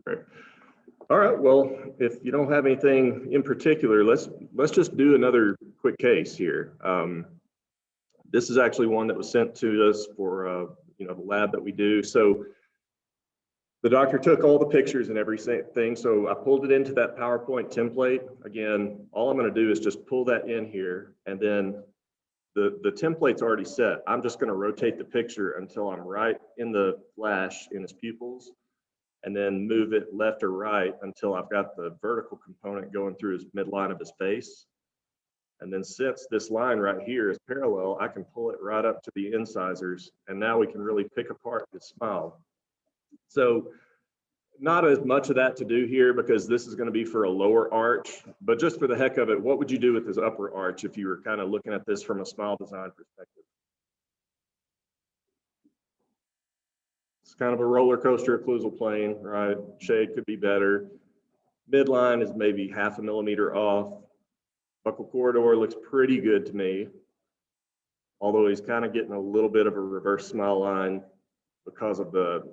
Right. All right, well, if you don't have anything in particular, let's just do another quick case here. This is actually one that was sent to us for you know, the lab that we do. So the doctor took all the pictures and everything, so I pulled it into that PowerPoint template. Again, all I'm going to do is just pull that in here, and then the template's already set. I'm just going to rotate the picture until I'm right in the flash in his pupils, and then move it left or right until I've got the vertical component going through his midline of his face. And then since this line right here is parallel, I can pull it right up to the incisors, and now we can really pick apart his smile. So not as much of that to do here because this is going to be for a lower arch, but just for the heck of it, what would you do with his upper arch if you were kind of looking at this from a smile design perspective? It's kind of a roller coaster occlusal plane, right? Shade could be better. Midline is maybe 0.5 millimeter off. Buccal corridor looks pretty good to me, although he's kind of getting a little bit of a reverse smile line because of the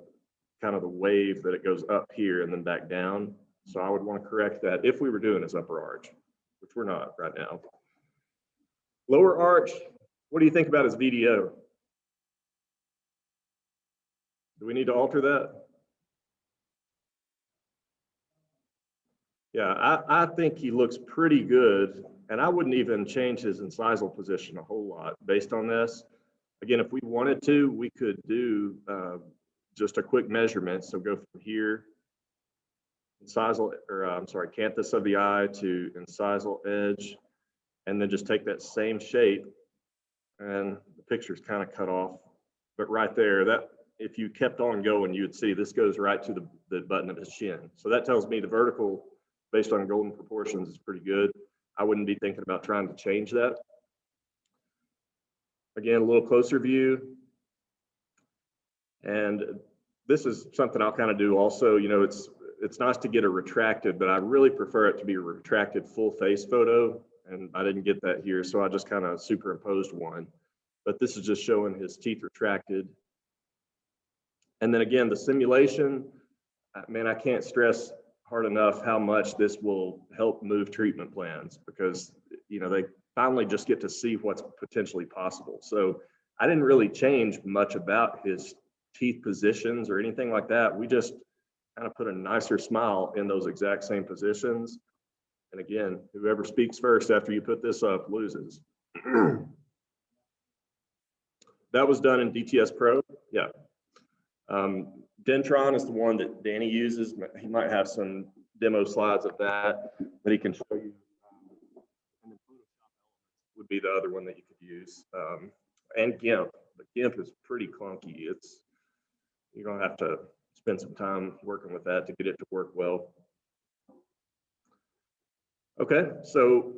kind of the wave that it goes up here and then back down. So I would want to correct that if we were doing his upper arch, which we're not right now. Lower arch, what do you think about his VDO? Do we need to alter that? Yeah, I think he looks pretty good, and I wouldn't even change his incisal position a whole lot based on this. Again, if we wanted to, we could do just a quick measurement. So go from here, incisal, or I'm sorry, canthus of the eye to incisal edge, and then just take that same shape, and the picture's kind of cut off. But right there, that if you kept on going, you would see this goes right to the button of his chin. So that tells me the vertical, based on golden proportions, is pretty good. I wouldn't be thinking about trying to change that. Again, a little closer view. And this is something I'll kind of do also. You know, it's nice to get a retracted, but I really prefer it to be a retracted full face photo. And I didn't get that here, so I just kind of superimposed one. But this is just showing his teeth retracted. And then again, the simulation, man, I can't stress hard enough how much this will help move treatment plans, because, you know, they finally just get to see what's potentially possible. So I didn't really change much about his teeth positions or anything like that. We just kind of put a nicer smile in those exact same positions. And again, whoever speaks first after you put this up loses. That was done in DTS Pro. Yeah. Dentron is the one that Danny uses. He might have some demo slides of that he can show you. And then Photoshop would be the other one that you could use. And GIMP. But GIMP is pretty clunky. You're gonna have to spend some time working with that to get it to work well. Okay, so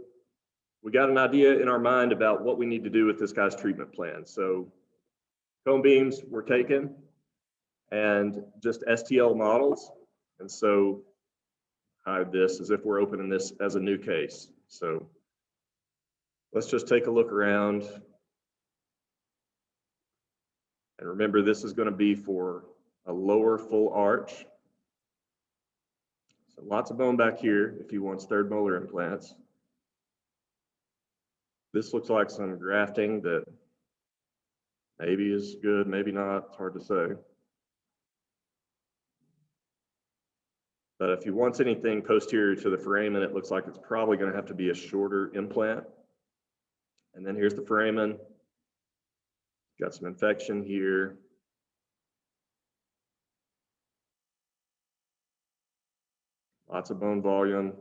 we got an idea in our mind about what we need to do with this guy's treatment plan. So cone beams were taken and just STL models. And so hide this as if we're opening this as a new case. So let's just take a look around. And remember, this is going to be for a lower full arch. So lots of bone back here if he wants third molar implants. This looks like some grafting that maybe is good, maybe not, it's hard to say. But if he wants anything posterior to the foramen, it looks like it's probably going to have to be a shorter implant. And then here's the foramen. Got some infection here. Lots of bone volume.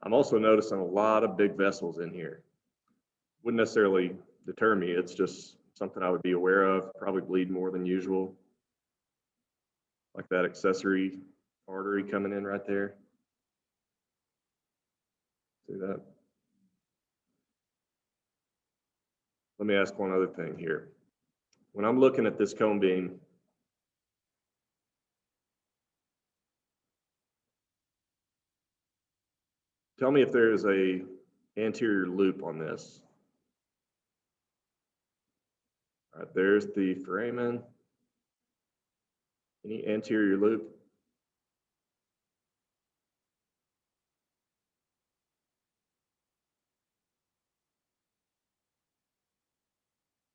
I'm also noticing a lot of big vessels in here. Wouldn't necessarily deter me. It's just something I would be aware of. Probably bleed more than usual. Like that accessory artery coming in right there. See that? Let me ask one other thing here. When I'm looking at this cone beam, tell me if there is a anterior loop on this. All right, there's the foramen. Any anterior loop?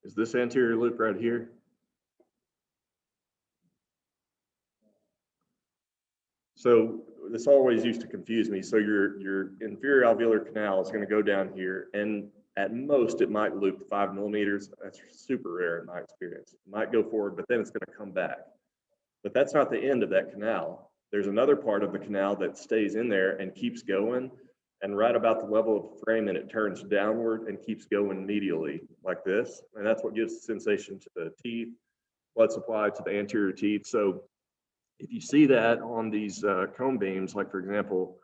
is this anterior loop right here. So this always used to confuse me. So your inferior alveolar canal is going to go down here, and at most it might loop 5 millimeters. That's super rare in my experience. It might go forward, but then it's going to come back. But that's not the end of that canal. There's another part of the canal that stays in there and keeps going, and right about the level of the frame, and it turns downward and keeps going medially like this. And that's what gives the sensation to the teeth, blood supply to the anterior teeth. So if you see that on these cone beams, like for example,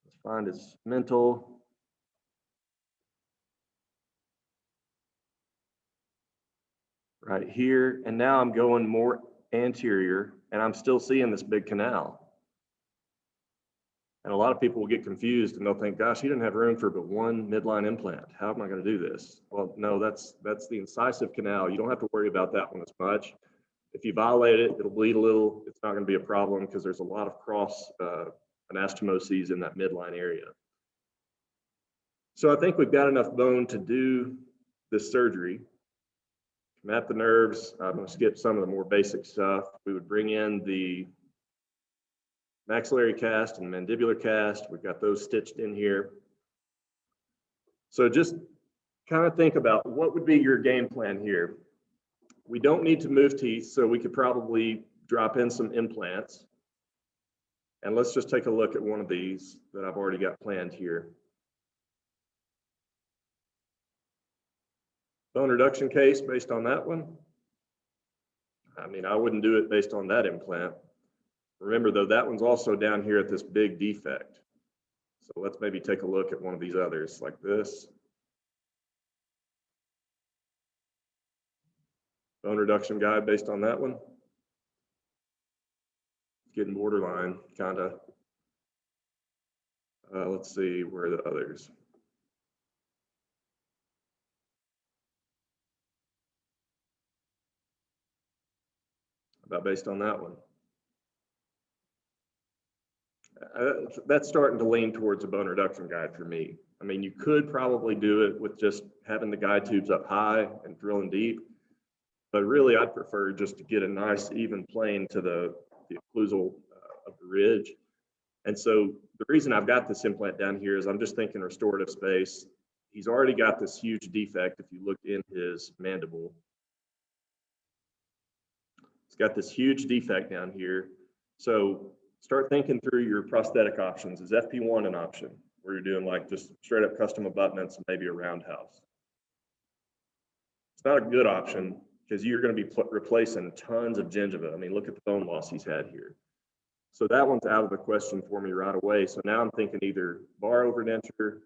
let's find its mental. Right here, and now I'm going more anterior, and I'm still seeing this big canal. And a lot of people will get confused and they'll think, gosh, he didn't have room for but one midline implant. How am I going to do this? Well, no, that's the incisive canal. You don't have to worry about that one as much. If you violate it, it'll bleed a little. It's not going to be a problem because there's a lot of cross anastomoses in that midline area. So I think we've got enough bone to do this surgery. Map the nerves. I'm going to skip some of the more basic stuff. We would bring in the maxillary cast and mandibular cast. We've got those stitched in here. So just kind of think about what would be your game plan here. We don't need to move teeth, so we could probably drop in some implants. And let's just take a look at one of these that I've already got planned here. Bone reduction case based on that one. I mean, I wouldn't do it based on that implant. Remember though, that one's also down here at this big defect. So let's maybe take a look at one of these others like this. Bone reduction guide based on that one. It's getting borderline, kind of. Let's see, where are the others? About based on that one. That's starting to lean towards a bone reduction guide for me. I mean, you could probably do it with just having the guide tubes up high and drilling deep, but really I'd prefer just to get a nice even plane to the occlusal of the ridge. And so the reason I've got this implant down here is I'm just thinking restorative space. He's already got this huge defect if you look in his mandible. It's got this huge defect down here. So start thinking through your prosthetic options. Is FP1 an option where you're doing like just straight up custom abutments and maybe a roundhouse? It's not a good option because you're going to be replacing tons of gingiva. I mean, look at the bone loss he's had here. So that one's out of the question for me right away. So now I'm thinking either bar overdenture,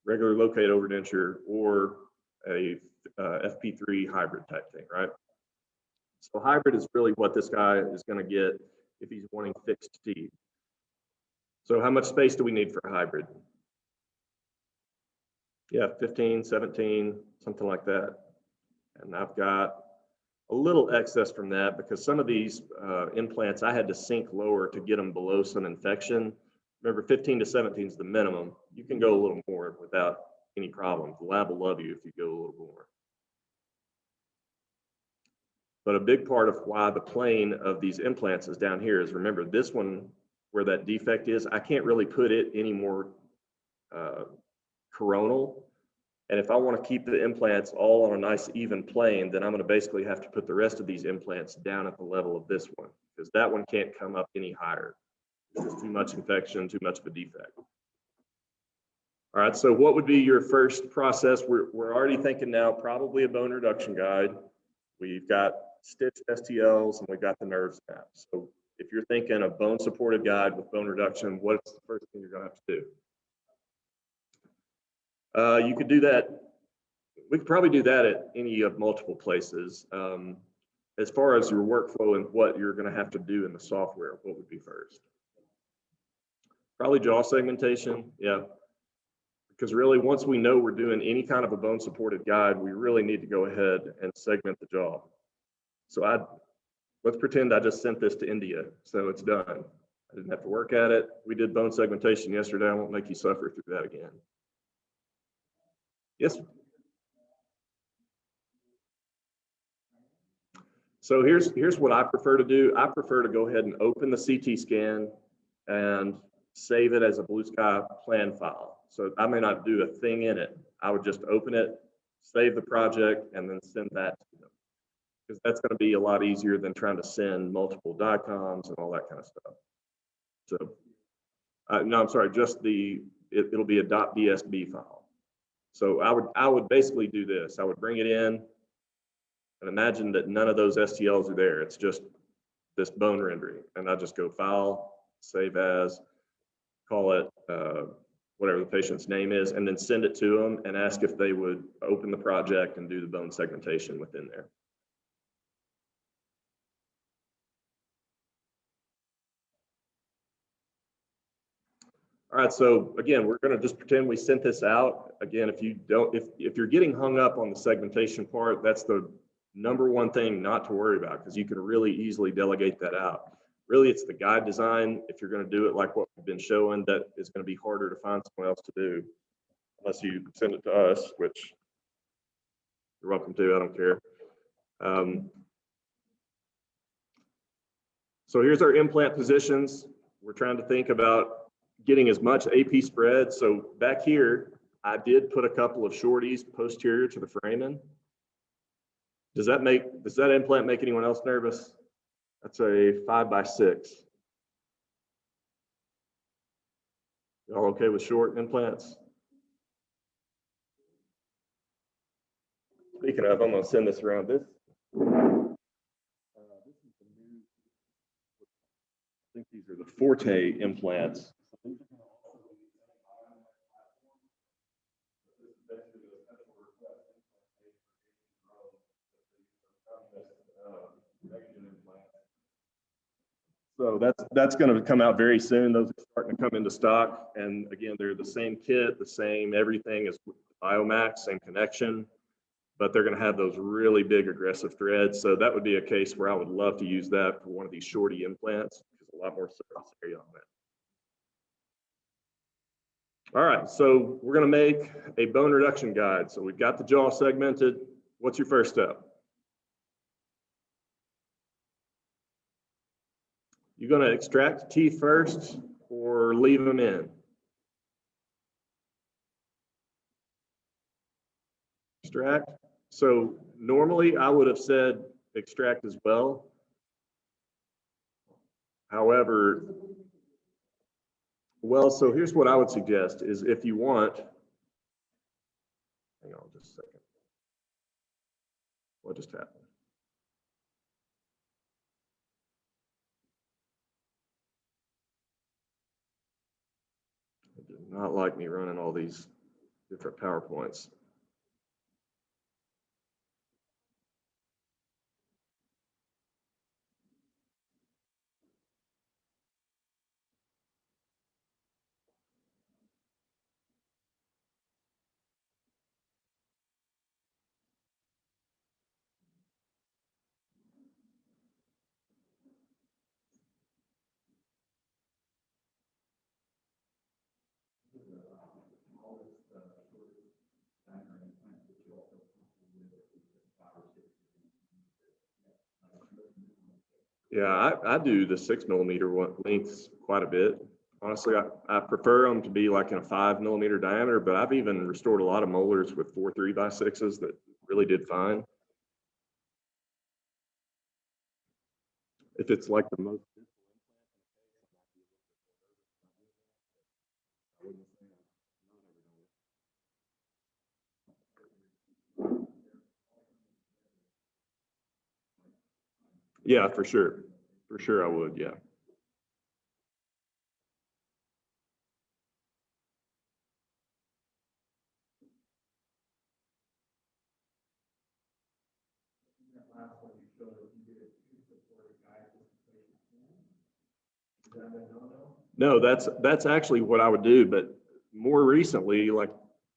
regular locate overdenture, or a FP3 hybrid type thing, right? So hybrid is really what this guy is going to get if he's wanting fixed teeth. So how much space do we need for a hybrid? Yeah, 15, 17, something like that. And I've got a little excess from that because some of these implants I had to sink lower to get them below some infection. Remember, 15 to 17 is the minimum. You can go a little more without any problem. The lab will love you if you go a little more. But a big part of why the plane of these implants is down here is, remember, this one where that defect is, I can't really put it any more coronal. And if I want to keep the implants all on a nice even plane, then I'm going to basically have to put the rest of these implants down at the level of this one, because that one can't come up any higher. There's too much infection, too much of a defect. All right, so what would be your first process? We're already thinking now probably a bone reduction guide. We've got stitched STLs and we've got the nerve snaps. So if you're thinking of bone supported guide with bone reduction, what's the first thing you're going to have to do? You could do that. We could probably do that at any of multiple places. As far as your workflow and what you're going to have to do in the software, what would be first? Probably jaw segmentation, yeah. Because really, once we know we're doing any kind of a bone supported guide, we really need to go ahead and segment the jaw. So let's pretend I just sent this to India, so it's done. I didn't have to work at it. We did bone segmentation yesterday. I won't make you suffer through that again. Yes. So here's what I prefer to do. I prefer to go ahead and open the CT scan and save it as a Blue Sky plan file. So I may not do a thing in it. I would just open it, save the project, and then send that to them. Because that's going to be a lot easier than trying to send multiple DICOMs and all that kind of stuff. So, no, I'm sorry, just it'll be a .BSB file. So I would basically do this. I would bring it in and imagine that none of those STLs are there. It's just this bone rendering. And I just go File, Save As, call it whatever the patient's name is, and then send it to them and ask if they would open the project and do the bone segmentation within there. All right, so again, we're going to just pretend we sent this out. Again, if you're getting hung up on the segmentation part, that's the #1 thing not to worry about, because you can really easily delegate that out. Really, it's the guide design. If you're going to do it like what we've been showing, that is going to be harder to find someone else to do, unless you send it to us, which you're welcome to. I don't care. So here's our implant positions. We're trying to think about getting as much AP spread. So back here, I did put a couple of shorties posterior to the framing. Does that implant make anyone else nervous? That's a 5x6. Y'all okay with short implants? Speaking of, I'm going to send this around. This is the new, I think these are the Forte implants. So that's going to come out very soon. Those are starting to come into stock. And again, they're the same kit, the same everything as Biomax, same connection, but they're going to have those really big aggressive threads. So that would be a case where I would love to use that for one of these shorty implants, because a lot more surface area on that. All right, so we're going to make a bone reduction guide. So we've got the jaw segmented. What's your first step? You're going to extract teeth first or leave them in? Extract. So normally I would have said extract as well. However, well, so here's what I would suggest is, if you want, hang on just a second. What just happened? It did not like me running all these different PowerPoints. Yeah, I do the 6mm lengths quite a bit. Honestly, I prefer them to be like in a 5mm diameter, but I've even restored a lot of molars with 4 3x6s that really did fine. If it's like the most, yeah, for sure I would, yeah. No, that's actually what I would do, but more recently, like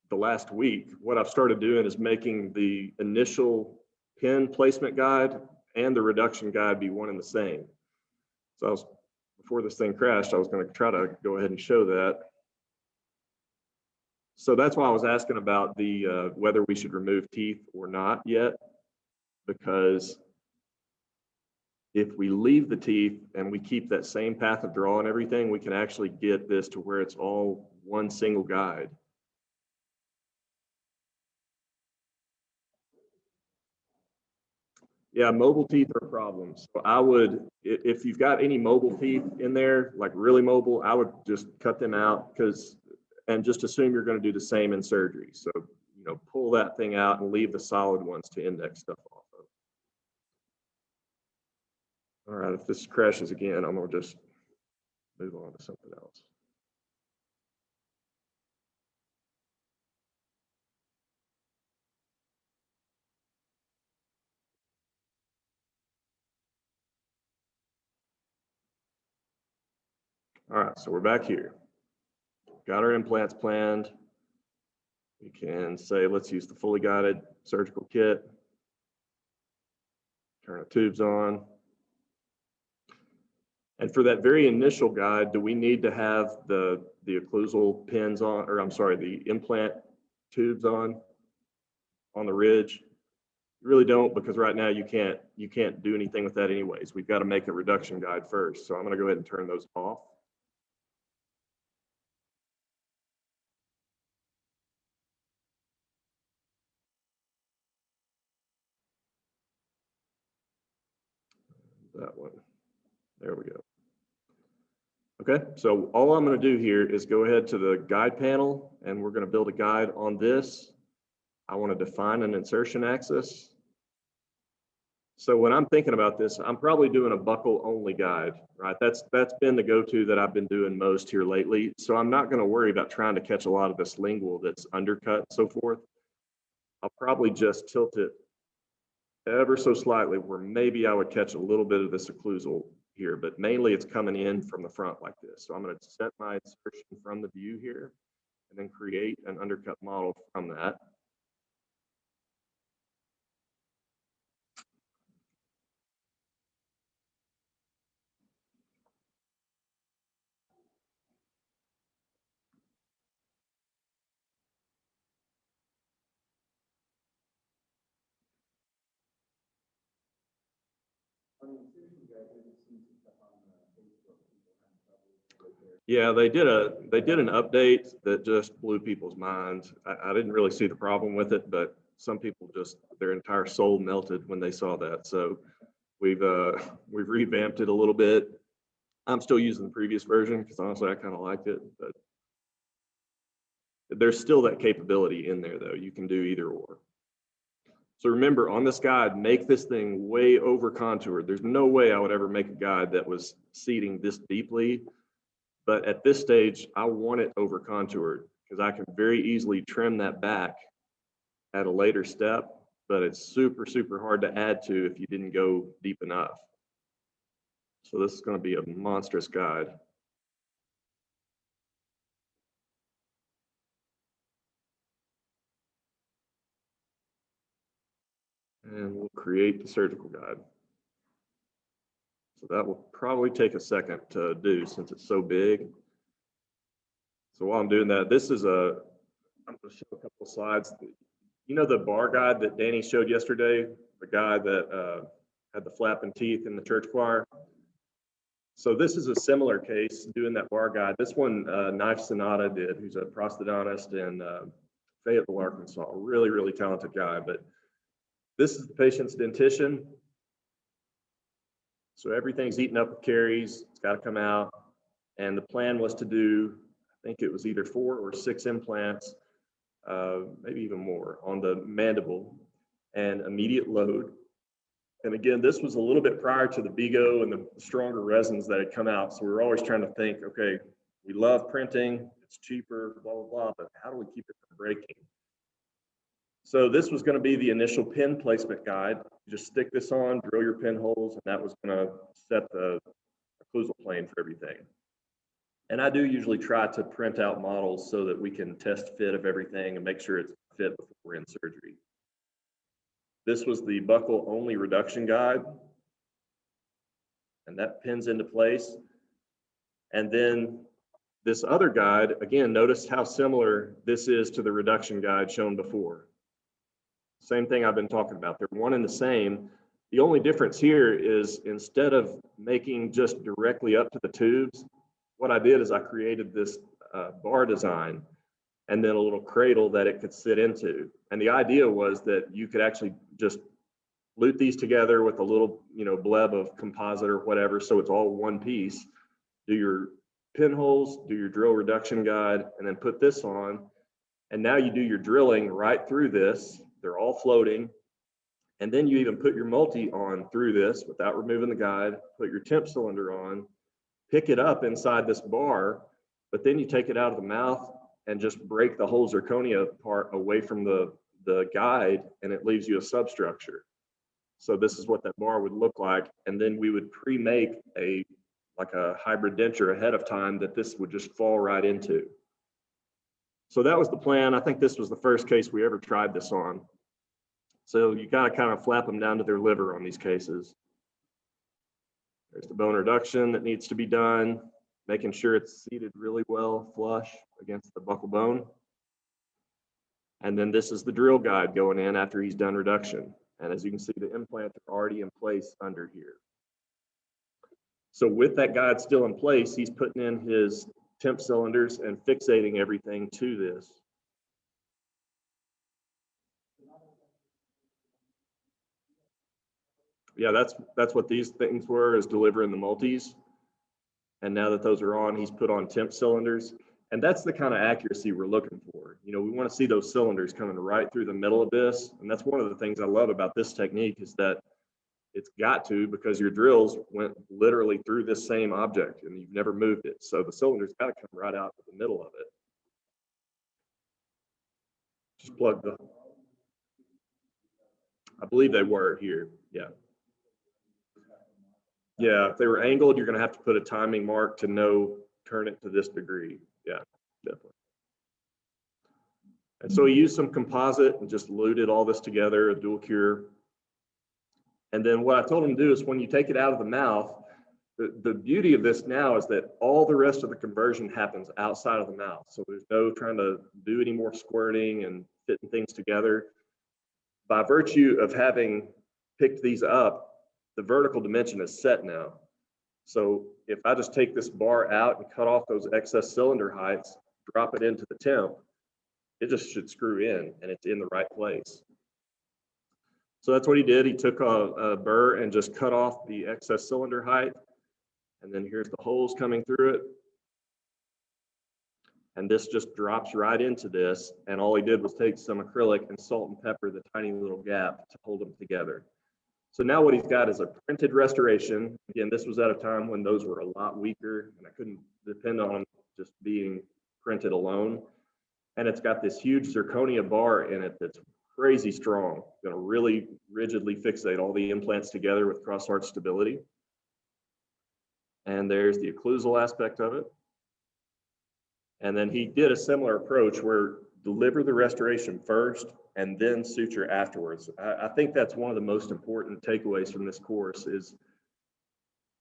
the last week, what I've started doing is making the initial pin placement guide and the reduction guide be one and the same. So before this thing crashed, I was going to try to go ahead and show that. So that's why I was asking about the whether we should remove teeth or not yet, because if we leave the teeth and we keep that same path of draw and everything, we can actually get this to where it's all one single guide. Yeah, mobile teeth are problems. So I would, if you've got any mobile teeth in there, like really mobile, I would just cut them out and just assume you're going to do the same in surgery. So, you know, pull that thing out and leave the solid ones to index stuff off of. All right, if this crashes again, I'm going to just move on to something else. All right, so we're back here. Got our implants planned. We can say, let's use the fully guided surgical kit. Turn the tubes on. And for that very initial guide, do we need to have the occlusal pins on, or I'm sorry, the implant tubes on the ridge? You really don't, because right now you can't do anything with that anyways. We've got to make a reduction guide first. So I'm going to go ahead and turn those off. That one. There we go. Okay, so all I'm going to do here is go ahead to the guide panel, and we're going to build a guide on this. I want to define an insertion axis. So when I'm thinking about this, I'm probably doing a buckle only guide, right? That's been the go-to that I've been doing most here lately. So I'm not going to worry about trying to catch a lot of this lingual that's undercut and so forth. I'll probably just tilt it ever so slightly where maybe I would catch a little bit of this occlusal here, but mainly it's coming in from the front like this. So I'm going to set my insertion from the view here and then create an undercut model from that. Yeah, they did an update that just blew people's minds. I didn't really see the problem with it, but some people just, their entire soul melted when they saw that. So we've revamped it a little bit. I'm still using the previous version because honestly I kind of liked it, but there's still that capability in there though. You can do either or. So remember, on this guide, make this thing way over contoured. There's no way I would ever make a guide that was seating this deeply. But at this stage, I want it over contoured because I can very easily trim that back at a later step, but it's super, super hard to add to if you didn't go deep enough. So this is going to be a monstrous guide. And we'll create the surgical guide. So that will probably take a second to do since it's so big. So while I'm doing that, I'm going to show a couple of slides. You know the bar guide that Danny showed yesterday, the guy that had the flapping teeth in the church choir? So this is a similar case doing that bar guide. This one, Knife Sonata did, who's a prosthodontist in Fayetteville, Arkansas. Really, really talented guy. But this is the patient's dentition. So everything's eaten up with caries. It's got to come out. And the plan was to do, I think it was either 4 or 6 implants, maybe even more, on the mandible and immediate load. And again, this was a little bit prior to the BIGO and the stronger resins that had come out. So we were always trying to think, okay, we love printing, it's cheaper, blah, blah, blah, but how do we keep it from breaking? So this was going to be the initial pin placement guide. You just stick this on, drill your pinholes, and that was going to set the occlusal plane for everything. And I do usually try to print out models so that we can test fit of everything and make sure it's fit before we're in surgery. This was the buckle only reduction guide. And that pins into place. And then this other guide, again, notice how similar this is to the reduction guide shown before. Same thing I've been talking about. They're one and the same, The only difference here is instead of making just directly up to the tubes, what I did is I created this bar design and then a little cradle that it could sit into. And the idea was that you could actually just lute these together with a little, bleb of composite or whatever, so it's all one piece. Do your pinholes, do your drill reduction guide, and then put this on. And now you do your drilling right through this. They're all floating. And then you even put your multi on through this without removing the guide, put your temp cylinder on, pick it up inside this bar, but then you take it out of the mouth and just break the whole zirconia part away from the guide, and it leaves you a substructure. So this is what that bar would look like. And then we would pre-make like a hybrid denture ahead of time that this would just fall right into. So that was the plan. I think this was the first case we ever tried this on. So you gotta kind of flap them down to their liver on these cases. There's the bone reduction that needs to be done, making sure it's seated really well, flush against the buccal bone. And then this is the drill guide going in after he's done reduction. And as you can see, the implants are already in place under here. So with that guide still in place, he's putting in his temp cylinders and fixating everything to this. Yeah, that's what these things were, is delivering the multis. And now that those are on, he's put on temp cylinders. And that's the kind of accuracy we're looking for. We want to see those cylinders coming right through the middle of this. And that's one of the things I love about this technique, is that it's got to, because your drills went literally through this same object and you've never moved it. So the cylinder's got to come right out of the middle of it. Just plug the, I believe they were here, yeah. Yeah, if they were angled, you're gonna have to put a timing mark to know, turn it to this degree. Yeah, definitely. And so he used some composite and just luted all this together, a dual cure. And then what I told him to do is, when you take it out of the mouth, the beauty of this now is that all the rest of the conversion happens outside of the mouth. So there's no trying to do any more squirting and fitting things together. By virtue of having picked these up, the vertical dimension is set now. So if I just take this bar out and cut off those excess cylinder heights, drop it into the temp, it just should screw in and it's in the right place. So that's what he did. He took a burr and just cut off the excess cylinder height. And then here's the holes coming through it. And this just drops right into this. And all he did was take some acrylic and salt and pepper the tiny little gap to hold them together. So now what he's got is a printed restoration. Again, this was at a time when those were a lot weaker and I couldn't depend on them just being printed alone. And it's got this huge zirconia bar in it that's crazy strong. Going to really rigidly fixate all the implants together with cross arch stability. And there's the occlusal aspect of it. And then he did a similar approach where deliver the restoration first and then suture afterwards. I think that's one of the most important takeaways from this course. Is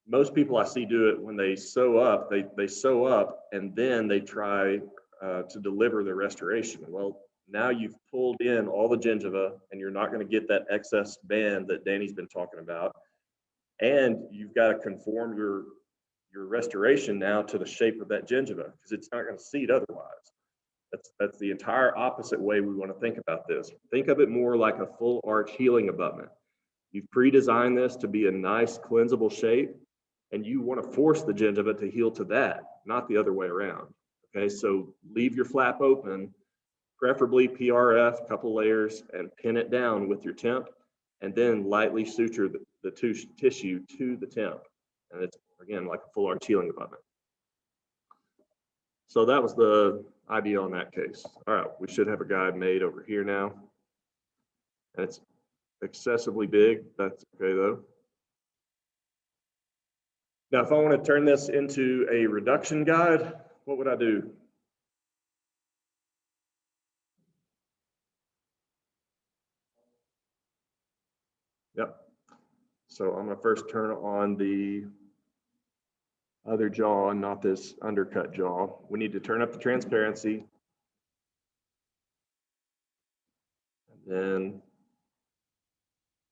most people I see do it when they sew up, they sew up and then they try to deliver the restoration. Well, now you've pulled in all the gingiva and you're not going to get that excess band that Danny's been talking about. And you've got to conform your restoration now to the shape of that gingiva, because it's not going to seat otherwise. That's the entire opposite way we want to think about this. Think of it more like a full arch healing abutment. You've pre-designed this to be a nice cleansable shape, and you want to force the gingiva to heal to that, not the other way around. Okay, so leave your flap open, preferably PRF, couple layers, and pin it down with your temp, and then lightly suture the tissue to the temp. And it's, again, like a full arch healing abutment. So that was the idea on that case. All right, we should have a guide made over here now. And it's excessively big. That's okay though. Now, if I want to turn this into a reduction guide, what would I do? Yep. So I'm going to first turn on the other jaw, not this undercut jaw. We need to turn up the transparency. And then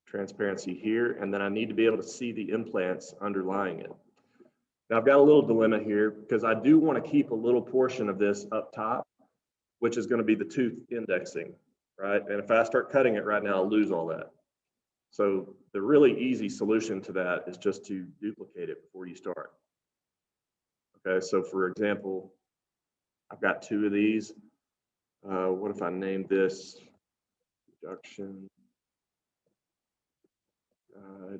transparency here, and then I need to be able to see the implants underlying it. Now I've got a little dilemma here because I do want to keep a little portion of this up top, which is going to be the tooth indexing, right? And if I start cutting it right now, I'll lose all that. So the really easy solution to that is just to duplicate it before you start. Okay, so for example, I've got 2 of these. What if I name this reduction guide,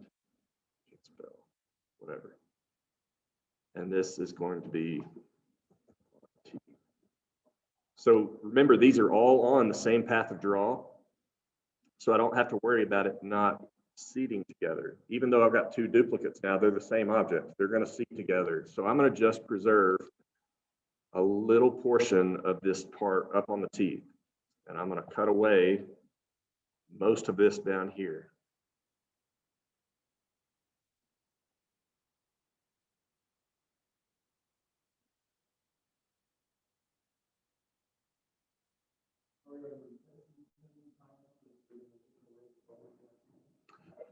can't spell, whatever. And this is going to be T. So remember, these are all on the same path of draw. So I don't have to worry about it not seating together. Even though I've got 2 duplicates now, they're the same object. They're going to seat together. So I'm going to just preserve a little portion of this part up on the teeth. And I'm going to cut away most of this down here.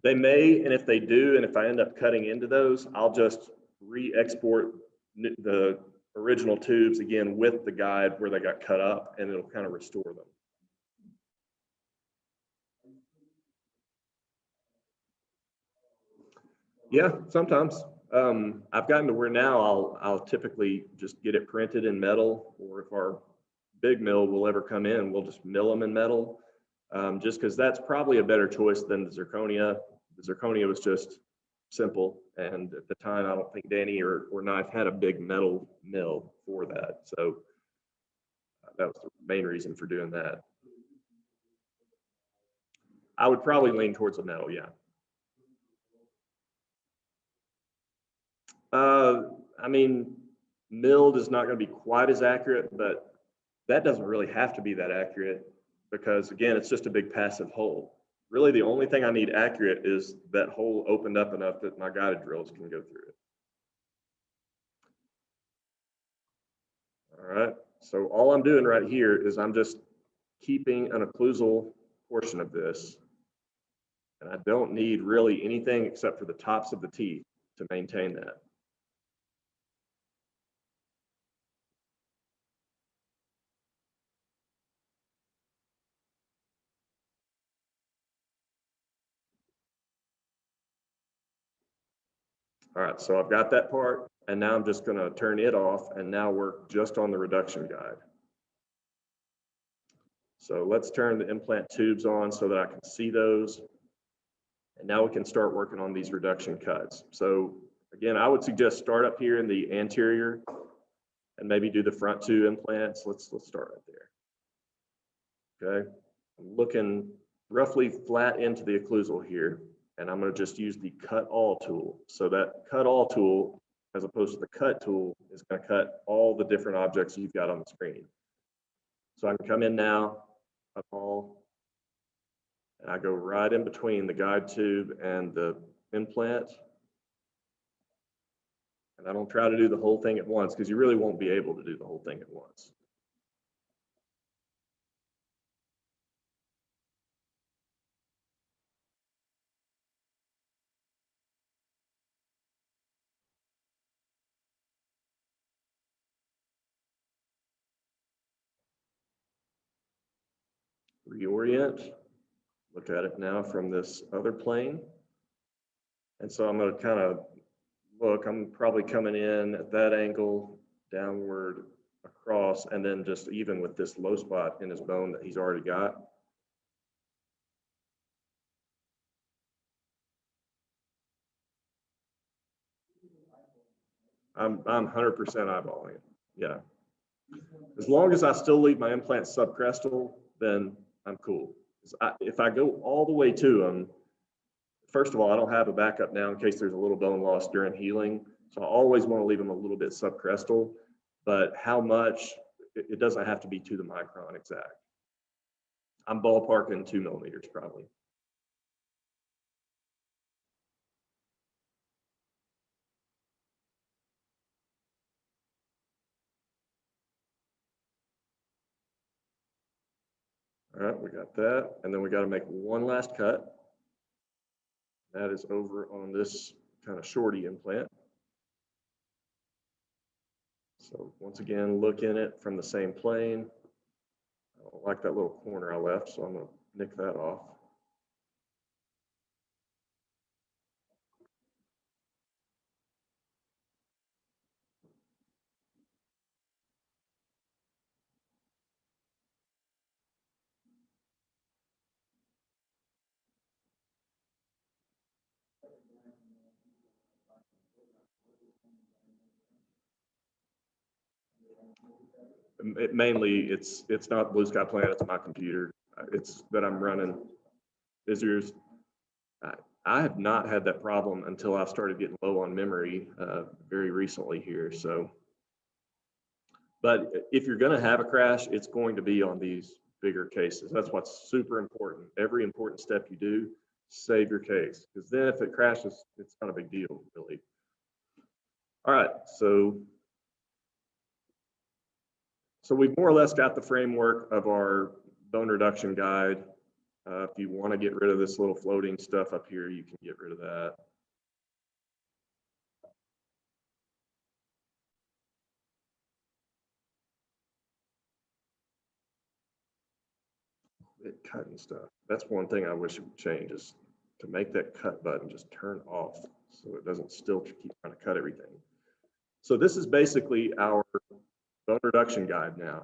They may, and if they do, and if I end up cutting into those, I'll just re-export the original tubes again with the guide where they got cut up, and it'll kind of restore them. Yeah, sometimes. I've gotten to where now I'll typically just get it printed in metal, or if our big mill will ever come in, we'll just mill them in metal, just because that's probably a better choice than the zirconia. The zirconia was just simple, and at the time, I don't think Danny or Knife had a big metal mill for that. So that was the main reason for doing that. I would probably lean towards the metal, yeah. I mean, milled is not going to be quite as accurate, but that doesn't really have to be that accurate because, again, it's just a big passive hole. Really, the only thing I need accurate is that hole opened up enough that my guided drills can go through it. All right, so all I'm doing right here is I'm just keeping an occlusal portion of this, and I don't need really anything except for the tops of the teeth to maintain that. All right, so I've got that part, and now I'm just going to turn it off and now work just on the reduction guide. So let's turn the implant tubes on so that I can see those. And now we can start working on these reduction cuts. So again, I would suggest start up here in the anterior and maybe do the front 2 implants. Let's start right there. Okay, I'm looking roughly flat into the occlusal here, and I'm going to just use the cut all tool. So that cut all tool, as opposed to the cut tool, is going to cut all the different objects you've got on the screen. So I can come in now, cut all, and I go right in between the guide tube and the implant. And I don't try to do the whole thing at once because you really won't be able to do the whole thing at once. Reorient, look at it now from this other plane. And so I'm going to kind of look, I'm probably coming in at that angle, downward, across, and then just even with this low spot in his bone that he's already got. I'm 100% eyeballing it, yeah. As long as I still leave my implants subcrestal, then I'm cool. If I go all the way to them, first of all, I don't have a backup now in case there's a little bone loss during healing. So I always want to leave them a little bit subcrestal, but how much, it doesn't have to be to the micron exact. I'm ballparking 2 millimeters probably. All right, we got that. And then we got to make one last cut. That is over on this kind of shorty implant. So once again, look in it from the same plane. I don't like that little corner I left, so I'm going to nick that off. Mainly, it's not Blue Sky Plan, it's my computer. It's that I'm running. Visitors, I have not had that problem until I started getting low on memory very recently here. So, but if you're going to have a crash, it's going to be on these bigger cases. That's what's super important. Every important step you do, save your case, because then if it crashes, it's not a big deal, really. All right, so we've more or less got the framework of our bone reduction guide. If you want to get rid of this little floating stuff up here, you can get rid of that. Quit cutting stuff. That's one thing I wish it would change, is to make that cut button just turn off so it doesn't still keep trying to cut everything. So this is basically our bone reduction guide now.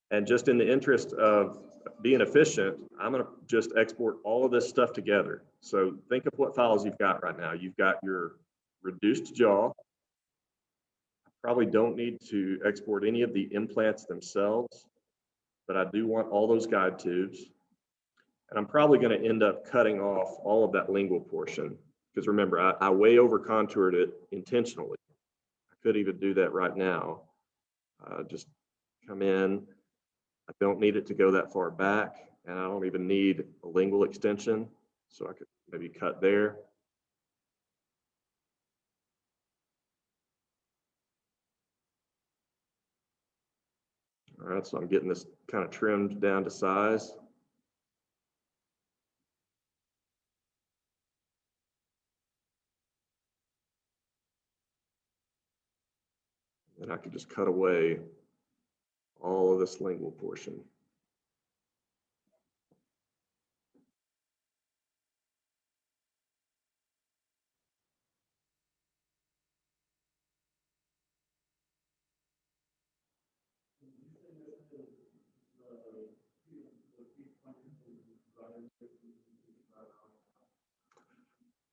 And just in the interest of being efficient, I'm going to just export all of this stuff together. So think of what files you've got right now. You've got your reduced jaw. I probably don't need to export any of the implants themselves, but I do want all those guide tubes. And I'm probably going to end up cutting off all of that lingual portion, because remember, I way over contoured it intentionally. I could even do that right now. Just come in. I don't need it to go that far back, and I don't even need a lingual extension, so I could maybe cut there. All right, so I'm getting this kind of trimmed down to size. And I could just cut away all of this lingual portion.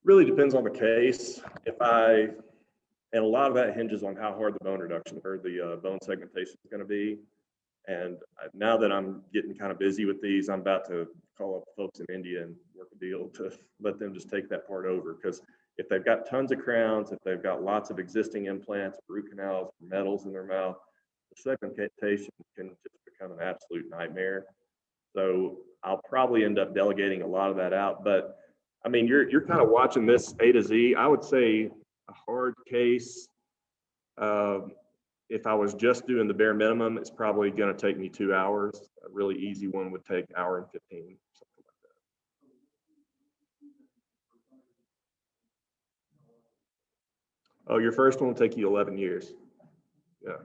Really depends on the case. And a lot of that hinges on how hard the bone reduction or the bone segmentation is going to be. And now that I'm getting kind of busy with these, I'm about to call up folks in India and work a deal to let them just take that part over. Because if they've got tons of crowns, if they've got lots of existing implants, root canals, metals in their mouth, the segmentation can just become an absolute nightmare. So I'll probably end up delegating a lot of that out. But I mean, you're kind of watching this A to Z. I would say a hard case, if I was just doing the bare minimum, it's probably going to take me 2 hours. A really easy one would take 1 hour and 15, something like that. Oh, your first one will take you 11 years. Yeah.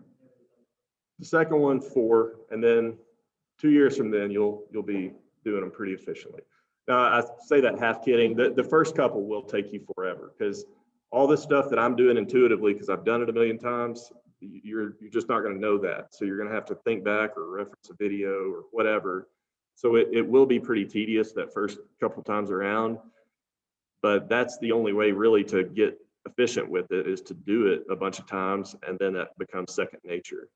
The second one, 4, and then 2 years from then, you'll be doing them pretty efficiently. Now, I say that half kidding. The first couple will take you forever, because all this stuff that I'm doing intuitively, because I've done it a million times, you're just not going to know that. So you're going to have to think back or reference a video or whatever. So it will be pretty tedious that first couple times around, but that's the only way really to get efficient with it, is to do it a bunch of times, and then that becomes second nature.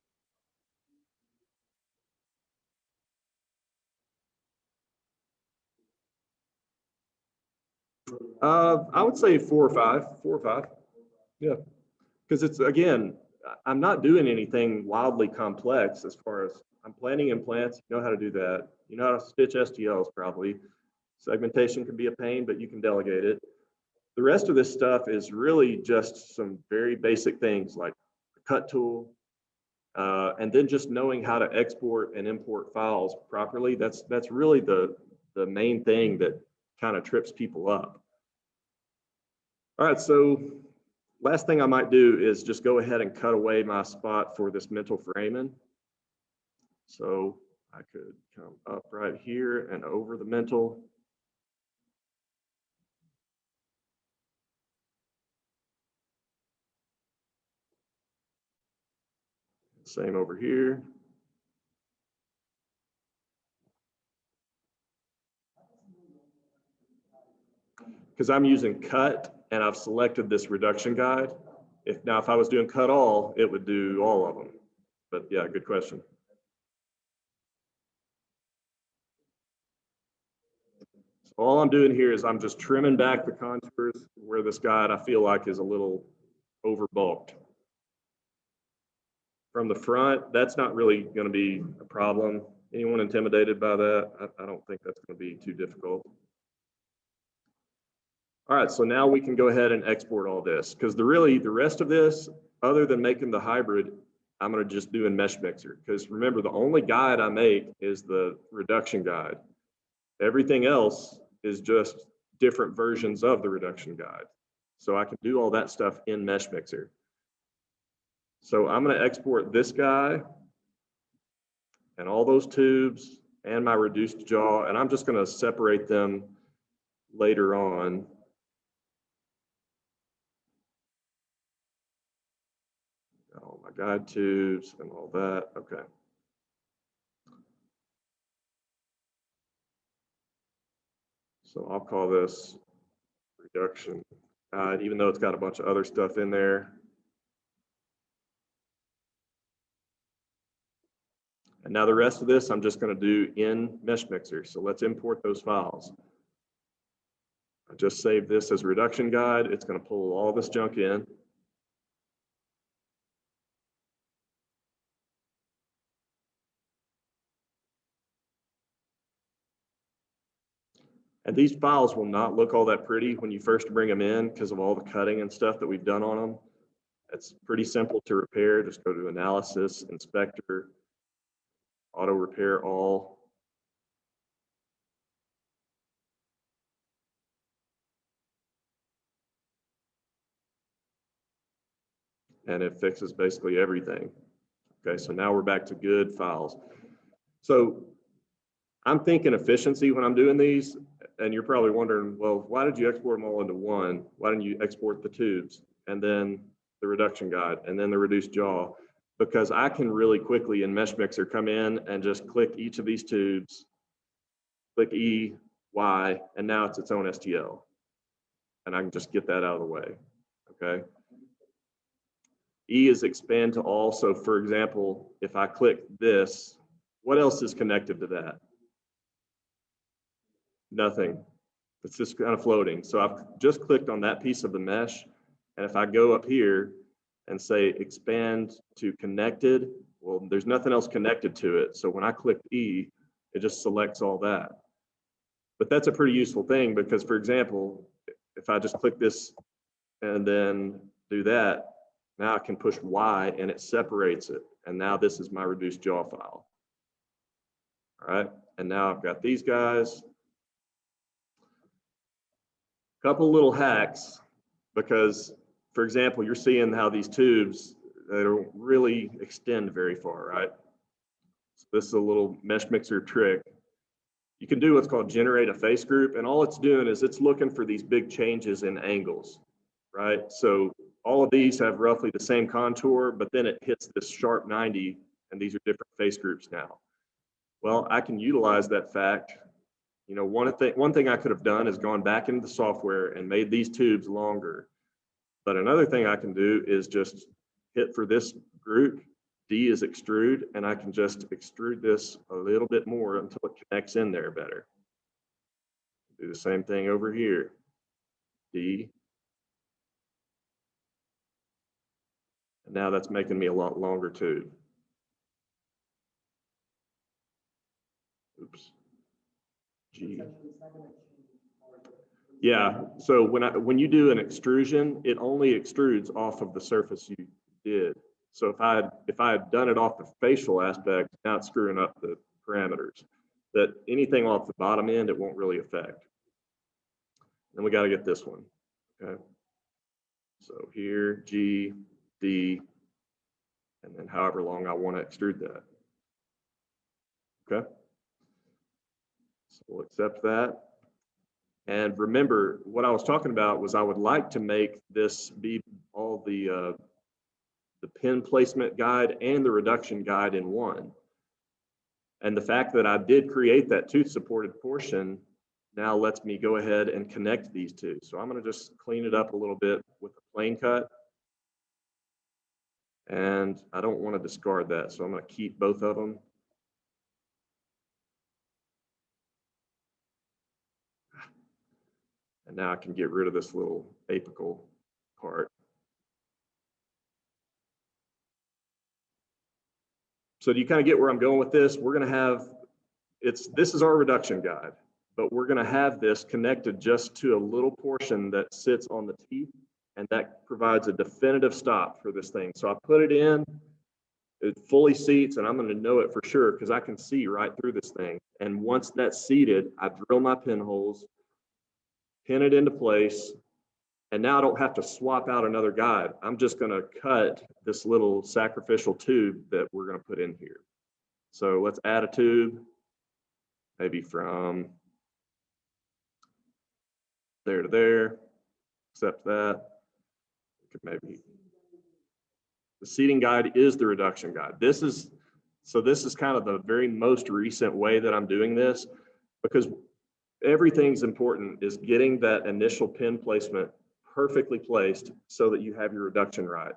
I would say 4 or 5. Yeah, because it's, again, I'm not doing anything wildly complex as far as I'm planning implants. You know how to do that. You know how to stitch STLs probably. Segmentation can be a pain, but you can delegate it. The rest of this stuff is really just some very basic things like a cut tool, and then just knowing how to export and import files properly. That's really the main thing that kind of trips people up. All right, so last thing I might do is just go ahead and cut away my spot for this mental framing. So I could come up right here and over the mental. Same over here. Because I'm using cut and I've selected this reduction guide. If I was doing cut all, it would do all of them. But yeah, good question. So all I'm doing here is I'm just trimming back the contours where this guide I feel like is a little overbulked. From the front, that's not really going to be a problem. Anyone intimidated by that? I don't think that's going to be too difficult. All right, so now we can go ahead and export all this, because the rest of this, other than making the hybrid, I'm going to just do in Mesh Mixer. Because remember, the only guide I make is the reduction guide. Everything else is just different versions of the reduction guide. So I can do all that stuff in Mesh Mixer. So I'm going to export this guy and all those tubes and my reduced jaw, and I'm just going to separate them later on. All my guide tubes and all that. Okay. So I'll call this reduction guide, even though it's got a bunch of other stuff in there. And now the rest of this, I'm just going to do in Mesh Mixer. So let's import those files. I just saved this as reduction guide. It's going to pull all this junk in. And these files will not look all that pretty when you first bring them in because of all the cutting and stuff that we've done on them. It's pretty simple to repair. Just go to Analysis, Inspector, Auto Repair All. And it fixes basically everything. Okay, so now we're back to good files. So I'm thinking efficiency when I'm doing these, and you're probably wondering, well, why did you export them all into one? Why didn't you export the tubes and then the reduction guide and then the reduced jaw? Because I can really quickly in Mesh Mixer come in and just click each of these tubes, click E, Y, and now it's its own STL. And I can just get that out of the way, okay? E is expand to all. So for example, if I click this, what else is connected to that? Nothing. It's just kind of floating. So I've just clicked on that piece of the mesh. And if I go up here and say expand to connected, well, there's nothing else connected to it. So when I click E, it just selects all that. But that's a pretty useful thing because, for example, if I just click this and then do that, now I can push Y and it separates it. And now this is my reduced jaw file. All right. And now I've got these guys. Couple little hacks, because, for example, you're seeing how these tubes, they don't really extend very far, right? So this is a little Mesh Mixer trick. You can do what's called generate a face group, and all it's doing is it's looking for these big changes in angles, right? So all of these have roughly the same contour, but then it hits this sharp 90, and these are different face groups now. Well, I can utilize that fact. You know, one thing I could have done is gone back into the software and made these tubes longer. But another thing I can do is just hit for this group, D is extrude, and I can just extrude this a little bit more until it connects in there better. Do the same thing over here, D. And now that's making me a lot longer tube. Oops. G. Yeah, so when you do an extrusion, it only extrudes off of the surface you did. So if I had done it off the facial aspect, now it's screwing up the parameters. That anything off the bottom end, it won't really affect. Then we got to get this one. Okay. So here, G, D, and then however long I want to extrude that. Okay. So we'll accept that. And remember, what I was talking about was I would like to make this be all the pin placement guide and the reduction guide in one. And the fact that I did create that tooth supported portion now lets me go ahead and connect these two. So I'm going to just clean it up a little bit with a plane cut. And I don't want to discard that, so I'm going to keep both of them. And now I can get rid of this little apical part. So do you kind of get where I'm going with this? We're going to have, this is our reduction guide, but we're going to have this connected just to a little portion that sits on the teeth, and that provides a definitive stop for this thing. So I put it in, it fully seats, and I'm going to know it for sure because I can see right through this thing. And once that's seated, I drill my pinholes, pin it into place, and now I don't have to swap out another guide. I'm just going to cut this little sacrificial tube that we're going to put in here. So let's add a tube, maybe from there to there, accept that. Maybe the seating guide is the reduction guide. This is kind of the very most recent way that I'm doing this, because everything's important is getting that initial pin placement perfectly placed so that you have your reduction right.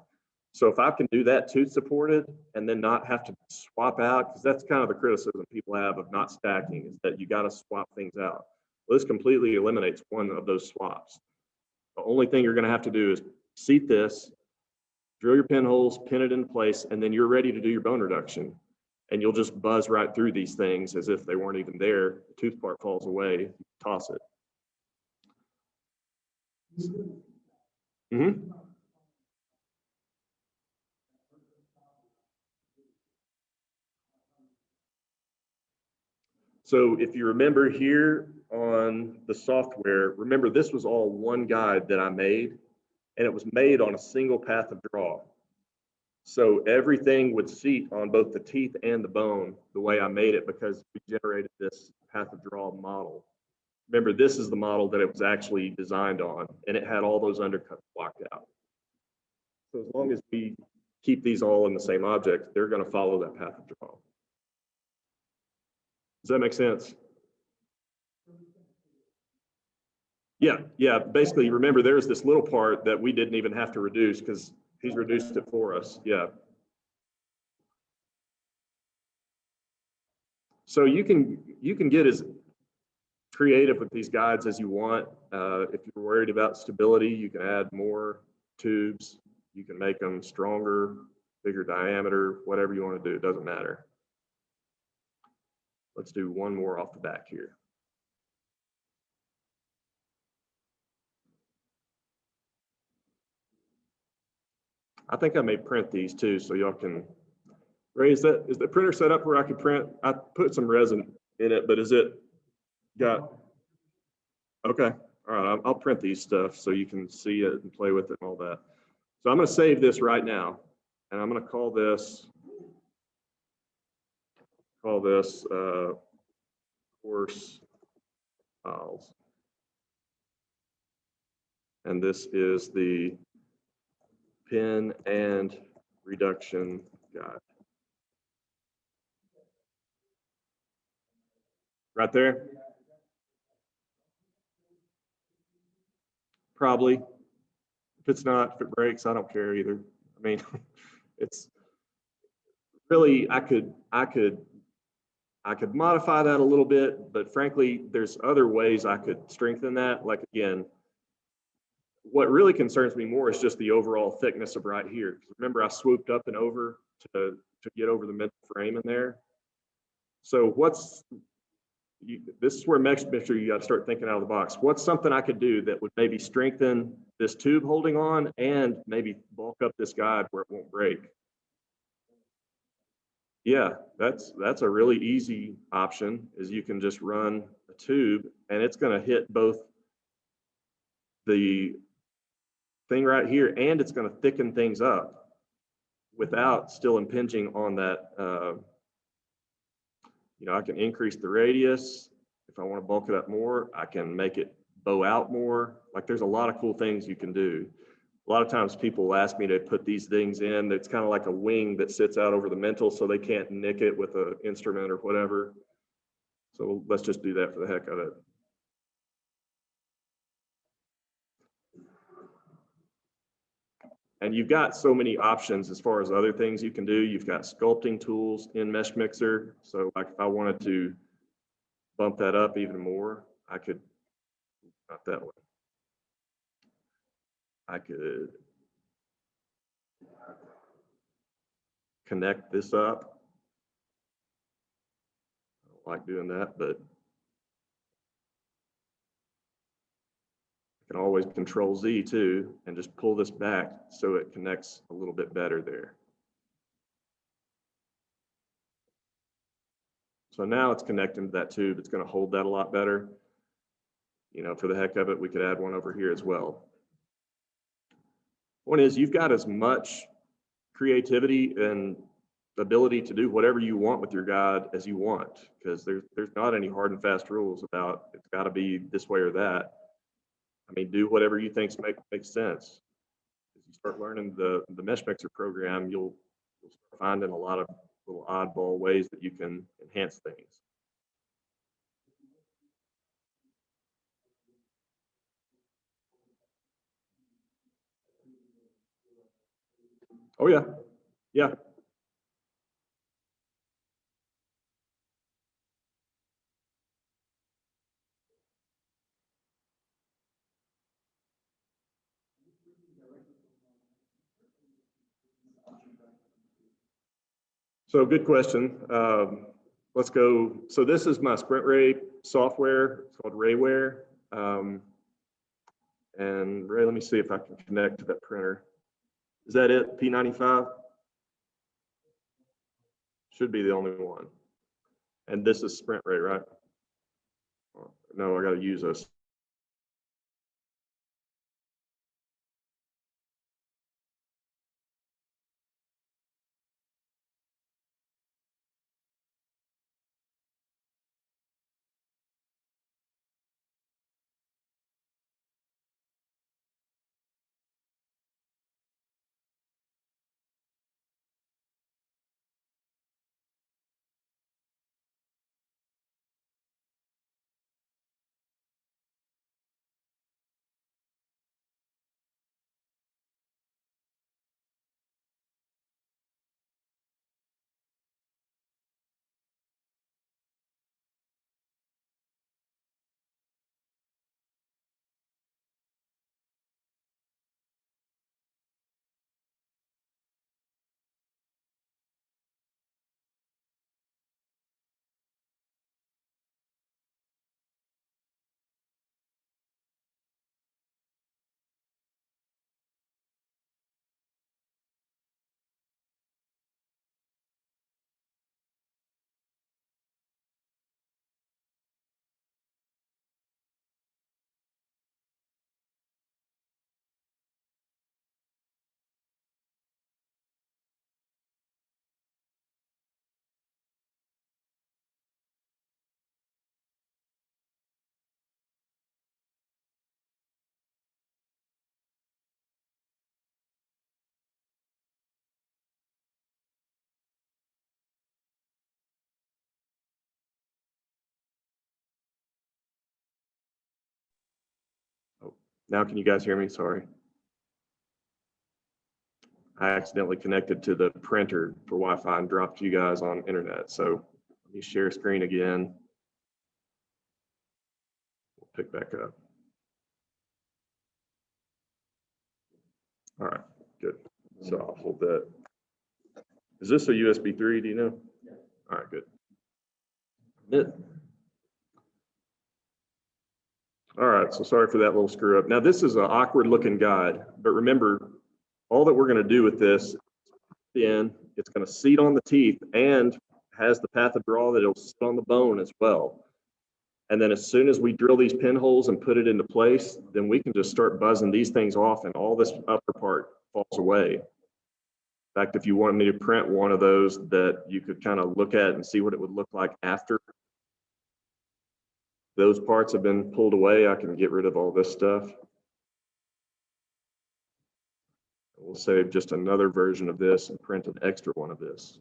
So if I can do that tooth supported and then not have to swap out, because that's kind of the criticism people have of not stacking, is that you got to swap things out. Well, this completely eliminates one of those swaps. The only thing you're going to have to do is seat this, drill your pinholes, pin it in place, and then you're ready to do your bone reduction. And you'll just buzz right through these things as if they weren't even there. The tooth part falls away, toss it. Mm-hmm. So if you remember here on the software, remember this was all one guide that I made, and it was made on a single path of draw. So everything would seat on both the teeth and the bone the way I made it, because we generated this path of draw model. Remember, this is the model that it was actually designed on, and it had all those undercuts blocked out. So as long as we keep these all in the same object, they're going to follow that path of draw. Does that make sense? Yeah. Basically, remember, there's this little part that we didn't even have to reduce because he's reduced it for us. Yeah. So you can get as creative with these guides as you want. If you're worried about stability, you can add more tubes. You can make them stronger, bigger diameter, whatever you want to do. It doesn't matter. Let's do one more off the back here. I think I may print these too, so y'all can raise that. Is the printer set up where I could print? I put some resin in it, but is it got? Okay, all right, I'll print these stuff so you can see it and play with it and all that. So I'm going to save this right now, and I'm going to call this course files. And this is the pin and reduction guide. Right there? Probably. If it's not, if it breaks, I don't care either. I mean, it's really, I could modify that a little bit, but frankly, there's other ways I could strengthen that. Like, again, what really concerns me more is just the overall thickness of right here. Remember, I swooped up and over to get over the mid frame in there. So this is where make sure you got to start thinking out of the box. What's something I could do that would maybe strengthen this tube holding on and maybe bulk up this guide where it won't break? Yeah, that's a really easy option, is you can just run a tube and it's going to hit both the thing right here, and it's going to thicken things up without still impinging on that. You know, I can increase the radius. If I want to bulk it up more, I can make it bow out more. Like, there's a lot of cool things you can do. A lot of times people ask me to put these things in. It's kind of like a wing that sits out over the mental so they can't nick it with an instrument or whatever. So let's just do that for the heck of it. And you've got so many options as far as other things you can do. You've got sculpting tools in Mesh Mixer. So like if I wanted to bump that up even more, I could, not that one. I could connect this up. I don't like doing that, but I can always Control Z too and just pull this back so it connects a little bit better there. So now it's connecting to that tube. It's going to hold that a lot better. You know, for the heck of it, we could add one over here as well. One is, you've got as much creativity and ability to do whatever you want with your guide as you want, because there's not any hard and fast rules about it's got to be this way or that. I mean, do whatever you think makes sense. As you start learning the Mesh Mixer program, you'll start finding a lot of little oddball ways that you can enhance things. Oh yeah, yeah. So good question. Let's go. So this is my Sprint Ray software. It's called Rayware. And Ray, let me see if I can connect to that printer. Is that it? P95? Should be the only one. And this is Sprint Ray, right? No, I got to use this. Oh, now can you guys hear me? Sorry. I accidentally connected to the printer for Wi-Fi and dropped you guys on internet. So let me share screen again. We'll pick back up. All right, good. So I'll hold that. Is this a USB 3? Do you know? Yeah. All right, good. All right, so sorry for that little screw up. Now this is an awkward looking guide, but remember, all that we're going to do with this, it's going to seat on the teeth and has the path of draw that it'll sit on the bone as well. And then as soon as we drill these pinholes and put it into place, then we can just start buzzing these things off and all this upper part falls away. In fact, if you wanted me to print one of those that you could kind of look at and see what it would look like after those parts have been pulled away, I can get rid of all this stuff. We'll save just another version of this and print an extra one of this.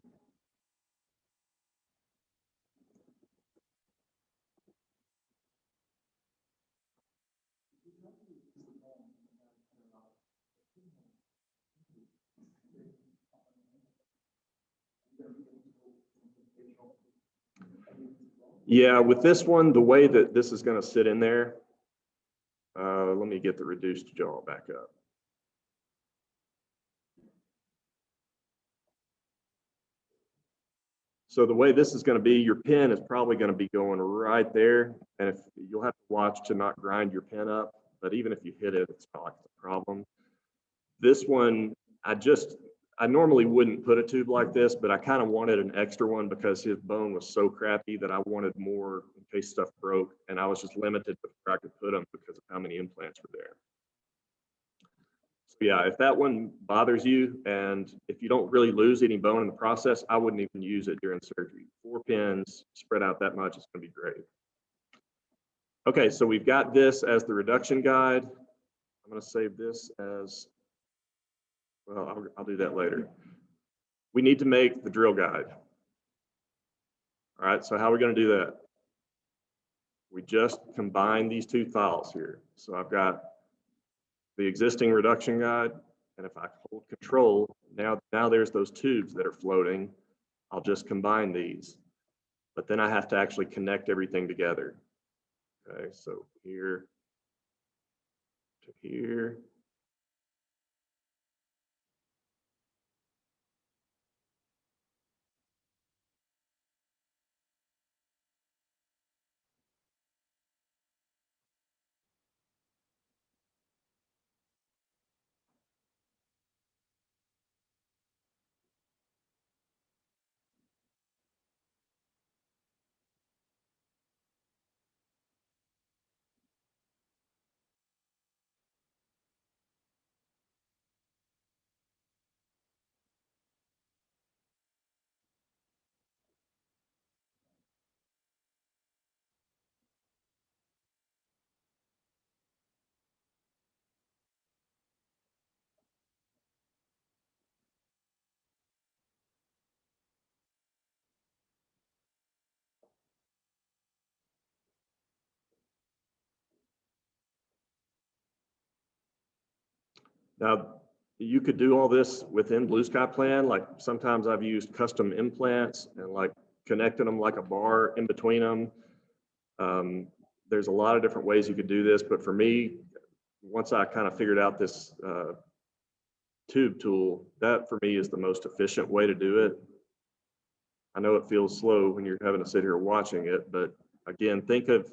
Yeah, with this one, the way that this is going to sit in there, let me get the reduced jaw back up. So the way this is going to be, your pin is probably going to be going right there, and if you'll have to watch to not grind your pin up, but even if you hit it, it's not like a problem. This one, I normally wouldn't put a tube like this, but I kind of wanted an extra one because his bone was so crappy that I wanted more in case stuff broke, and I was just limited to where I could put them because of how many implants were there. So yeah, if that one bothers you, and if you don't really lose any bone in the process, I wouldn't even use it during surgery. 4 pins spread out that much is going to be great. Okay, so we've got this as the reduction guide. I'm going to save this as, well, I'll do that later. We need to make the drill guide. All right, so how are we going to do that? We just combine these two files here. So I've got the existing reduction guide, and if I hold control, now there's those tubes that are floating. I'll just combine these, but then I have to actually connect everything together. Okay, so here to here. Now, you could do all this within Blue Sky Plan. Like sometimes I've used custom implants and like connecting them like a bar in between them. There's a lot of different ways you could do this, but for me, once I kind of figured out this tube tool, that for me is the most efficient way to do it. I know it feels slow when you're having to sit here watching it, but again, think of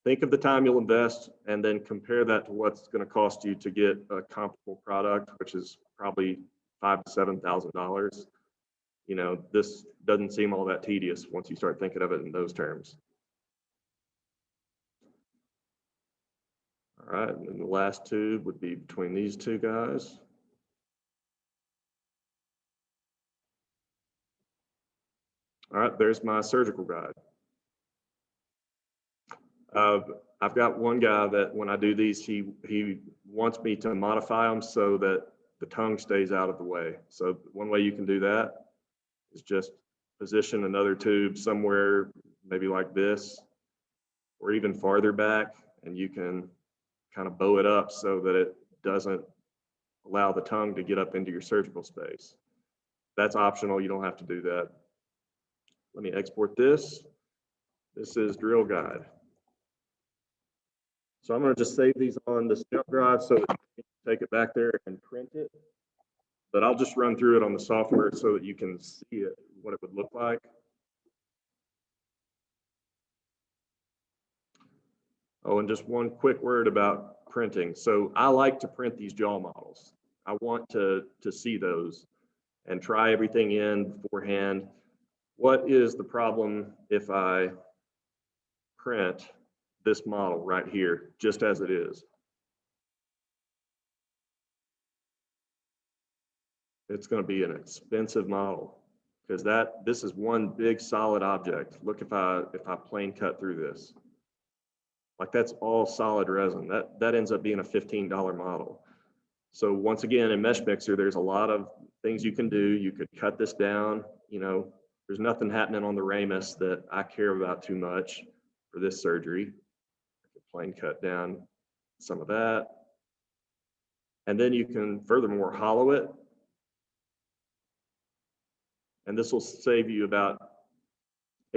the time you'll invest and then compare that to what's going to cost you to get a comparable product, which is probably $5,000 to $7,000. You know, this doesn't seem all that tedious once you start thinking of it in those terms. All right, and then the last tube would be between these two guys. All right, there's my surgical guide. I've got one guy that when I do these, he wants me to modify them so that the tongue stays out of the way. So one way you can do that is just position another tube somewhere, maybe like this, or even farther back, and you can kind of bow it up so that it doesn't allow the tongue to get up into your surgical space. That's optional, you don't have to do that. Let me export this. This is drill guide. So I'm going to just save these on this jump drive so that you can take it back there and print it. But I'll just run through it on the software so that you can see it, what it would look like. Oh, and just one quick word about printing. So I like to print these jaw models. I want to see those and try everything in beforehand. What is the problem if I print this model right here, just as it is. It's going to be an expensive model because this is one big solid object. Look, if I plane cut through this, like that's all solid resin. That ends up being a $15 model. So once again, in Mesh Mixer, there's a lot of things you can do. You could cut this down. You know, there's nothing happening on the ramus that I care about too much for this surgery. I could plane cut down some of that. And then you can furthermore hollow it. And this will save you about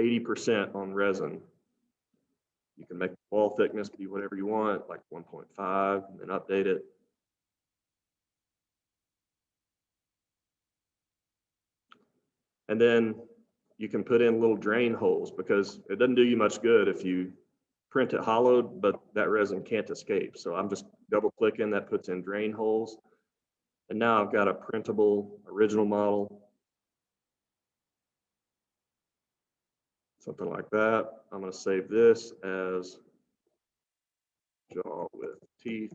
80% on resin. You can make the wall thickness be whatever you want, like 1.5, and then update it. And then you can put in little drain holes because it doesn't do you much good if you print it hollowed, but that resin can't escape. So I'm just double clicking, that puts in drain holes. And now I've got a printable original model. Something like that. I'm going to save this as jaw with teeth.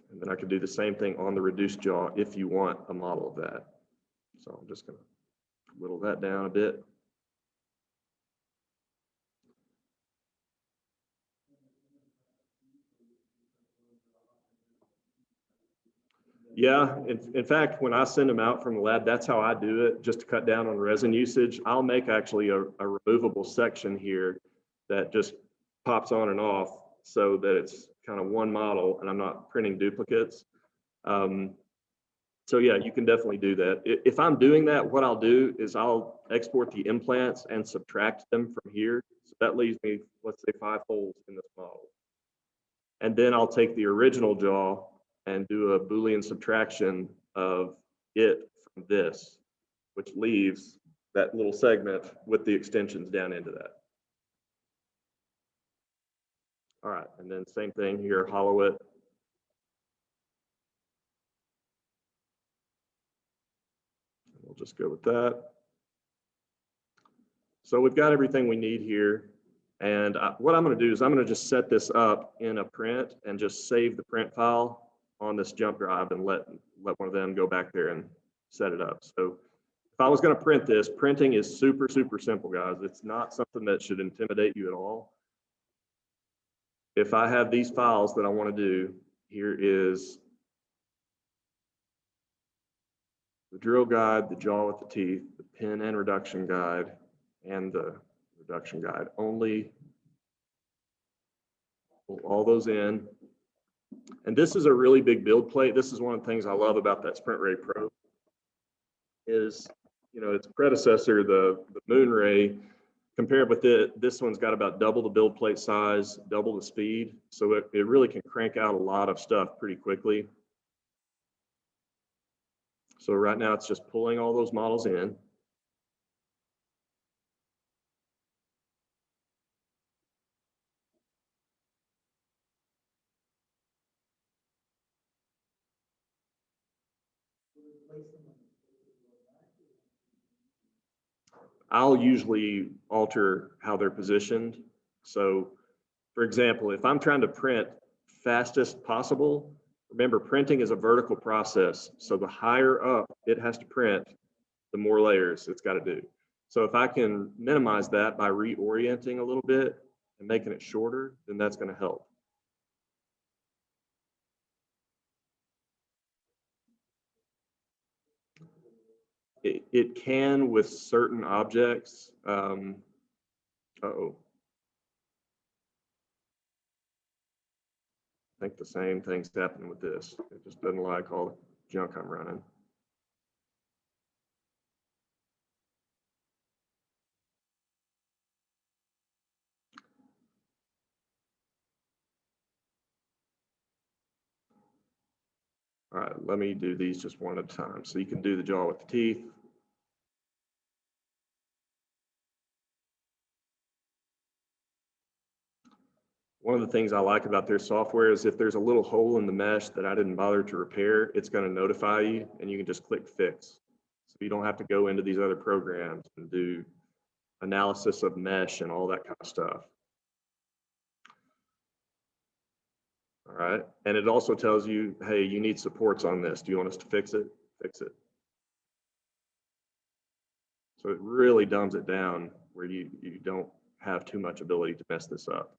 And then I could do the same thing on the reduced jaw if you want a model of that. So I'm just going to whittle that down a bit. Yeah, in fact, when I send them out from the lab, that's how I do it, just to cut down on resin usage. I'll make actually a removable section here that just pops on and off so that it's kind of one model and I'm not printing duplicates. So yeah, you can definitely do that. If I'm doing that, what I'll do is I'll export the implants and subtract them from here. So that leaves me, let's say, 5 holes in this model. And then I'll take the original jaw and do a Boolean subtraction of it from this, which leaves that little segment with the extensions down into that. All right, and then same thing here, hollow it. We'll just go with that. So we've got everything we need here. And what I'm going to do is I'm going to just set this up in a print and just save the print file on this jump drive and let one of them go back there and set it up. So if I was going to print this, printing is super, super simple, guys. It's not something that should intimidate you at all. If I have these files that I want to do, here is the drill guide, the jaw with the teeth, the pin and reduction guide, and the reduction guide only. Pull all those in. And this is a really big build plate. This is one of the things I love about that Sprint Ray Pro is, you know, its predecessor, the Moon Ray, compared with it, this one's got about double the build plate size, double the speed. So it really can crank out a lot of stuff pretty quickly. So right now it's just pulling all those models in. I'll usually alter how they're positioned. So for example, if I'm trying to print fastest possible, remember printing is a vertical process. So the higher up it has to print, the more layers it's got to do. So if I can minimize that by reorienting a little bit and making it shorter, then that's going to help. It can with certain objects. Uh-oh. I think the same thing's happening with this. It just doesn't like all the junk I'm running. All right, let me do these just one at a time. So you can do the jaw with the teeth. One of the things I like about their software is if there's a little hole in the mesh that I didn't bother to repair, it's going to notify you and you can just click fix. So you don't have to go into these other programs and do analysis of mesh and all that kind of stuff. All right, and it also tells you, hey, you need supports on this. Do you want us to fix it? Fix it. So it really dumbs it down where you don't have too much ability to mess this up.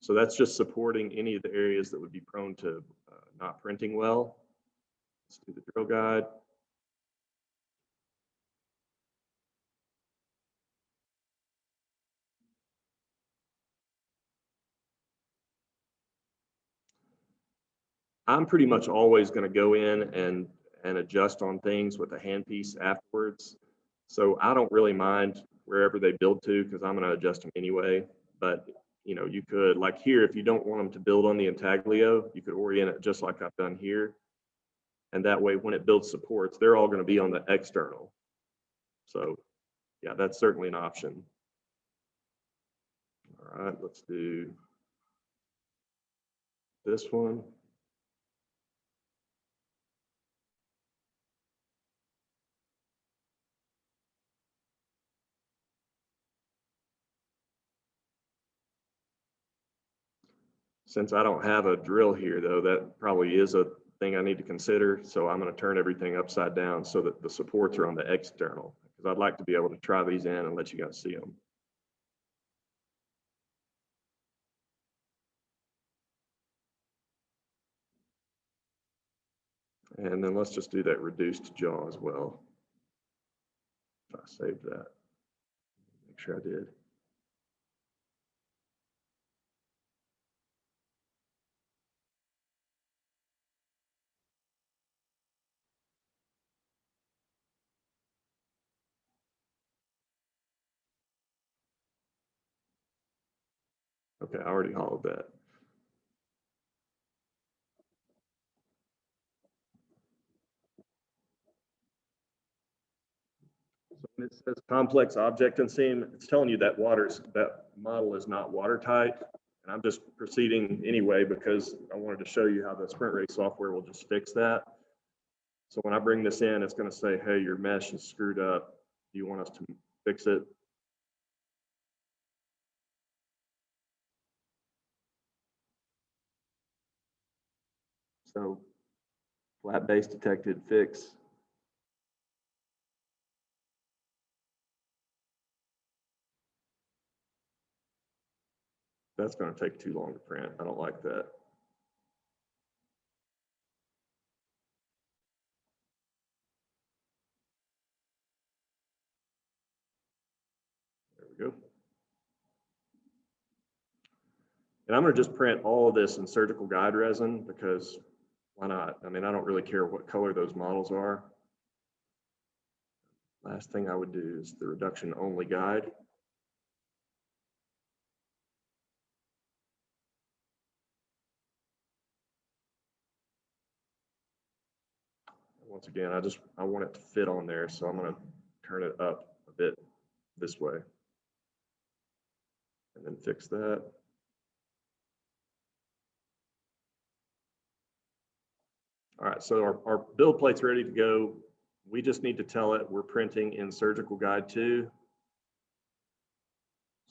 So that's just supporting any of the areas that would be prone to not printing well. Let's do the drill guide. I'm pretty much always going to go in and adjust on things with a handpiece afterwards. So I don't really mind wherever they build to because I'm going to adjust them anyway. But you know, you could, like here, if you don't want them to build on the intaglio, you could orient it just like I've done here. And that way, when it builds supports, they're all going to be on the external. So yeah, that's certainly an option. All right, let's do this one. Since I don't have a drill here though, that probably is a thing I need to consider. So I'm going to turn everything upside down so that the supports are on the external, because I'd like to be able to try these in and let you guys see them. And then let's just do that reduced jaw as well. If I saved that, make sure I did. Okay, I already hollowed that. So when it says complex object and seam, it's telling you that that model is not watertight. And I'm just proceeding anyway because I wanted to show you how the Sprint Ray software will just fix that. So when I bring this in, it's going to say, hey, your mesh is screwed up. Do you want us to fix it? So flat base detected, fix. That's going to take too long to print. I don't like that. There we go. And I'm going to just print all of this in surgical guide resin because why not? I mean, I don't really care what color those models are. Last thing I would do is the reduction only guide. Once again, I want it to fit on there, so I'm going to turn it up a bit this way and then fix that. All right, so our build plate's ready to go. We just need to tell it we're printing in surgical guide 2.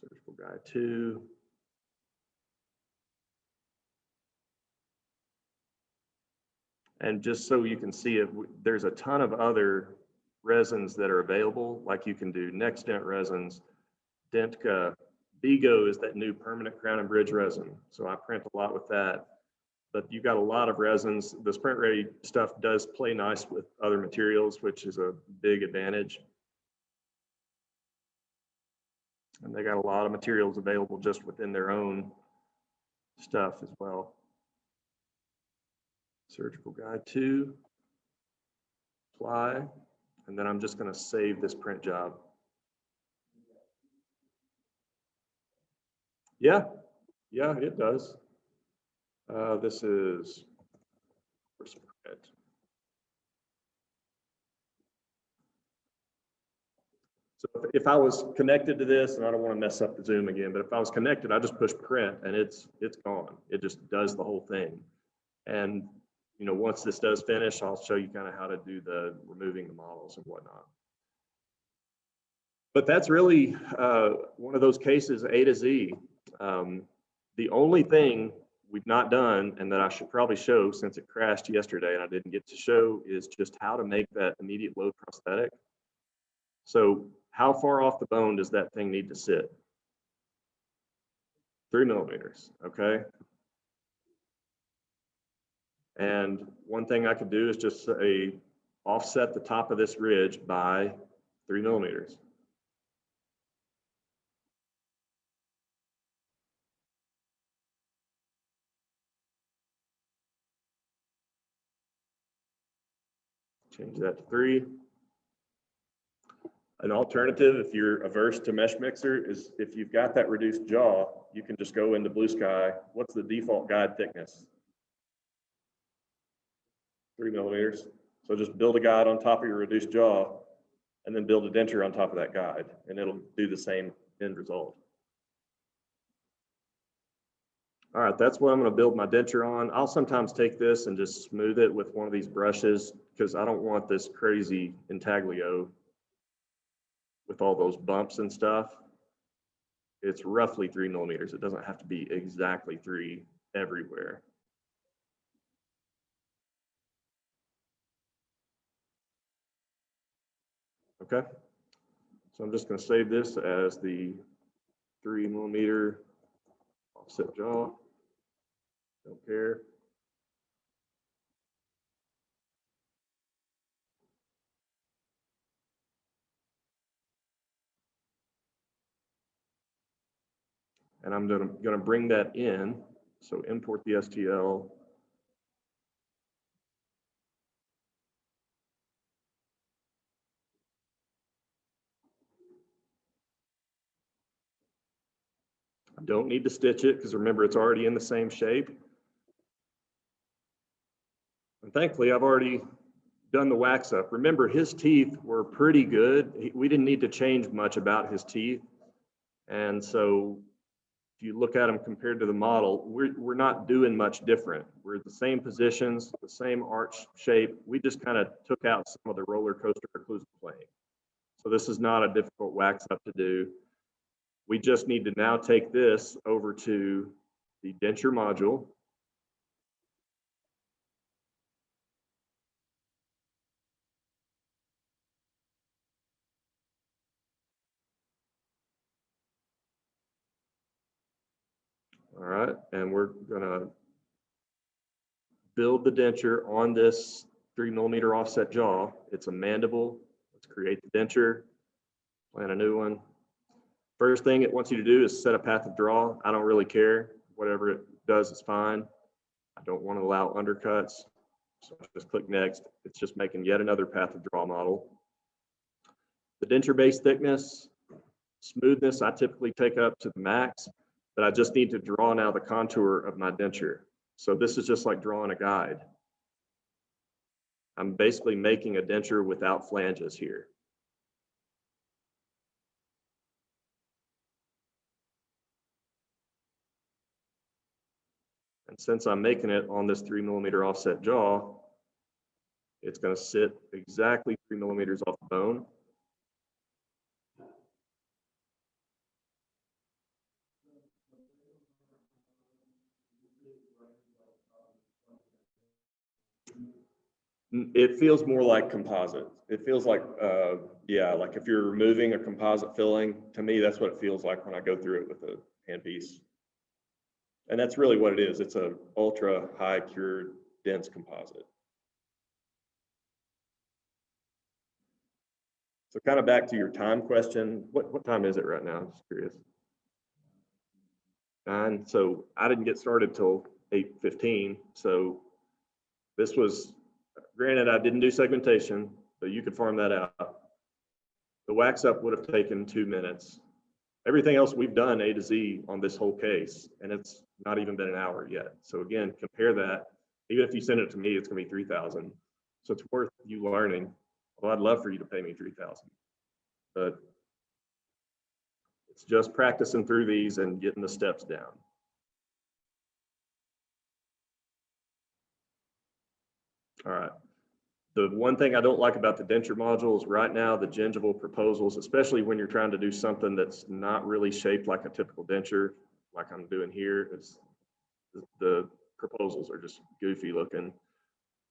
Surgical guide 2. And just so you can see it, there's a ton of other resins that are available, like you can do Next Dent resins, Dentka. Vigo is that new permanent crown and bridge resin. So I print a lot with that. But you've got a lot of resins. The Sprint Ray stuff does play nice with other materials, which is a big advantage. And they got a lot of materials available just within their own stuff as well. Surgical guide 2, apply, and then I'm just going to save this print job. Yeah, it does. This is print. So if I was connected to this, and I don't want to mess up the Zoom again, but if I was connected, I just push print and it's gone. It just does the whole thing. And you know, once this does finish, I'll show you kind of how to do the removing the models and whatnot. But that's really one of those cases A to Z. The only thing we've not done, and that I should probably show since it crashed yesterday and I didn't get to show, is just how to make that immediate load prosthetic. So how far off the bone does that thing need to sit? 3 millimeters, okay? And one thing I could do is just say, offset the top of this ridge by 3 millimeters. Change that to 3. An alternative, if you're averse to mesh mixer, is if you've got that reduced jaw, you can just go into Blue Sky. What's the default guide thickness? 3 millimeters. So just build a guide on top of your reduced jaw and then build a denture on top of that guide, and it'll do the same end result. All right, that's what I'm going to build my denture on. I'll sometimes take this and just smooth it with one of these brushes because I don't want this crazy intaglio with all those bumps and stuff. It's roughly 3 millimeters. It doesn't have to be exactly 3 everywhere. Okay, so I'm just going to save this as the 3 millimeter offset jaw. Don't care. And I'm going to bring that in. So import the STL. I don't need to stitch it because remember, it's already in the same shape. And thankfully, I've already done the wax up. Remember, his teeth were pretty good. We didn't need to change much about his teeth. And so if you look at them compared to the model, we're not doing much different. We're the same positions, the same arch shape. We just kind of took out some of the roller coaster occlusal plane. So this is not a difficult wax up to do. We just need to now take this over to the denture module. All right, and we're gonna build the denture on this 3 millimeter offset jaw. It's a mandible. Let's create the denture, plan a new one. First thing it wants you to do is set a path of draw. I don't really care. Whatever it does is fine. I don't want to allow undercuts. So just click next. It's just making yet another path of draw model. The denture base thickness, smoothness, I typically take up to the max, but I just need to draw now the contour of my denture. So this is just like drawing a guide. I'm basically making a denture without flanges here. And since I'm making it on this 3 millimeter offset jaw, it's going to sit exactly 3 millimeters off the bone. It feels more like composite. It feels like, yeah, like if you're removing a composite filling, to me, that's what it feels like when I go through it with a handpiece. And that's really what it is. It's an ultra high cured dense composite. So kind of back to your time question. What time is it right now? I'm just curious. 9. So I didn't get started till 8:15. So this was, granted, I didn't do segmentation, but you could farm that out. The wax up would have taken 2 minutes. Everything else we've done A to Z on this whole case, and it's not even been an hour yet. So again, compare that. Even if you send it to me, it's going to be 3,000. So it's worth you learning. Well, I'd love for you to pay me 3,000, but It's just practicing through these and getting the steps down. All right. The one thing I don't like about the denture module is right now the gingival proposals, especially when you're trying to do something that's not really shaped like a typical denture, like I'm doing here, is the proposals are just goofy looking.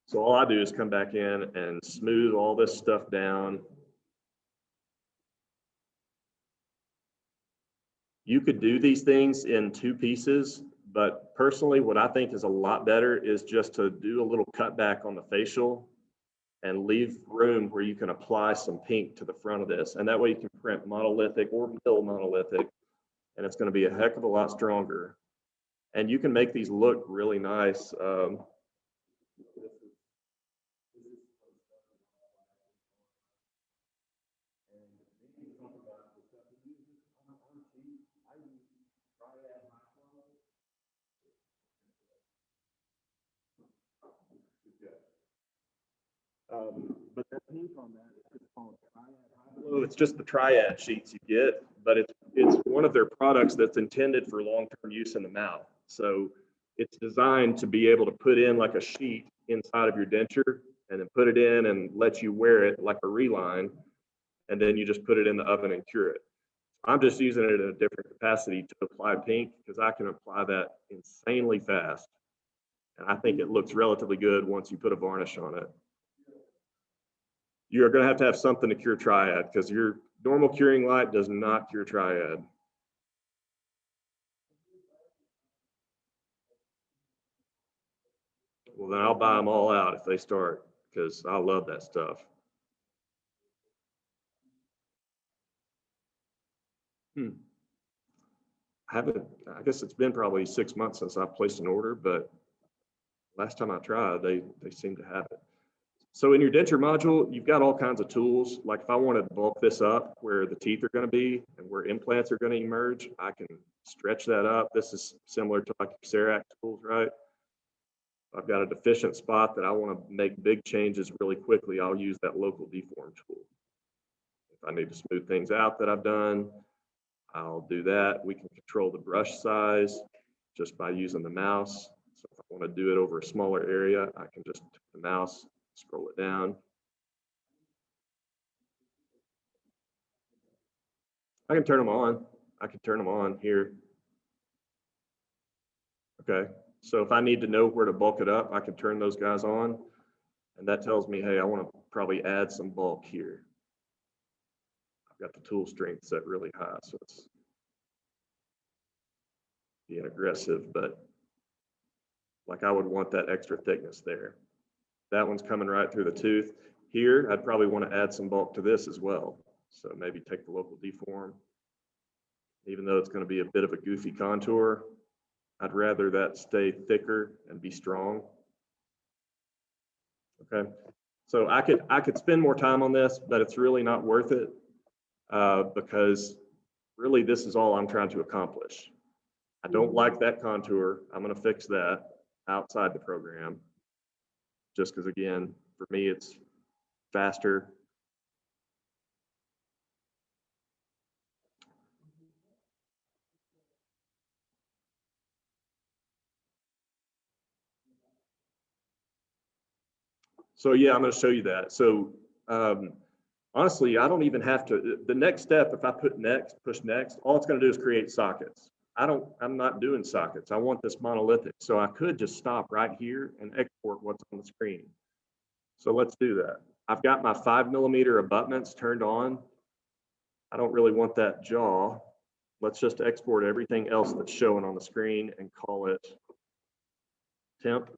So all I do is come back in and smooth all this stuff down. You could do these things in 2 pieces, but personally, what I think is a lot better is just to do a little cutback on the facial and leave room where you can apply some pink to the front of this. And that way you can print monolithic or mill monolithic, and it's going to be a heck of a lot stronger. And you can make these look really nice. But that pink on that is just called Triad High Glow. It's just the Triad sheets you get, but it's one of their products that's intended for long-term use in the mouth. So it's designed to be able to put in like a sheet inside of your denture and then put it in and let you wear it like a reline, and then you just put it in the oven and cure it. I'm just using it in a different capacity to apply pink because I can apply that insanely fast. And I think it looks relatively good once you put a varnish on it. You're going to have something to cure Triad because your normal curing light does not cure Triad. Well, then I'll buy them all out if they start because I love that stuff. I guess it's been probably 6 months since I placed an order, but last time I tried, they seem to have it. So in your denture module, you've got all kinds of tools. Like if I want to bulk this up where the teeth are going to be and where implants are going to emerge, I can stretch that up. This is similar to like your CEREC tools, right? I've got a deficient spot that I want to make big changes really quickly. I'll use that local deform tool. If I need to smooth things out that I've done, I'll do that. We can control the brush size just by using the mouse. So if I want to do it over a smaller area, I can just take the mouse, scroll it down. I can turn them on. I can turn them on here. Okay, so if I need to know where to bulk it up, I can turn those guys on. And that tells me, hey, I want to probably add some bulk here. I've got the tool strength set really high, so it's being aggressive, but like I would want that extra thickness there. That one's coming right through the tooth. Here, I'd probably want to add some bulk to this as well. So maybe take the local deform. Even though it's going to be a bit of a goofy contour, I'd rather that stay thicker and be strong. Okay, so I could spend more time on this, but it's really not worth it because really this is all I'm trying to accomplish. I don't like that contour. I'm going to fix that outside the program just because, again, for me, it's faster. So yeah, I'm going to show you that. So honestly, I don't even have to, the next step, if I put next, push next, all it's going to do is create sockets. I'm not doing sockets. I want this monolithic. So I could just stop right here and export what's on the screen. So let's do that. I've got my 5mm abutments turned on. I don't really want that jaw. Let's just export everything else that's showing on the screen and call it temp.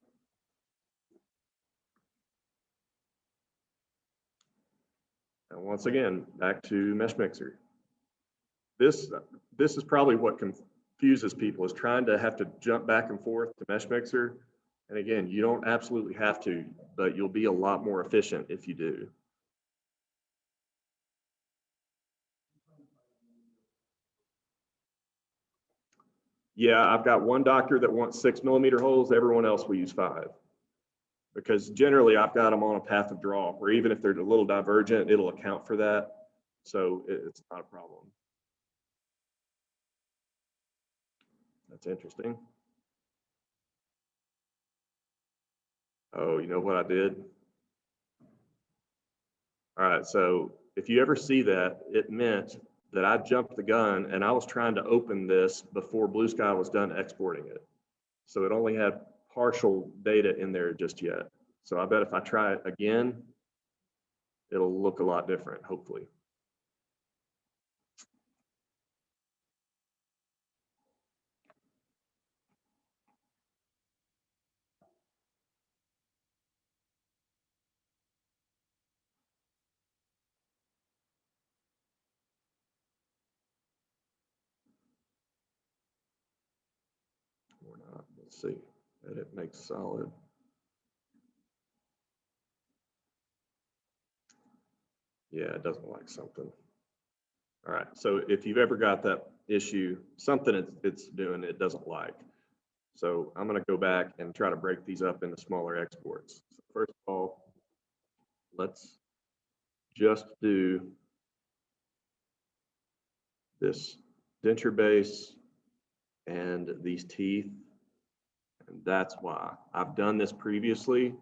And once again, back to Mesh Mixer. This is probably what confuses people, is trying to have to jump back and forth to Mesh Mixer. And again, you don't absolutely have to, but you'll be a lot more efficient if you do. Yeah, I've got one doctor that wants 6mm holes. Everyone else will use 5. Because generally I've got them on a path of draw where even if they're a little divergent, it'll account for that. So it's not a problem. That's interesting. Oh, you know what I did? All right, so if you ever see that, it meant that I jumped the gun and I was trying to open this before Blue Sky was done exporting it. So it only had partial data in there just yet. So I bet if I try it again, it'll look a lot different, hopefully. Or not, let's see. Edit makes solid. Yeah, it doesn't like something. All right, so if you've ever got that issue, something it's doing it doesn't like. So I'm gonna go back and try to break these up into smaller exports. So first of all, let's just do this denture base and these teeth. And that's why I've done this previously.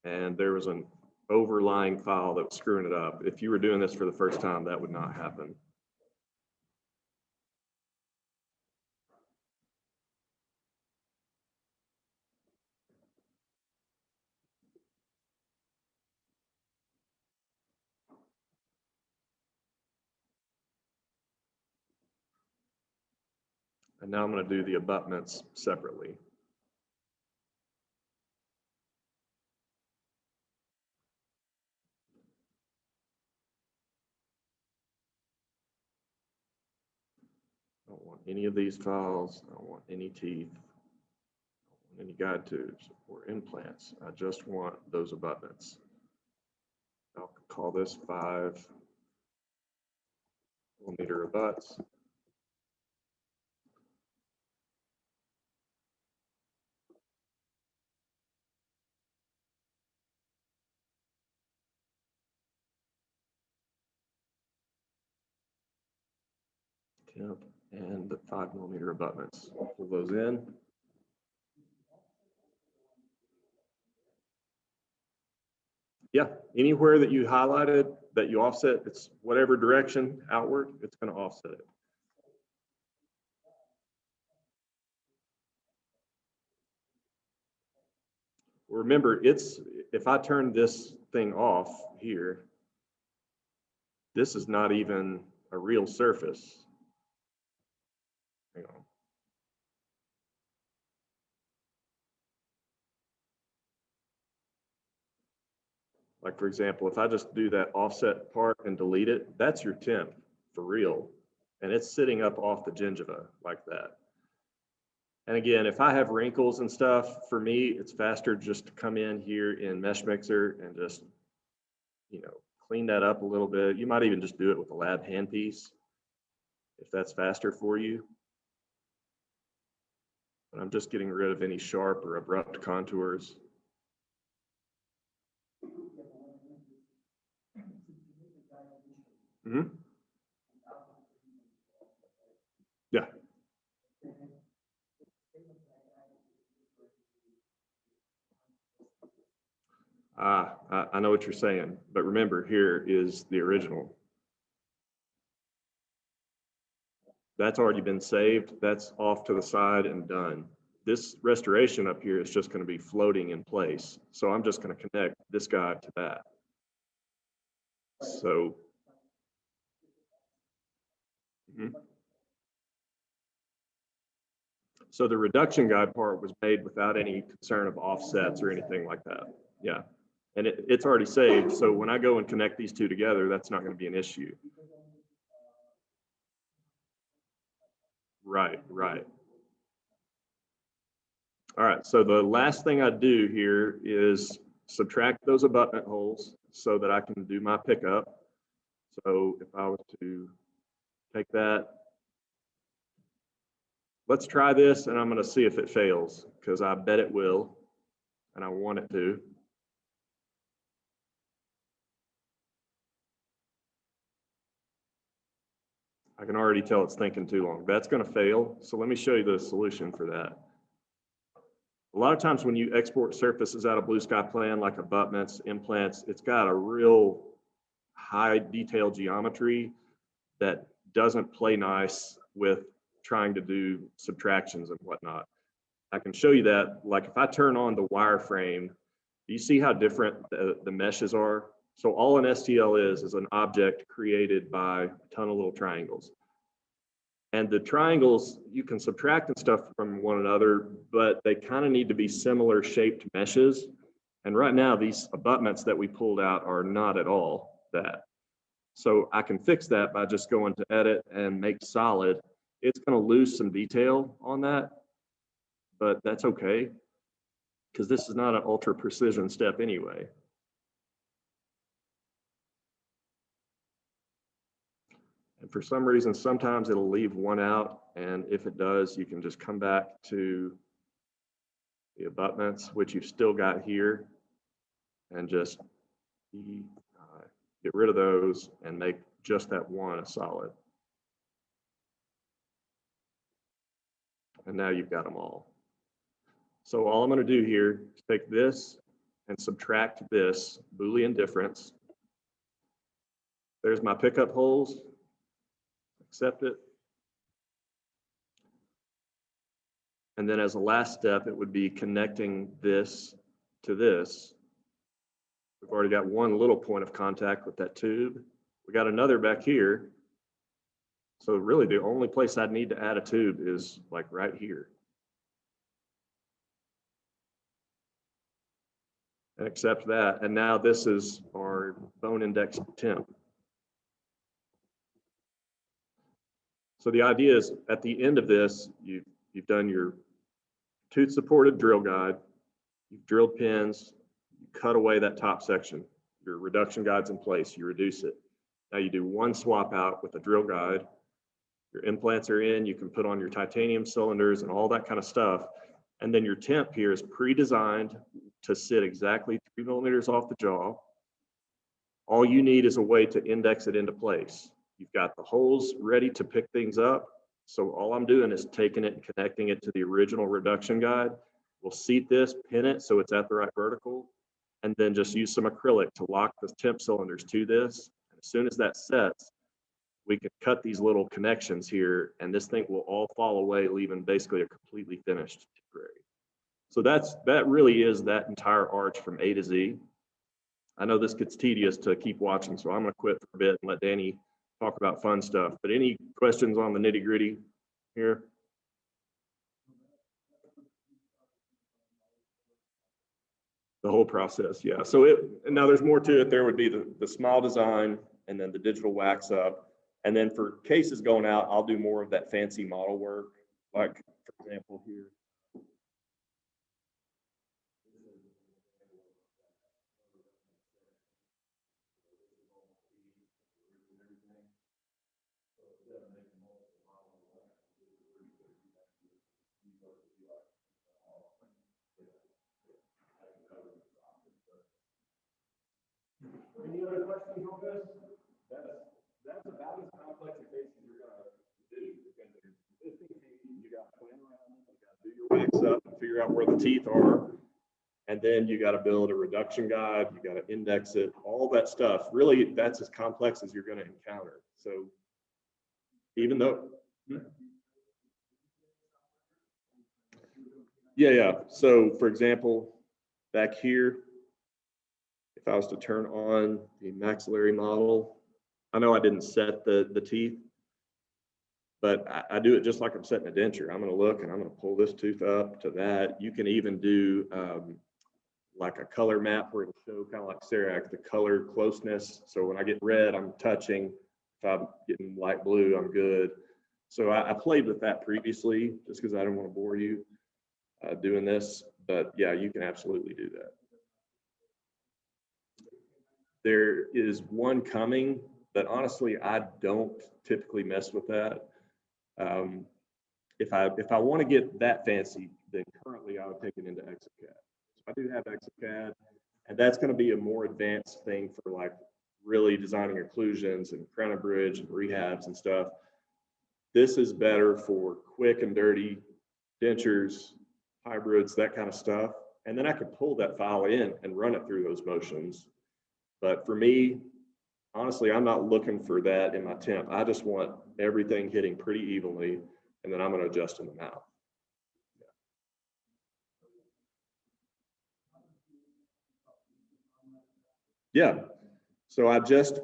And there was an overlying file that was screwing it up. If you were doing this for the first time, that would not happen. And now I'm going to do the abutments separately. I don't want any of these files. I don't want any teeth, I don't want any guide tubes or implants. I just want those abutments. I'll call this 5 millimeter abuts. Temp and the 5 millimeter abutments. Pull those in. Yeah, anywhere that you highlighted, that you offset, it's whatever direction outward, it's going to offset it. Remember, it's, if I turn this thing off here, this is not even a real surface. Hang on. Like for example, if I just do that offset part and delete it, that's your temp for real. And it's sitting up off the gingiva like that. And again, if I have wrinkles and stuff, for me, it's faster just to come in here in Mesh Mixer and just, you know, clean that up a little bit. You might even just do it with a lab handpiece if that's faster for you. But I'm just getting rid of any sharp or abrupt contours. Mm-hmm. Yeah. I know what you're saying, but remember, here is the original. That's already been saved. That's off to the side and done. This restoration up here is just going to be floating in place. So I'm just going to connect this guy to that. So, so the reduction guide part was made without any concern of offsets or anything like that. Yeah. And it's already saved. So when I go and connect these two together, that's not going to be an issue. Right, right. All right, so the last thing I do here is subtract those abutment holes so that I can do my pickup. So if I was to take that, let's try this and I'm going to see if it fails because I bet it will and I want it to. I can already tell it's thinking too long. That's going to fail. So let me show you the solution for that. A lot of times when you export surfaces out of Blue Sky Plan, like abutments, implants, it's got a real high detail geometry that doesn't play nice with trying to do subtractions and whatnot. I can show you that, like if I turn on the wireframe, do you see how different the meshes are? So all an STL is an object created by a ton of little triangles. And the triangles, you can subtract and stuff from one another, but they kind of need to be similar shaped meshes. And right now, these abutments that we pulled out are not at all that. So I can fix that by just going to edit and make solid. It's going to lose some detail on that, but that's okay, because this is not an ultra precision step anyway. And for some reason, sometimes it'll leave one out. And if it does, you can just come back to the abutments, which you've still got here, and just get rid of those and make just that one a solid. And now you've got them all. So all I'm going to do here is take this and subtract this Boolean difference. There's my pickup holes. Accept it. And then as a last step, it would be connecting this to this. We've already got one little point of contact with that tube. We got another back here. So really the only place I'd need to add a tube is like right here. And accept that. And now this is our bone index temp. So the idea is at the end of this, you've done your tooth supported drill guide, you've drilled pins, you cut away that top section, your reduction guide's in place, you reduce it. Now you do one swap out with a drill guide, your implants are in, you can put on your titanium cylinders and all that kind of stuff. And then your temp here is pre-designed to sit exactly 3 millimeters off the jaw. All you need is a way to index it into place. You've got the holes ready to pick things up. So all I'm doing is taking it and connecting it to the original reduction guide. We'll seat this, pin it so it's at the right vertical, and then just use some acrylic to lock the temp cylinders to this. And as soon as that sets, we can cut these little connections here, and this thing will all fall away, leaving basically a completely finished grade. So that really is that entire arch from A to Z. I know this gets tedious to keep watching, so I'm going to quit for a bit and let Danny talk about fun stuff. But any questions on the nitty gritty here? The whole process, yeah. So now there's more to it. There would be the smile design and then the digital wax up. And then for cases going out, I'll do more of that fancy model work. Like, for example, here. Any other questions on this? That's about as complex a case as you're gonna do. Because existing teeth, you got to plan around them, you got to do your wax up and figure out where the teeth are. And then you got to build a reduction guide, you got to index it, all that stuff. Really, that's as complex as you're going to encounter. So even though, yeah. So for example, back here, if I was to turn on the maxillary model, I know I didn't set the teeth, but I do it just like I'm setting a denture. I'm going to look and I'm going to pull this tooth up to that. You can even do like a color map where it'll show kind of like CEREC, the color closeness. So when I get red, I'm touching. If I'm getting light blue, I'm good. So I played with that previously just because I didn't want to bore you doing this. But yeah, you can absolutely do that. There is one coming, but honestly, I don't typically mess with that. If I want to get that fancy, then currently I would take it into Exocad. So I do have Exocad, and that's going to be a more advanced thing for like really designing occlusions and crown and bridge and rehabs and stuff. This is better for quick and dirty dentures, hybrids, that kind of stuff. And then I could pull that file in and run it through those motions. But for me, honestly, I'm not looking for that in my temp. I just want everything hitting pretty evenly, and then I'm going to adjust in the mouth. Yeah. So I just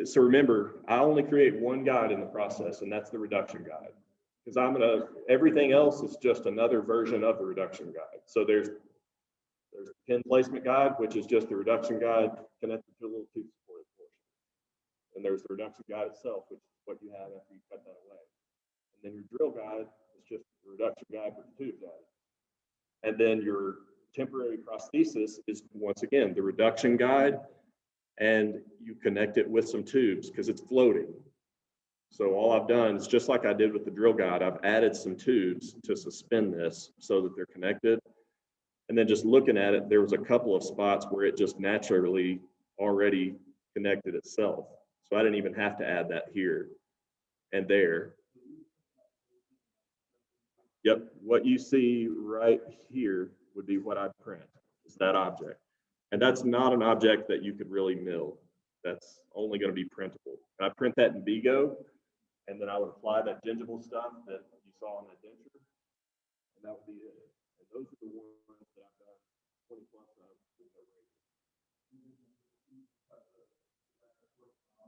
so remember, I only create one guide in the process, and that's the reduction guide. Because everything else is just another version of the reduction guide. So there's a pin placement guide, which is just the reduction guide connected to a little tooth supported portion. And there's the reduction guide itself, which is what you have after you cut that away. And then your drill guide is just the reduction guide with the tube guide. And then your temporary prosthesis is, once again, the reduction guide, and you connect it with some tubes because it's floating. So all I've done is just like I did with the drill guide, I've added some tubes to suspend this so that they're connected. And then just looking at it, there was a couple of spots where it just naturally already connected itself. So I didn't even have to add that here and there. Yep, what you see right here would be what I print, is that object. And that's not an object that you could really mill. That's only going to be printable. And I print that in Vigo, and then I would apply that gingival stuff that you saw on that denture, and that would be it. And those are the ones that I've done 20 plus of with no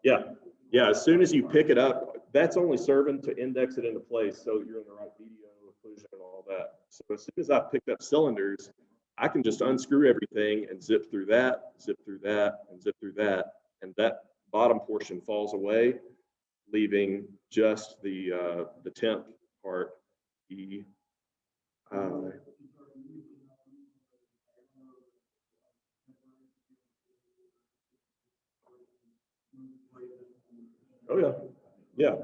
razor. Yeah, as soon as you pick it up, that's only serving to index it into place so you're in the right video, occlusion, and all that. So as soon as I picked up cylinders, I can just unscrew everything and zip through that, and zip through that, and that bottom portion falls away, leaving just the temp part. Oh yeah, yeah.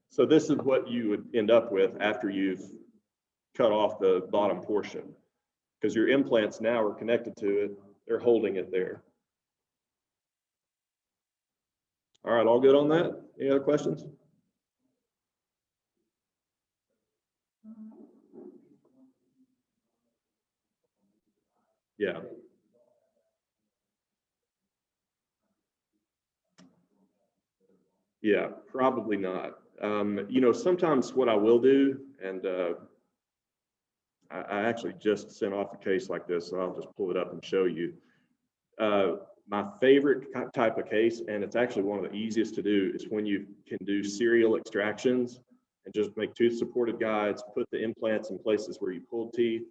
So this is what you would end up with after you've cut off the bottom portion, because your implants now are connected to it. They're holding it there. All right, all good on that? Any other questions? Yeah. Yeah, probably not. You know, sometimes what I will do, and I actually just sent off a case like this, so I'll just pull it up and show you. My favorite type of case, and it's actually one of the easiest to do, is when you can do serial extractions and just make tooth supported guides, put the implants in places where you pulled teeth,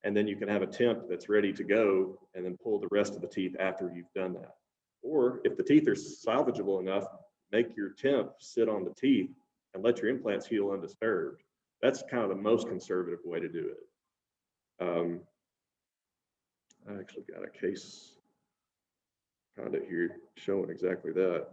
and then you can have a temp that's ready to go and then pull the rest of the teeth after you've done that. Or if the teeth are salvageable enough, make your temp sit on the teeth and let your implants heal undisturbed. That's kind of the most conservative way to do it. I actually got a case kind of here showing exactly that.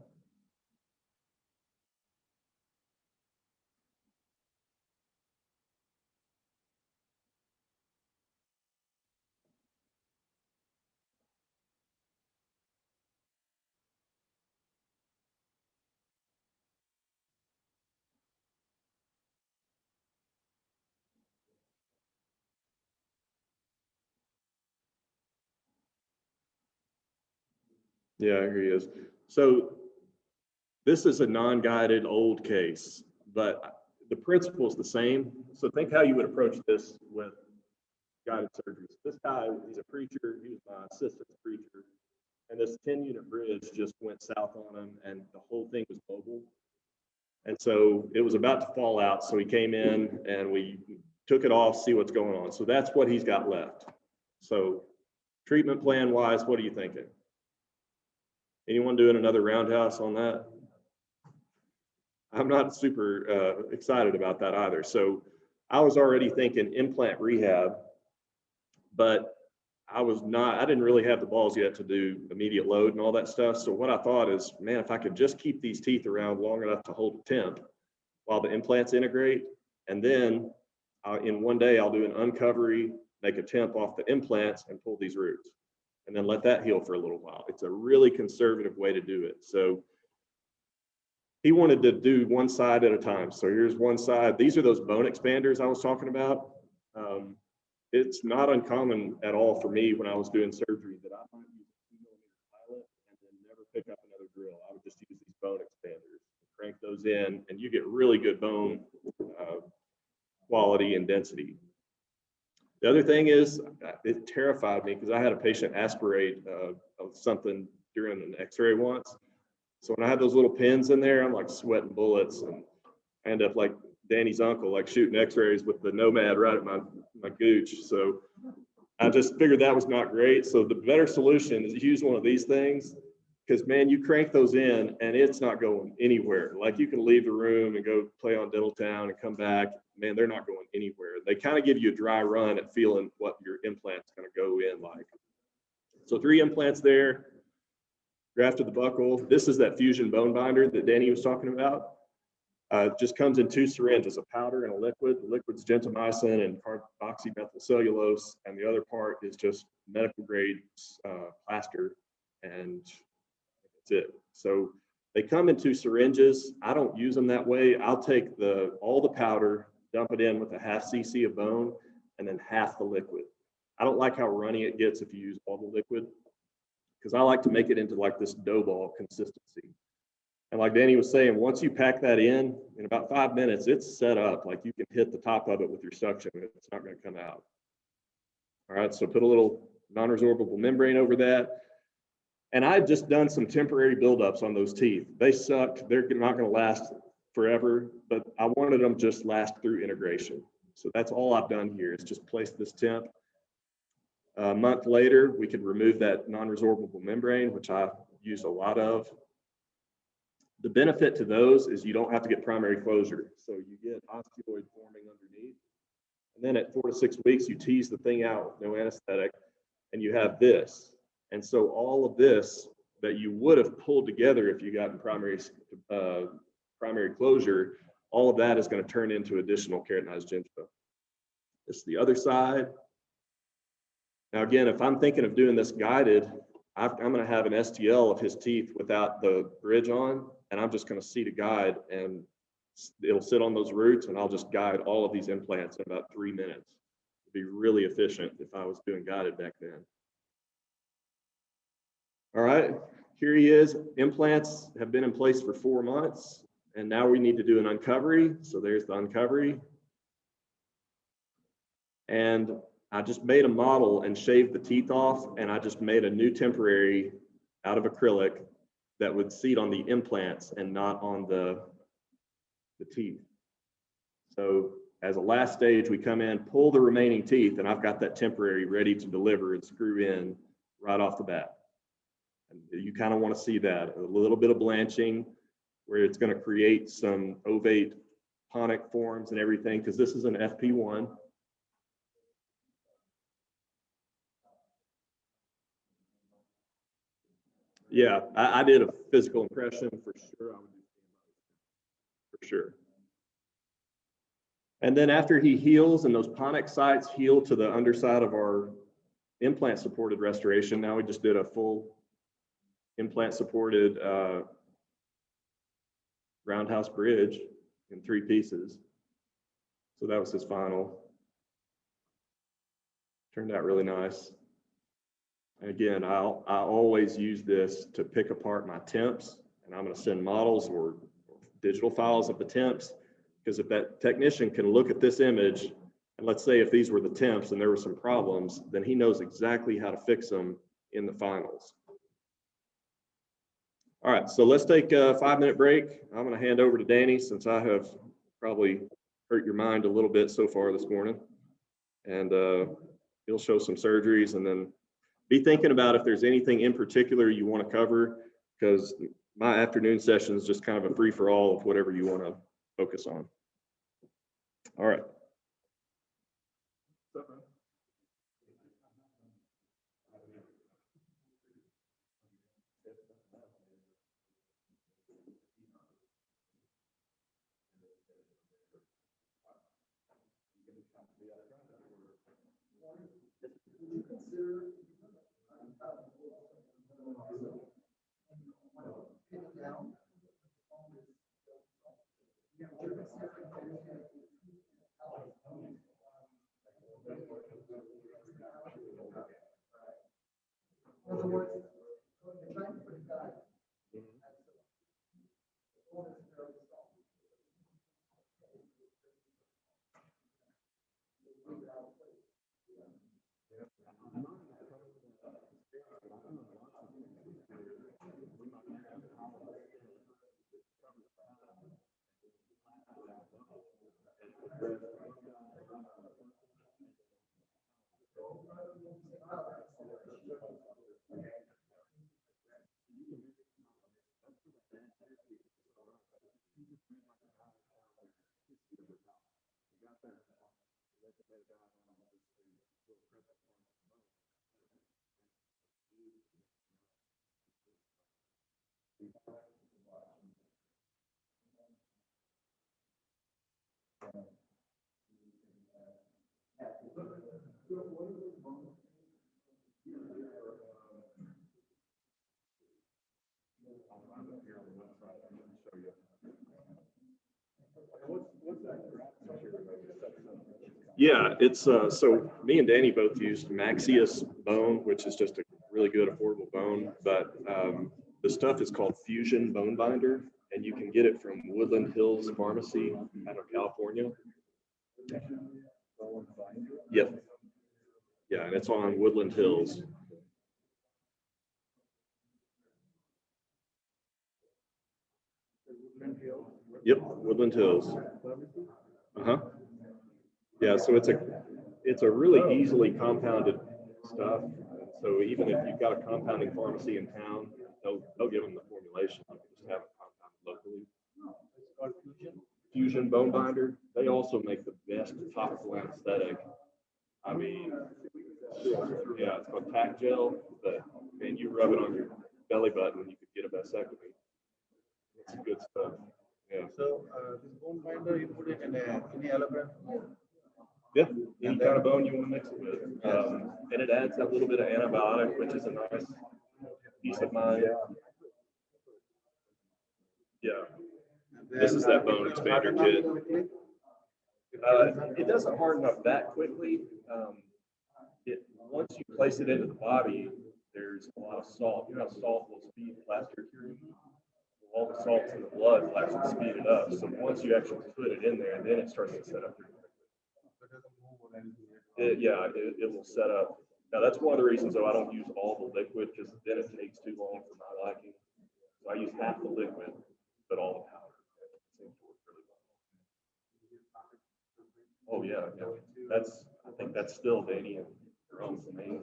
Yeah, here he is. So this is a non-guided old case, but the principle is the same. So think how you would approach this with guided surgeries. This guy, he's a preacher, he was my assistant's preacher, and this 10-unit bridge just went south on him, and the whole thing was mobile. And so it was about to fall out, so he came in and we took it off, see what's going on. So that's what he's got left. So treatment plan wise, what are you thinking? Anyone doing another roundhouse on that? I'm not super excited about that either. So I was already thinking implant rehab, but I didn't really have the balls yet to do immediate load and all that stuff. So what I thought is, man, if I could just keep these teeth around long enough to hold a temp while the implants integrate, and then in one day I'll do an uncovery, make a temp off the implants and pull these roots, and then let that heal for a little while. It's a really conservative way to do it. So he wanted to do one side at a time. So here's one side. These are those bone expanders I was talking about. It's not uncommon at all for me when I was doing surgery that I might use a 2mm pilot and then never pick up another drill. I would just use these bone expanders, crank those in, and you get really good bone quality and density. The other thing is, it terrified me because I had a patient aspirate something during an X-ray once. So when I had those little pins in there, I'm like sweating bullets, and I end up like Danny's uncle, like shooting X-rays with the Nomad right at my gooch. So I just figured that was not great. So the better solution is to use one of these things, because man, you crank those in and it's not going anywhere. Like you can leave the room and go play on Dental Town and come back. Man, they're not going anywhere. They kind of give you a dry run at feeling what your implant's going to go in like. So 3 implants there. Grafted the buckle. This is that fusion bone binder that Danny was talking about. It just comes in 2 syringes, a powder and a liquid. The liquid's gentamicin and carboxymethylcellulose, and the other part is just medical grade plaster, and that's it. So they come in 2 syringes. I don't use them that way. I'll take all the powder, dump it in with a ½ cc of bone, and then half the liquid. I don't like how runny it gets if you use all the liquid, because I like to make it into like this dough ball consistency. And like Danny was saying, once you pack that in about 5 minutes, it's set up. Like you can hit the top of it with your suction and it's not going to come out. All right, so put a little non-resorbable membrane over that. And I had just done some temporary buildups on those teeth. They sucked. They're not going to last forever, but I wanted them just last through integration. So that's all I've done here is just place this temp. A month later, we could remove that non-resorbable membrane, which I use a lot of. The benefit to those is you don't have to get primary closure. So you get osteoid forming underneath. And then at 4 to 6 weeks, you tease the thing out with no anesthetic, and you have this. And so all of this that you would have pulled together if you got in primary closure, all of that is going to turn into additional keratinized gingiva. This is the other side. Now, again, if I'm thinking of doing this guided, I'm going to have an STL of his teeth without the bridge on, and I'm just going to seat a guide, and it'll sit on those roots, and I'll just guide all of these implants in about 3 minutes. It'd be really efficient if I was doing guided back then. All right, here he is. Implants have been in place for 4 months, and now we need to do an uncovery. So there's the uncovery. And I just made a model and shaved the teeth off, and I just made a new temporary out of acrylic that would seat on the implants and not on the teeth. So as a last stage, we come in, pull the remaining teeth, and I've got that temporary ready to deliver and screw in right off the bat. And you kind of want to see that, a little bit of blanching where it's going to create some ovate ponic forms and everything, because this is an FP1. Yeah, I did a physical impression for sure. I would do for sure. And then after he heals and those ponic sites heal to the underside of our implant supported restoration, now we just did a full implant supported roundhouse bridge in 3 pieces. So that was his final. Turned out really nice. And again, I always use this to pick apart my temps, and I'm going to send models or digital files of the temps, because if that technician can look at this image, and let's say if these were the temps and there were some problems, then he knows exactly how to fix them in the finals. All right, so let's take a 5-minute break. I'm going to hand over to Danny, since I have probably hurt your mind a little bit so far this morning, and he'll show some surgeries, and then be thinking about if there's anything in particular you want to cover, because my afternoon session is just kind of a free-for-all of whatever you want to focus on. All right. Yeah, it's so me and Danny both used Maxius bone, which is just a really good affordable bone, but the stuff is called Fusion Bone Binder, and you can get it from Woodland Hills Pharmacy out of California. Yep. Yeah, and it's on Woodland Hills. Yep, Woodland Hills. Uh-huh. Yeah, so it's a really easily compounded stuff. So even if you've got a compounding pharmacy in town, they'll give them the formulation. You can just have it compounded locally. It's called Fusion Bone Binder. They also make the best topical anesthetic. I mean, yeah, it's called Tac Gel, but man, you rub it on your belly button, you could get a vasectomy. It's good stuff. Yeah. So this bone binder, you put it in any allograft? Yeah, any kind of bone you want to mix it with. And it adds that little bit of antibiotic, which is a nice peace of mind. Yeah. This is that bone expander kit. It doesn't harden up that quickly. Once you place it into the body, there's a lot of salt. You know how salt will speed plaster curing? All the salts in the blood will actually speed it up. So once you actually put it in there, then it starts to set up pretty quickly. It will set up. Now that's one of the reasons though I don't use all the liquid, because then it takes too long for my liking. So I use half the liquid, but all the powder. It seems to work really well. Oh yeah. I think that's still Danny and Jerome's main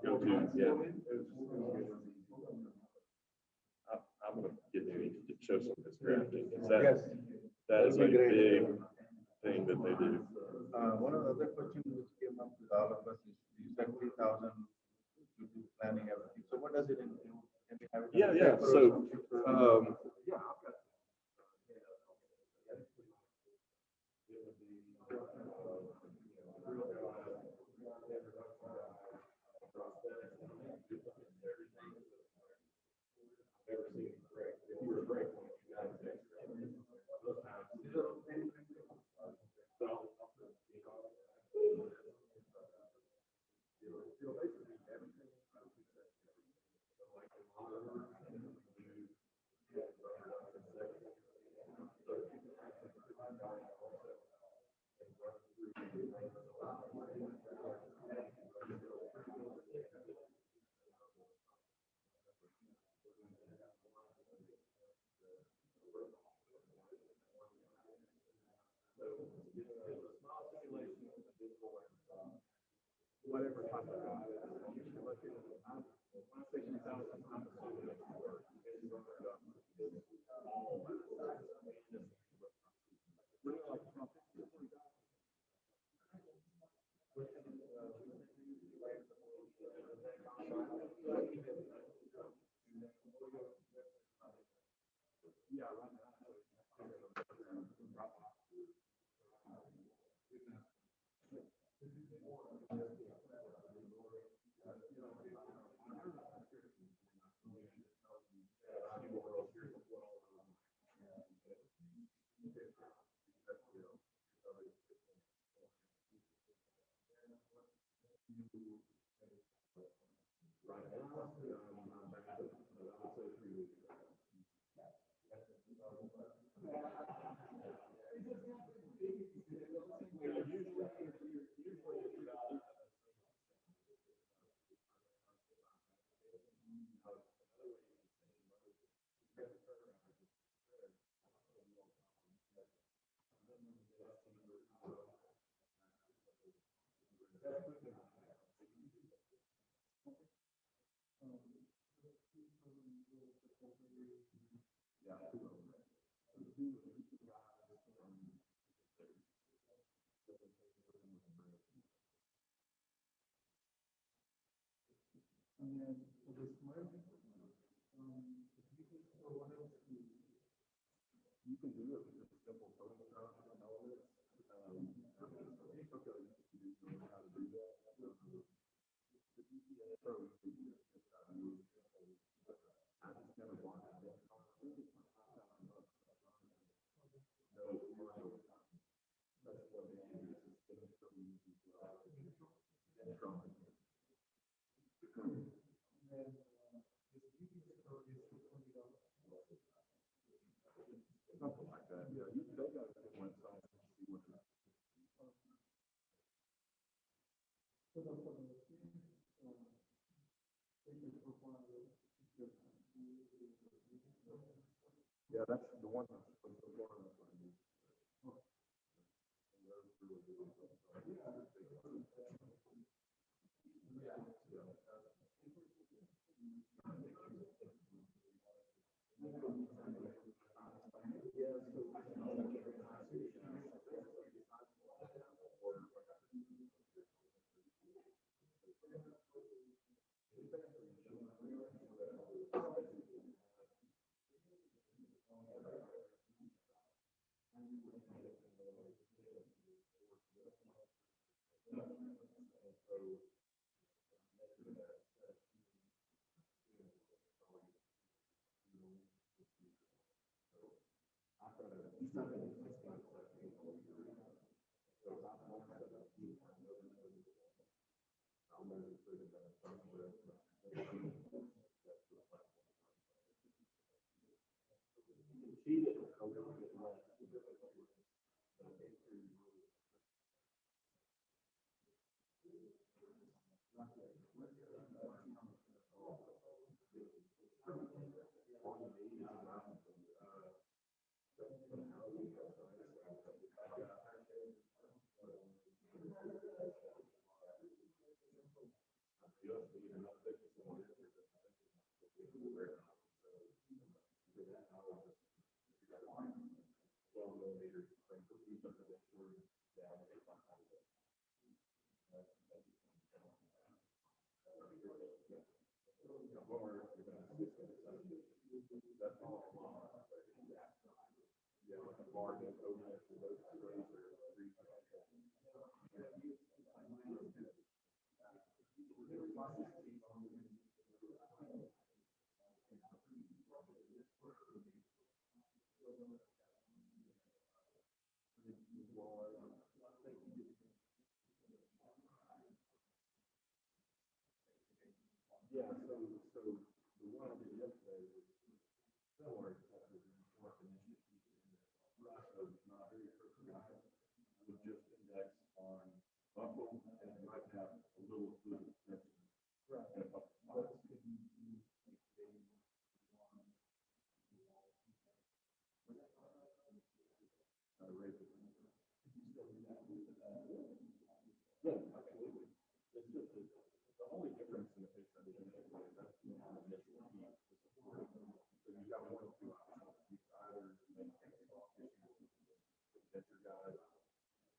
go-to. Yeah. I'm gonna get Danny to show some of this grafting, because that is a big thing that they do. One of the other questions which came up with all of us is you said 3,000 to do planning everything. So what does it include? Can we have it? Yeah. So yeah. Right now, I'm back to, I would say 3 weeks. And then for this merging, so what else do You can do it with just simple Photoshop and elements. Exocad used to know how to do that. So I just never bought that. No, that's what it is. It's so easy to drawing. then this video store is for $20. Something like that, yeah. They got a good website to see what it is. So the for the payment for one of those. Yeah, that's the one that's supposed to learn. That's what I use. Yeah, so the one I did yesterday was similar to that, was short initial piece in there. So it's not very personalized. With just index on buckle, and it might have a little fluid extension. Right. And a couple spots. Raise it. Yeah, absolutely. It's just the only difference in the case that is initially is that's the initial piece. So you got one or two options. You can either maintain soft tissue denture guide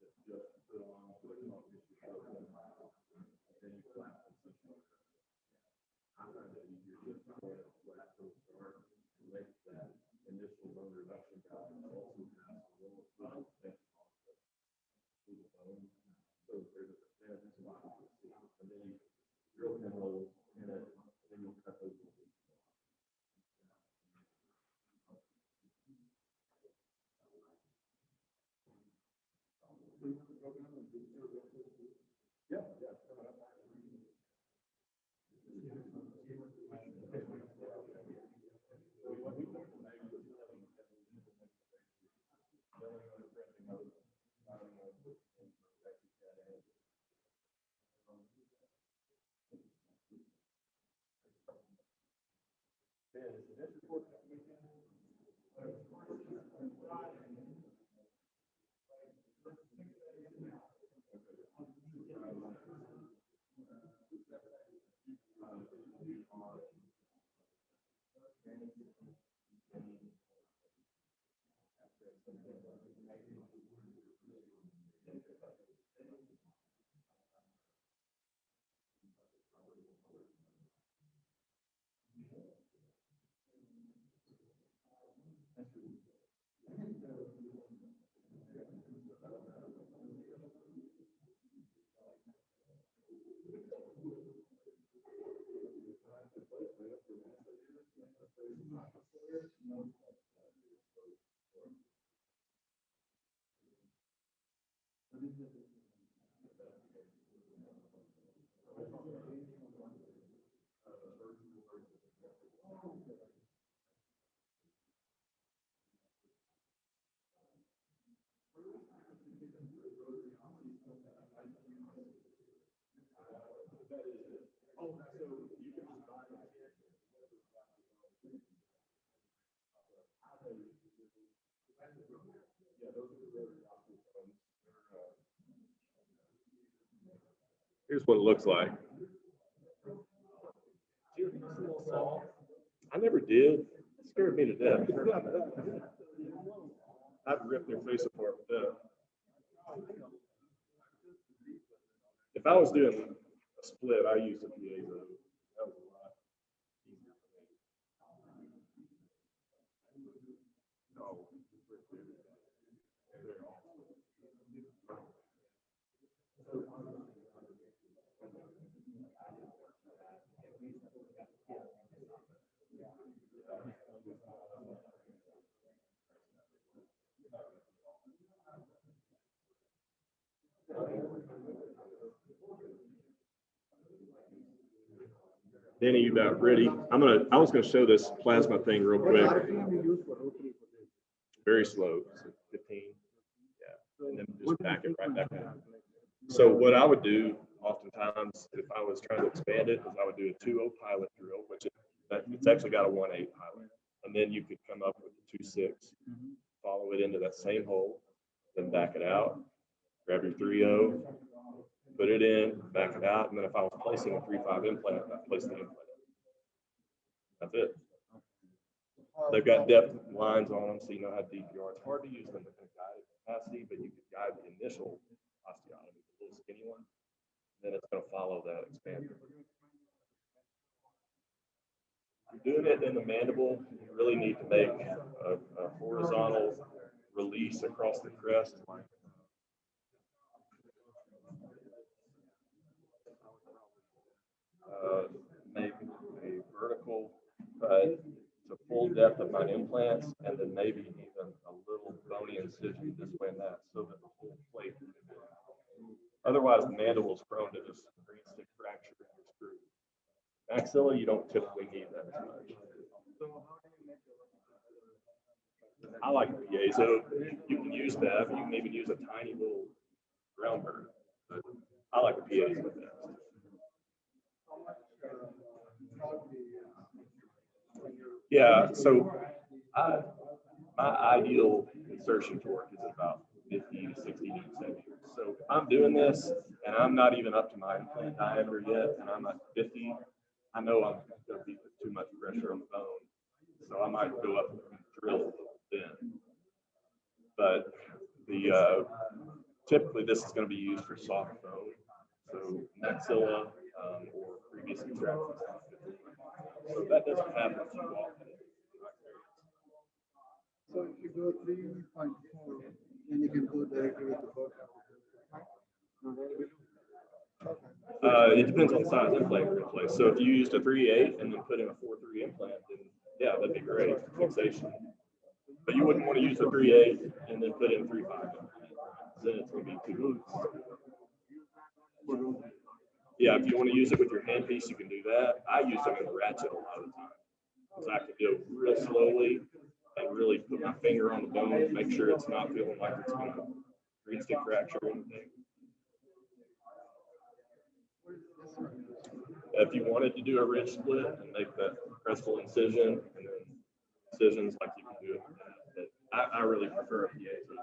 that's just put on to a soft tissue show, and then you flap incision. I find it easier just to go ahead and flap from the start and make that initial bone reduction guide also has a little fluid extension also through the bone. So there's a spot you can see, and then you drill pinholes in it, and then you'll cut those little pieces. Yeah, it's coming up. Here's what it looks like. I never did. It scared me to death. I'd rip their face apart with that. If I was doing a split, I used a piezo. That was a lot easier for me. Danny, you about ready? I was gonna show this plasma thing real quick. Very slow, so 15. Yeah, and then just back it right back in. So what I would do oftentimes if I was trying to expand it is I would do a 2-0 pilot drill, which it's actually got a 1-8 pilot. And then you could come up with a 2-6, follow it into that same hole, then back it out, grab your 3-0, put it in, back it out, and then if I was placing a 3-5 implant, I'd place the implant. That's it. They've got depth lines on them, so you know how deep you are. It's hard to use them in guided capacity, but you could guide the initial osteotomy, the little skinny one, then it's going to follow that expander. If you're doing it in the mandible, you really need to make a horizontal release across the crest. Make a vertical cut to full depth of my implants, and then maybe even a little bony incision this way and that, so that the whole plate. Otherwise, the mandible is prone to just green stick fracture and extrude. Maxilla, you don't typically need that as much. I like the piezo. You can use that, but you can even use a tiny little ground burr. But I like the piezo with that. Yeah, so my ideal insertion torque is about 50 to 60 Newton centimeters. So if I'm doing this and I'm not even up to my implant diameter yet, and I'm at 50, I know I'm going to be put too much pressure on the bone. So I might go up and drill then. But typically this is going to be used for soft bone. So maxilla or previous extractions. So that doesn't happen too often. So if you go 3.4, then you can go directly with the board. It depends on the size implant you're going to place. So if you used a 3.8 and then put in a 4.3 implant, then yeah, that'd be great fixation. But you wouldn't want to use a 3.8 and then put in 3.5 implant. Then it's going to be too loose. Yeah, if you want to use it with your handpiece, you can do that. I use them in the ratchet a lot of the time. Because I can do it real slowly and really put my finger on the bone, make sure it's not feeling like it's going to green stick fracture or anything. If you wanted to do a ridge split and make that crestal incision and then incisions, like you can do it with that. But I really prefer a piezo.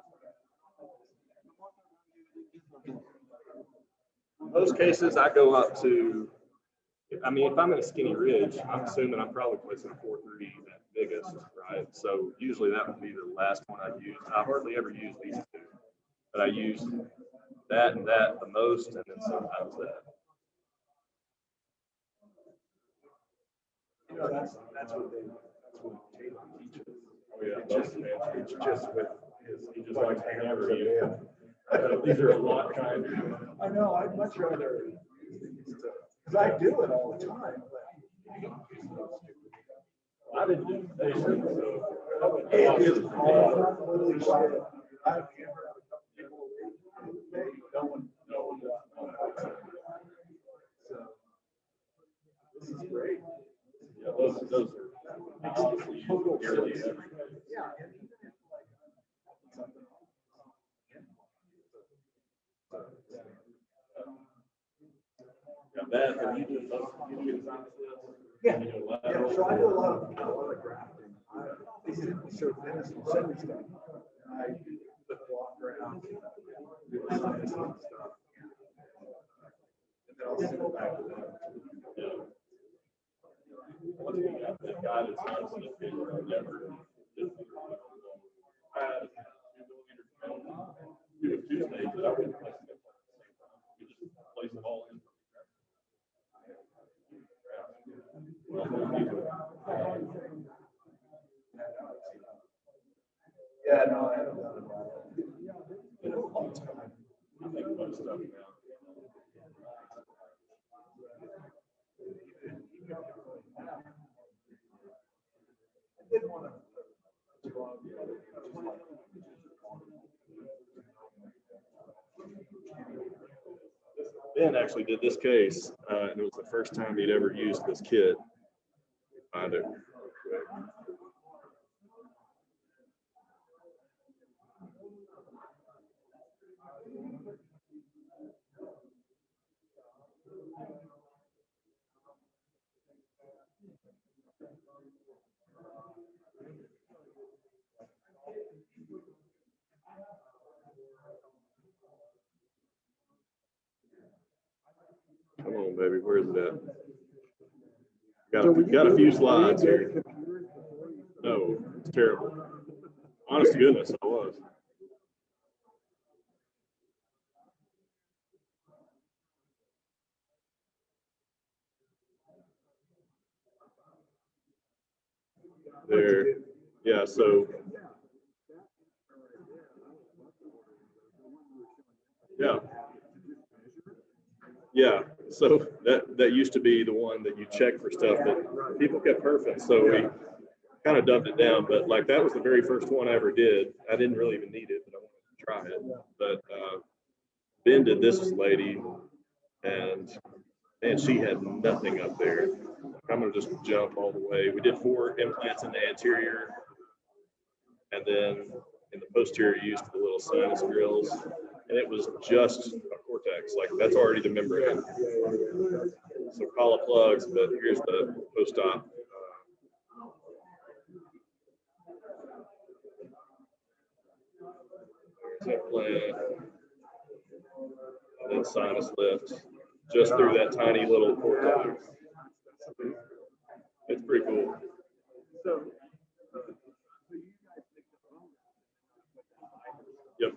In most cases, I go up to, I mean, if I'm in a skinny ridge, I'm assuming I'm probably placing a 4.3 biggest, right? So usually that would be the last one I use. I hardly ever use these two, but I use that and that the most, and then sometimes that. You know, that's what Taylor teaches. Oh yeah, It's just with his, he just likes to hammer you. Yeah. These are a lot kinder. I know, I'd much rather, because I do it all the time, but. I didn't do this, so. It is literally shit. I've hammered a couple people, no one. So, this is great. Yeah, those are honestly Total nearly sense. every. Yeah, and even if like something. Yeah, that, and you do those, you do design Yeah, you do yeah, lateral. so I do a lot of grafting. They simply show Dennis and send me stuff. And I just walk around, do the science and stuff. And then I'll send it back to them. Yeah. One thing the guy that's honestly never did. I had a 2 millimeter film, do a 2-stage, but I wouldn't place it at the same time. You just place it all in. Yeah, no, I haven't done it. In a long time. I think most stuff now. I did want to. Ben actually did this case, and it was the first time he'd ever used this kit. Find it real quick. Come on, baby, where is it at? Got a few slides here. No, it's terrible. Honest to goodness, I was. There, yeah, so. Yeah. Yeah, so that used to be the one that you check for stuff that people kept perfect. So we kind of dumbed it down, but like that was the very first one I ever did. I didn't really even need it, but I wanted to try it. But Ben did this lady, and she had nothing up there. I'm gonna just jump all the way. We did 4 implants in the anterior, and then in the posterior used the little sinus drills, and it was just a cortex. Like that's already the membrane. So call it plugs, but here's the post-op. There's implant, and then sinus lift, just through that tiny little cortex. It's pretty cool. Yep.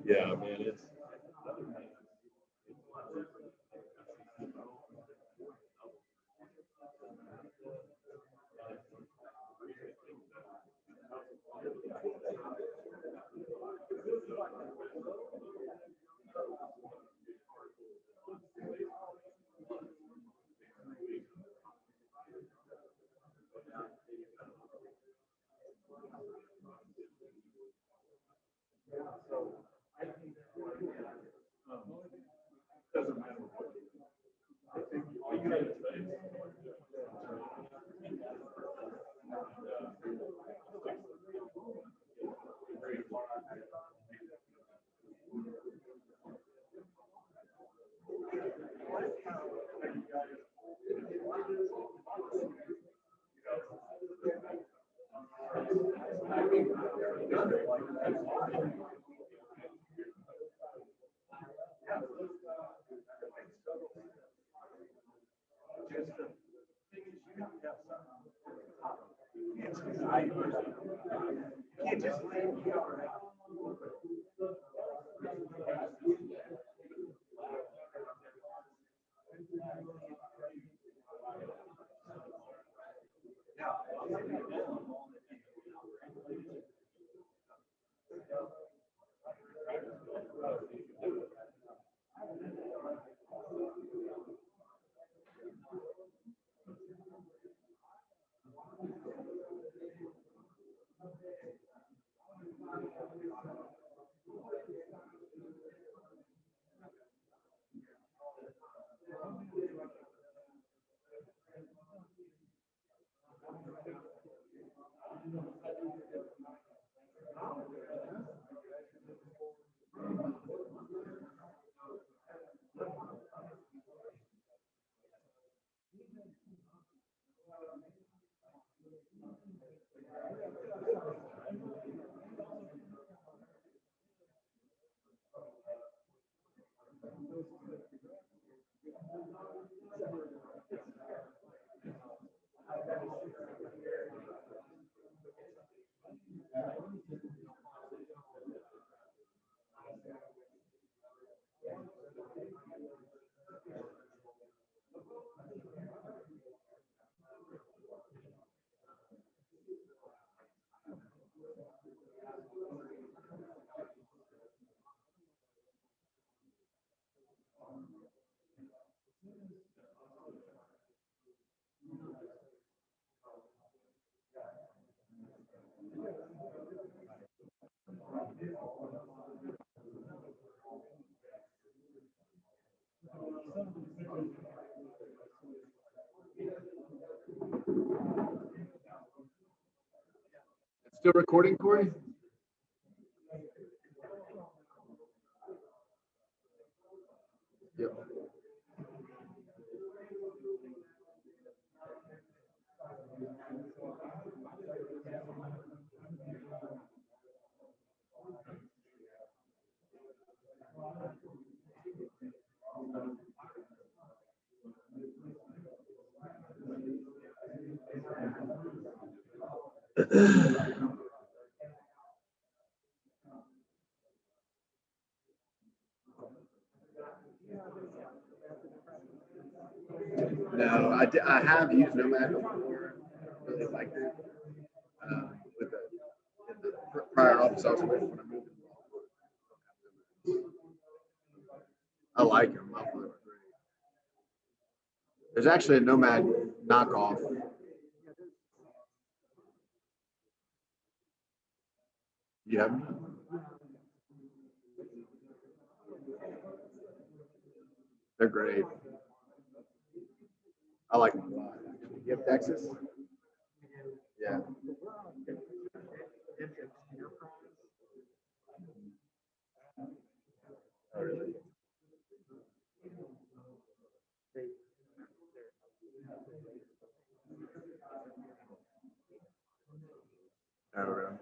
Yeah, man, it's. Doesn't matter what you do. I think all you need is space. can't just Still recording, Corey? Yep. No, I have used Nomad before. Really liked it. With the prior office I was with when I moved. I like them. I thought they were great. There's actually a Nomad knockoff. You have them? They're great. I like them a lot. You have Texas? Yeah. Oh, really? Oh, really?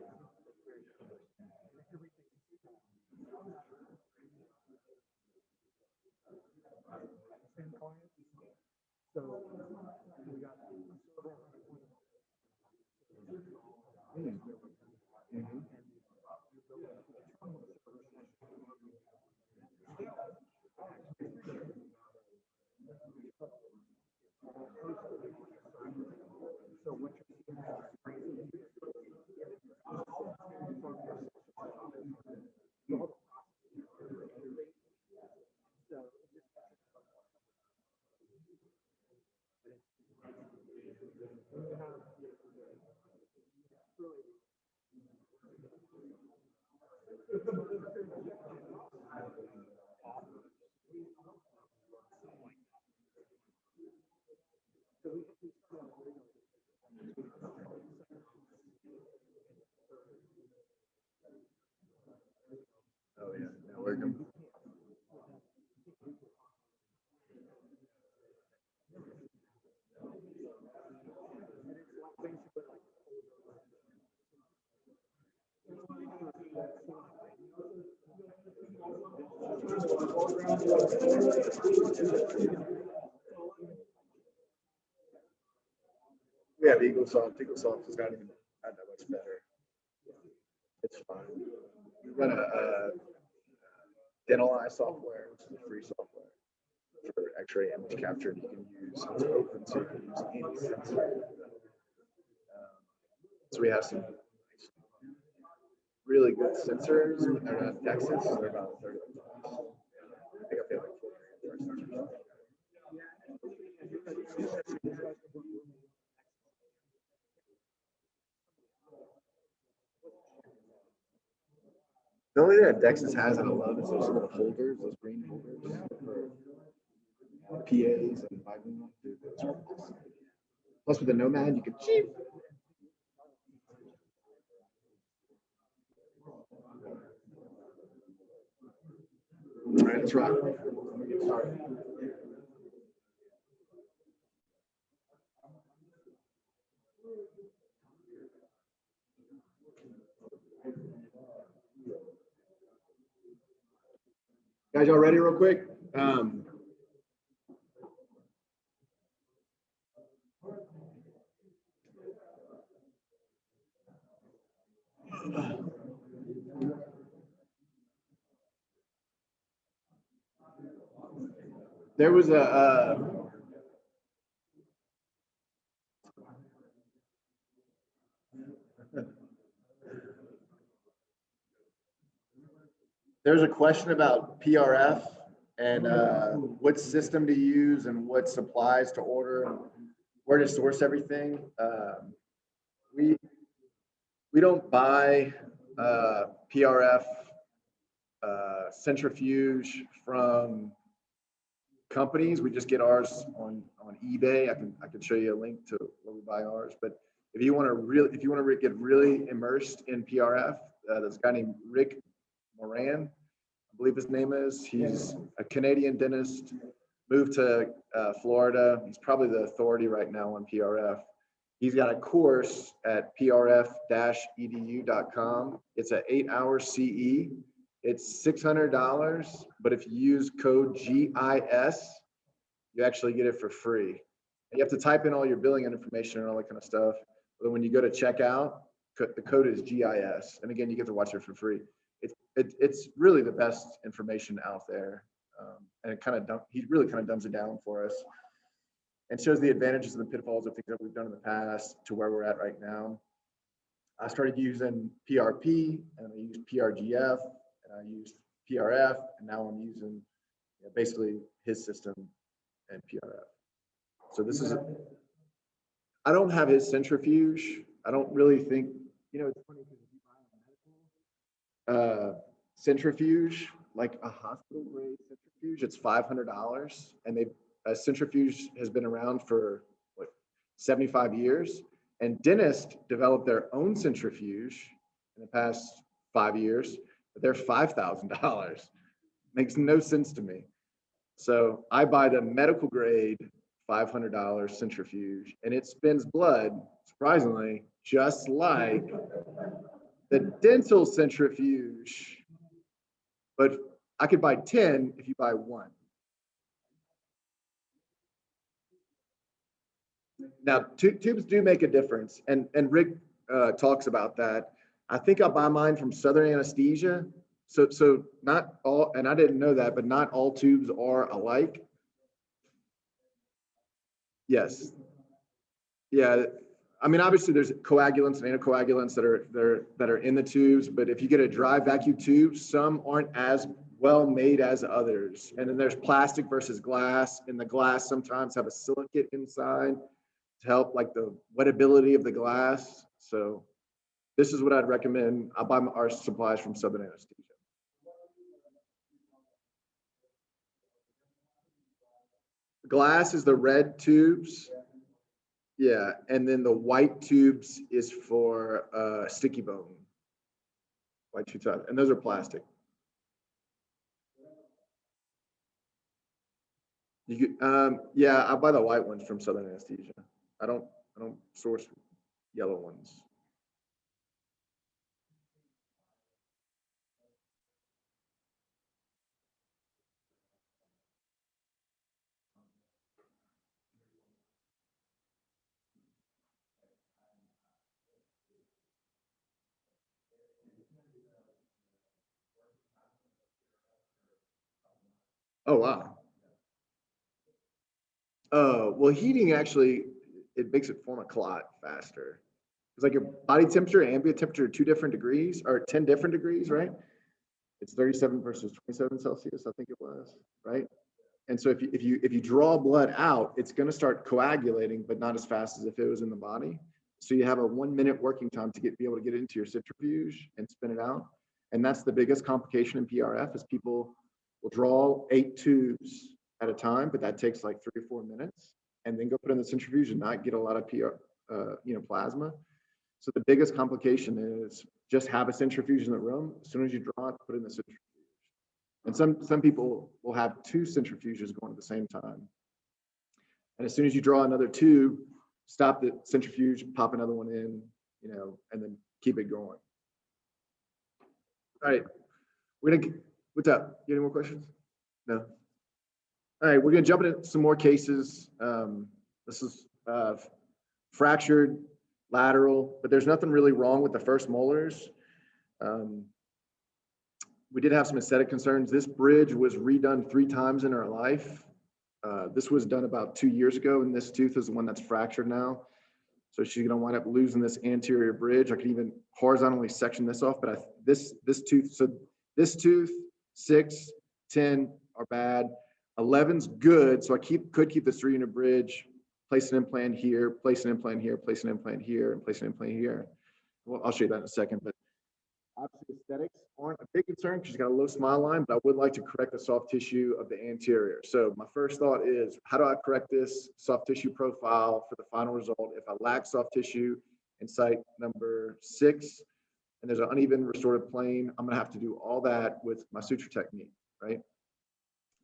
Oh, yeah. Now we're going. We have Eagle Soft. Eagle Soft has got even had that it's better. It's fine. We run a dental eye software, which is a free software for X-ray image capture. You can use, it's open, so you can use any sensor. So we have some really good sensors. They're not Dexys, they're about 30 bucks. I think I paid like 40 for our sensors. The only thing that Dexys has that I love is those little holders, those green holders for PAs and Bible. Dude, those are awesome. Plus with the Nomad, you can cheap. All right, let's rock. Let me get started. Guys, y'all ready real quick? There was there's a question about PRF and what system to use and what supplies to order and where to source everything. We don't buy PRF centrifuge from companies. We just get ours on eBay. I can show you a link to where we buy ours. But if you want to get really immersed in PRF, there's a guy named Rick Moran, I believe his name is. He's a Canadian dentist, moved to Florida. He's probably the authority right now on PRF. He's got a course at prf-edu.com. It's an 8-hour CE. It's $600, but if you use code GIS, you actually get it for free. And you have to type in all your billing information and all that kind of stuff. But when you go to checkout, the code is GIS. And again, you get to watch it for free. It's really the best information out there. And he really kind of dumbs it down for us and shows the advantages and the pitfalls of things that we've done in the past to where we're at right now. I started using PRP and I used PRGF and I used PRF and now I'm using basically his system and PRF. So this is, I don't have his centrifuge. I don't really think, it's funny because if you buy a medical centrifuge, like a hospital grade centrifuge, it's $500 and a centrifuge has been around for 75 years, and dentists developed their own centrifuge in the past 5 years, but they're $5,000. Makes no sense to me. So I buy the medical grade $500 centrifuge, and it spins blood, surprisingly, just like the dental centrifuge, but I could buy 10 if you buy one. Now, tubes do make a difference, and Rick talks about that. I think I'll buy mine from Southern Anesthesia. So not all, and I didn't know that, but not all tubes are alike. Yes. Yeah. I mean, obviously there's coagulants and anticoagulants that are in the tubes, but if you get a dry vacuum tube, some aren't as well made as others. And then there's plastic versus glass, and the glass sometimes have a silicate inside to help like the wettability of the glass. So this is what I'd recommend. I'll buy our supplies from Southern Anesthesia. Glass is the red tubes. Yeah, and then the white tubes is for sticky bone. White tubes, and those are plastic. You could, yeah, I buy the white ones from Southern Anesthesia. I don't source yellow ones. Oh, wow. Well, heating actually, it makes it form a clot faster. It's like your body temperature and ambient temperature are 2 different degrees, or 10 different degrees, right? It's 37 versus 27 Celsius, I think it was, right? And so if you draw blood out, it's going to start coagulating, but not as fast as if it was in the body. So you have a 1 minute working time to be able to get it into your centrifuge and spin it out. And that's the biggest complication in PRF is people will draw 8 tubes at a time, but that takes like 3 or 4 minutes, and then go put it in the centrifuge and not get a lot of plasma. So the biggest complication is just have a centrifuge in the room. As soon as you draw it, put it in the centrifuge. And some people will have 2 centrifuges going at the same time. And as soon as you draw another 2, stop the centrifuge, pop another one in, and then keep it going. All right, what's up? You have any more questions? No. All right, we're gonna jump into some more cases. This is fractured lateral, but there's nothing really wrong with the first molars. We did have some aesthetic concerns. This bridge was redone 3 times in her life. This was done about 2 years ago, and this tooth is the one that's fractured now. So she's gonna wind up losing this anterior bridge. I could even horizontally section this off, but this tooth, so this tooth, 6, 10 are bad. 11's good, so I could keep this 3-unit bridge, place an implant here, place an implant here, place an implant here, and place an implant here. Well, I'll show you that in a second, but obviously aesthetics aren't a big concern because she's got a low smile line, but I would like to correct the soft tissue of the anterior. So my first thought is, how do I correct this soft tissue profile for the final result? If I lack soft tissue in site number 6, and there's an uneven restorative plane, I'm gonna have to do all that with my suture technique, right?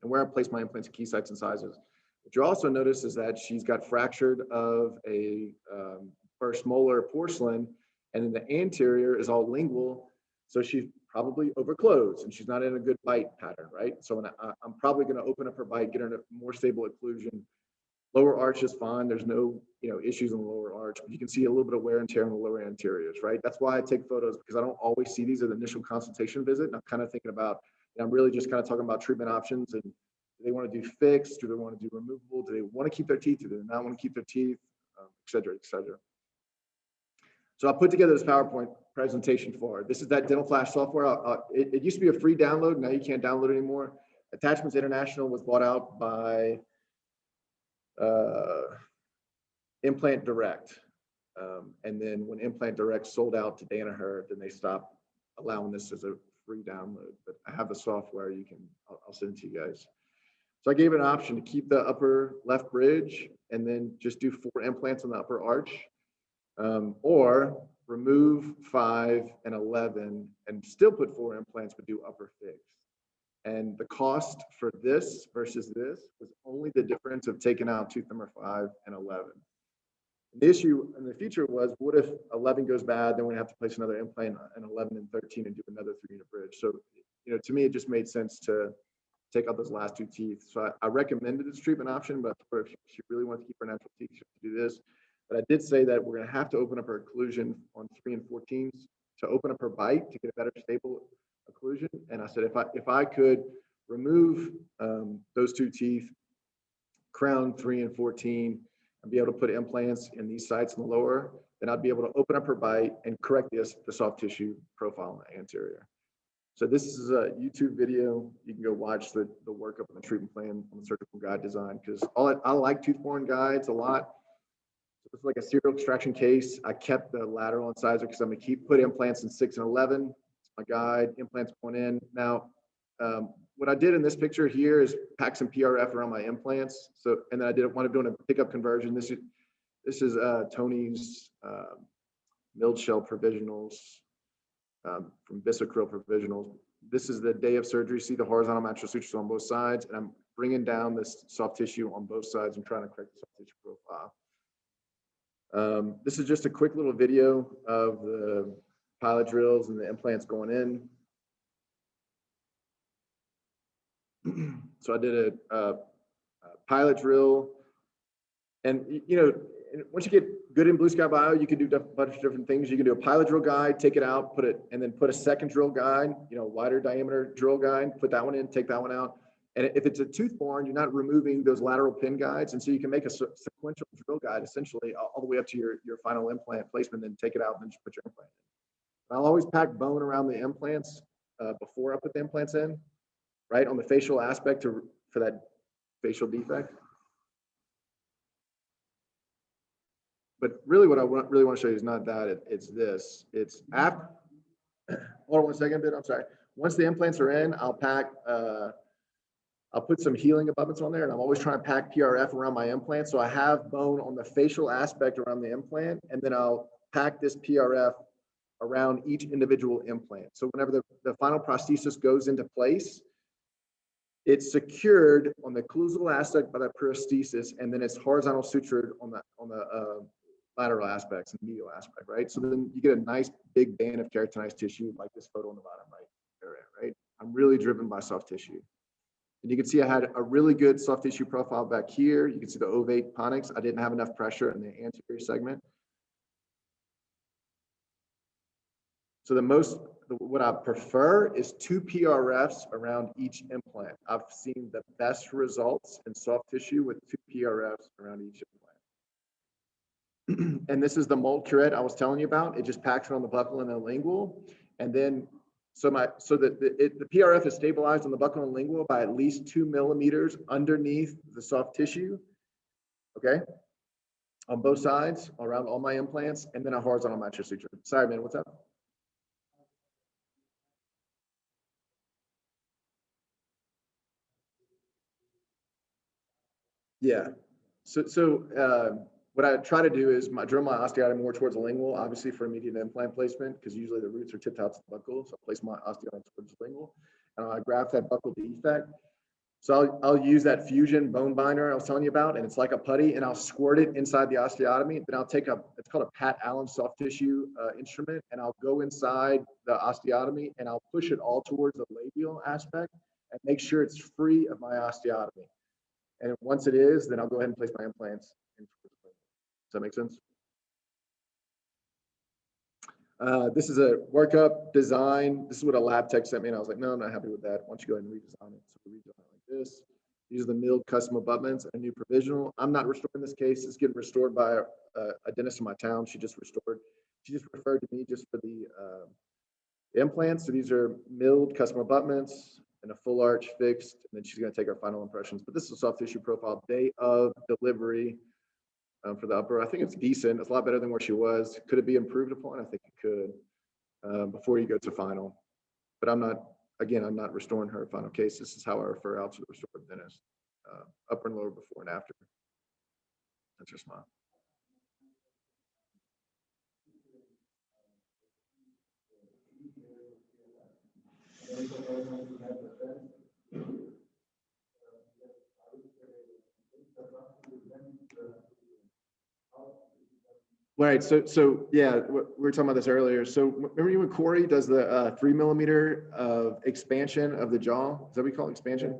And where I place my implants, key sites and sizes. What you also notice is that she's got fractured of a first molar porcelain, and then the anterior is all lingual, so she's probably overclosed and she's not in a good bite pattern, right? So when I'm probably going to open up her bite, get her in a more stable occlusion. Lower arch is fine. There's no issues in the lower arch, but you can see a little bit of wear and tear in the lower anteriors, right? That's why I take photos, because I don't always see these at the initial consultation visit. And I'm kind of thinking about, I'm really just kind of talking about treatment options, and do they want to do fixed? Do they want to do removable? Do they want to keep their teeth? Do they not want to keep their teeth? Et cetera, et cetera. So I put together this PowerPoint presentation for her. This is that Dental Flash software. It used to be a free download. Now you can't download it anymore. Attachments International was bought out by Implant Direct. And then when Implant Direct sold out to Danaher, then they stopped allowing this as a free download. But I have the software. I'll send it to you guys. So I gave it an option to keep the upper left bridge and then just do 4 implants on the upper arch. Or remove 5 and 11 and still put 4 implants, but do upper fixed. And the cost for this versus this was only the difference of taking out tooth number 5 and 11. The issue in the future was, what if 11 goes bad, then we have to place another implant in 11 and 13 and do another 3-unit bridge. So, to me, it just made sense to take out those last 2 teeth. So I recommended this treatment option, but if she really wants to keep her natural teeth, she has to do this. But I did say that we're going to have to open up her occlusion on 3 and 14s to open up her bite to get a better stable occlusion. And I said, if I could remove those 2 teeth, crown 3 and 14, and be able to put implants in these sites in the lower, then I'd be able to open up her bite and correct the soft tissue profile in the anterior. So this is a YouTube video. You can go watch the workup and the treatment plan on the surgical guide design, because I like tooth-borne guides a lot. It's like a serial extraction case. I kept the lateral incisor because I'm going to put implants in 6 and 11. It's my guide, implants going in. Now, what I did in this picture here is pack some PRF around my implants. So, and then I didn't want to do a pickup conversion. This is Tony's milled shell provisionals from Bisacryl provisionals. This is the day of surgery. See the horizontal mattress sutures on both sides, and I'm bringing down this soft tissue on both sides. I'm trying to correct the soft tissue profile. This is just a quick little video of the pilot drills and the implants going in. So I did a pilot drill, and once you get good in Blue Sky Bio, you can do a bunch of different things. You can do a pilot drill guide, take it out, and then put a second drill guide, wider diameter drill guide, put that one in, take that one out. And if it's a tooth borne, you're not removing those lateral pin guides. And so you can make a sequential drill guide essentially all the way up to your final implant placement, then take it out and then just put your implant in. I'll always pack bone around the implants before I put the implants in, right? On the facial aspect for that facial defect. But really what I really want to show you is not that, it's this. It's after, hold on one second, I'm sorry. Once the implants are in, I'll pack, I'll put some healing abutments on there, and I'm always trying to pack PRF around my implant. So I have bone on the facial aspect around the implant, and then I'll pack this PRF around each individual implant. So whenever the final prosthesis goes into place, it's secured on the occlusal aspect by the prosthesis, and then it's horizontal sutured on the lateral aspects and medial aspect, right? So then you get a nice big band of keratinized tissue, like this photo on the bottom right area, right? I'm really driven by soft tissue. And you can see I had a really good soft tissue profile back here. You can see the ovate pontics. I didn't have enough pressure in the anterior segment. So what I prefer is 2 PRFs around each implant. I've seen the best results in soft tissue with 2 PRFs around each implant. And this is the mold curette I was telling you about. It just packs it on the buccal and the lingual. And then, the PRF is stabilized on the buccal and lingual by at least 2 millimeters underneath the soft tissue, okay? On both sides, around all my implants, and then a horizontal mattress suture. Sorry, man, what's up? Yeah. So what I try to do is drill my osteotomy more towards the lingual, obviously for immediate implant placement, because usually the roots are tipped out to the buccal. So I place my osteotomy towards the lingual, and I graft that buccal defect. So I'll use that fusion bone binder I was telling you about, and it's like a putty, and I'll squirt it inside the osteotomy. Then I'll take it's called a Pat Allen soft tissue instrument, and I'll go inside the osteotomy, and I'll push it all towards the labial aspect and make sure it's free of my osteotomy. And once it is, then I'll go ahead and place my implants in. Does that make sense? This is a Workup Design. This is what a lab tech sent me, and I was like, no, I'm not happy with that. Why don't you go ahead and redesign it? So we redesign it like this. These are the milled custom abutments, a new provisional. I'm not restoring this case. It's getting restored by a dentist in my town. She just referred to me just for the implants. So these are milled custom abutments and a full arch fixed, and then she's going to take our final impressions. But this is a soft tissue profile day of delivery for the upper. I think it's decent. It's a lot better than where she was. Could it be improved upon? I think it could before you go to final. But I'm not restoring her final case. This is how I refer out to the restorative dentist, upper and lower before and after. That's your smile. Right. So yeah, we were talking about this earlier. So remember when Corey does the 3 millimeter of expansion of the jaw? Is that what we call it, expansion?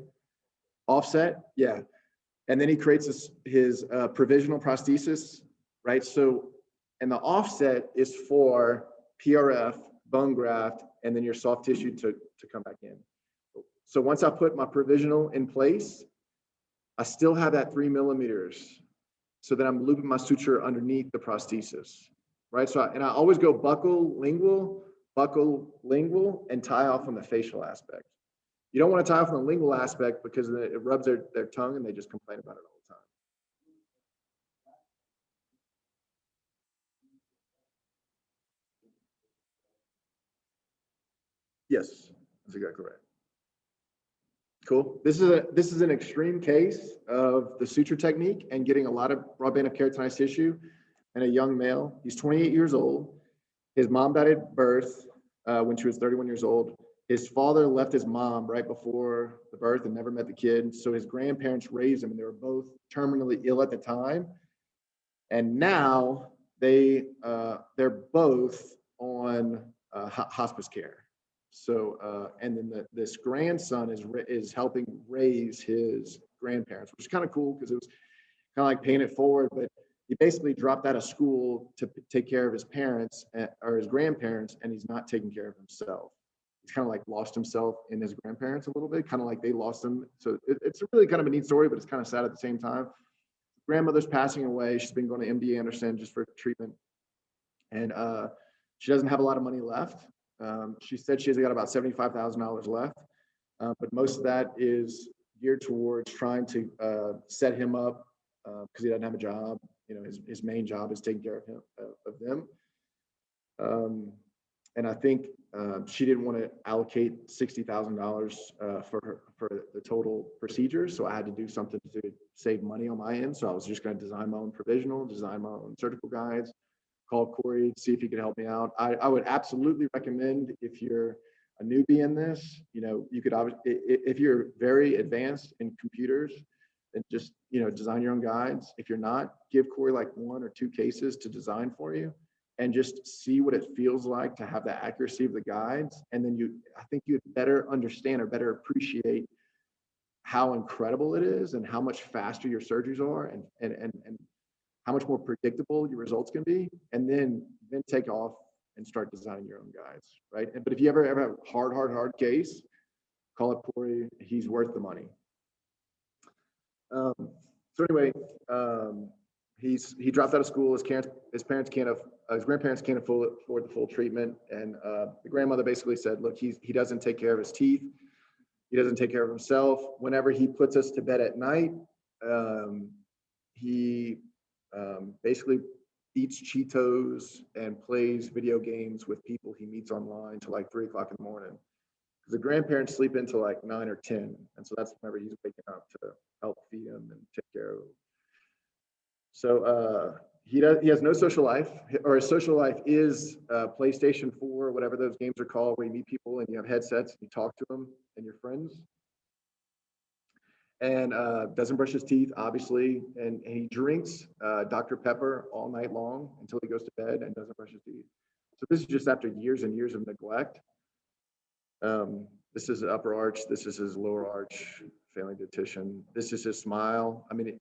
Offset? Yeah. And then he creates his provisional prosthesis, right? So, and the offset is for PRF, bone graft, and then your soft tissue to come back in. So once I put my provisional in place, I still have that 3 millimeters. So then I'm looping my suture underneath the prosthesis, right? So, I always go buccal, lingual, and tie off on the facial aspect. You don't want to tie off on the lingual aspect because it rubs their tongue and they just complain about it all the time. Yes, that's exactly right. Cool. This is an extreme case of the suture technique and getting a lot of broad band of keratinized tissue in a young male. He's 28 years old. His mom died at birth when she was 31 years old. His father left his mom right before the birth and never met the kid. So his grandparents raised him, and they were both terminally ill at the time. And now they're both on hospice care. So, and then this grandson is helping raise his grandparents, which is kind of cool because it was kind of like paying it forward, but he basically dropped out of school to take care of his parents or his grandparents, and he's not taking care of himself. he's kind of like lost himself in his grandparents a little bit, kind of like they lost him. So it's really kind of a neat story, but it's kind of sad at the same time. Grandmother's passing away. She's been going to MD Anderson just for treatment. And she doesn't have a lot of money left. She said she's got about $75,000 left, but most of that is geared towards trying to set him up because he doesn't have a job. You know, his main job is taking care of him, of them. And I think she didn't want to allocate $60,000 for the total procedure, so I had to do something to save money on my end. So I was just going to design my own provisional, design my own surgical guides, call Corey, see if he could help me out. I would absolutely recommend, if you're a newbie in this, you know, you could obviously, if you're very advanced in computers, then just, you know, design your own guides. If you're not, give Corey like 1 or 2 cases to design for you and just see what it feels like to have the accuracy of the guides. And then I think you'd better understand or better appreciate how incredible it is and how much faster your surgeries are and how much more predictable your results can be, and then take off and start designing your own guides, right? But if you ever have a hard case, call up Corey. He's worth the money. So anyway, he dropped out of school. His grandparents can't afford the full treatment, and the grandmother basically said, "Look, he doesn't take care of his teeth. He doesn't take care of himself. Whenever he puts us to bed at night, he basically eats Cheetos and plays video games with people he meets online till like 3 o'clock in the morning. Because the grandparents sleep until like 9 or 10. And so that's whenever he's waking up to help feed him and take care of him. So he has no social life, or his social life is PlayStation 4, whatever those games are called, where you meet people and you have headsets and you talk to them and your friends. And doesn't brush his teeth, obviously, and he drinks Dr. Pepper all night long until he goes to bed and doesn't brush his teeth. So this is just after years and years of neglect. This is his upper arch. This is his lower arch, failing dentition. This is his smile. I mean,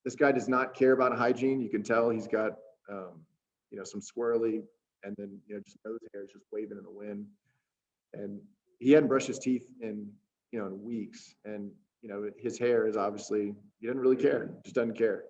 this guy does not care about hygiene. You can tell he's got, you know, some swirly, and then, you know, just nose hairs just waving in the wind. And he hadn't brushed his teeth in, you know, in weeks. And you know, his hair is obviously, he doesn't really care, just doesn't care.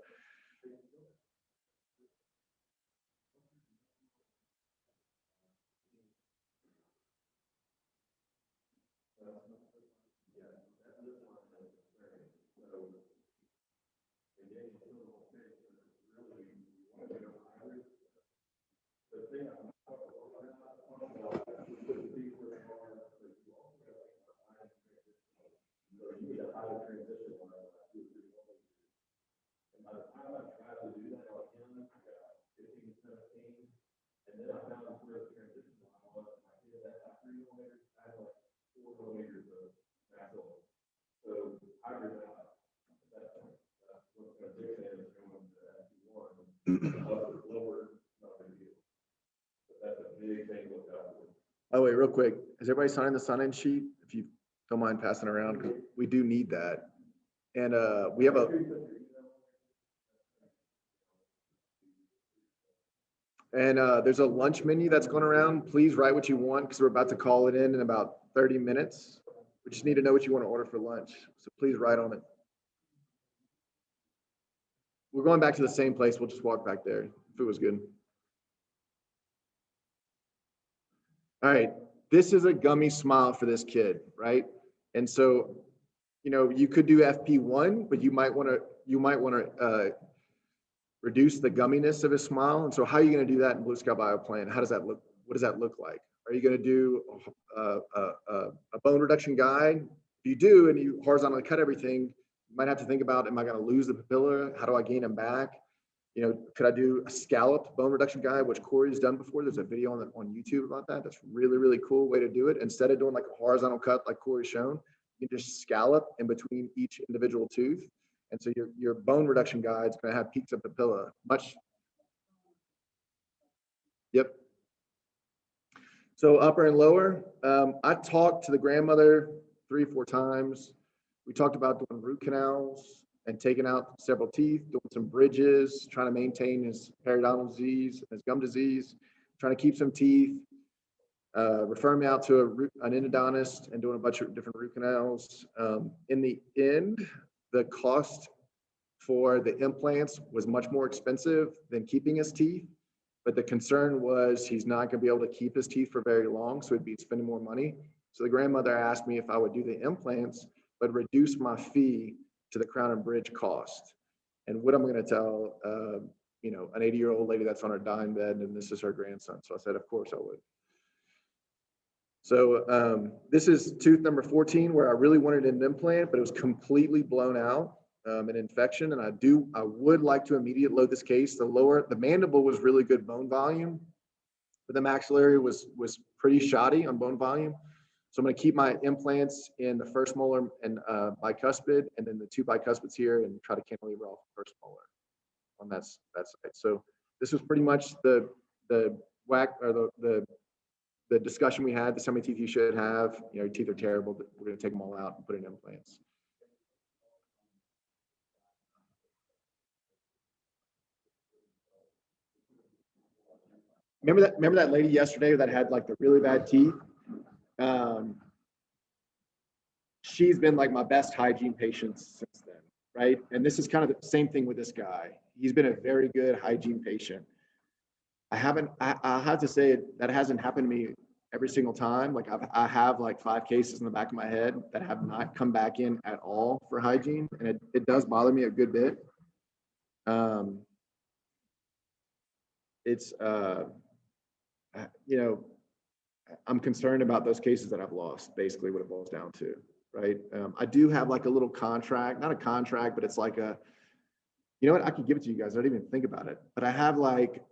Oh wait, real quick, has everybody signed the sign-in sheet? If you don't mind passing around, because we do need that. And we have there's a lunch menu that's going around. Please write what you want, because we're about to call it in about 30 minutes. We just need to know what you want to order for lunch. So please write on it. We're going back to the same place. We'll just walk back there. If it was good. All right, this is a gummy smile for this kid, right? And so, you know, you could do FP1, but you might want to reduce the gumminess of his smile. And so, how are you going to do that in Blue Sky Bioplan? How does that look? What does that look like? Are you going to do a bone reduction guide? If you do, and you horizontally cut everything, you might have to think about: am I going to lose the papilla? How do I gain them back? You know, could I do a scalloped bone reduction guide, which Corey's done before? There's a video on YouTube about that. That's really, really cool way to do it. Instead of doing like a horizontal cut like Corey's shown, you can just scallop in between each individual tooth. And so your bone reduction guide is going to have peaks of papilla. Yep. So upper and lower. I talked to the grandmother 3 or 4 times. We talked about doing root canals and taking out several teeth, doing some bridges, trying to maintain his periodontal disease, his gum disease, trying to keep some teeth. referring me out to an endodontist and doing a bunch of different root canals. In the end, the cost for the implants was much more expensive than keeping his teeth. But the concern was he's not going to be able to keep his teeth for very long, so he'd be spending more money. So the grandmother asked me if I would do the implants, but reduce my fee to the crown and bridge cost. And what I'm going to tell, you know, an 80-year-old lady that's on her dying bed, and this is her grandson. So I said, of course I would. So this is tooth number 14, where I really wanted an implant, but it was completely blown out, an infection. And I would like to immediately load this case. The mandible was really good bone volume, but the maxillary was pretty shoddy on bone volume. So I'm going to keep my implants in the first molar and bicuspid, and then the 2 bicuspids here, and try to cantilever off the first molar on that side. So this was pretty much the whack, or the discussion we had. This is how many teeth you should have. You know, your teeth are terrible, but we're going to take them all out and put in implants. Remember that lady yesterday that had like the really bad teeth? She's been like my best hygiene patient since then, right? And this is kind of the same thing with this guy. He's been a very good hygiene patient. I have to say that hasn't happened to me every single time. Like I have like 5 cases in the back of my head that have not come back in at all for hygiene, and it does bother me a good bit. It's you know, I'm concerned about those cases that I've lost, basically what it boils down to, right? I do have like a little contract, not a contract, but it's like a, you know what, I could give it to you guys. I didn't even think about it, but I have like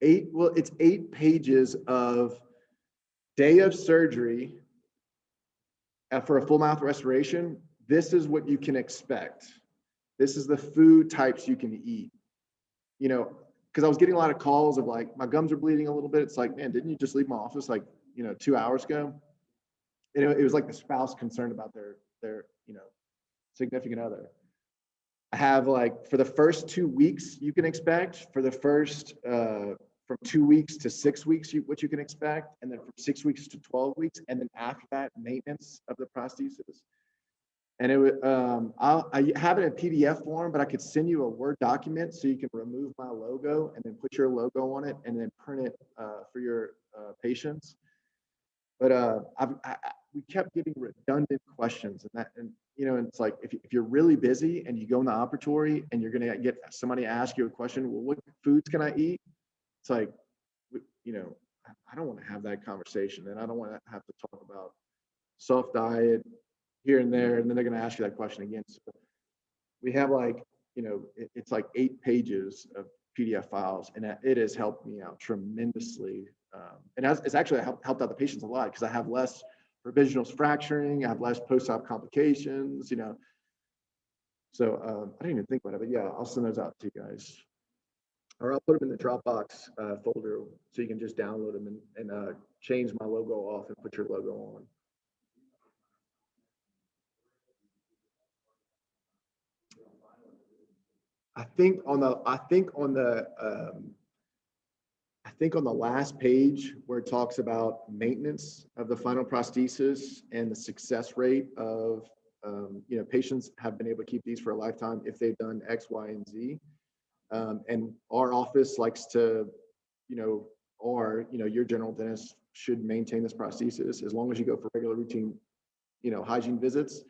it's 8 pages of day of surgery for a full mouth restoration. This is what you can expect. This is the food types you can eat. You know, because I was getting a lot of calls of like, my gums are bleeding a little bit. It's like, man, didn't you just leave my office like, you know, 2 hours ago? And it was like the spouse concerned about their you know, significant other. I have like, for the first 2 weeks, you can expect, for the first, from 2 weeks to 6 weeks, what you can expect, and then from 6 weeks to 12 weeks, and then after that, maintenance of the prosthesis. And it would, I have it in PDF form, but I could send you a Word document so you can remove my logo and then put your logo on it and then print it for your patients. But we kept getting redundant questions, and you know, it's like if you're really busy and you go in the operatory and you're gonna get somebody to ask you a question, well, what foods can I eat? It's like, you know, I don't want to have that conversation, and I don't want to have to talk about soft diet here and there, and then they're going to ask you that question again. So we have like, you know, it's like 8 pages of PDF files, and it has helped me out tremendously. And it's actually helped out the patients a lot, because I have less provisional fracturing, I have less post-op complications, you know. So I didn't even think about it, but yeah, I'll send those out to you guys. Or I'll put them in the Dropbox folder so you can just download them and change my logo off and put your logo on. I think on the last page where it talks about maintenance of the final prosthesis and the success rate of, you know, patients have been able to keep these for a lifetime if they've done X, Y, and Z. And our office likes to, you know, or, you know, your general dentist should maintain this prosthesis as long as you go for regular routine, you know, hygiene visits.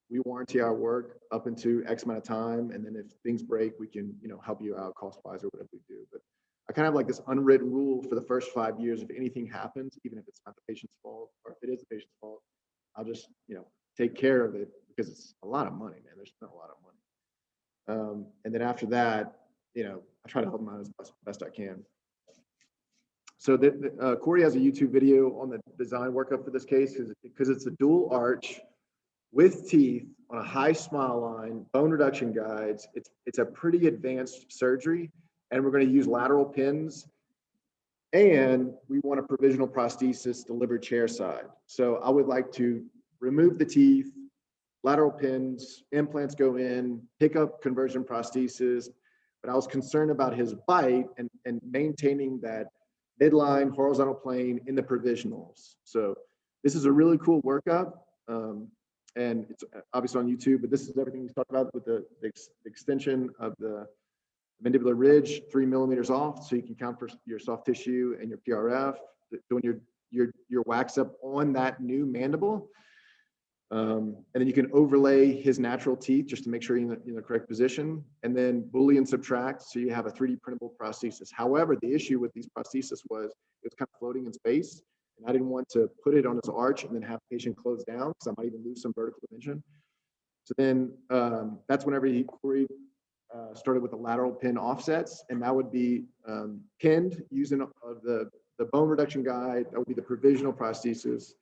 We warranty our work up into X amount of time, and then if things break, we can, you know, help you out cost-wise or whatever we do. But I kind of have like this unwritten rule for the first 5 years: if anything happens, even if it's not the patient's fault, or if it is the patient's fault, I'll just, you know, take care of it, because it's a lot of money, man. There's not a lot of money. And then after that, you know, I try to help them out as best I can. So Corey has a YouTube video on the design workup for this case, because it's a dual arch with teeth on a high smile line, bone reduction guides. It's a pretty advanced surgery, and we're going to use lateral pins, and we want a provisional prosthesis delivered chair side. So I would like to remove the teeth, lateral pins, implants go in, pick up conversion prosthesis, but I was concerned about his bite and maintaining that midline horizontal plane in the provisionals. So this is a really cool workup. And it's obviously on YouTube, but this is everything we talked about with the extension of the mandibular ridge 3 millimeters off, so you can count for your soft tissue and your PRF, doing your wax up on that new mandible. And then you can overlay his natural teeth just to make sure you're in the correct position, and then Boolean subtract, so you have a 3D printable prosthesis. However, the issue with these prosthesis was it was kind of floating in space, and I didn't want to put it on his arch and then have the patient close down because I might even lose some vertical dimension. So then that's whenever Corey started with the lateral pin offsets, and that would be pinned using the bone reduction guide. That would be the provisional prosthesis.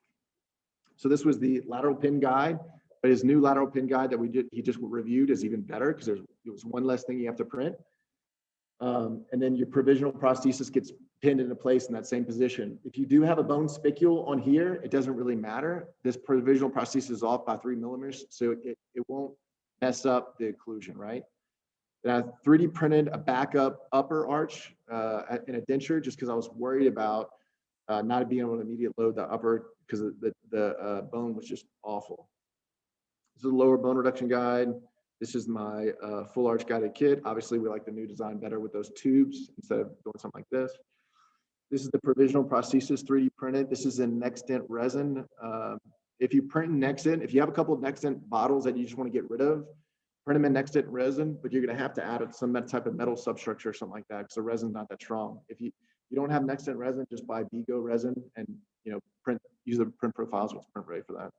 So this was the lateral pin guide, but his new lateral pin guide that he just reviewed is even better because it was one less thing you have to print. And then your provisional prosthesis gets pinned into place in that same position. If you do have a bone spicule on here, it doesn't really matter. This provisional prosthesis is off by 3 millimeters, so it won't mess up the occlusion, right? And I 3D printed a backup upper arch in a denture just because I was worried about not being able to immediately load the upper because the bone was just awful. This is a lower bone reduction guide. This is my full arch guided kit. Obviously, we like the new design better with those tubes instead of doing something like this. This is the provisional prosthesis 3D printed. This is in Nextdent resin. If you print in Nextdent, if you have a couple of Nextdent bottles that you just want to get rid of, print them in Nextdent resin, but you're going to have to add some type of metal substructure or something like that because the resin's not that strong. If you don't have Nextdent resin, just buy Bigo resin and use the print profiles with print ready for that.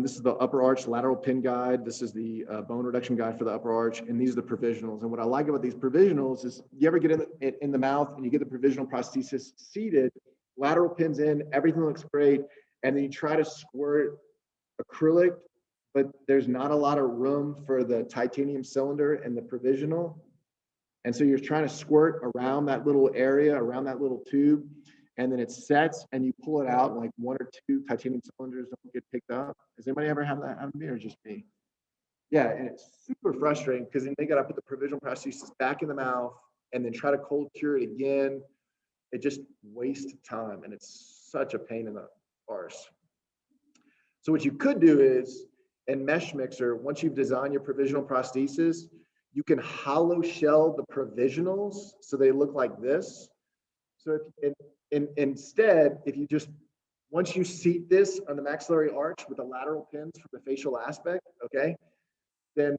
This is the upper arch lateral pin guide. This is the bone reduction guide for the upper arch, and these are the provisionals. And what I like about these provisionals is you ever get in the mouth and you get the provisional prosthesis seated, lateral pins in, everything looks great, and then you try to squirt acrylic, but there's not a lot of room for the titanium cylinder and the provisional. And so you're trying to squirt around that little area, around that little tube, and then it sets and you pull it out and like 1 or 2 titanium cylinders don't get picked up. Does anybody ever have that happen to me or just me? Yeah, and it's super frustrating because then they got to put the provisional prosthesis back in the mouth and then try to cold cure it again. It just wastes time and it's such a pain in the arse. So what you could do is in Mesh Mixer, once you've designed your provisional prosthesis, you can hollow shell the provisionals so they look like this. So instead, if you just, once you seat this on the maxillary arch with the lateral pins for the facial aspect, okay, then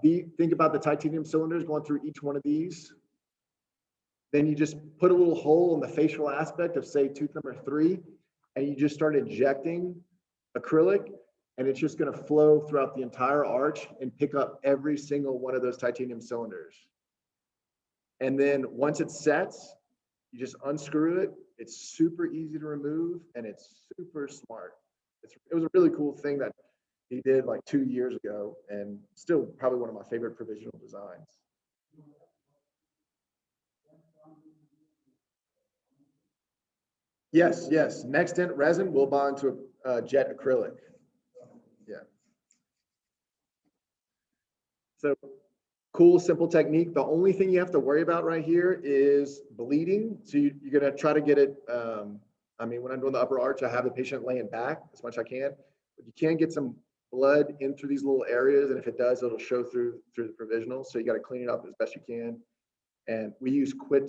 think about the titanium cylinders going through each one of these. Then you just put a little hole in the facial aspect of say tooth number 3, and you just start injecting acrylic, and it's just going to flow throughout the entire arch and pick up every single one of those titanium cylinders. And then once it sets, you just unscrew it. It's super easy to remove and it's super smart. It was a really cool thing that he did like 2 years ago and still probably one of my favorite provisional designs. Yes. Nextdent resin will bond to a jet acrylic. Yeah. So cool, simple technique. The only thing you have to worry about right here is bleeding. So you're going to try to get it. I mean, when I'm doing the upper arch, I have the patient laying back as much as I can, but you can get some blood in through these little areas. And if it does, it'll show through the provisional. So you got to clean it up as best you can. And we use quick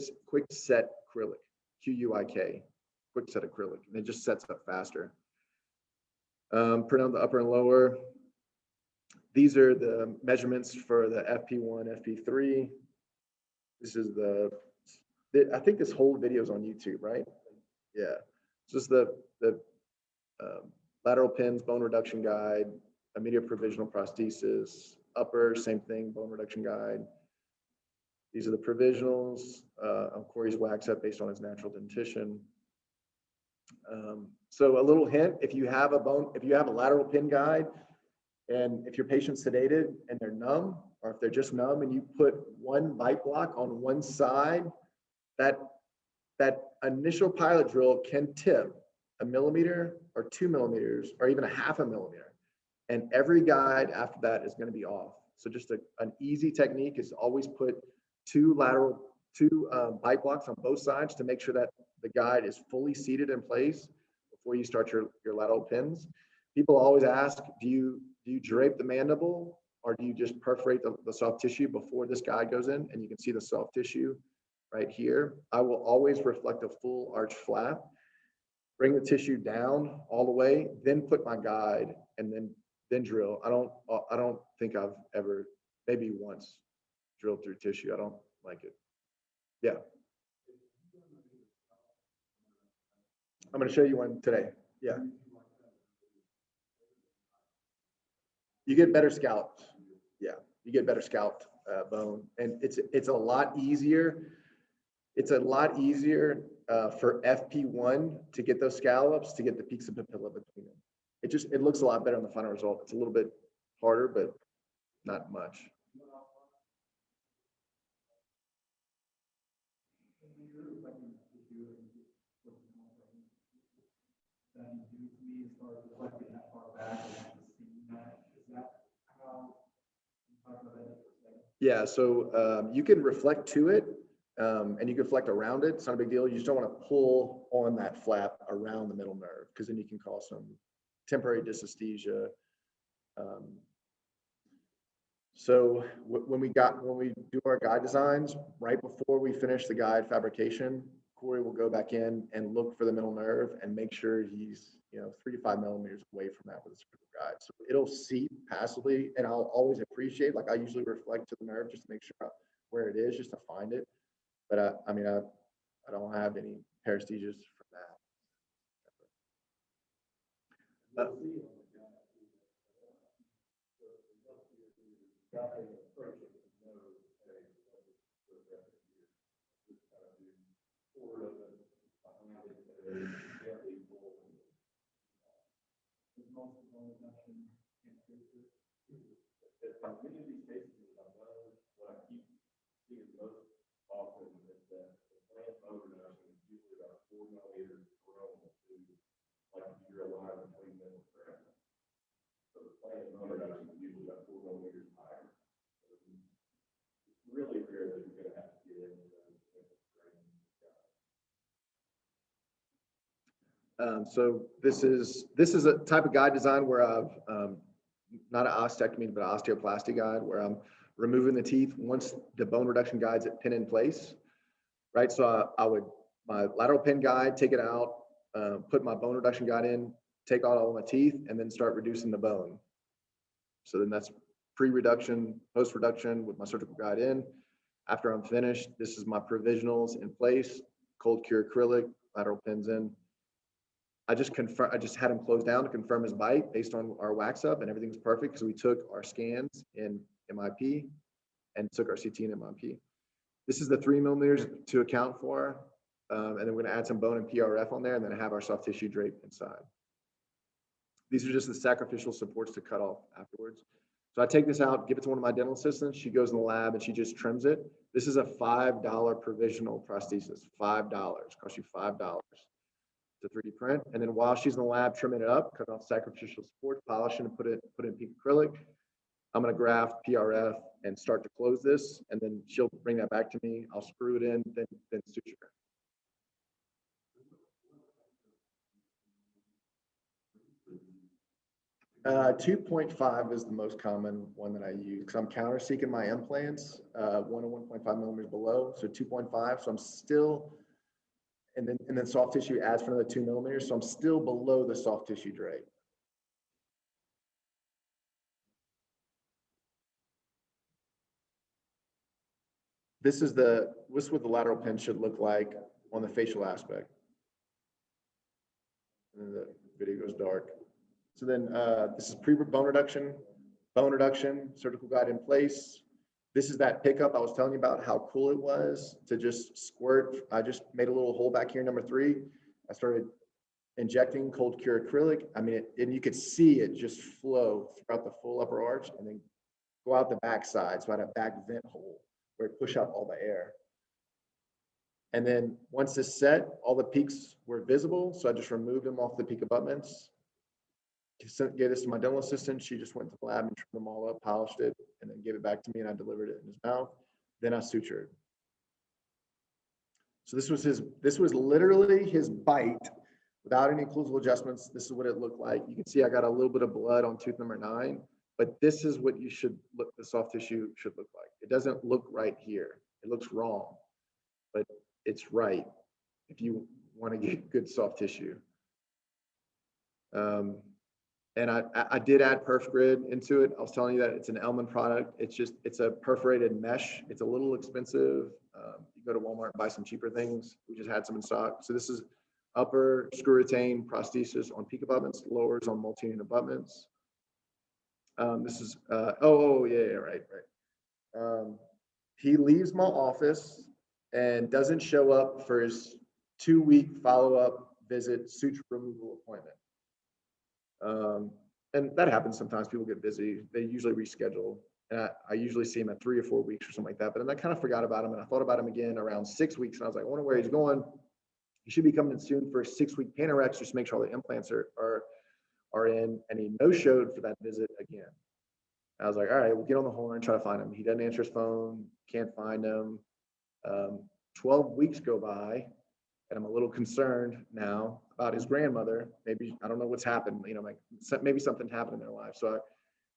set acrylic, QUIK, quick set acrylic, and it just sets up faster. Print on the upper and lower. These are the measurements for the FP1, FP3. This is I think this whole video is on YouTube, right? Yeah. This is the lateral pins, bone reduction guide, immediate provisional prosthesis, upper, same thing, bone reduction guide. These are the provisionals on Corey's wax up based on his natural dentition. So a little hint, if you have a lateral pin guide, and if your patient's sedated and they're numb, or if they're just numb and you put one bite block on one side, that initial pilot drill can tip 1 millimeter or 2 millimeters or even a 0.5 millimeter. And every guide after that is going to be off. So just an easy technique is always put two bite blocks on both sides to make sure that the guide is fully seated in place before you start your lateral pins. People always ask, do you drape the mandible, or do you just perforate the soft tissue before this guide goes in? And you can see the soft tissue right here. I will always reflect a full arch flap, bring the tissue down all the way, then put my guide, and then drill. I don't think I've ever, maybe once, drilled through tissue. I don't like it. Yeah. I'm going to show you one today. Yeah. You get better scalped. Yeah, you get better scalped bone, and it's a lot easier. It's a lot easier for FP1 to get those scallops, to get the peaks of papilla between them. It looks a lot better on the final result. It's a little bit harder, but not much. Yeah, so you can reflect to it, and you can reflect around it. It's not a big deal. You just don't want to pull on that flap around the middle nerve, because then you can cause some temporary dysesthesia. So when we do our guide designs, right before we finish the guide fabrication, Corey will go back in and look for the middle nerve and make sure he's 3 to 5 millimeters away from that with a surgical guide. So it'll seep passively, and I'll always appreciate, like I usually reflect to the nerve just to make sure where it is, just to find it. But I don't have any paresthesias from that. So this is a type of guide design where I've not an ostectomy, but an osteoplasty guide, where I'm removing the teeth once the bone reduction guide's at pin in place, right? So I would, my lateral pin guide, take it out, put my bone reduction guide in, take out all my teeth, and then start reducing the bone. So then that's pre-reduction, post-reduction with my surgical guide in. After I'm finished, this is my provisionals in place, cold cure acrylic, lateral pins in. I just had him close down to confirm his bite based on our wax up, and everything's perfect because we took our scans in MIP and took our CT in MIP. This is the 3 millimeters to account for, and then we're going to add some bone and PRF on there, and then have our soft tissue drape inside. These are just the sacrificial supports to cut off afterwards. So I take this out, give it to one of my dental assistants. She goes in the lab and she just trims it. This is a $5 provisional prosthesis. $5, costs you $5 to 3D print. And then while she's in the lab trimming it up, cut off sacrificial supports, polish it, and put in pink acrylic, I'm going to graft PRF and start to close this. And then she'll bring that back to me. I'll screw it in, then suture. 2.5 is the most common one that I use because I'm counter seeking my implants 1 and 1.5 millimeters below, so 2.5. So I'm still, and then soft tissue adds for another 2 millimeters, so I'm still below the soft tissue drape. This is what the lateral pin should look like on the facial aspect. And then the video goes dark. So then this is pre-bone reduction, surgical guide in place. This is that pickup I was telling you about, how cool it was to just squirt. I just made a little hole back here, number 3. I started injecting cold cure acrylic. I mean, and you could see it just flow throughout the full upper arch and then go out the back side. So I had a back vent hole where it pushed out all the air. And then once this set, all the peaks were visible. So I just removed them off the peak abutments. Gave this to my dental assistant. She just went to the lab and trimmed them all up, polished it, and then gave it back to me, and I delivered it in his mouth. Then I sutured. So this was literally his bite without any occlusal adjustments. This is what it looked like. You can see I got a little bit of blood on tooth number 9, but this is what you should look, the soft tissue should look like. It doesn't look right here. It looks wrong, but it's right if you want to get good soft tissue. And I did add perf grid into it. I was telling you that it's an Elman product. It's a perforated mesh. It's a little expensive. You go to Walmart and buy some cheaper things. We just had some in stock. So this is upper screw retain prosthesis on peak abutments, lowers on multi-unit abutments. This is, right. He leaves my office and doesn't show up for his 2-week follow-up visit suture removal appointment. And that happens sometimes. People get busy. They usually reschedule. And I usually see him at 3 or 4 weeks or something like that. But then I kind of forgot about him, and I thought about him again around 6 weeks. And I was like, I wonder where he's going. He should be coming in soon for a 6-week Panorex just to make sure all the implants are in. And he no-showed for that visit again. I was like, all right, we'll get on the horn and try to find him. He doesn't answer his phone. Can't find him. 12 weeks go by. And I'm a little concerned now about his grandmother. Maybe, I don't know what's happened, like maybe something happened in their life. So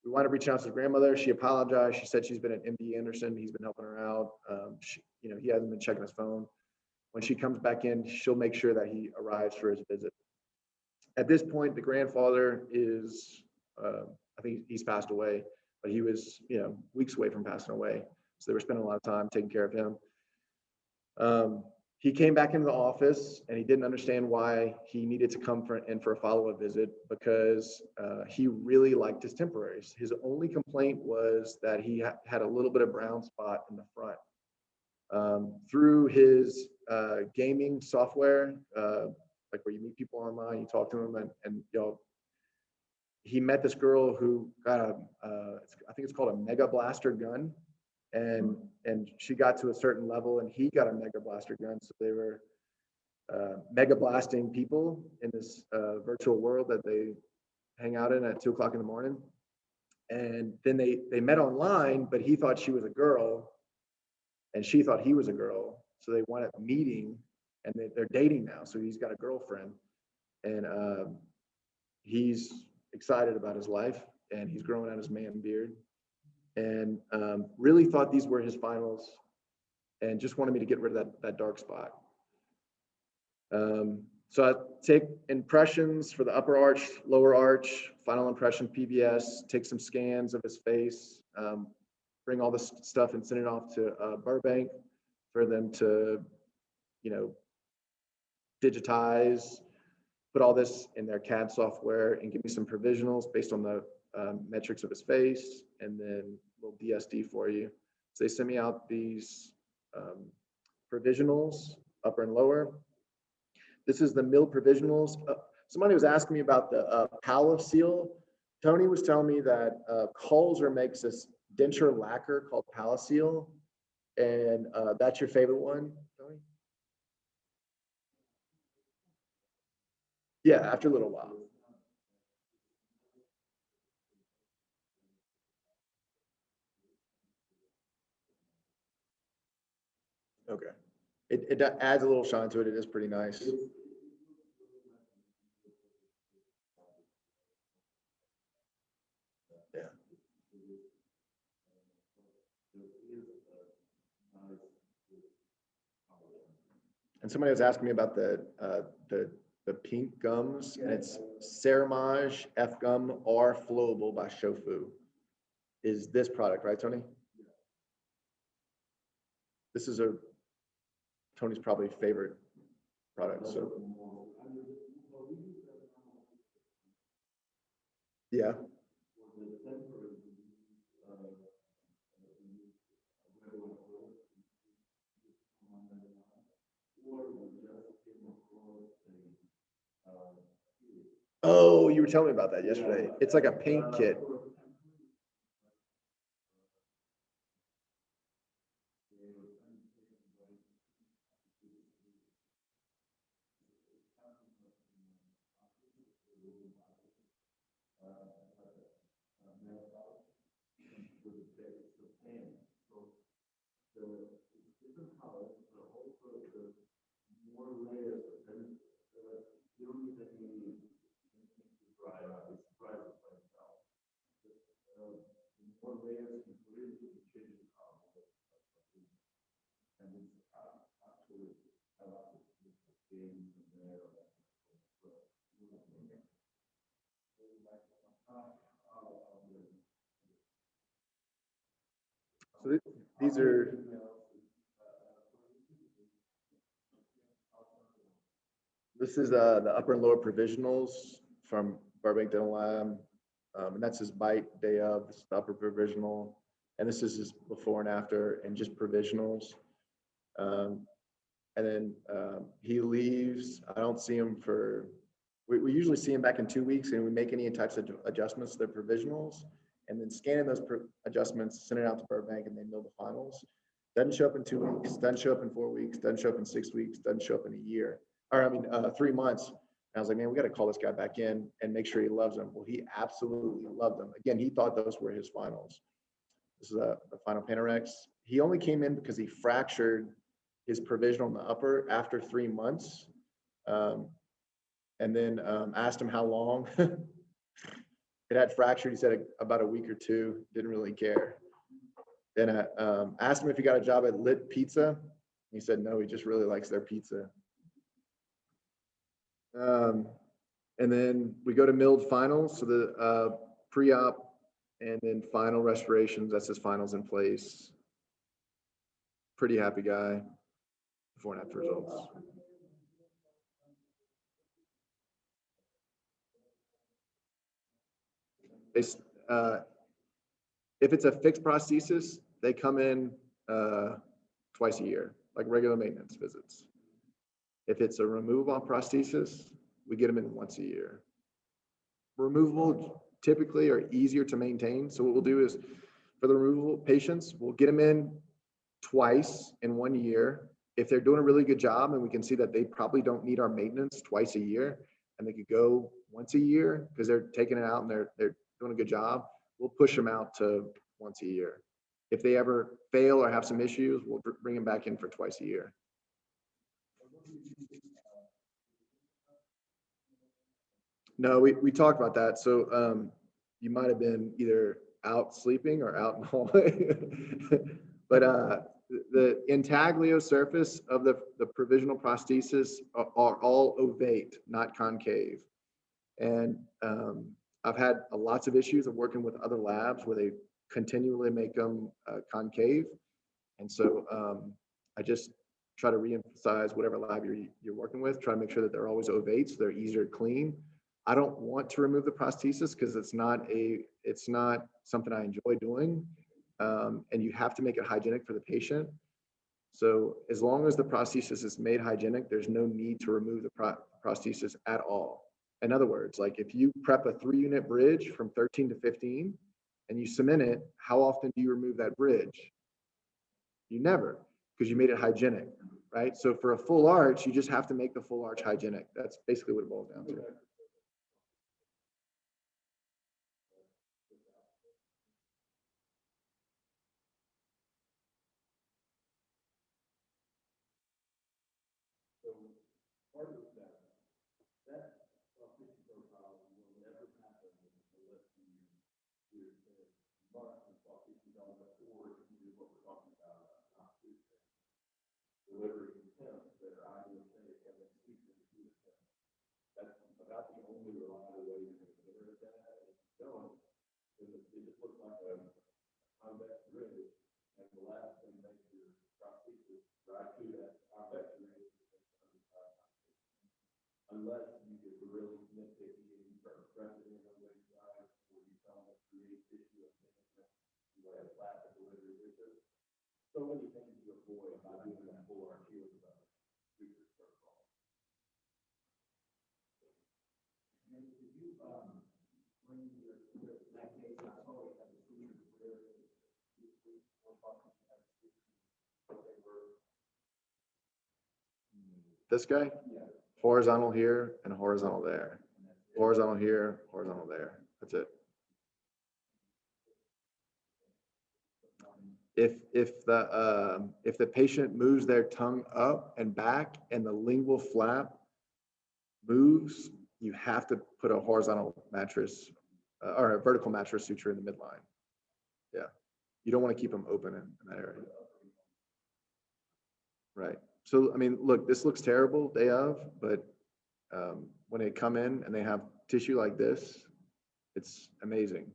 we wanted to reach out to his grandmother. She apologized. She said she's been at MD Anderson. He's been helping her out. He hasn't been checking his phone. When she comes back in, she'll make sure that he arrives for his visit. At this point, the grandfather is, I think he's passed away, but he was, weeks away from passing away. So they were spending a lot of time taking care of him. He came back into the office and he didn't understand why he needed to come in for a follow-up visit because he really liked his temporaries. His only complaint was that he had a little bit of brown spot in the front. Through his gaming software, like where you meet people online, you talk to them, and he met this girl who got I think it's called a Mega Blaster gun. And she got to a certain level and he got a Mega Blaster gun. So they were mega blasting people in this virtual world that they hang out in at 2 o'clock in the morning. And then they met online, but he thought she was a girl and she thought he was a girl. So they wound up meeting and they're dating now. So he's got a girlfriend and he's excited about his life and he's growing out his man beard. And really thought these were his finals and just wanted me to get rid of that dark spot. So I take impressions for the upper arch, lower arch, final impression PBS, take some scans of his face, bring all this stuff and send it off to Burbank for them to, digitize, put all this in their CAD software and give me some provisionals based on the metrics of his face, and then a little DSD for you. So they send me out these provisionals, upper and lower. This is the mill provisionals. Somebody was asking me about the Pala seal. Tony was telling me that Colzer makes this denture lacquer called Pala seal, and that's your favorite one, Tony? Yeah, after a little while. Okay. It adds a little shine to it. It is pretty nice. Yeah. And somebody was asking me about the pink gums, and it's Ceramage F Gum R Flowable by Shofu. Is this product, right, Tony? This is Tony's probably favorite product. So yeah. Oh, you were telling me about that yesterday. It's like a paint kit. So these are, this is the upper and lower provisionals from Burbank Dental Lab. And that's his bite day of. This is the upper provisional. And this is his before and after, and just provisionals. And then he leaves. I don't see him for, we usually see him back in 2 weeks, and we make any types of adjustments to the provisionals, and then scanning those adjustments, send it out to Burbank, and they mill the finals. Doesn't show up in 2 weeks, doesn't show up in 4 weeks, doesn't show up in 6 weeks, doesn't show up in a year, or I mean, 3 months. And I was like, man, we got to call this guy back in and make sure he loves them. Well, he absolutely loved them. Again, he thought those were his finals. This is the final Panorex. He only came in because he fractured his provisional in the upper after 3 months. And then asked him how long. It had fractured. He said about a week or two, didn't really care. Then I asked him if he got a job at Lit Pizza. He said, no, he just really likes their pizza. And then we go to milled finals. So the pre-op and then final restorations, that's his finals in place. Pretty happy guy. Before and after results. If it's a fixed prosthesis, they come in twice a year, like regular maintenance visits. If it's a removable prosthesis, we get them in once a year. Removable typically are easier to maintain. So what we'll do is for the removable patients, we'll get them in twice in 1 year. If they're doing a really good job and we can see that they probably don't need our maintenance twice a year, and they could go once a year because they're taking it out and they're doing a good job, we'll push them out to once a year. If they ever fail or have some issues, we'll bring them back in for twice a year. No, we talked about that. So you might have been either out sleeping or out in the hallway. But the intaglio surface of the provisional prosthesis are all ovate, not concave. And I've had lots of issues of working with other labs where they continually make them concave. And so I just try to reemphasize whatever lab you're working with, try to make sure that they're always ovate so they're easier to clean. I don't want to remove the prosthesis because it's not something I enjoy doing. And you have to make it hygienic for the patient. So as long as the prosthesis is made hygienic, there's no need to remove the prosthesis at all. In other words, like if you prep a 3-unit bridge from 13 to 15 and you cement it, how often do you remove that bridge? You never, because you made it hygienic, right? So for a full arch, you just have to make the full arch hygienic. That's basically what it boils down to. This guy, horizontal here and horizontal there. Horizontal here, horizontal there. That's it. if the patient moves their tongue up and back and the lingual flap moves, you have to put a horizontal mattress or a vertical mattress suture in the midline. Yeah, you don't want to keep them open in that area. Right. So I mean, look, this looks terrible day of, but when they come in and they have tissue like this, it's amazing.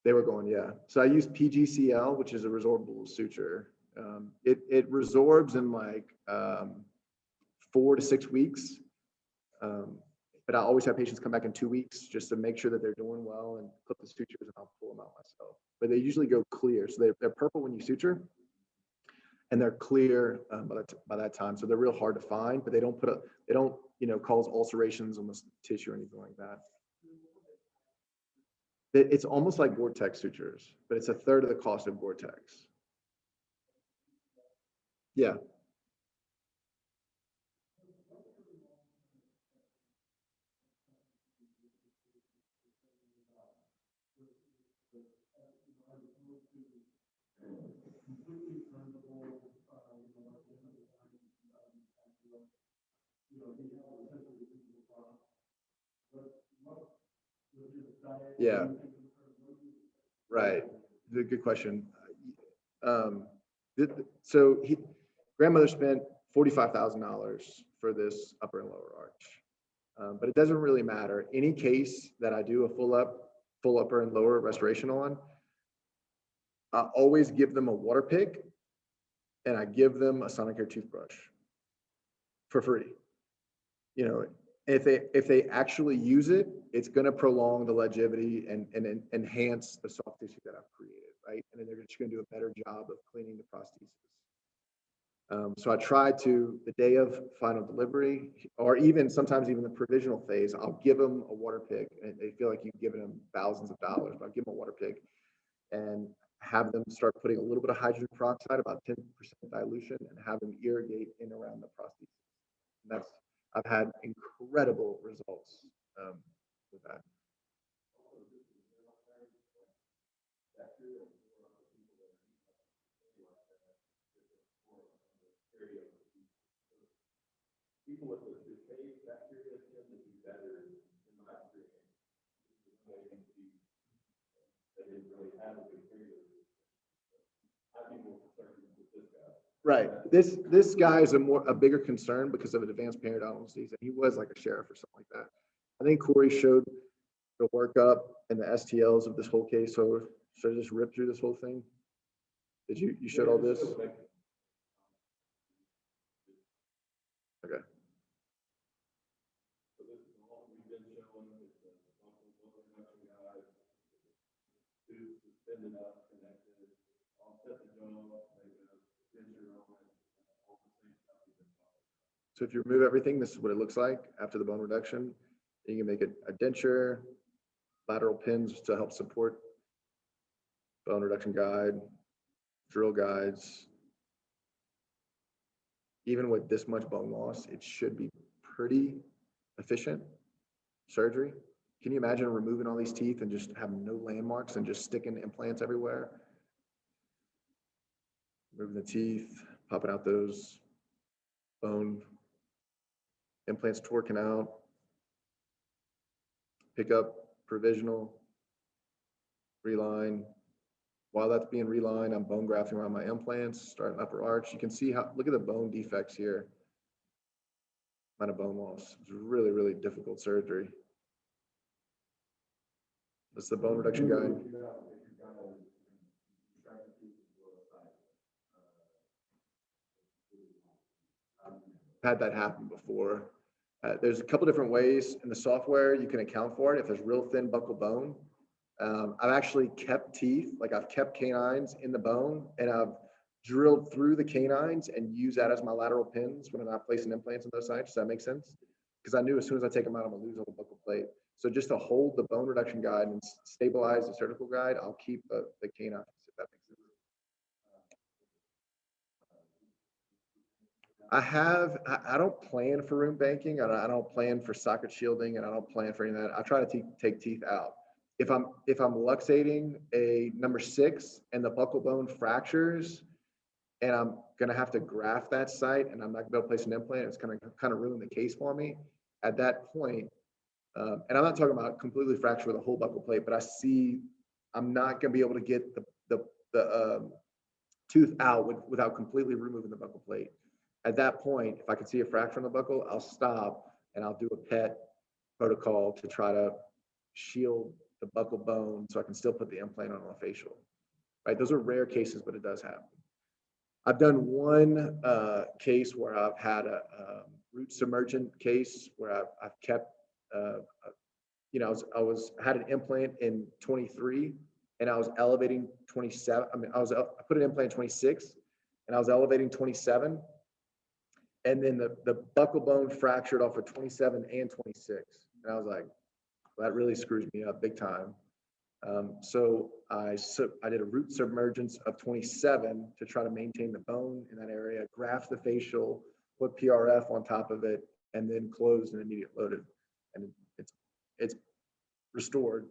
They were going, yeah. So I use PGCL, which is a resorbable suture. It resorbs in like 4 to 6 weeks. But I always have patients come back in 2 weeks just to make sure that they're doing well and clip the sutures, and I'll pull them out myself. But they usually go clear. So they're purple when you suture, and they're clear by that time. So they're real hard to find, but they don't cause ulcerations on the tissue or anything like that. It's almost like Gore-Tex sutures, but it's a third of the cost of Gore-Tex. Yeah. Yeah. Right. Good question. So grandmother spent $45,000 for this upper and lower arch, but it doesn't really matter. Any case that I do a full upper and lower restoration on, I always give them a water pick, and I give them a Sonicare toothbrush for free. You know, if they actually use it, it's going to prolong the longevity and enhance the soft tissue that I've created, right? And then they're just going to do a better job of cleaning the prosthesis. So I try to, the day of final delivery, or sometimes even the provisional phase, I'll give them a water pick, and they feel like you've given them thousands of dollars, but I'll give them a water pick and have them start putting a little bit of hydrogen peroxide, about 10% dilution, and have them irrigate in around the prosthesis. And I've had incredible results with that. People with the decay bacteria tend to do better in my experience. They didn't really have a good period. I'd be more concerned with this guy. Right. This guy is a bigger concern because of an advanced periodontal disease, and he was like a sheriff or something like that. I think Corey showed the workup and the STLs of this whole case. So should I just rip through this whole thing? Did you showed all this? Okay. So this is all we've been showing. It's a production guide, tubes suspended up, connected, offset the jaw, make a denture on it, all the same stuff we've been talking about. So if you remove everything, this is what it looks like after the bone reduction. You can make a denture, lateral pins to help support, bone reduction guide, drill guides. Even with this much bone loss, it should be pretty efficient surgery. Can you imagine removing all these teeth and just having no landmarks and just sticking implants everywhere? Removing the teeth, popping out those bone implants, torquing out, pick up provisional, reline. While that's being relined, I'm bone grafting around my implants, starting upper arch. You can see look at the bone defects here. Amount of bone loss. It's really, really difficult surgery. That's the bone reduction guide. Had that happen before. There's a couple different ways in the software you can account for it. If there's real thin buccal bone, I've actually kept teeth, like I've kept canines in the bone, and I've drilled through the canines and use that as my lateral pins when I'm not placing implants on those sites. Does that make sense? Because I knew as soon as I take them out, I'm gonna lose all the buccal plate. So just to hold the bone reduction guide and stabilize the surgical guide, I'll keep the canines, if that makes sense. I don't plan for room banking. I don't plan for socket shielding, and I don't plan for any of that. I try to take teeth out. if I'm luxating a number 6 and the buccal bone fractures, and I'm gonna have to graft that site, and I'm not gonna be able to place an implant, it's gonna kind of ruin the case for me. At that point, and I'm not talking about completely fracture with a whole buccal plate, but I see I'm not gonna be able to get the tooth out without completely removing the buccal plate. At that point, if I can see a fracture in the buccal, I'll stop and I'll do a PET protocol to try to shield the buccal bone so I can still put the implant on a facial. Right? Those are rare cases, but it does happen. I've done one case where I've had a root submergent case where I've kept, you know, I had an implant in 23 and I was elevating 27. I mean, I put an implant in 26 and I was elevating 27. And then the buccal bone fractured off of 27 and 26. And I was like, well, that really screws me up big time. So I did a root submergence of 27 to try to maintain the bone in that area, graft the facial, put PRF on top of it, and then closed and immediate loaded. And it's restored.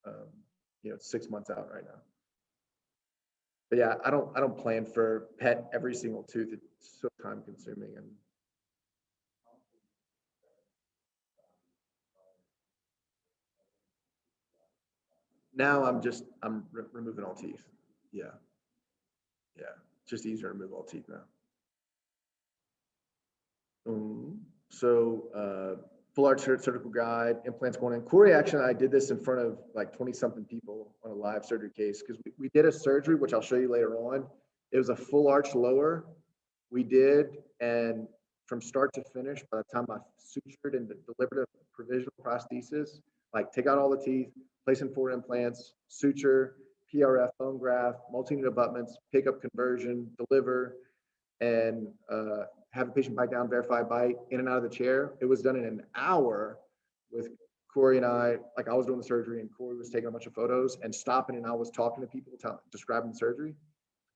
You know, it's 6 months out right now. But yeah, I don't plan for PET every single tooth. It's so time consuming. And now I'm removing all teeth. Yeah. Yeah. It's just easier to remove all teeth now. So full arch surgical guide, implants going in. Corey, actually, I did this in front of like 20 something people on a live surgery case because we did a surgery, which I'll show you later on. It was a full arch lower we did, and from start to finish, by the time I sutured and delivered a provisional prosthesis, like take out all the teeth, place in 4 implants, suture, PRF, bone graft, multi-unit abutments, pick up conversion, deliver, and have the patient bite down, verify bite, in and out of the chair. It was done in an hour with Corey and I, like I was doing the surgery and Corey was taking a bunch of photos and stopping, and I was talking to people, describing the surgery.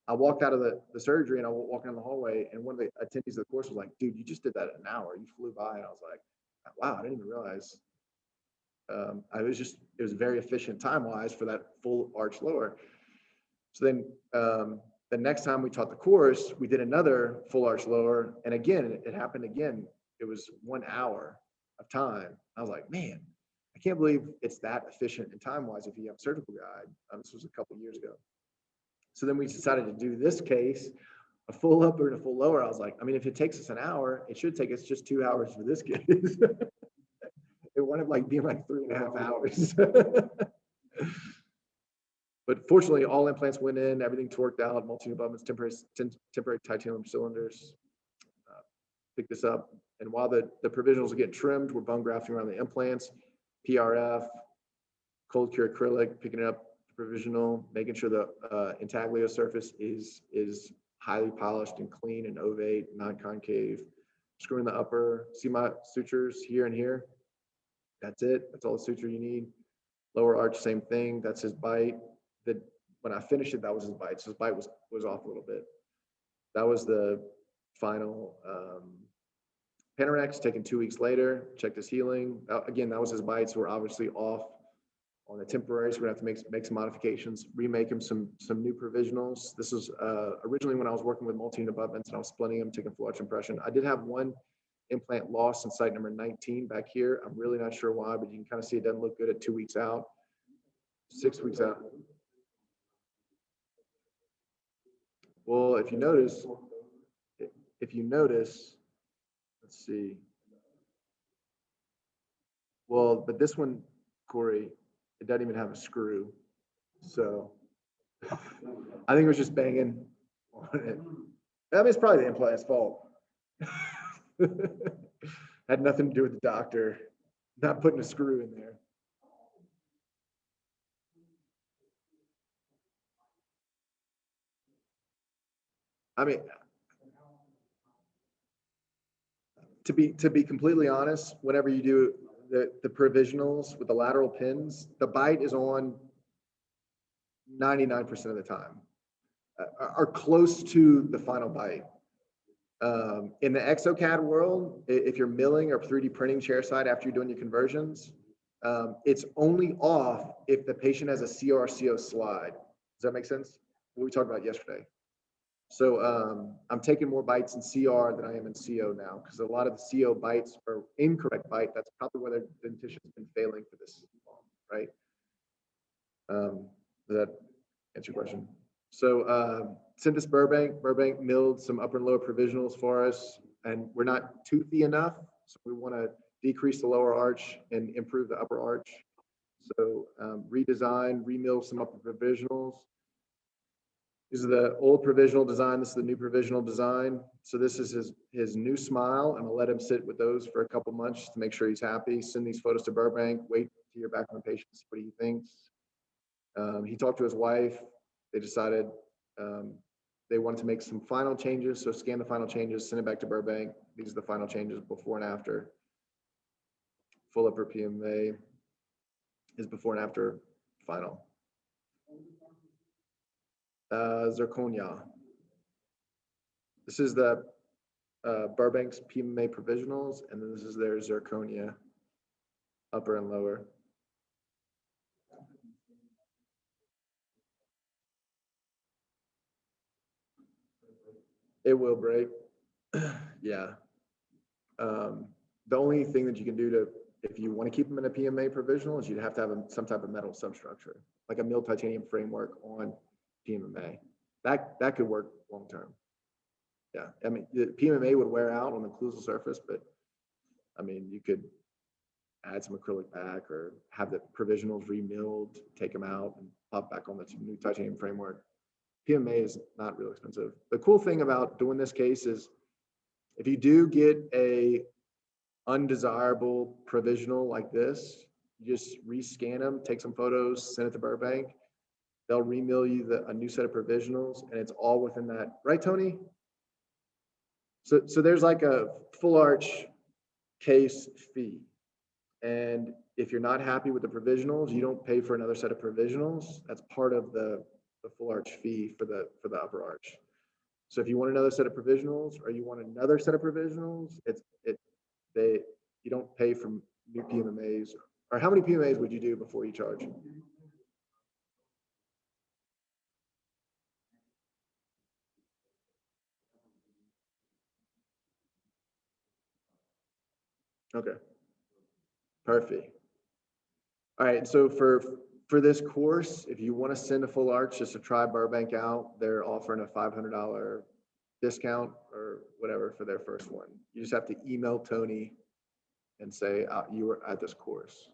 I walked out of the surgery and I was walking down the hallway, and one of the attendees of the course was like, dude, you just did that in an hour. You flew by. And I was like, wow, I didn't even realize. It was very efficient time-wise for that full arch lower. So then the next time we taught the course, we did another full arch lower. And again, it happened again. It was 1 hour of time. I was like, man, I can't believe it's that efficient in time-wise if you have a surgical guide. This was a couple of years ago. So then we decided to do this case, a full upper and a full lower. I was like, I mean, if it takes us an hour, it should take us just 2 hours for this case. It wound up like being like 3.5 hours. But fortunately, all implants went in, everything torqued out, multi-unit abutments, temporary titanium cylinders. Pick this up. And while the provisionals are getting trimmed, we're bone grafting around the implants, PRF, cold cure acrylic, picking up the provisional, making sure the intaglio surface is highly polished and clean and ovate, non-concave. Screwing the upper, see my sutures here and here. That's it. That's all the suture you need. Lower arch, same thing. That's his bite. When I finished it, that was his bite. So his bite was off a little bit. That was the final Panorex, taken 2 weeks later. Checked his healing. Again, that was his bite. So we're obviously off on the temporary. So we're gonna have to make some modifications, remake him some new provisionals. This was originally when I was working with multi-unit abutments and I was splitting them, taking full arch impression. I did have one implant lost in site number 19 back here. I'm really not sure why, but you can kind of see it doesn't look good at 2 weeks out, 6 weeks out. Well, if you notice, let's see. Well, but this one, Corey, it doesn't even have a screw. So I think it was just banging on it. I mean, it's probably the implant's fault. Had nothing to do with the doctor not putting a screw in there. I mean, to be completely honest, whenever you do the provisionals with the lateral pins, the bite is on 99% of the time, are close to the final bite. In the Exocad world, if you're milling or 3D printing chairside after you're doing your conversions, It's only off if the patient has a CRCO slide. Does that make sense? What we talked about yesterday. So I'm taking more bites in CR than I am in CO now, because a lot of the CO bites are incorrect bite. That's probably where the dentition's been failing for this, right? Does that answer your question? So sent this Burbank milled some upper and lower provisionals for us, and we're not toothy enough, so we want to decrease the lower arch and improve the upper arch. So redesign, remill some upper provisionals. This is the old provisional design. This is the new provisional design. So this is his new smile. I'm gonna let him sit with those for a couple months to make sure he's happy. Send these photos to Burbank. Wait to hear back from the patient, see what he thinks. He talked to his wife. They decided they wanted to make some final changes. So scan the final changes, send it back to Burbank. These are the final changes before and after. Full upper PMA is before and after final. Zirconia. This is the Burbank's PMA provisionals, and then this is their zirconia, upper and lower. It will break. Yeah. The only thing that you can do to, if you want to keep them in a PMA provisional, is you'd have to have some type of metal substructure, like a milled titanium framework on PMMA. That could work long term. Yeah, I mean, the PMMA would wear out on the occlusal surface, but I mean, you could add some acrylic back or have the provisionals remilled, take them out and pop back on the new titanium framework. PMMA is not real expensive. The cool thing about doing this case is if you do get a undesirable provisional like this, you just rescan them, take some photos, send it to Burbank. They'll remill you a new set of provisionals, and it's all within that, right, Tony? So there's like a full arch case fee, and if you're not happy with the provisionals, you don't pay for another set of provisionals. That's part of the full arch fee for the upper arch. So if you want another set of provisionals, or you want another set of provisionals, you don't pay for new PMMAs. Or how many PMAs would you do before you charge? Okay, perfect. All right, so for this course, if you want to send a full arch just to try Burbank out, they're offering a $500 discount or whatever for their first one. You just have to email Tony and say you were at this course.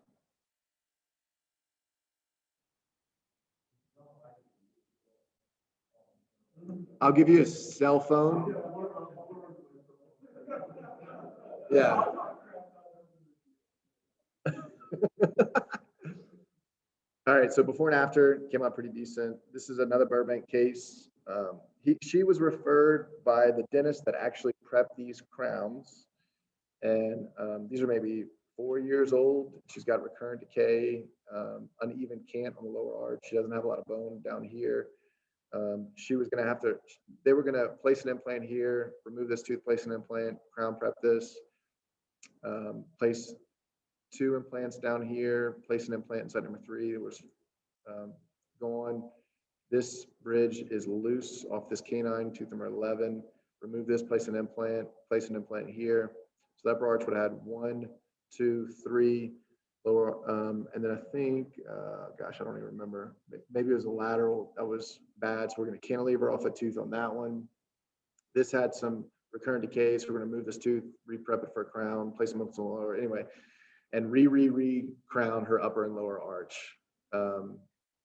I'll give you a cell phone. Yeah. All right, so before and after came out pretty decent. This is another Burbank case. She was referred by the dentist that actually prepped these crowns, and these are maybe 4 years old. She's got recurrent decay, uneven cant on the lower arch. She doesn't have a lot of bone down here. She was going to have to, they were going to place an implant here, remove this tooth, place an implant, crown prep this, place 2 implants down here, place an implant inside number 3. It was gone. This bridge is loose off this canine, tooth number 11. Remove this, place an implant here. So that upper arch would have had 1, 2, 3 lower, and then I think, gosh, I don't even remember. Maybe it was a lateral that was bad. So we're going to cantilever off a tooth on that one. This had some recurrent decay, so we're going to move this tooth, re-prep it for a crown, place them up to the lower. Anyway, and re-crown her upper and lower arch.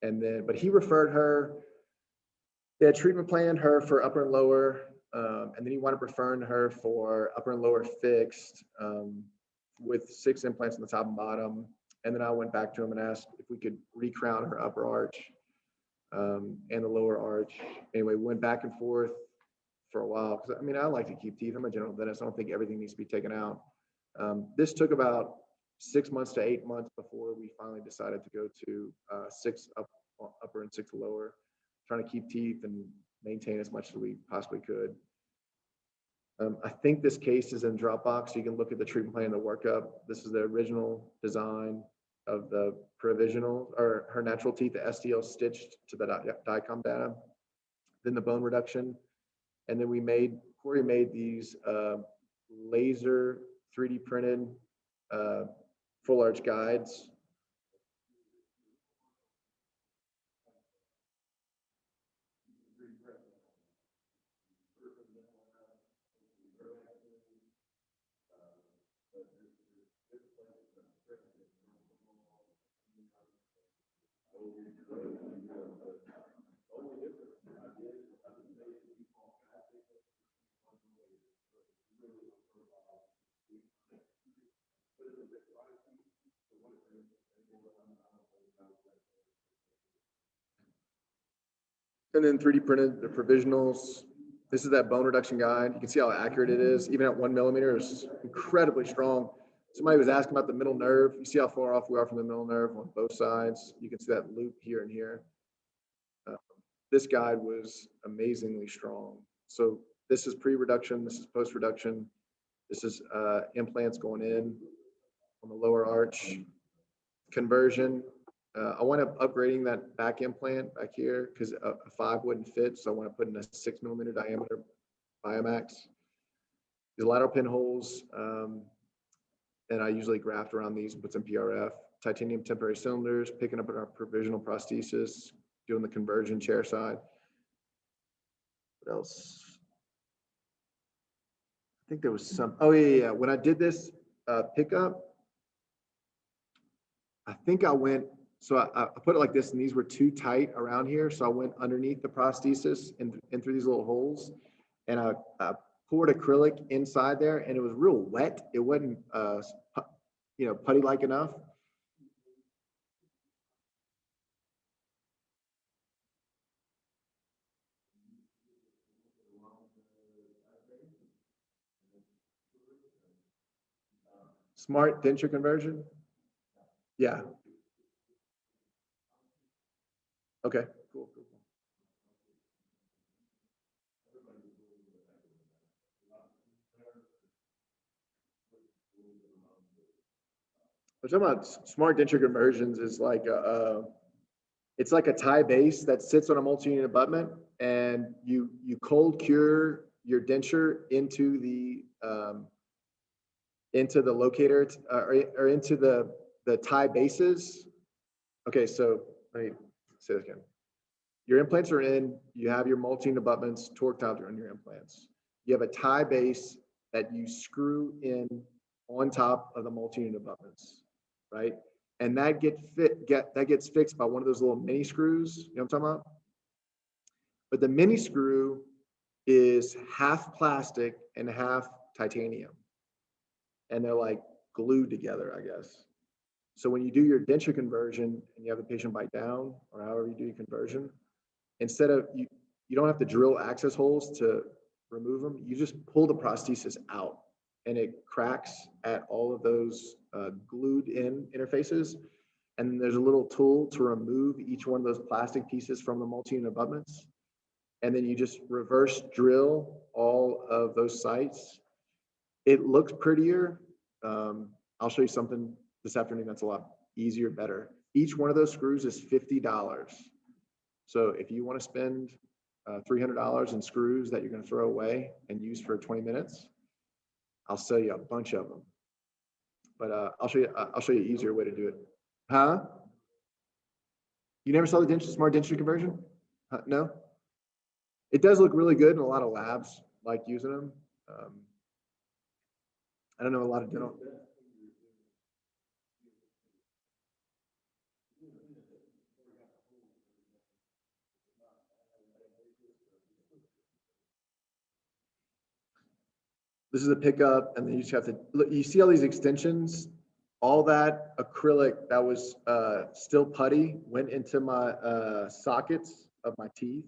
And then, but he referred her, they had treatment planned her for upper and lower, and then he wound up referring her for upper and lower fixed with 6 implants on the top and bottom. And then I went back to him and asked if we could re-crown her upper arch and the lower arch. Anyway, we went back and forth for a while, because I mean, I like to keep teeth. I'm a general dentist. I don't think everything needs to be taken out. This took about 6 months to 8 months before we finally decided to go to 6 upper and 6 lower, trying to keep teeth and maintain as much as we possibly could. I think this case is in Dropbox, so you can look at the treatment plan and the workup. This is the original design. of the provisional or her natural teeth, the STL stitched to the DICOM data, then the bone reduction. And then Corey made these laser 3D printed full arch guides. And then 3D printed the provisionals. This is that bone reduction guide. You can see how accurate it is. Even at 1 millimeter, it's incredibly strong. Somebody was asking about the middle nerve. You see how far off we are from the middle nerve on both sides. You can see that loop here and here. This guide was amazingly strong. So this is pre-reduction. This is post-reduction. This is implants going in on the lower arch. Conversion. I want to upgrading that back implant back here because a 5 wouldn't fit. So I want to put in a 6 millimeter diameter Biomax. The lateral pinholes, and I usually graft around these, put some PRF. Titanium temporary cylinders, picking up our provisional prosthesis, doing the conversion chair side. What else? I think there was some, oh yeah. When I did this pickup, I think I went, so I put it like this, and these were too tight around here. So I went underneath the prosthesis and through these little holes, and I poured acrylic inside there, and it was real wet. It wasn't, putty-like enough. Smart denture conversion? Yeah. Okay, cool. We're talking about smart denture conversions is like it's like a tie base that sits on a multi-unit abutment, and you cold cure your denture into the locator or into the tie bases. Okay, so let me say this again. Your implants are in, you have your multi-unit abutments torqued out on your implants. You have a tie base that you screw in on top of the multi-unit abutments, right? And that gets fixed by one of those little mini screws, you know what I'm talking about? But the mini screw is half plastic and half titanium. And they're like glued together, I guess. So when you do your denture conversion and you have the patient bite down, or however you do your conversion, instead of, you don't have to drill access holes to remove them. You just pull the prosthesis out, and it cracks at all of those glued in interfaces. And then there's a little tool to remove each one of those plastic pieces from the multi-unit abutments. And then you just reverse drill all of those sites. It looks prettier. I'll show you something this afternoon that's a lot easier, better. Each one of those screws is $50. So if you want to spend $300 in screws that you're going to throw away and use for 20 minutes, I'll sell you a bunch of them. But I'll show you an easier way to do it. Huh? You never saw the smart denture conversion? No? It does look really good in a lot of labs like using them. I don't know a lot of dental. This is a pickup, and then you just have to look. You see all these extensions, all that acrylic that was still putty went into my sockets of my teeth,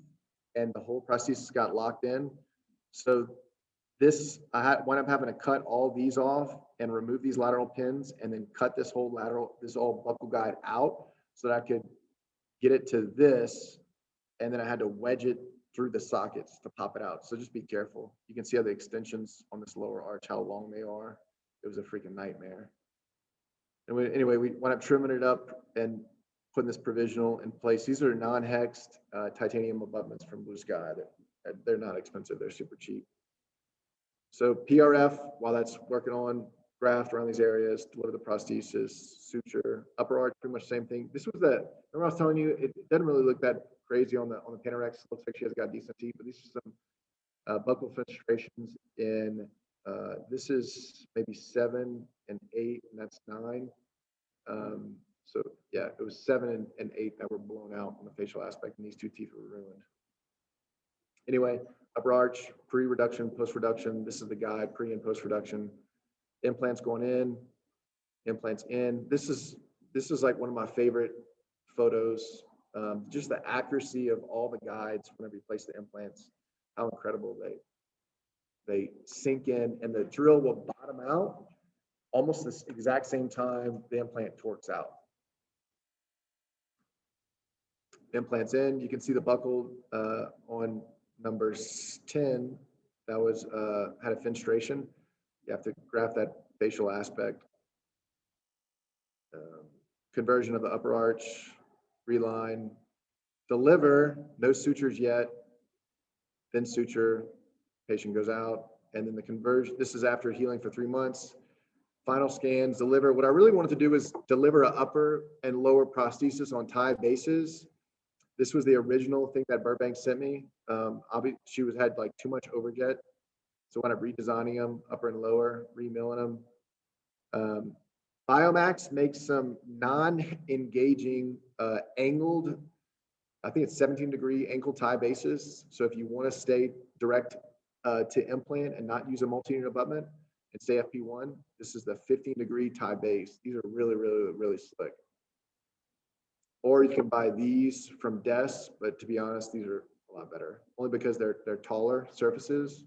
and the whole prosthesis got locked in. So this, I wound up having to cut all these off and remove these lateral pins, and then cut this whole buckle guide out so that I could get it to this, and then I had to wedge it through the sockets to pop it out. So just be careful. You can see how the extensions on this lower arch, how long they are. It was a freaking nightmare. And anyway, we wound up trimming it up and putting this provisional in place. These are non-hexed titanium abutments from Blue Sky. They're not expensive. They're super cheap. So PRF, while that's working on graft around these areas, deliver the prosthesis, suture, upper arch, pretty much same thing. This was remember I was telling you, it doesn't really look that crazy on the Panorex. It looks like she has got decent teeth, but these are some buccal fenestrations in, this is maybe 7 and 8, and that's 9. So yeah, it was 7 and 8 that were blown out on the facial aspect, and these 2 teeth were ruined. Anyway, upper arch, pre-reduction, post-reduction. This is the guide, pre and post-reduction. Implants going in, implants in. This is like one of my favorite photos. Just the accuracy of all the guides whenever you place the implants, how incredible they sink in, and the drill will bottom out almost the exact same time the implant torques out. Implants in, you can see the buckle on number 10 that was had a fenestration. You have to graft that facial aspect. Conversion of the upper arch, reline, deliver, no sutures yet, then suture, patient goes out, and then the conversion. This is after healing for 3 months. Final scans, deliver. What I really wanted to do is deliver an upper and lower prosthesis on tie bases. This was the original thing that Burbank sent me. She had like too much overjet, so I wound up redesigning them, upper and lower, remilling them. Biomax makes some non-engaging angled, I think it's 17-degree ankle tie bases. So if you want to stay direct to implant and not use a multi-unit abutment and stay FP1, this is the 15-degree tie base. These are really, really, really slick. Or you can buy these from Des, but to be honest, these are a lot better, only because they're taller surfaces,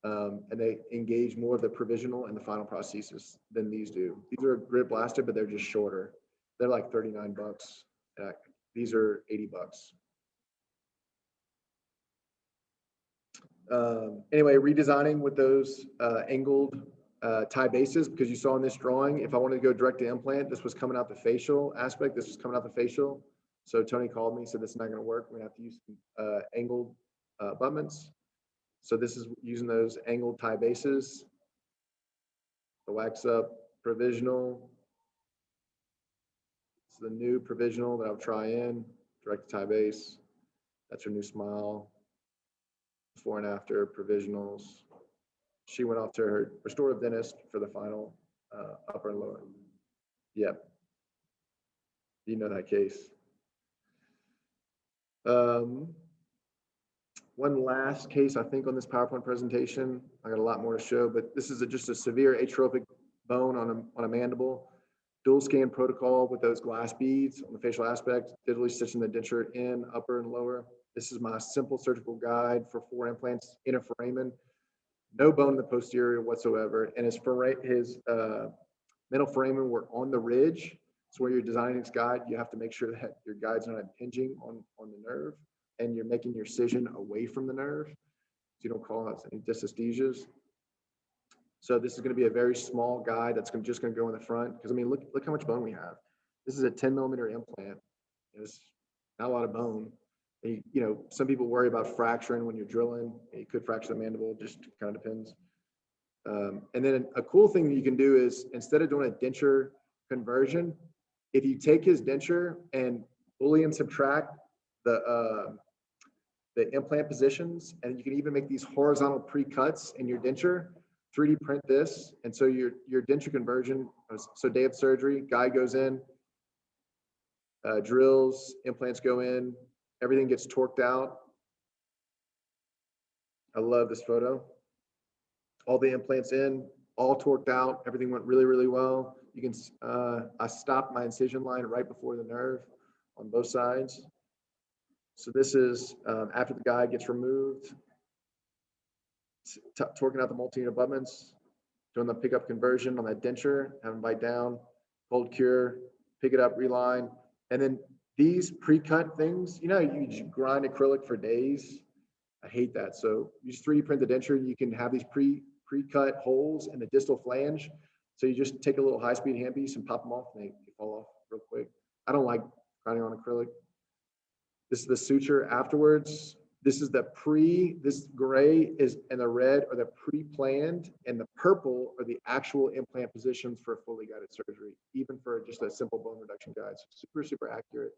and they engage more of the provisional and the final prosthesis than these do. These are grit blasted, but they're just shorter. They're like 39 bucks. These are 80 bucks. Anyway, redesigning with those angled tie bases, because you saw in this drawing, if I wanted to go direct to implant, this was coming out the facial aspect. This was coming out the facial. So Tony called me, said this is not going to work. We're going to have to use some angled abutments. So this is using those angled tie bases. The wax up provisional. It's the new provisional that I'll try in, direct to tie base. That's her new smile. Before and after provisionals. She went off to her restorative dentist for the final upper and lower. Yep. You know that case. One last case, I think, on this PowerPoint presentation. I got a lot more to show, but this is just a severe atrophic bone on a mandible. Dual scan protocol with those glass beads on the facial aspect, digitally stitching the denture in, upper and lower. This is my simple surgical guide for 4 implants in a foramen. No bone in the posterior whatsoever. And his middle foramen were on the ridge. So when you're designing this guide, you have to make sure that your guide's not impinging on the nerve, and you're making your incision away from the nerve, so you don't cause any dysesthesias. So this is going to be a very small guide that's just going to go in the front, because I mean, look how much bone we have. This is a 10-millimeter implant. It's not a lot of bone. And some people worry about fracturing when you're drilling. You could fracture the mandible, just kind of depends. And then a cool thing that you can do is, instead of doing a denture conversion, if you take his denture and Boolean subtract the implant positions, and you can even make these horizontal pre-cuts in your denture, 3D print this, and so your denture conversion, so day of surgery, guy goes in, drills, implants go in, everything gets torqued out. I love this photo. All the implants in, all torqued out, everything went really, really well. You can, I stopped my incision line right before the nerve on both sides. So this is after the guide gets removed, torquing out the multi-unit abutments, doing the pickup conversion on that denture, have them bite down, cold cure, pick it up, reline. And then these pre-cut things, you grind acrylic for days. I hate that. So you just 3D print the denture, and you can have these pre-cut holes in the distal flange. So you just take a little high-speed handpiece and pop them off, and they fall off real quick. I don't like grinding on acrylic. This is the suture afterwards. This is this gray is, and the red are the pre-planned, and the purple are the actual implant positions for fully guided surgery, even for just a simple bone reduction guide. So super, super accurate.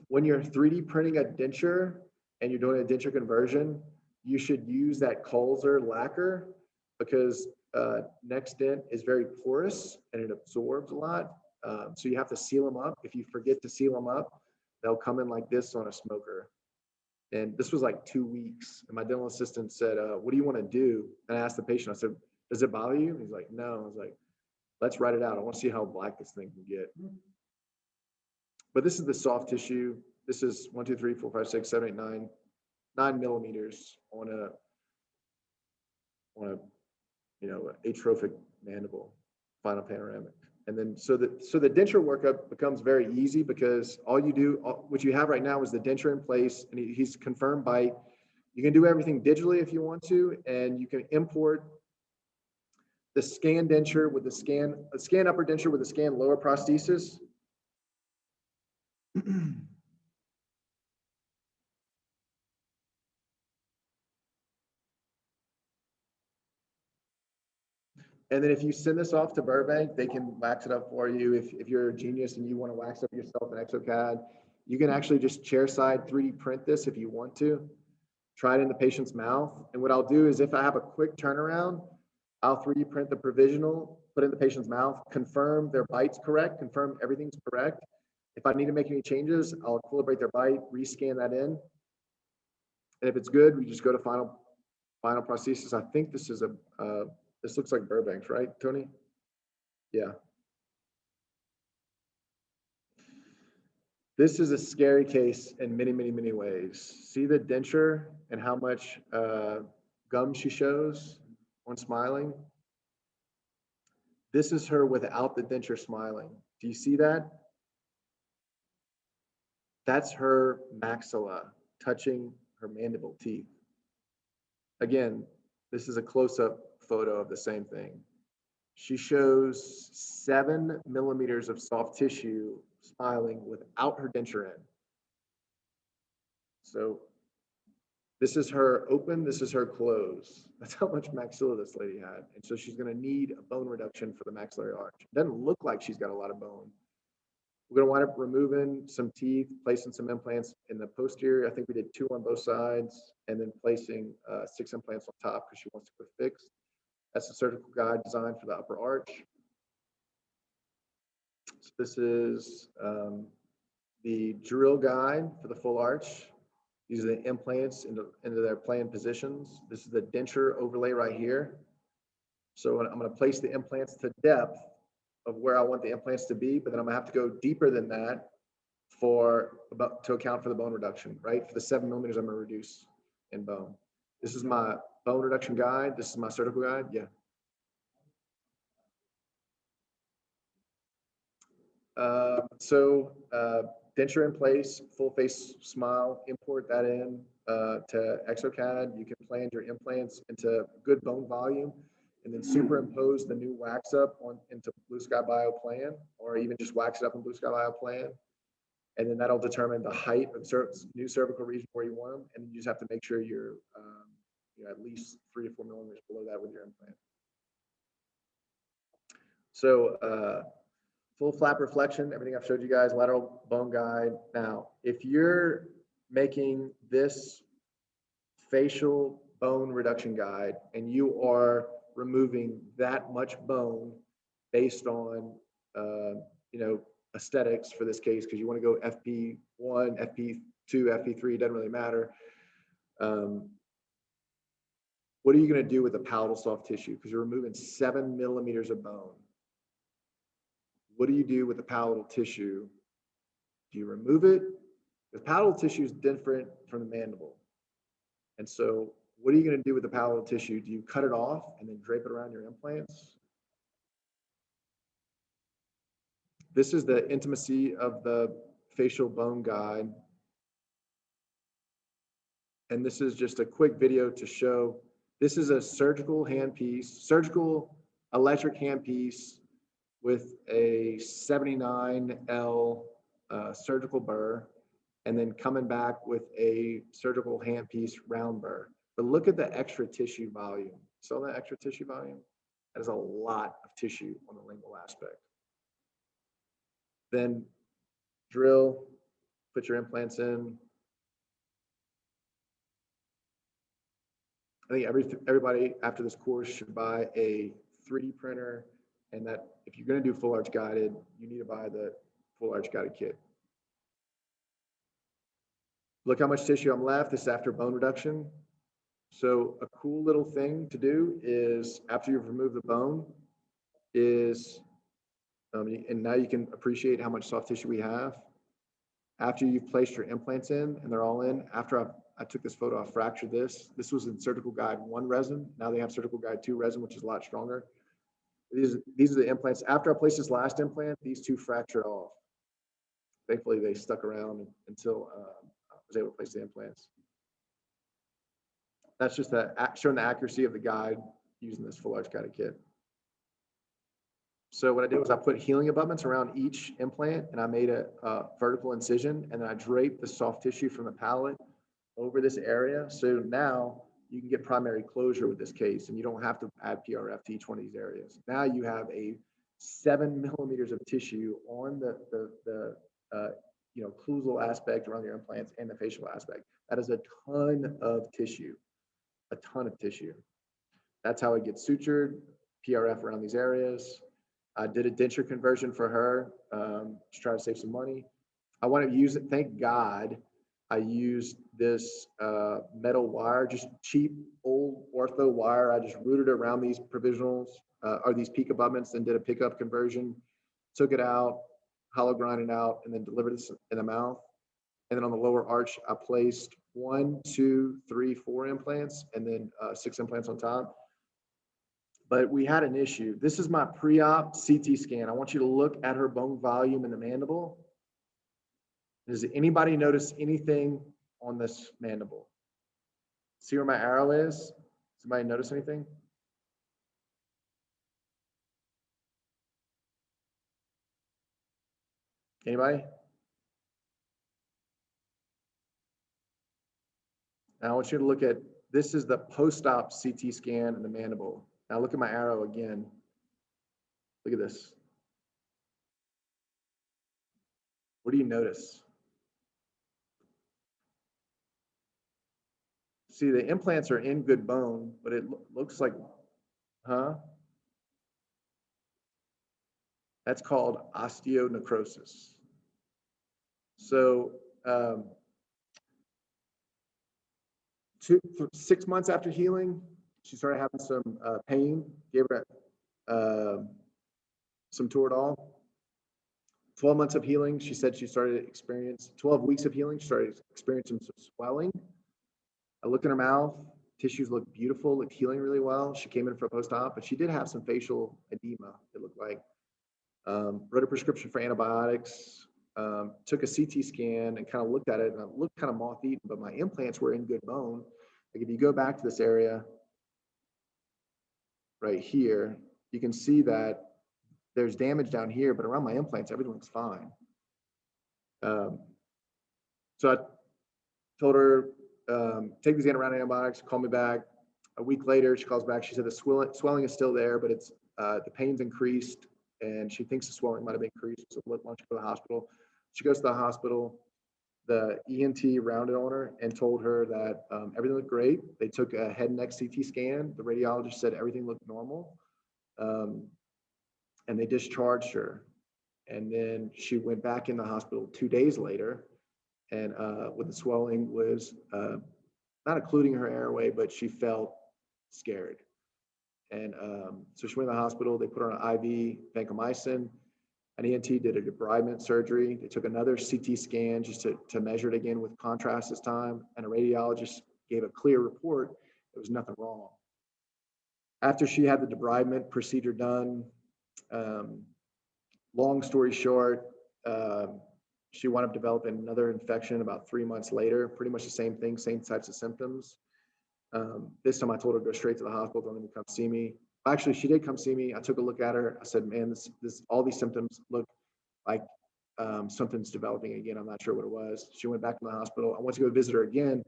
When you're 3D printing a denture and you're doing a denture conversion, you should use that Kulzer lacquer, because NextDent is very porous and it absorbs a lot. So you have to seal them up. If you forget to seal them up, they'll come in like this on a smoker. And this was like 2 weeks. And my dental assistant said, what do you want to do? And I asked the patient, I said, does it bother you? And he's like, no. I was like, let's write it out. I want to see how black this thing can get. But this is the soft tissue. This is 1, 2, 3, 4, 5, 6, 7, 8, 9 millimeters on a atrophic mandible, final panoramic. And then so the denture workup becomes very easy, because all you do, what you have right now is the denture in place, and he's confirmed bite. You can do everything digitally if you want to, and you can import the scan denture with the scan upper denture with the scan lower prosthesis. And then if you send this off to Burbank, they can wax it up for you. If you're a genius and you want to wax up yourself in Exocad, you can actually just chairside 3D print this if you want to. Try it in the patient's mouth. And what I'll do is, if I have a quick turnaround, I'll 3D print the provisional, put it in the patient's mouth, confirm their bite's correct, confirm everything's correct. If I need to make any changes, I'll equilibrate their bite, rescan that in. And if it's good, we just go to final prosthesis. I think this is this looks like Burbank's, right, Tony? Yeah. This is a scary case in many, many, many ways. See the denture and how much gum she shows when smiling? This is her without the denture smiling. Do you see that? That's her maxilla touching her mandible teeth. Again, this is a close-up photo of the same thing. She shows 7 millimeters of soft tissue smiling without her denture in. So this is her open, this is her close. That's how much maxilla this lady had. And so she's going to need a bone reduction for the maxillary arch. It doesn't look like she's got a lot of bone. We're going to wind up removing some teeth, placing some implants in the posterior. I think we did 2 on both sides, and then placing 6 implants on top because she wants to go fixed. That's the surgical guide designed for the upper arch. So this is the drill guide for the full arch. These are the implants into their planned positions. This is the denture overlay right here. So I'm going to place the implants to depth of where I want the implants to be, but then I'm going to have to go deeper than that to account for the bone reduction, right? For the 7 millimeters, I'm going to reduce in bone. This is my bone reduction guide. This is my surgical guide. Yeah. Denture in place, full face smile, import that in to Exocad. You can plan your implants into good bone volume, and then superimpose the new wax up into Blue Sky Bio plan, or even just wax it up in Blue Sky Bio plan. And then that'll determine the height of new cervical region where you want them. And you just have to make sure you're at least 3 to 4 millimeters below that with your implant. So full flap reflection, everything I've showed you guys, lateral bone guide. Now, if you're making this facial bone reduction guide and you are removing that much bone based on, aesthetics for this case, because you want to go FP1, FP2, FP3, doesn't really matter. What are you going to do with the palatal soft tissue? Because you're removing 7 millimeters of bone. What do you do with the palatal tissue? Do you remove it? The palatal tissue is different from the mandible. And so what are you going to do with the palatal tissue? Do you cut it off and then drape it around your implants? This is the intimacy of the facial bone guide. And this is just a quick video to show, this is a surgical handpiece, surgical electric handpiece with a 79L surgical burr, and then coming back with a surgical handpiece round burr. But look at the extra tissue volume. So that extra tissue volume, that is a lot of tissue on the lingual aspect. Then drill, put your implants in. I think everybody after this course should buy a 3D printer, and that if you're going to do full arch guided, you need to buy the full arch guided kit. Look how much tissue I'm left. This is after bone reduction. So a cool little thing to do is after you've removed the bone is, and now you can appreciate how much soft tissue we have. After you've placed your implants in and they're all in, after I took this photo, I fractured this. This was in Surgical Guide 1 resin. Now they have Surgical Guide 2 resin, which is a lot stronger. These are the implants. After I placed this last implant, these two fractured off. Thankfully, they stuck around until I was able to place the implants. That's just showing the accuracy of the guide using this full arch guided kit. So what I did was I put healing abutments around each implant, and I made a vertical incision, and then I draped the soft tissue from the palate over this area. So now you can get primary closure with this case, and you don't have to add PRF to each one of these areas. Now you have a 7 millimeters of tissue on the occlusal aspect around your implants and the facial aspect. That is a ton of tissue, a ton of tissue. That's how it gets sutured, PRF around these areas. I did a denture conversion for her to try to save some money. I want to use it. Thank God I used this metal wire, just cheap old ortho wire. I just routed it around these provisionals or these peak abutments and did a pickup conversion, took it out, hollow grind it out, and then delivered this in the mouth. And then on the lower arch, I placed 1, 2, 3, 4 implants, and then 6 implants on top. But we had an issue. This is my pre-op CT scan. I want you to look at her bone volume in the mandible. Does anybody notice anything on this mandible? See where my arrow is? Does anybody notice anything? Anybody? Now I want you to look at, this is the post-op CT scan in the mandible. Now look at my arrow again. Look at this. What do you notice? See, the implants are in good bone, but it looks like, huh? That's called osteonecrosis. So 6 months after healing, she started having some pain, gave her some Toradol. 12 months of healing, she said she started to experience, 12 weeks of healing, she started experiencing some swelling. I looked in her mouth, tissues looked beautiful, looked healing really well. She came in for a post-op, but she did have some facial edema, it looked like. Wrote a prescription for antibiotics, took a CT scan and kind of looked at it, and it looked kind of moth-eaten, but my implants were in good bone. Like if you go back to this area right here, you can see that there's damage down here, but around my implants, everything looks fine. So I told her, take these antibiotics, call me back. A week later, she calls back. She said the swelling is still there, but it's the pain's increased, and she thinks the swelling might have increased. So why don't you go to the hospital? She goes to the hospital. The ENT rounded on her and told her that everything looked great. They took a head and neck CT scan. The radiologist said everything looked normal. And they discharged her. And then she went back in the hospital 2 days later, and with the swelling was not occluding her airway, but she felt scared. And so she went to the hospital. They put her on IV vancomycin. An ENT did a debridement surgery. They took another CT scan just to measure it again with contrast this time. And a radiologist gave a clear report. There was nothing wrong. After she had the debridement procedure done, long story short, she wound up developing another infection about 3 months later, pretty much the same thing, same types of symptoms. This time I told her to go straight to the hospital, don't even come see me. Actually, she did come see me. I took a look at her. I said, man, all these symptoms look like something's developing again. I'm not sure what it was. She went back to the hospital. I went to go visit her again.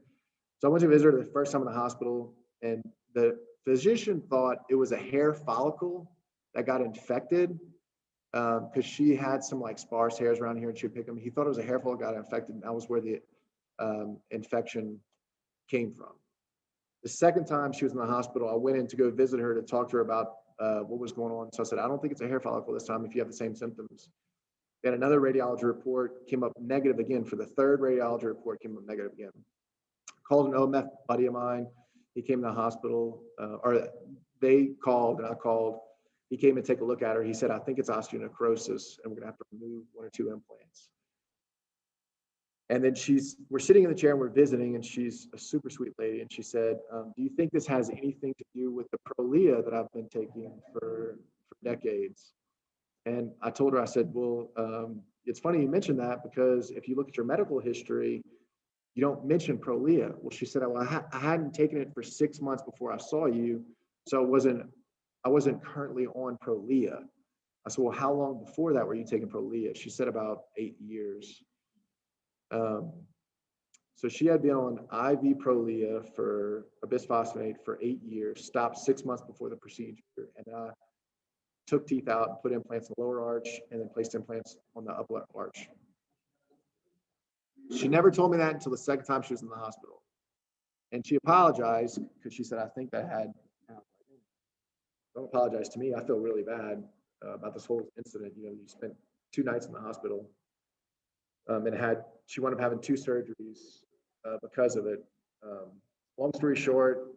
So I went to visit her the first time in the hospital, and the physician thought it was a hair follicle that got infected because she had some like sparse hairs around here and she would pick them. He thought it was a hair follicle got infected, and that was where the infection came from. The second time she was in the hospital, I went in to go visit her to talk to her about what was going on. So I said, I don't think it's a hair follicle this time if you have the same symptoms. Then another radiology report came up negative again. For the third radiology report came up negative again. Called an OMF buddy of mine. He came to the hospital, or they called and I called. He came and take a look at her. He said, I think it's osteonecrosis and we're gonna have to remove 1 or 2 implants. And then we're sitting in the chair and we're visiting, and she's a super sweet lady. And she said, do you think this has anything to do with the Prolia that I've been taking for decades? And I told her, I said, well, it's funny you mentioned that, because if you look at your medical history, you don't mention Prolia. Well, she said, well, I hadn't taken it for 6 months before I saw you, so I wasn't currently on Prolia. I said, well, how long before that were you taking Prolia? She said about 8 years. So she had been on IV Prolia for a bisphosphonate for 8 years, stopped 6 months before the procedure, and I took teeth out and put implants in the lower arch and then placed implants on the upper arch. She never told me that until the second time she was in the hospital. And she apologized because she said, I think that had, don't apologize to me. I feel really bad about this whole incident. You know, you spent 2 nights in the hospital and she wound up having 2 surgeries because of it. Long story short,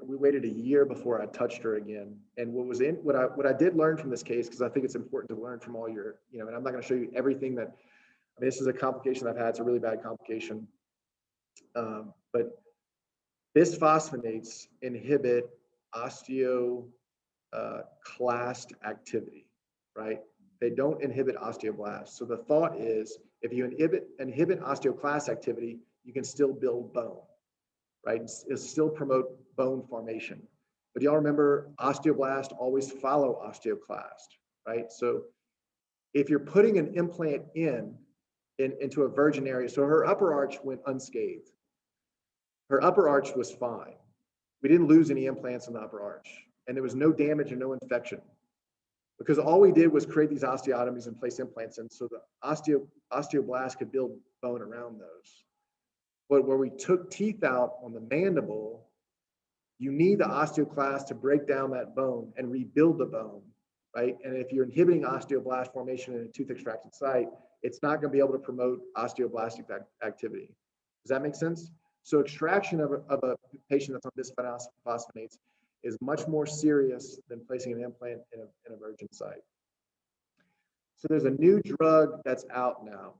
we waited a year before I touched her again. And what I did learn from this case, because I think it's important to learn from all your, and I'm not going to show you everything that, this is a complication I've had. It's a really bad complication. But bisphosphonates inhibit osteoclast activity, right? They don't inhibit osteoblasts. So the thought is, if you inhibit osteoclast activity, you can still build bone, right? It'll still promote bone formation. But y'all remember, osteoblast always follow osteoclast, right? So if you're putting an implant into a virgin area, so her upper arch went unscathed. Her upper arch was fine. We didn't lose any implants in the upper arch, and there was no damage and no infection, because all we did was create these osteotomies and place implants in, so the osteoblast could build bone around those. But where we took teeth out on the mandible, you need the osteoclast to break down that bone and rebuild the bone, right? And if you're inhibiting osteoblast formation in a tooth extraction site, it's not going to be able to promote osteoblastic activity. Does that make sense? So extraction of a patient that's on bisphosphonates is much more serious than placing an implant in a virgin site. So there's a new drug that's out now,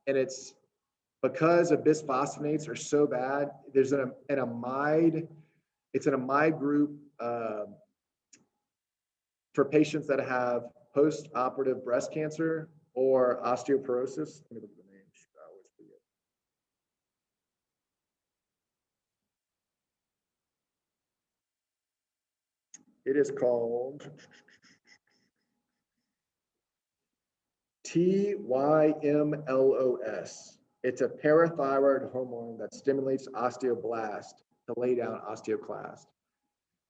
and it's because the bisphosphonates are so bad. There's an amide. It's an amide group for patients that have post-operative breast cancer or osteoporosis. Let me look at the name. I always forget. It is called TYMLOS. It's a parathyroid hormone that stimulates osteoblast to lay down osteoclast.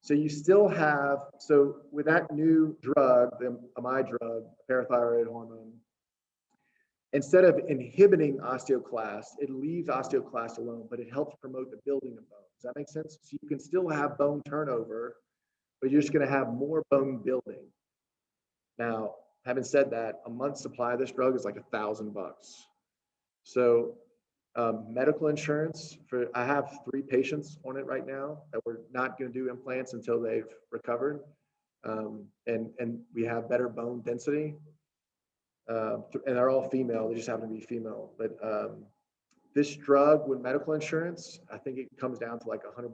So you still have, so with that new drug, the amide drug, parathyroid hormone, instead of inhibiting osteoclast, it leaves osteoclast alone, but it helps promote the building of bone. Does that make sense? So you can still have bone turnover, but you're just going to have more bone building. Now, having said that, a month's supply of this drug is like $1,000. So medical insurance, I have 3 patients on it right now that we're not going to do implants until they've recovered, and we have better bone density, and they're all female. They just happen to be female. But this drug with medical insurance, I think it comes down to like $100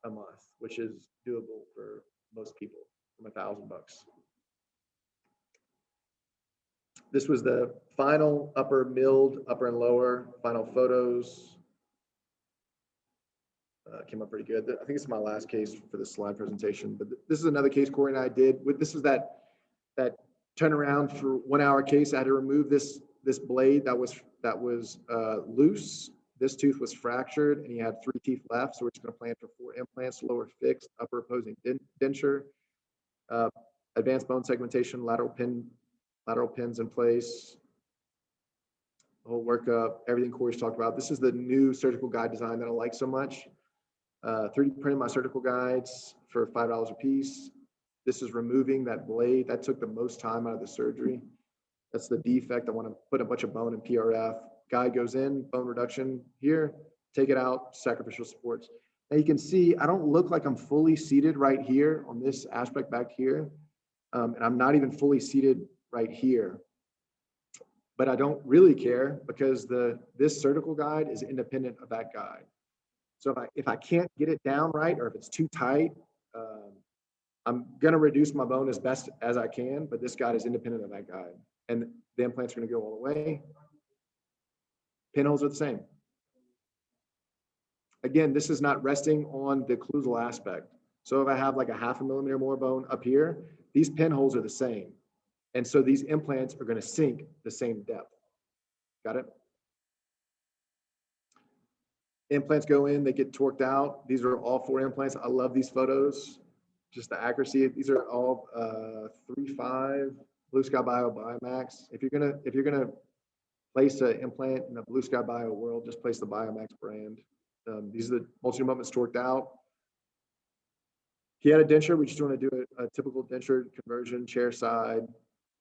a month, which is doable for most people from $1,000. This was the final upper milled, upper and lower, final photos. came up pretty good. I think it's my last case for the slide presentation, but this is another case Corey and I did. This is that turnaround for 1 hour case. I had to remove this blade that was loose. This tooth was fractured and he had 3 teeth left. So we're just going to plan for 4 implants, lower fixed, upper opposing denture, advanced bone segmentation, lateral pins in place, the whole workup, everything Corey's talked about. This is the new surgical guide design that I like so much. 3D printed my surgical guides for $5 a piece. This is removing that blade. That took the most time out of the surgery. That's the defect. I want to put a bunch of bone in PRF. Guide goes in, bone reduction here, take it out, sacrificial supports. Now you can see I don't look like I'm fully seated right here on this aspect back here. And I'm not even fully seated right here. But I don't really care because this surgical guide is independent of that guide. So if I can't get it down right, or if it's too tight, I'm going to reduce my bone as best as I can, but this guide is independent of that guide. And the implant's going to go all the way. Pinholes are the same. Again, this is not resting on the occlusal aspect. So if I have like a 0.5 millimeter more bone up here, these pinholes are the same. And so these implants are going to sink the same depth. Got it? Implants go in, they get torqued out. These are all 4 implants. I love these photos. Just the accuracy. These are all 3.5 Blue Sky Bio Biomax. If you're gonna place an implant in the Blue Sky Bio world, just place the Biomax brand. These are the multi abutments torqued out. He had a denture. We just want to do a typical denture conversion, chair side,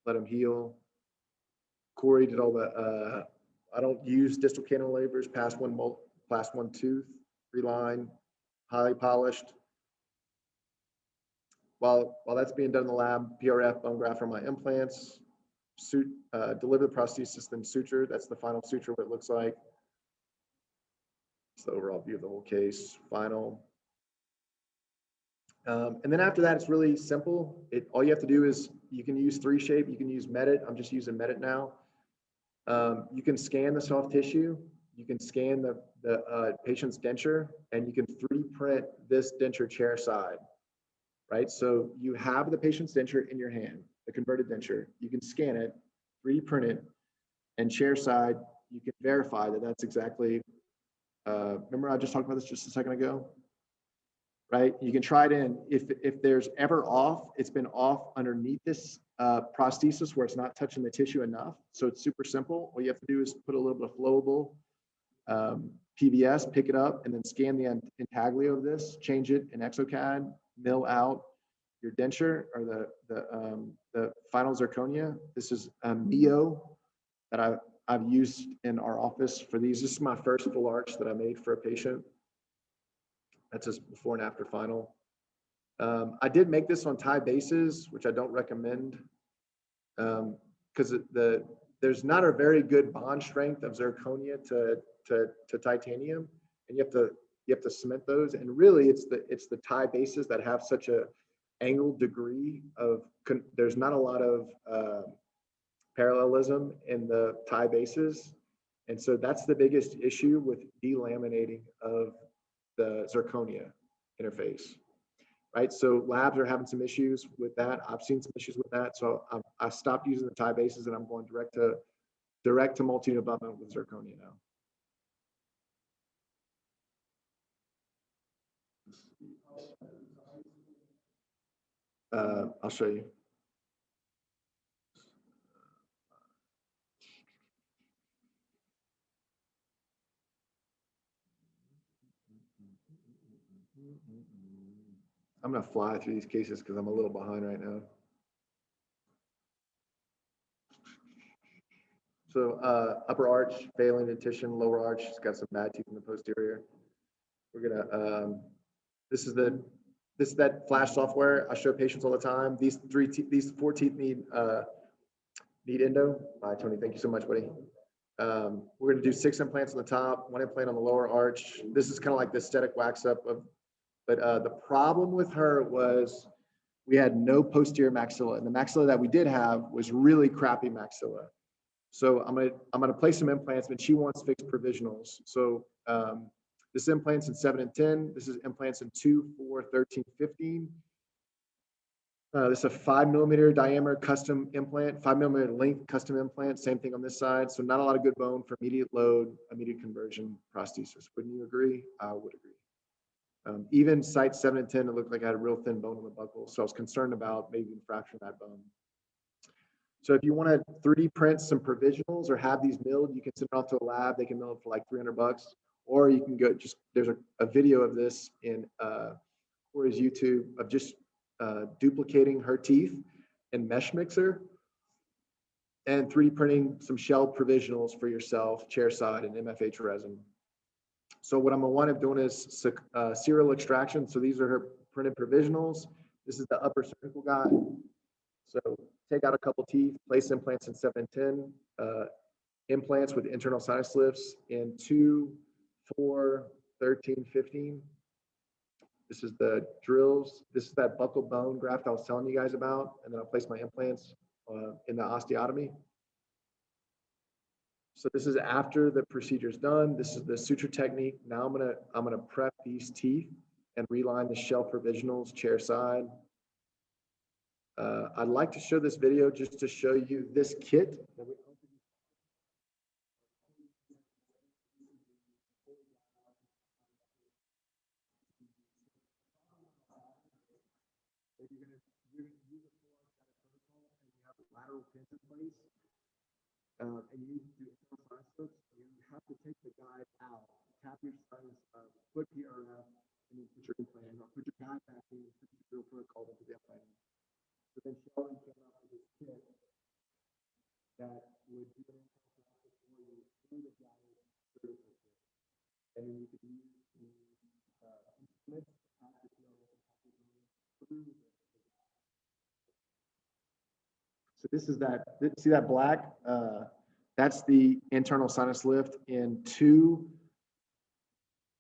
let him heal. Corey did all the. I don't use distal cantilevers past one tooth, 3-line, highly polished. While that's being done in the lab, PRF bone graft for my implants, deliver the prosthesis, then suture. That's the final suture, what it looks like. It's the overall view of the whole case, final. And then after that, it's really simple. All you have to do is, you can use 3Shape, you can use Medit. I'm just using Medit now. You can scan the soft tissue. You can scan the patient's denture, and you can 3D print this denture chair side, right? So you have the patient's denture in your hand, the converted denture. You can scan it, 3D print it, and chair side, you can verify that that's exactly, remember I just talked about this just a second ago? Right? You can try it in. If there's ever off, it's been off underneath this prosthesis where it's not touching the tissue enough. So it's super simple. All you have to do is put a little bit of flowable PVS, pick it up, and then scan the intaglio of this, change it in Exocad, mill out your denture or the final zirconia. This is Mio that I've used in our office for these. This is my first full arch that I made for a patient. That's just before and after final. I did make this on tie bases, which I don't recommend because there's not a very good bond strength of zirconia to titanium, and you have to cement those. And really, it's the tie bases that have such a angled degree of. There's not a lot of parallelism in the tie bases, and so that's the biggest issue with delaminating of the zirconia interface, right? So labs are having some issues with that. I've seen some issues with that. So I stopped using the tie bases and I'm going direct to multi-abutment with zirconia now. I'll show you. I'm gonna fly through these cases because I'm a little behind right now. So upper arch, failing dentition, lower arch, it's got some bad teeth in the posterior. We're gonna, this is that flash software I show patients all the time. These 4 teeth need endo. Bye, Tony, thank you so much, buddy. We're gonna do 6 implants on the top, 1 implant on the lower arch. This is kind of like the aesthetic wax up of. But the problem with her was we had no posterior maxilla, and the maxilla that we did have was really crappy maxilla. So I'm gonna place some implants, but she wants fixed provisionals. So This is implants in 7 and 10. This is implants in 2, 4, 13, 15. This is a 5mm diameter custom implant, 5mm length custom implant. Same thing on this side. So not a lot of good bone for immediate load, immediate conversion prosthesis. Wouldn't you agree? I would agree. Even site 7 and 10, it looked like I had a real thin bone on the buckle. So I was concerned about maybe fracturing that bone. So if you want to 3D print some provisionals or have these milled, you can send it off to a lab. They can mill it for like $300, or you can go there's a video of this in Corey's YouTube of just duplicating her teeth in mesh mixer and 3D printing some shell provisionals for yourself, chair side and MFH resin. So what I'm gonna wind up doing is serial extraction. So these are her printed provisionals. This is the upper cervical guide. So take out a couple teeth, place implants in 7 and 10, implants with internal sinus lifts in 2, 4, 13, 15. This is the drills. This is that buccal bone graft I was telling you guys about. And then I'll place my implants in the osteotomy. So this is after the procedure is done. This is the suture technique. Now I'm gonna prep these teeth and reline the shell provisionals chair side. I'd like to show this video just to show you this kit. If you're gonna use a full arch protocol and you have lateral pins in place, and you do internal sinus lifts, you have to take the guide out, tap your sinus, put PRF, and then put your implant, or put your guide back in, put your drill protocol into the implant. So then Sheldon came up with this kit that would do an internal sinus lift for you through the guided surgical kit. And then you could use the instruments to tap your PRF and tap your bone through the. So this is that, see that black? That's the internal sinus lift in 2,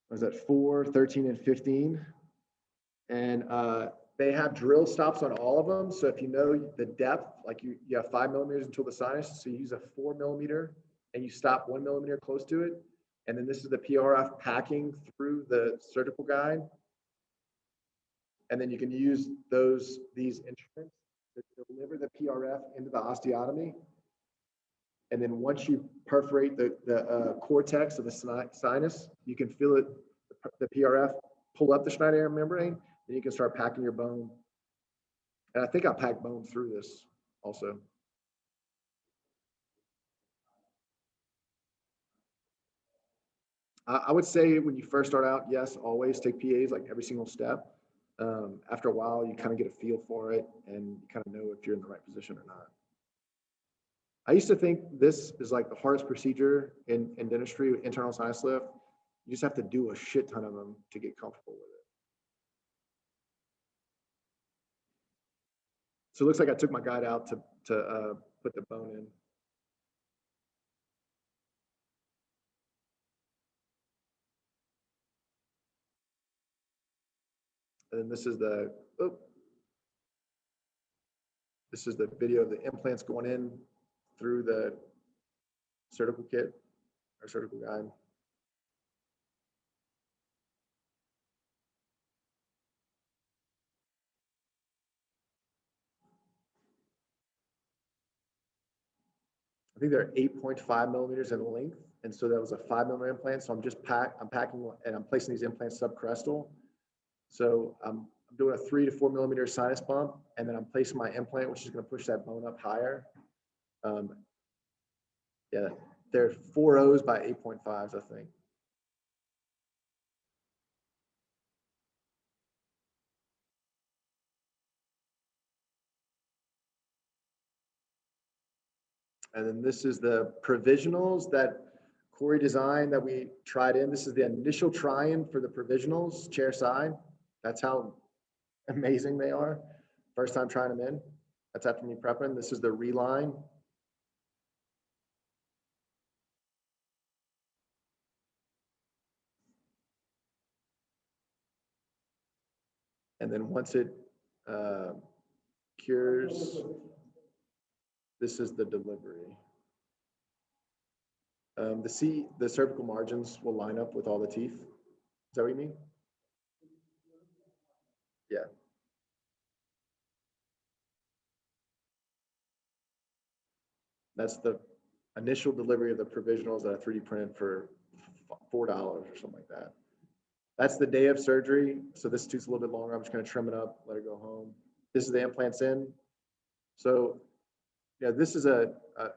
what is that, 4, 13, and 15. And they have drill stops on all of them. So if you know the depth, like you have 5 millimeters until the sinus, so you use a 4 millimeter and you stop 1 millimeter close to it. And then this is the PRF packing through the surgical guide. And then you can use these instruments to deliver the PRF into the osteotomy. And then once you perforate the cortex of the sinus, you can feel it, the PRF pull up the Schneiderian membrane, then you can start packing your bone. And I think I packed bone through this also. I would say when you first start out, yes, always take PAs like every single step. After a while, you kind of get a feel for it and you kind of know if you're in the right position or not. I used to think this is like the hardest procedure in dentistry, internal sinus lift. You just have to do a shit ton of them to get comfortable with it. So it looks like I took my guide out to put the bone in. And then this is the video of the implants going in through the surgical kit or surgical guide. I think they're 8.5 millimeters in length. And so that was a 5 millimeter implant. So I'm packing and I'm placing these implants subcrestal. So I'm doing a 3 to 4 millimeter sinus bump, and then I'm placing my implant, which is going to push that bone up higher. Yeah, they're 4 O's by 8.5s, I think. And then this is the provisionals that Corey designed that we tried in. This is the initial try-in for the provisionals, chair side. That's how amazing they are. First time trying them in. That's after me prepping. This is the reline. And then once it cures, this is the delivery. The cervical margins will line up with all the teeth. that what you mean? Yeah. That's the initial delivery of the provisionals that I 3D printed for $4 or something like that. That's the day of surgery. So this tooth's a little bit longer. I'm just going to trim it up, let it go home. This is the implants in. So yeah, this is a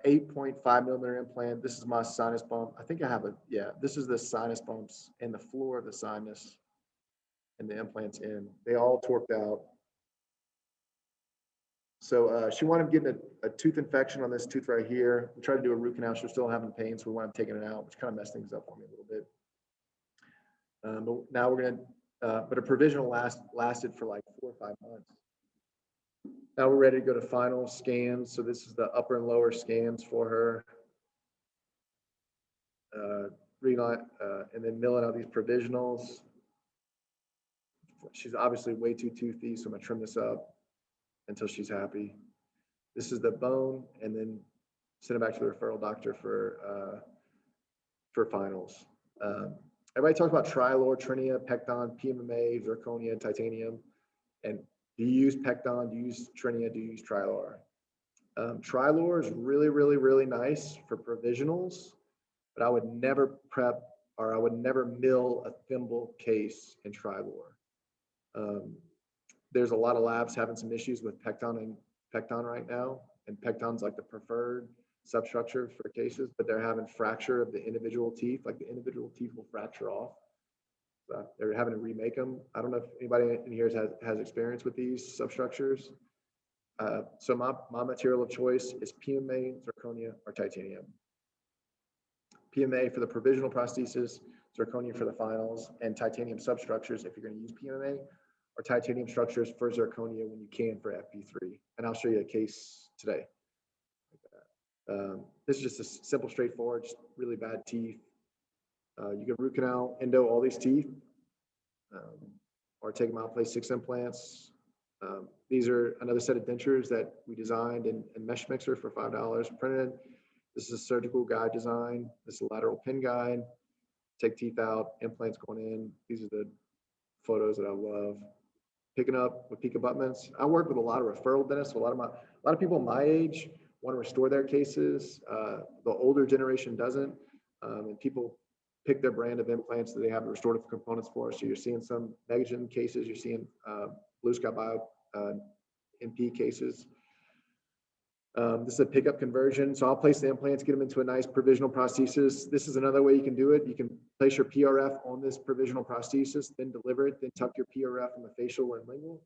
8.5 millimeter implant. This is my sinus bump. I think I have this is the sinus bumps and the floor of the sinus and the implants in. They all torqued out. So she wound up getting a tooth infection on this tooth right here. We tried to do a root canal. She was still having pain, so we wound up taking it out, which kind of messed things up for me a little bit. But now we're gonna, but a provisional lasted for like 4 or 5 months. Now we're ready to go to final scans. So this is the upper and lower scans for her. And then milling out these provisionals. She's obviously way too toothy, so I'm gonna trim this up until she's happy. This is the bone, and then send it back to the referral doctor for finals. Everybody talks about Trilor, Trinia, Pecton, PMMA, Zirconia, Titanium. And do you use Pecton? Do you use Trinia? Do you use Trilor? Trilor is really, really, really nice for provisionals, but I would never prep or I would never mill a thimble case in Trilor. There's a lot of labs having some issues with Pecton right now, and Pecton's like the preferred substructure for cases, but they're having fracture of the individual teeth, like the individual teeth will fracture off. So they're having to remake them. I don't know if anybody in here has experience with these substructures. So my material of choice is PMA, zirconia, or titanium. PMA for the provisional prosthesis, zirconia for the finals, and titanium substructures if you're going to use PMA, or titanium structures for zirconia when you can for FP3. And I'll show you a case today. This is just a simple, straightforward, just really bad teeth. You can root canal, endo all these teeth, or take them out, place 6 implants. These are another set of dentures that we designed in Mesh Mixer for $5 printed. This is a surgical guide design. This is a lateral pin guide. Take teeth out, implants going in. These are the photos that I love. Picking up with peak abutments. I work with a lot of referral dentists. So a lot of people my age want to restore their cases. The older generation doesn't, and people pick their brand of implants that they have the restorative components for. So you're seeing some Megagen cases, you're seeing Blue Sky Bio MP cases. This is a pickup conversion. So I'll place the implants, get them into a nice provisional prosthesis. This is another way you can do it. You can place your PRF on this provisional prosthesis, then deliver it, then tuck your PRF in the facial and lingual.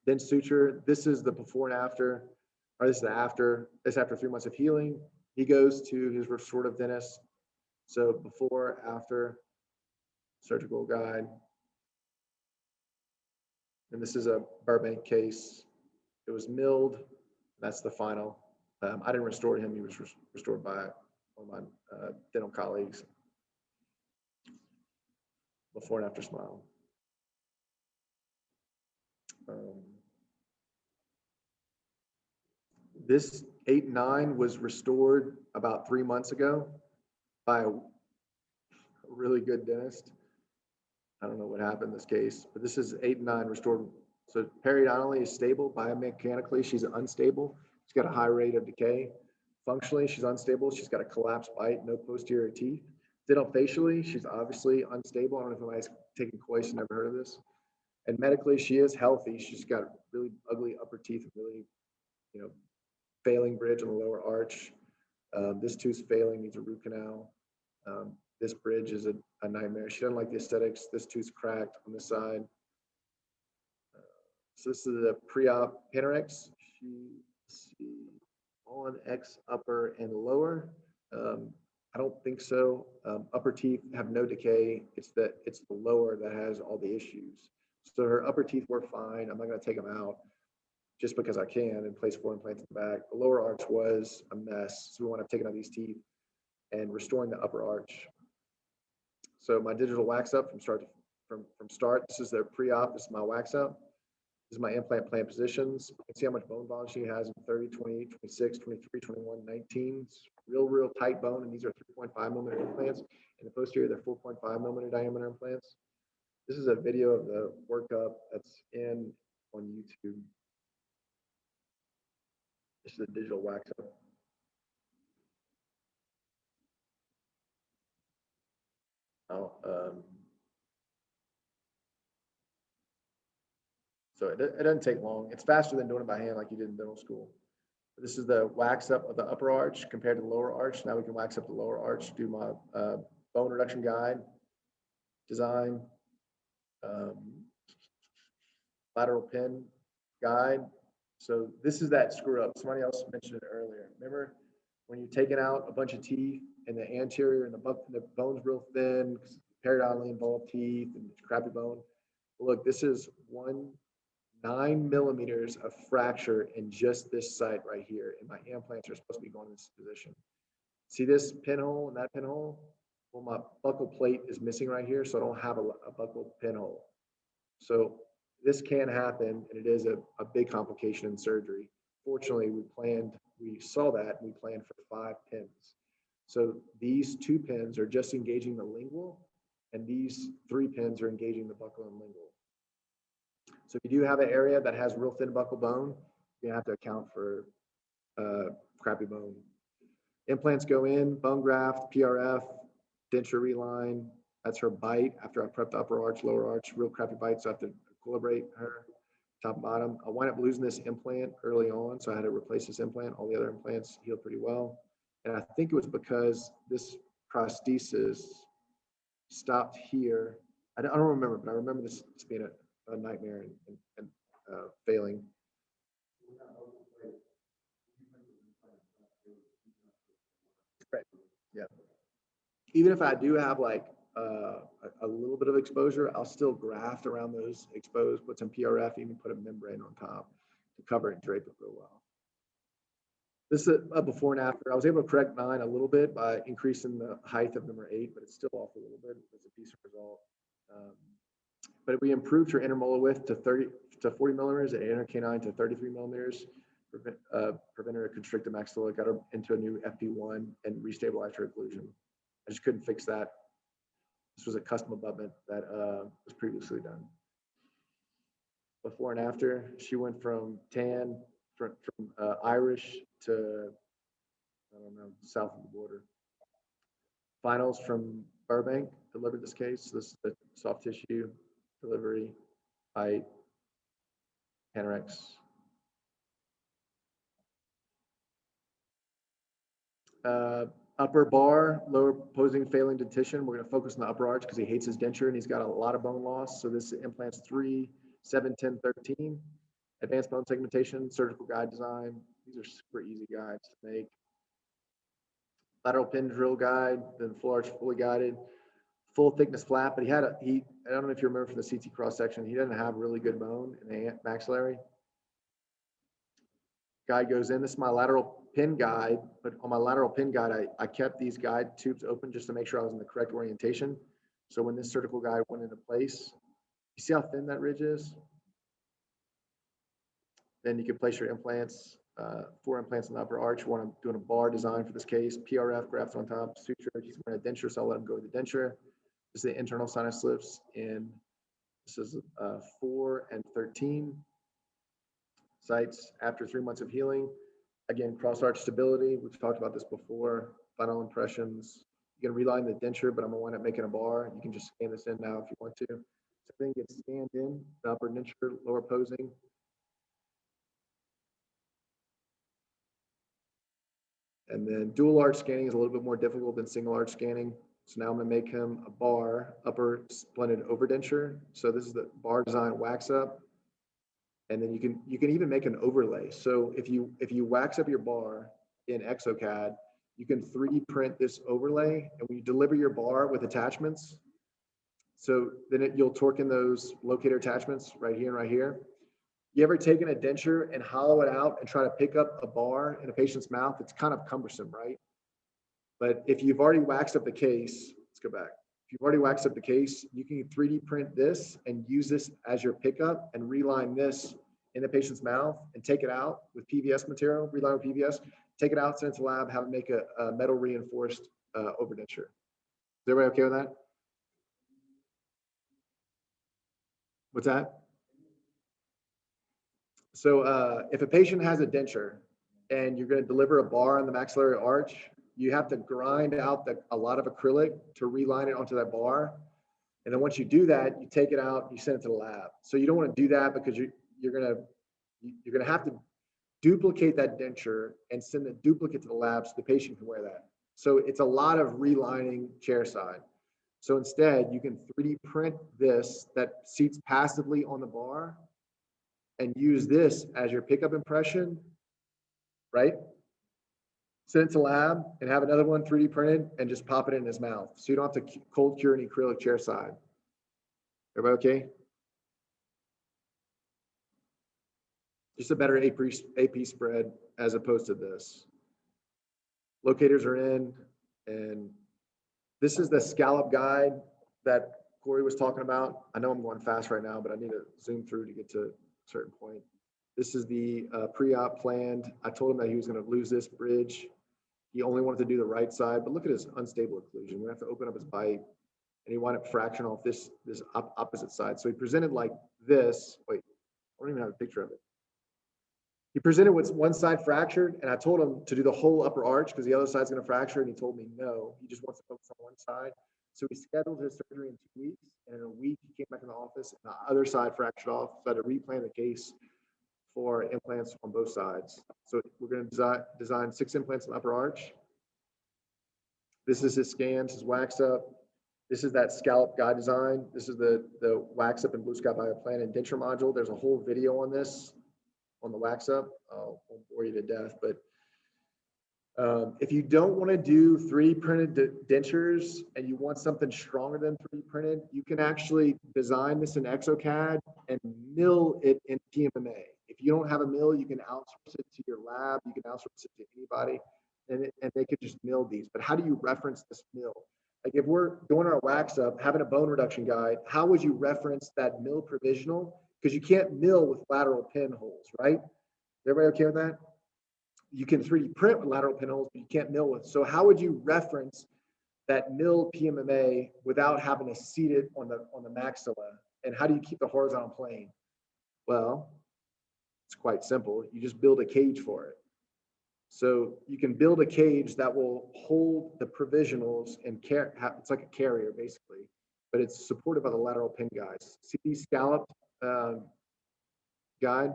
Then suture. This is the before and after, or this is the after. This after 3 months of healing. He goes to his restorative dentist. So before, after, surgical guide. And this is a Burbank case. It was milled. That's the final. I didn't restore him. He was restored by one of my dental colleagues. Before and after smile. This 8-9 was restored about 3 months ago by a really good dentist. I don't know what happened in this case, but this is 8-9 restored. So periodontally is stable. Biomechanically, she's unstable. She's got a high rate of decay. Functionally, she's unstable. She's got a collapsed bite, no posterior teeth. Dental facially, she's obviously unstable. I don't know if anybody's taken Coice, never heard of this. And medically, she is healthy. She's got really ugly upper teeth, really, failing bridge on the lower arch. This tooth's failing, needs a root canal. This bridge is a nightmare. She doesn't like the aesthetics. This tooth's cracked on this side. So this is the pre-op Panorex. She's on X upper and lower. I don't think so. Upper teeth have no decay. It's the lower that has all the issues. So her upper teeth were fine. I'm not going to take them out just because I can and place 4 implants in the back. The lower arch was a mess. So we want to take out these teeth and restoring the upper arch. So my digital wax up from start. This is their pre-op. This is my wax up. This is my implant plan positions. You can see how much bone volume she has in 30, 28, 26, 23, 21, 19. It's real tight bone, and these are 3.5 millimeter implants. In the posterior, they're 4.5 millimeter diameter implants. This is a video of the workup that's on YouTube. This is a digital wax up. So it doesn't take long. It's faster than doing it by hand like you did in dental school. This is the wax up of the upper arch compared to the lower arch. Now we can wax up the lower arch, do my bone reduction guide, design, lateral pin guide. So this is that screw up. Somebody else mentioned it earlier. Remember when you're taking out a bunch of teeth and the anterior and the bone's real thin, periodontially involved teeth and crappy bone. Look, this is 9 millimeters of fracture in just this site right here. And my implants are supposed to be going in this position. See this pinhole and that pinhole? Well, my buccal plate is missing right here, so I don't have a buccal pinhole. So this can happen, and it is a big complication in surgery. Fortunately, we saw that, and we planned for 5 pins. So these 2 pins are just engaging the lingual, and these 3 pins are engaging the buccal and lingual. So if you do have an area that has real thin buccal bone, you have to account for crappy bone. Implants go in, bone graft, PRF, denture reline. That's her bite after I prepped the upper arch, lower arch, real crappy bite, so I have to equilibrate her top and bottom. I wound up losing this implant early on, so I had to replace this implant. All the other implants healed pretty well. And I think it was because this prosthesis stopped here. I don't remember, but I remember this being a nightmare and failing. Right. Yeah. Even if I do have like a little bit of exposure, I'll still graft around those exposed, put some PRF, even put a membrane on top to cover it and drape it real well. This is a before and after. I was able to correct 9 a little bit by increasing the height of number 8, but it's still off a little bit. It's a decent result. But we improved her intermolar width to 40 millimeters and inner canine to 33 millimeters. Prevent her constricted maxilla, got her into a new FP1 and restabilized her occlusion. I just couldn't fix that. This was a custom abutment that was previously done. Before and after, she went from tan, from Irish to, I don't know, south of the border. Finals from Burbank delivered this case. This is the soft tissue delivery, height, Panorex. Upper bar, lower posing failing dentition. We're going to focus on the upper arch because he hates his denture and he's got a lot of bone loss. So this implants 3, 7, 10, 13. Advanced bone segmentation, surgical guide design. These are super easy guides to make. Lateral pin drill guide, then full arch fully guided. Full thickness flap, but I don't know if you remember from the CT cross section, he doesn't have really good bone in the maxillary. Guide goes in. This is my lateral pin guide, but on my lateral pin guide, I kept these guide tubes open just to make sure I was in the correct orientation. So when this surgical guide went into place, you see how thin that ridge is? Then you can place your implants, 4 implants in the upper arch. I'm doing a bar design for this case, PRF grafts on top, suture. He's wearing a denture, so I'll let him go with the denture. This is the internal sinus lifts, and this is 4 and 13 sites after 3 months of healing. Again, cross arch stability. We've talked about this before. Final impressions. You can reline the denture, but I'm gonna wind up making a bar. You can just scan this in now if you want to. So everything gets scanned in, the upper denture, lower posing. And then dual arch scanning is a little bit more difficult than single arch scanning. So now I'm going to make him a bar, upper splendid overdenture. So this is the bar design wax up. And then you can even make an overlay. So if you wax up your bar in Exocad, you can 3D print this overlay. And when you deliver your bar with attachments, so then you'll torque in those locator attachments right here and right here. You ever taken a denture and hollow it out and try to pick up a bar in a patient's mouth? It's kind of cumbersome, right? But if you've already waxed up the case, let's go back. If you've already waxed up the case, you can 3D print this and use this as your pickup and reline this in the patient's mouth and take it out with PVS material, reline with PVS, take it out, send it to the lab, have it make a metal reinforced overdenture. everybody okay with that? What's that? So if a patient has a denture and you're going to deliver a bar on the maxillary arch, you have to grind out a lot of acrylic to reline it onto that bar. And then once you do that, you take it out, you send it to the lab. So you don't want to do that because you're going to have to duplicate that denture and send the duplicate to the lab so the patient can wear that. So it's a lot of relining chair side. So instead, you can 3D print this that seats passively on the bar and use this as your pickup impression, right? Send it to lab and have another one 3D printed and just pop it in his mouth. So you don't have to cold cure any acrylic chair side. Everybody okay? Just a better AP spread as opposed to this. Locators are in, and this is the scallop guide that Corey was talking about. I know I'm going fast right now, but I need to zoom through to get to a certain point. This is the pre-op planned. I told him that he was going to lose this bridge. He only wanted to do the right side, but look at his unstable occlusion. We have to open up his bite, and he wanted fraction off this opposite side. So he presented like this. Wait, I don't even have a picture of it. He presented with one side fractured, and I told him to do the whole upper arch because the other side's going to fracture, and he told me no, he just wants to focus on one side. So he scheduled his surgery in 2 weeks, and in a week he came back in the office, and the other side fractured off. So I had to replan the case for implants on both sides. So we're going to design 6 implants in the upper arch. This is his scans, his wax up. This is that scallop guide design. This is the wax up and blue sky bioplan and denture module. There's a whole video on this. On the wax up, I'll bore you to death, but if you don't want to do 3D printed dentures and you want something stronger than 3D printed, you can actually design this in Exocad and mill it in PMMA. If you don't have a mill, you can outsource it to your lab, you can outsource it to anybody, and they could just mill these. But how do you reference this mill? Like if we're doing our wax up, having a bone reduction guide, how would you reference that mill provisional? Because you can't mill with lateral pinholes, right? Everybody okay with that? You can 3D print with lateral pinholes, but you can't mill with. So how would you reference that mill PMMA without having to seat it on the maxilla? And how do you keep the horizontal plane? Well, it's quite simple. You just build a cage for it. So you can build a cage that will hold the provisionals and it's like a carrier basically, but it's supported by the lateral pin guides. See these scalloped guide?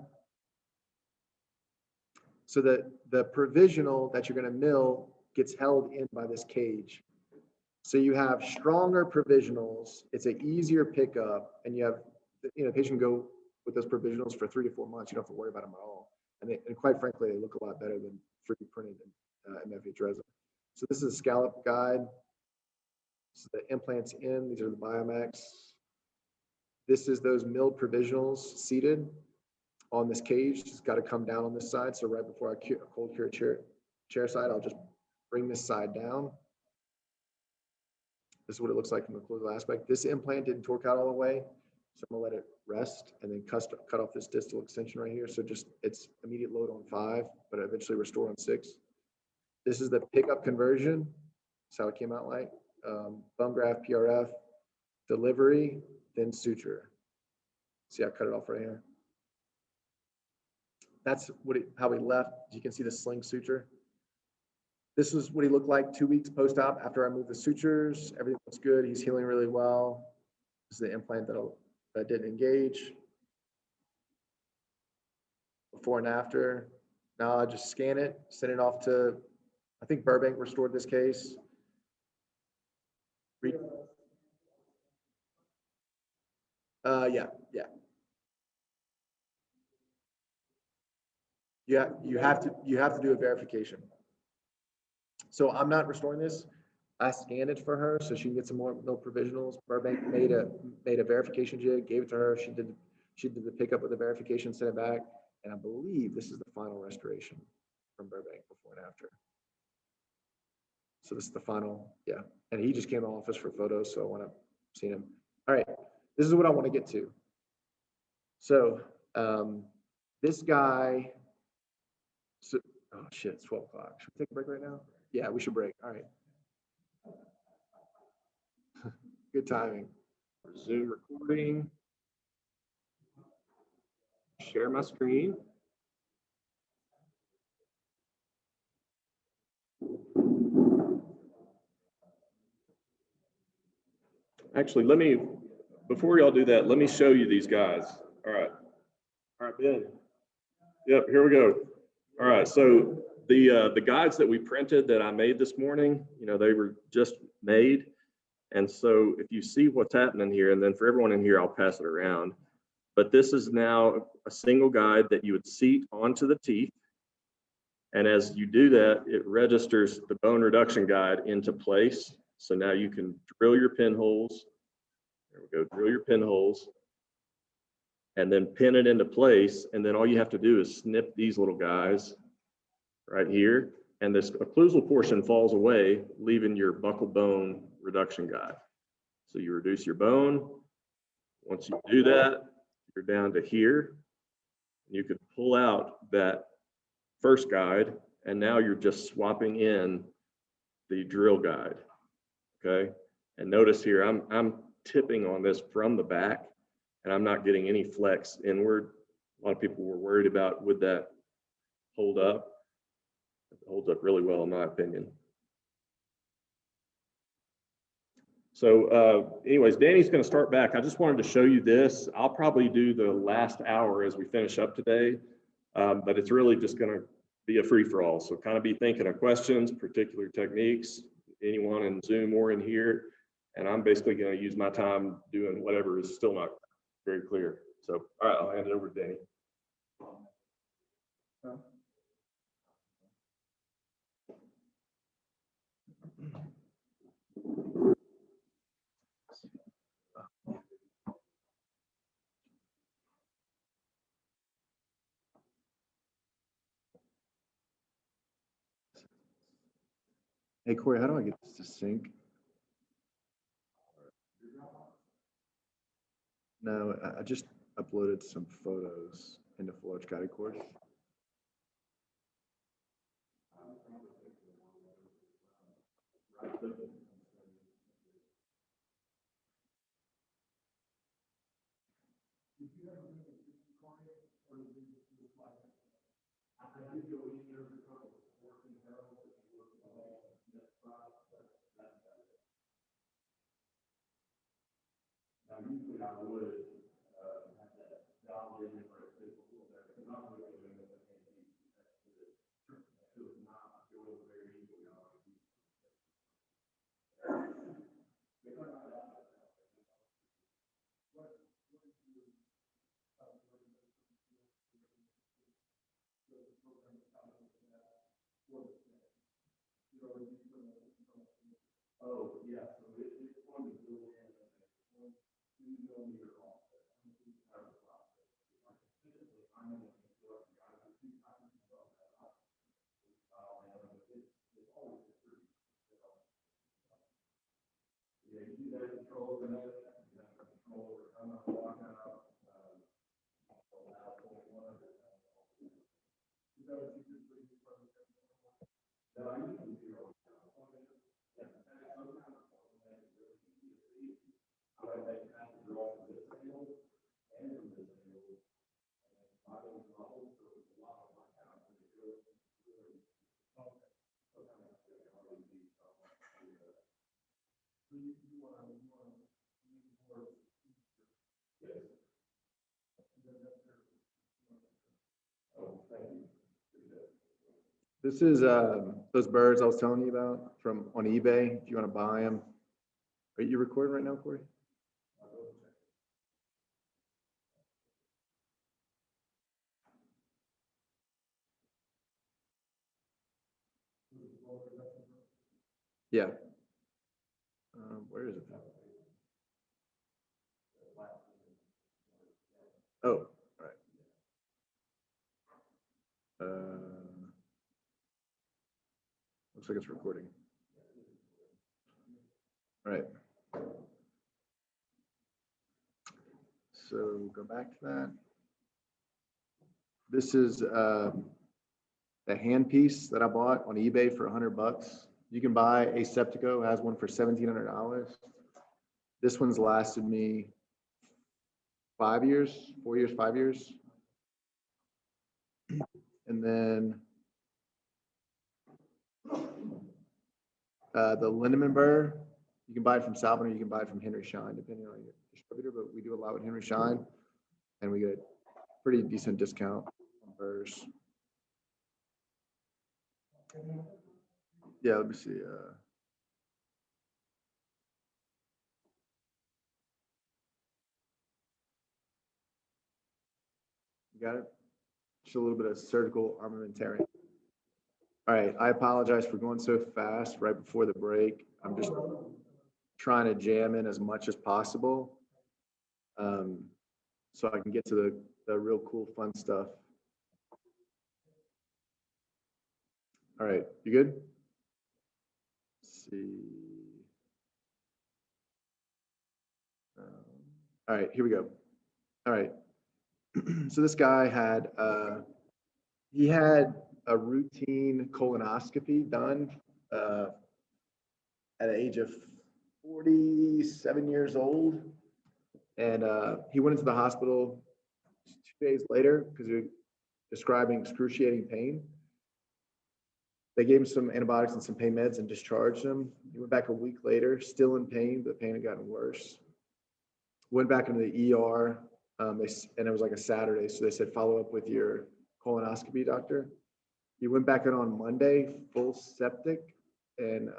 So that the provisional that you're going to mill gets held in by this cage. So you have stronger provisionals. It's an easier pickup, and you have, the patient can go with those provisionals for 3 to 4 months. You don't have to worry about them at all. And quite frankly, they look a lot better than 3D printed MFH resin. So this is a scallop guide. So the implants in, these are the Biomax. This is those milled provisionals seated on this cage. It's got to come down on this side. So right before I cold cure chair side, I'll just bring this side down. This is what it looks like from the closal aspect. This implant didn't torque out all the way, so I'm gonna let it rest and then cut off this distal extension right here. So just it's immediate load on 5, but eventually restore on 6. This is the pickup conversion. That's how it came out like. Bum graft, PRF, delivery, then suture. See, I cut it off right here. That's how he left. You can see the sling suture. This is what he looked like 2 weeks post-op after I moved the sutures. Everything looks good. He's healing really well. This is the implant that didn't engage. Before and after. Now I just scan it, send it off to, I think Burbank restored this case. Yeah. Yeah, you have to do a verification. So I'm not restoring this. I scanned it for her so she can get some more mill provisionals. Burbank made a verification jig, gave it to her. She did the pickup with the verification, sent it back, and I believe this is the final restoration from Burbank before and after. So this is the final, yeah. And he just came to the office for photos, so I want to see him. All right, this is what I want to get to. So this guy. So, oh shit, it's 12 o'clock. Should we take a break right now? Yeah, we should break. All right. Good timing. Zoom recording. Share my screen. Actually, let me, before y'all do that, let me show you these guys. All right, Ben. Yep, here we go. All right, so the guides that we printed that I made this morning, you know, they were just made. And so if you see what's happening here, and then for everyone in here, I'll pass it around. But this is now a single guide that you would seat onto the teeth. And as you do that, it registers the bone reduction guide into place. So now you can drill your pinholes. There we go, drill your pinholes. And then pin it into place. And then all you have to do is snip these little guys right here. And this occlusal portion falls away, leaving your buccal bone reduction guide. So you reduce your bone. Once you do that, you're down to here. You could pull out that first guide, and now you're just swapping in the drill guide. Okay, and notice here I'm tipping on this from the back, and I'm not getting any flex inward. A lot of people were worried about would that hold up. It holds up really well, in my opinion. So anyways, Danny's going to start back. I just wanted to show you this. I'll probably do the last hour as we finish up today, but it's really just going to be a free-for-all. So kind of be thinking of questions, particular techniques, anyone in Zoom or in here. And I'm basically going to use my time doing whatever is still not very clear. So, all right, I'll hand it over to Danny. Hey, Corey, how do I get this to sync? No, I just uploaded some photos into Full Arch Guided Course. Usually I would have that dialed in for a physical, but not really doing it. So it's not going very easily on. Oh, yeah, so it's going to build in a 2 millimeter offset. Yeah, you do that control over that, you have control over how much walk out. This is those birds I was telling you about from on eBay. If you want to buy them, are you recording right now, Corey? Yeah. Where is it? Oh, all right. Looks like it's recording. All right. So go back to that. This is the hand piece that I bought on eBay for $100. You can buy Aseptico, has one for $1,700. This one's lasted me 5 years, 4 years, 5 years. And then the liniment burr, you can buy it from Salvin or you can buy it from Henry Schein, depending on your distributor, but we do a lot with Henry Schein, and we get a pretty decent discount on burrs. Yeah, let me see. You got it? Just a little bit of surgical armamentarium. All right, I apologize for going so fast right before the break. I'm just trying to jam in as much as possible, so I can get to the real cool, fun stuff. All right, you good? Let's see. All right, here we go. All right. So this guy had, he had a routine colonoscopy done at the age of 47 years old. And he went into the hospital 2 days later because he was describing excruciating pain. They gave him some antibiotics and some pain meds and discharged him. He went back a week later, still in pain, but the pain had gotten worse. Went back into the ER, and it was like a Saturday, so they said, follow up with your colonoscopy doctor. He went back in on Monday, full septic, and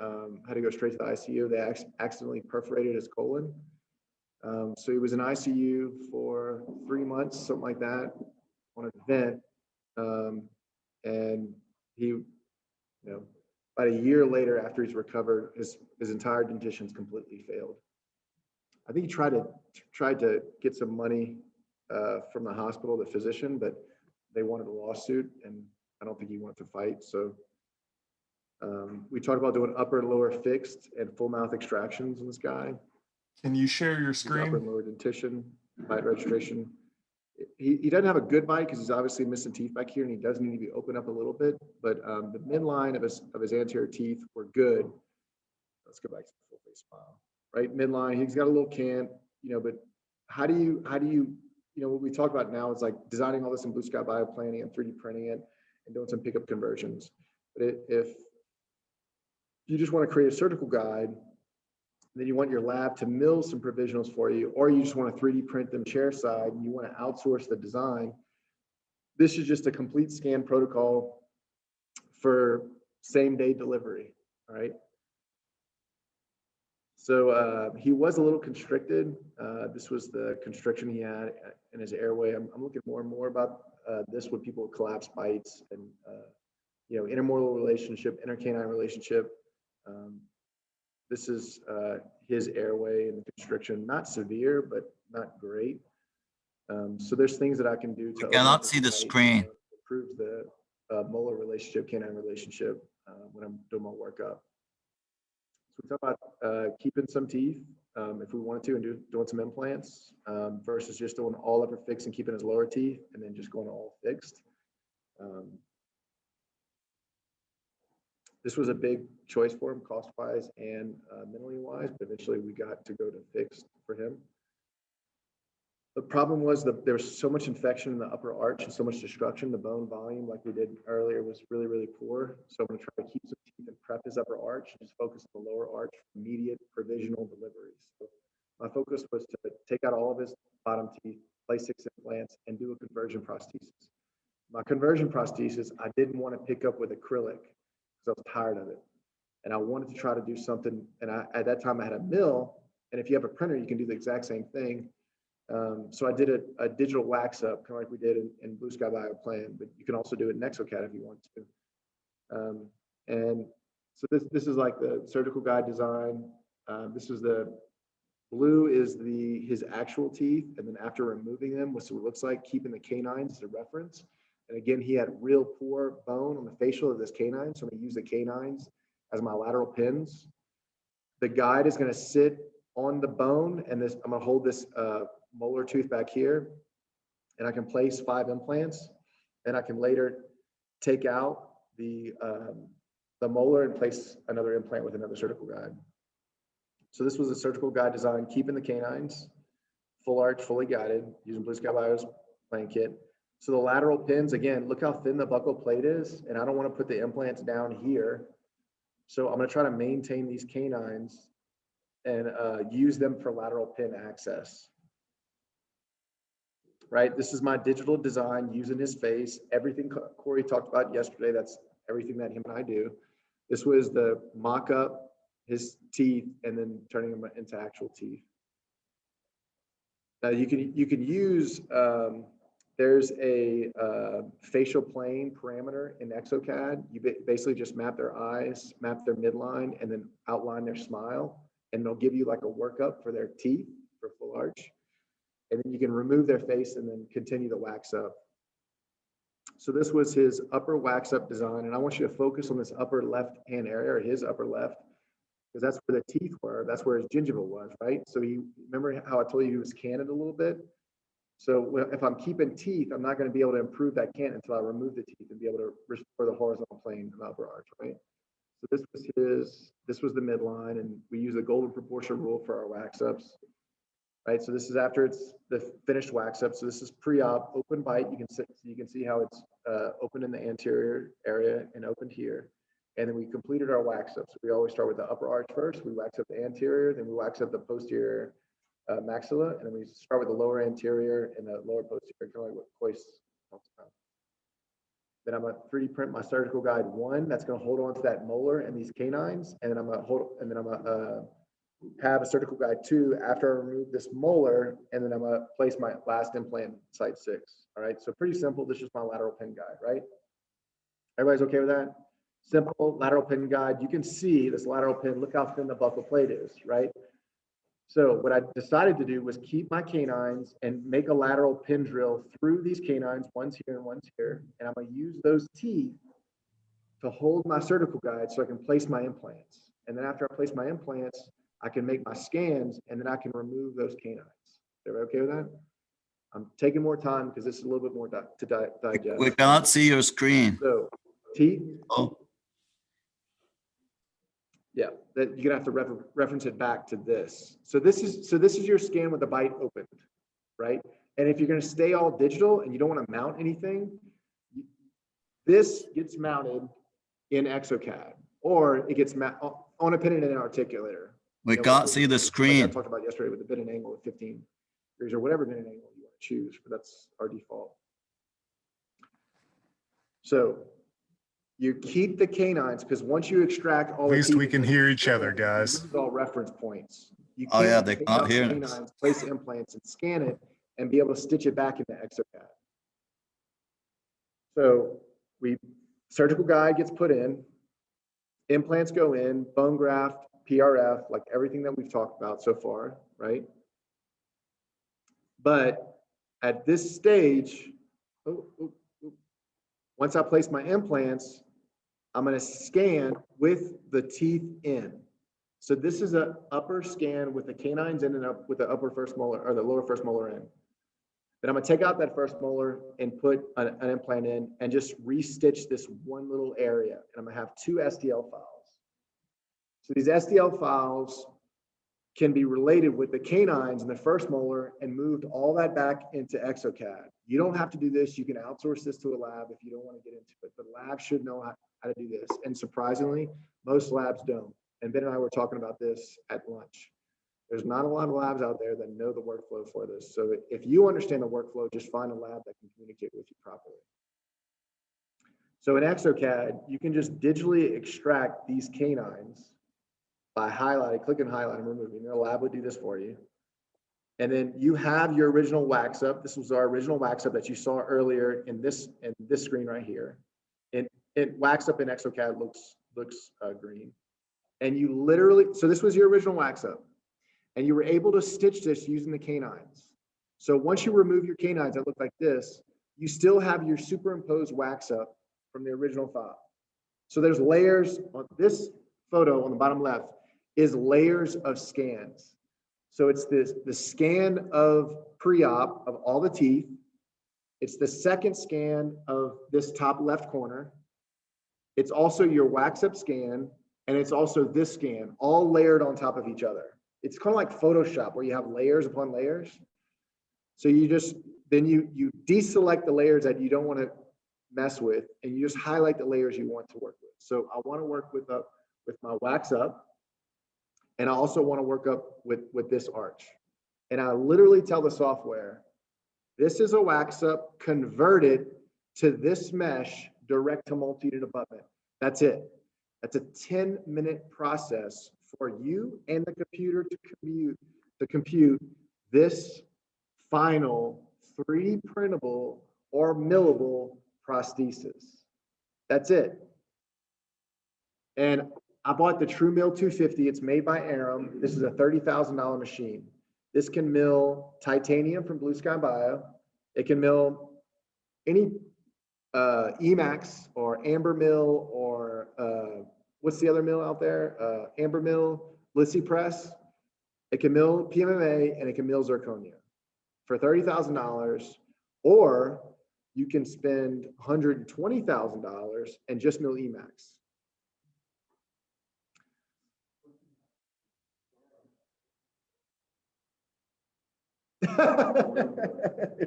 had to go straight to the ICU. They accidentally perforated his colon. So he was in ICU for 3 months, something like that, on a vent. And he, about a year later, after he's recovered, his entire dentition's completely failed. I think he tried to get some money from the hospital, the physician, but they wanted a lawsuit, and I don't think he wanted to fight. So we talked about doing upper and lower fixed and full mouth extractions in this guy. Can you share your Upper screen? and lower dentition, bite registration. He doesn't have a good bite because he's obviously missing teeth back here, and he does need to be opened up a little bit. But the midline of his anterior teeth were good. Let's go back to the full face smile. Right, midline. He's got a little cant, but how do you, what we talk about now is like designing all this in blue sky bioplanning and 3D printing it and doing some pickup conversions. But if you just want to create a surgical guide, then you want your lab to mill some provisionals for you, or you just want to 3D print them chair side and you want to outsource the design, this is just a complete scan protocol for same day delivery, all right? So he was a little constricted. This was the constriction he had in his airway. I'm looking more and more about this with people with collapsed bites and, intermortal relationship, intercanine relationship. This is his airway and the constriction, not severe, but not great. So there's things that I can do to cannot see the screen. Improve the molar relationship, canine relationship when I'm doing my workup. So we talk about keeping some teeth if we wanted to and doing some implants versus just doing all upper fixed and keeping his lower teeth and then just going all fixed. This was a big choice for him, cost-wise and mentally-wise, but eventually we got to go to fixed for him. The problem was that there was so much infection in the upper arch and so much destruction. The bone volume, like we did earlier, was really, really poor. So I'm going to try to keep some teeth and prep his upper arch and just focus on the lower arch for immediate provisional deliveries. So my focus was to take out all of his bottom teeth, place 6 implants, and do a conversion prosthesis. My conversion prosthesis, I didn't want to pick up with acrylic because I was tired of it. And I wanted to try to do something. And at that time I had a mill. And if you have a printer, you can do the exact same thing. So I did a digital wax up, kind of like we did in Blue Sky Bioplan, but you can also do it in Exocad if you want to. And so this is like the surgical guide design. This is the blue is his actual teeth, and then after removing them, what's it looks like, keeping the canines as a reference. And again, he had real poor bone on the facial of this canine, so I'm gonna use the canines as my lateral pins. The guide is gonna sit on the bone, and I'm gonna hold this molar tooth back here, and I can place 5 implants, and I can later take out the molar and place another implant with another surgical guide. So this was a surgical guide design, keeping the canines full arch, fully guided, using Blue Sky Bio's plan kit. So the lateral pins, again, look how thin the buccal plate is, and I don't want to put the implants down here. So I'm going to try to maintain these canines and use them for lateral pin access. Right, this is my digital design using his face. Everything Corey talked about yesterday, that's everything that him and I do. This was the mock-up, his teeth, and then turning them into actual teeth. Now you can use, there's a facial plane parameter in Exocad. You basically just map their eyes, map their midline, and then outline their smile, and they'll give you like a workup for their teeth for full arch. And then you can remove their face and then continue the wax up. So this was his upper wax up design. And I want you to focus on this upper left hand area, or his upper left, because that's where the teeth were. That's where his gingiva was, right? So remember how I told you he was canted a little bit? So if I'm keeping teeth, I'm not going to be able to improve that cant until I remove the teeth and be able to restore the horizontal plane of the upper arch, right? So this was the midline, and we use the golden proportion rule for our wax ups. Right, so this is after it's the finished wax up. So this is pre-op, open bite. You can see how it's open in the anterior area and opened here. And then we completed our wax up. So we always start with the upper arch first. We wax up the anterior, then we wax up the posterior maxilla, and then we start with the lower anterior and the lower posterior, kind of like what Coyce talks about. Then I'm gonna 3D print my surgical guide 1. That's gonna hold on to that molar and these canines, and then I'm gonna have a surgical guide 2 after I remove this molar, and then I'm gonna place my last implant site 6. All right, so pretty simple. This is my lateral pin guide, right? Everybody's okay with that? Simple lateral pin guide. You can see this lateral pin, look how thin the buccal plate is, right? So what I decided to do was keep my canines and make a lateral pin drill through these canines, one's here and one's here, and I'm gonna use those teeth to hold my surgical guide so I can place my implants. And then after I place my implants, I can make my scans, and then I can remove those canines. Everybody okay with that? I'm taking more time because this is a little bit more to digest. We cannot see your screen. So teeth, Oh, yeah, that you're gonna have to reference it back to this. So this is your scan with the bite opened, right? And if you're gonna stay all digital and you don't want to mount anything, this gets mounted in Exocad, or it gets on a pin and an articulator. we can't see the Like I screen. talked about yesterday with the bending angle of 15 degrees or whatever bending angle you want to choose, but that's our default. So you keep the canines, because once you extract all At least the we can hear each other, guys. This is all reference points. You Oh, yeah, can't they take cannot out the hear us. canines, place implants and scan it and be able to stitch it back into Exocad. So surgical guide gets put in, implants go in, bone graft, PRF, like everything that we've talked about so far, right? But at this stage, once I place my implants, I'm going to scan with the teeth in. So this is an upper scan with the canines in and up with the upper first molar or the lower first molar in. Then I'm going to take out that first molar and put an implant in and just restitch this one little area. And I'm going to have 2 STL files. So these STL files can be related with the canines in the first molar and moved all that back into Exocad. You don't have to do this. You can outsource this to a lab if you don't want to get into it. The lab should know how to do this. And surprisingly, most labs don't. And Ben and I were talking about this at lunch. There's not a lot of labs out there that know the workflow for this. So if you understand the workflow, just find a lab that can communicate with you properly. So in Exocad, you can just digitally extract these canines by highlighting, click and highlight and removing. Your lab would do this for you. And then you have your original wax up. This was our original wax up that you saw earlier in this screen right here. And it wax up in Exocad looks green. And you literally, so this was your original wax up. And you were able to stitch this using the canines. So once you remove your canines that look like this, you still have your superimposed wax up from the original file. So there's layers on this photo on the bottom left is layers of scans. So it's the scan of pre-op of all the teeth. It's the second scan of this top left corner. It's also your wax up scan, and it's also this scan, all layered on top of each other. it's kind of like Photoshop where you have layers upon layers. So you just, then you deselect the layers that you don't want to mess with, and you just highlight the layers you want to work with. So I want to work with my wax up, and I also want to work up with this arch. And I literally tell the software, this is a wax up converted to this mesh direct to multi-unit abutment. That's it. That's a 10-minute process for you and the computer to compute this final 3D printable or millable prosthesis. That's it. And I bought the True Mill 250. It's made by Aram. This is a $30,000 machine. This can mill titanium from Blue Sky Bio. It can mill any Emax or Amber Mill or what's the other mill out there? Amber Mill, Lissy Press. It can mill PMMA and it can mill zirconia for $30,000, or you can spend $120,000 and just mill Emax.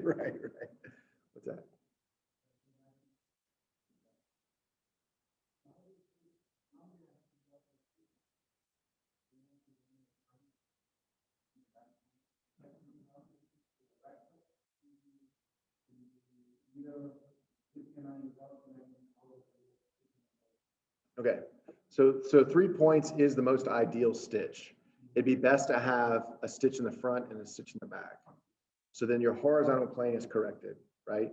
right. What's that? Okay, so 3 points is the most ideal stitch. It'd be best to have a stitch in the front and a stitch in the back. So then your horizontal plane is corrected, right?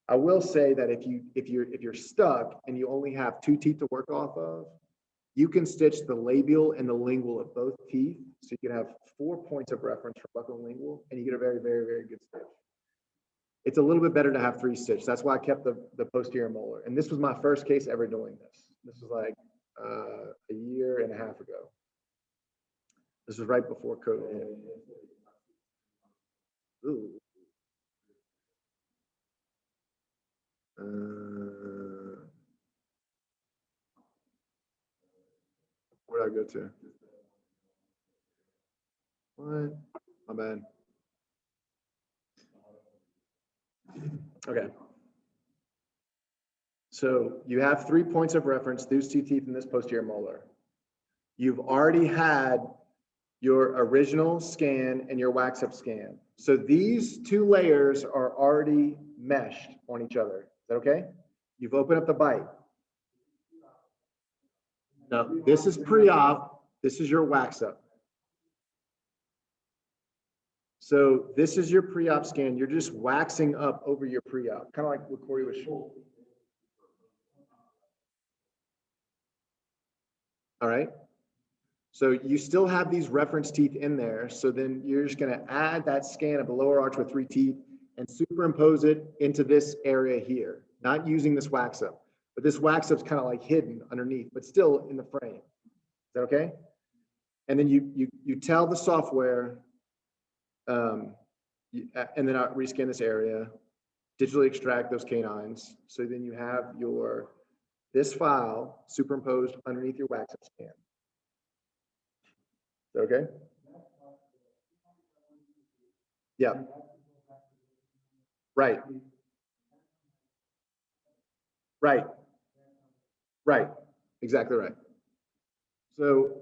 I will say that if you're stuck and you only have 2 teeth to work off of, you can stitch the labial and the lingual of both teeth. So you can have 4 points of reference for buccal and lingual, and you get a very, very, very good stitch. It's a little bit better to have 3 stitch. That's why I kept the posterior molar. And this was my first case ever doing this. This was like a year and a half ago. This was right before COVID hit. Ooh. Where did I go to? What? My bad. Okay. So you have 3 points of reference, those 2 teeth in this posterior molar. You've already had your original scan and your wax up scan. So these 2 layers are already meshed on each other. Is that okay? You've opened up the bite. No, this is pre-op. This is your wax up. So this is your pre-op scan. You're just waxing up over your pre-op, kind of like what Corey was showing. All right. So you still have these reference teeth in there. So then you're just going to add that scan of the lower arch with 3 teeth and superimpose it into this area here, not using this wax up. But this wax up is kind of like hidden underneath, but still in the frame. Is that okay? And then you tell the software, and then I rescan this area, digitally extract those canines. So then you have this file superimposed underneath your wax up scan. Is that okay? Yeah. Right. Right. Right. Exactly right. So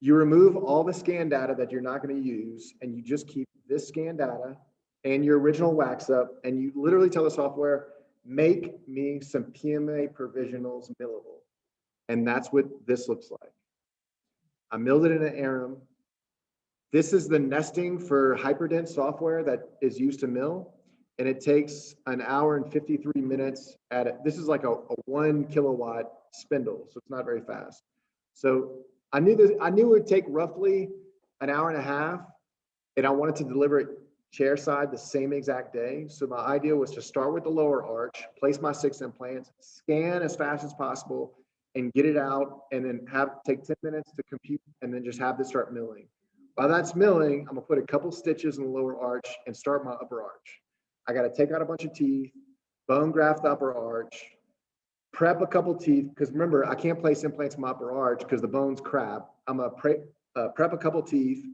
you remove all the scan data that you're not going to use, and you just keep this scan data and your original wax up, and you literally tell the software, make me some PMA provisionals millable. And that's what this looks like. I milled it in an Aram. This is the nesting for hyperdense software that is used to mill. And it takes 1 hour and 53 minutes at it. This is like a 1 kilowatt spindle, so it's not very fast. So I knew it would take roughly 1 hour and a half, and I wanted to deliver it chair side the same exact day. So my idea was to start with the lower arch, place my 6 implants, scan as fast as possible, and get it out, and then take 10 minutes to compute, and then just have this start milling. While that's milling, I'm gonna put a couple stitches in the lower arch and start my upper arch. I got to take out a bunch of teeth, bone graft the upper arch, prep a couple teeth, because remember, I can't place implants in my upper arch because the bone's crap. I'm going to prep a couple teeth,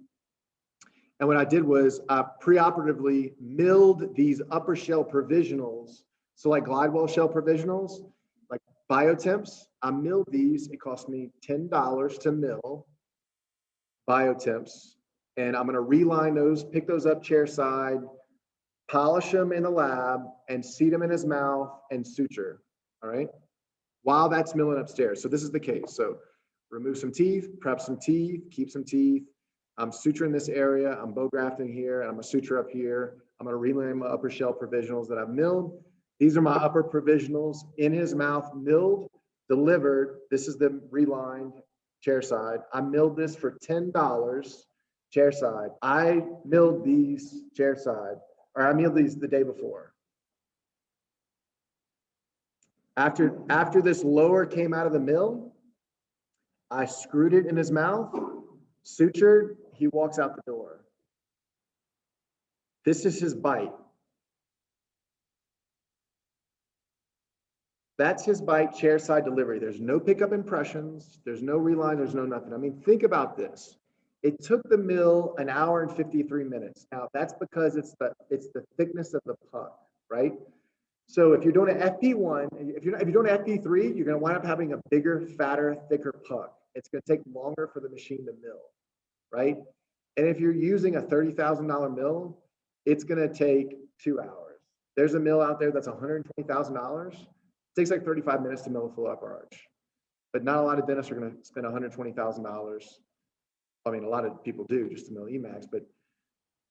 And what I did was I preoperatively milled these upper shell provisionals. So like glidewell shell provisionals, like biotemps, I milled these. It cost me $10 to mill biotemps. And I'm gonna reline those, pick those up chair side, polish them in the lab and seat them in his mouth and suture, all right? While that's milling upstairs. So this is the case. So remove some teeth, prep some teeth, keep some teeth. I'm suturing this area. I'm bow grafting here. And I'm gonna suture up here. I'm gonna reline my upper shell provisionals that I've milled. These are my upper provisionals in his mouth, milled, delivered. This is the relined chair side. I milled this for $10 chair side. I milled these chair side, or I milled these the day before. After this lower came out of the mill, I screwed it in his mouth, sutured, he walks out the door. This is his bite. That's his bite, chair side delivery. There's no pickup impressions, there's no reline, there's no nothing. I mean, think about this. It took the mill an hour and 53 minutes. Now that's because it's the thickness of the puck, right? So if you're doing an FP1, if you're doing an FP3, you're gonna wind up having a bigger, fatter, thicker puck. It's gonna take longer for the machine to mill, right? And if you're using a $30,000 mill, it's gonna take 2 hours. There's a mill out there that's $120,000. It takes like 35 minutes to mill a full upper arch. But not a lot of dentists are gonna spend $120,000. I mean, a lot of people do just to mill EMAX, but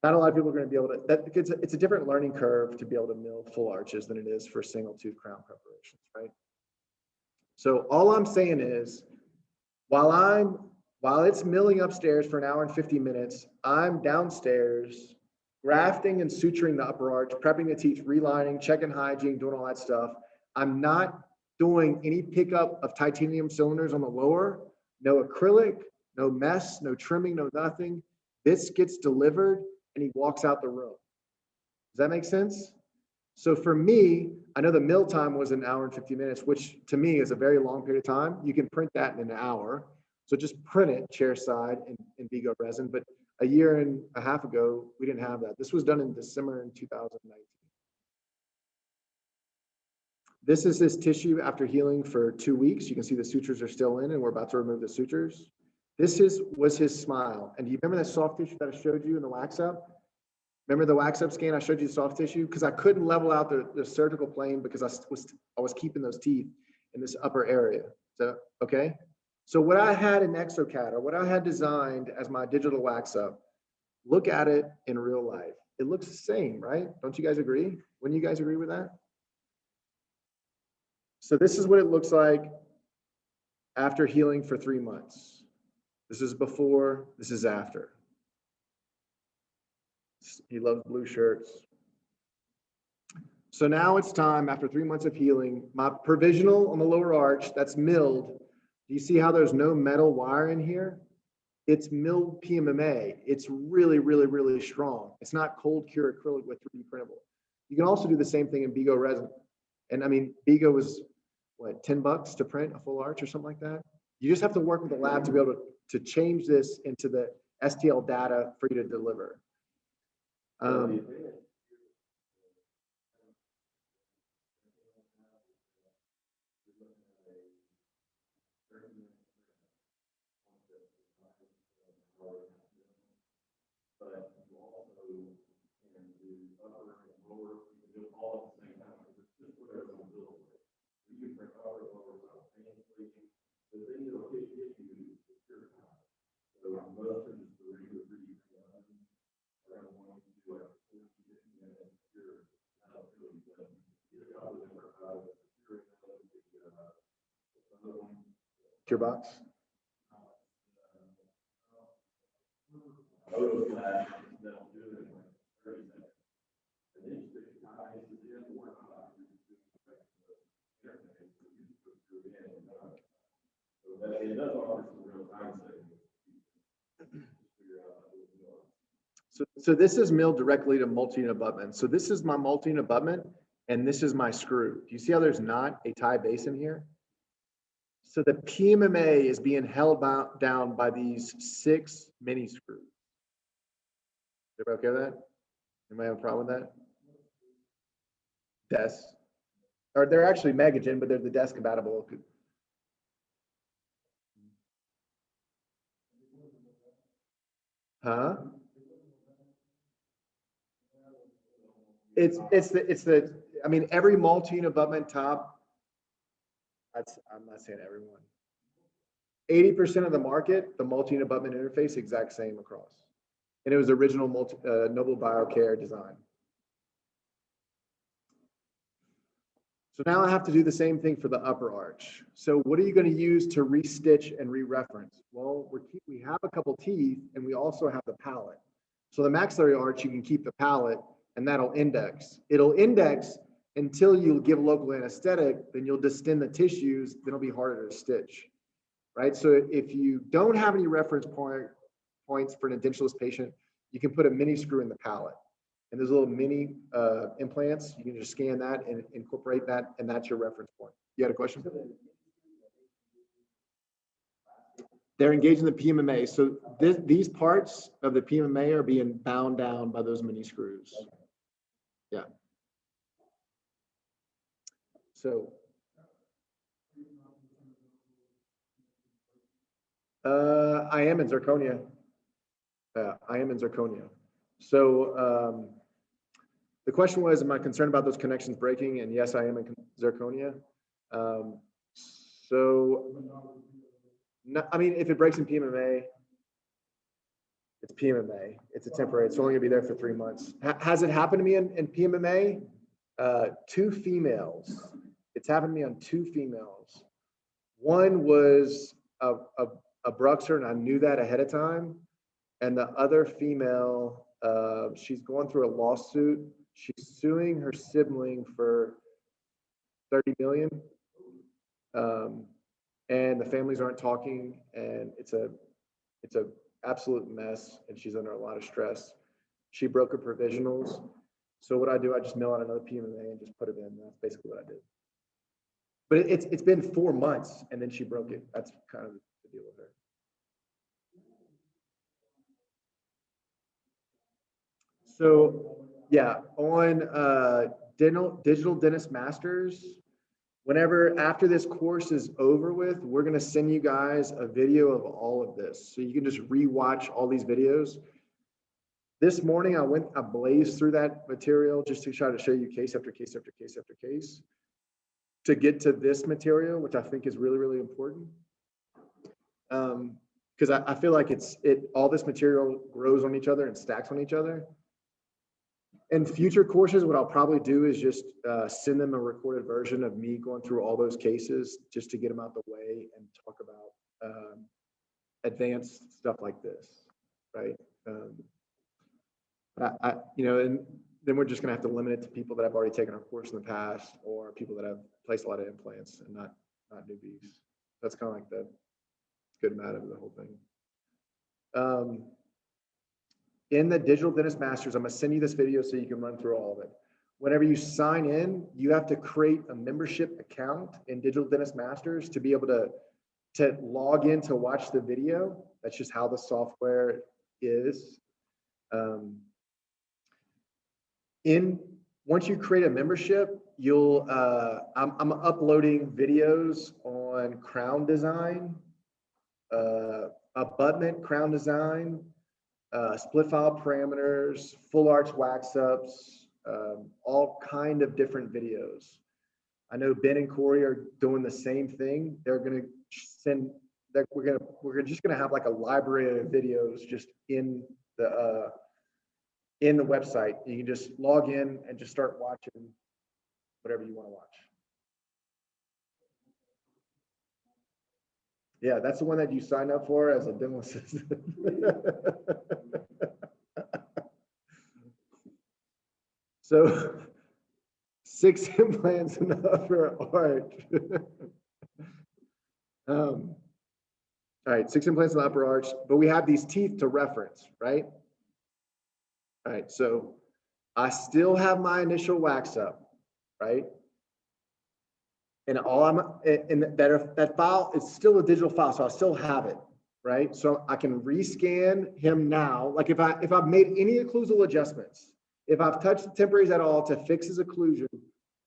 not a lot of people are going to be able to, it's a different learning curve to be able to mill full arches than it is for single tooth crown preparations, right? So all I'm saying is, while it's milling upstairs for an hour and 50 minutes, I'm downstairs grafting and suturing the upper arch, prepping the teeth, relining, checking hygiene, doing all that stuff. I'm not doing any pickup of titanium cylinders on the lower, no acrylic, no mess, no trimming, no nothing. This gets delivered and he walks out the room. Does that make sense? So for me, I know the mill time was an hour and 50 minutes, which to me is a very long period of time. You can print that in an hour. So just print it chair side in Vigo resin. But a year and a half ago, we didn't have that. This was done in December in 2019. This is his tissue after healing for 2 weeks. You can see the sutures are still in and we're about to remove the sutures. This was his smile. And do you remember that soft tissue that I showed you in the wax up? Remember the wax up scan I showed you the soft tissue? Because I couldn't level out the surgical plane because I was keeping those teeth in this upper area. So, okay. So what I had in Exocad or what I had designed as my digital wax up, look at it in real life. It looks the same, right? Don't you guys agree? Wouldn't you guys agree with that? So this is what it looks like after healing for 3 months. This is before, this is after. He loves blue shirts. So now it's time, after 3 months of healing, my provisional on the lower arch, that's milled. Do you see how there's no metal wire in here? It's milled PMMA. It's really, really, really strong. It's not cold cure acrylic with 3D printable. You can also do the same thing in Vigo resin. And I mean, Vigo was, what, $10 to print a full arch or something like that? You just have to work with the lab to be able to change this into the STL data for you to deliver. Your box. So this is milled directly to multi-unit abutment. So this is my multi-unit abutment, and this is my screw. Do you see how there's not a tie base in here? So the PMMA is being held down by these 6 mini screws. Everybody okay with that? Anybody have a problem with that? Desks. Or they're actually Megagen, but they're the desk compatible. Huh? It's the I mean, every multi abutment top, I'm not saying everyone. 80% of the market, the multi abutment interface, exact same across. And it was original Noble BioCare design. So now I have to do the same thing for the upper arch. So what are you going to use to re-stitch and re-reference? Well, we have a couple teeth and we also have the palate. So the maxillary arch, you can keep the palate and that'll index. It'll index until you give local anesthetic, then you'll distend the tissues, then it'll be harder to stitch, right? So if you don't have any reference points for an edentulous patient, you can put a mini screw in the palate. And there's little mini implants. You can just scan that and incorporate that, and that's your reference point. You had a question? They're engaged in the PMMA. So these parts of the PMMA are being bound down by those mini screws. Yeah. So I am in zirconia. I am in zirconia. So the question was, am I concerned about those connections breaking? And yes, I am in zirconia. No, I mean, if it breaks in PMMA, it's PMMA. It's a temporary. It's only gonna be there for 3 months. Has it happened to me in PMMA? 2 females. It's happened to me on 2 females. One was a bruxer, and I knew that ahead of time. And the other female, she's going through a lawsuit. She's suing her sibling for $30 million. And the families aren't talking, and it's a absolute mess, and she's under a lot of stress. She broke her provisionals. So what I do, I just mail out another PMMA and just put it in. That's basically what I did. But it's been 4 months, and then she broke it. That's kind of the deal with her. So yeah, on Digital Dentist Masters, after this course is over with, we're gonna send you guys a video of all of this. So you can just rewatch all these videos. This morning, I blazed through that material just to try to show you case after case after case after case to get to this material, which I think is really, really important. Because I feel like all this material grows on each other and stacks on each other. In future courses, what I'll probably do is just send them a recorded version of me going through all those cases just to get them out the way and talk about advanced stuff like this, right? And then we're just gonna have to limit it to people that have already taken our course in the past or people that have placed a lot of implants and not newbies. That's kind of like the good and bad of the whole thing. In the Digital Dentist Masters, I'm gonna send you this video so you can run through all of it. Whenever you sign in, you have to create a membership account in Digital Dentist Masters to be able to log in to watch the video. That's just how the software is. Once you create a membership, I'm uploading videos on crown design, abutment crown design, split file parameters, full arch wax ups, all kind of different videos. I know Ben and Corey are doing the same thing. They're gonna send that we're just gonna have like a library of videos just in the website. You can just log in and just start watching whatever you want to watch. Yeah, that's the one that you sign up for as a dental assistant. So 6 implants in the upper arch. All right, 6 implants in the upper arch, but we have these teeth to reference, right? All right, so I still have my initial wax up, right? And that file is still a digital file, so I still have it. right? So I can rescan him now. Like if I've made any occlusal adjustments, if I've touched the temporaries at all to fix his occlusion,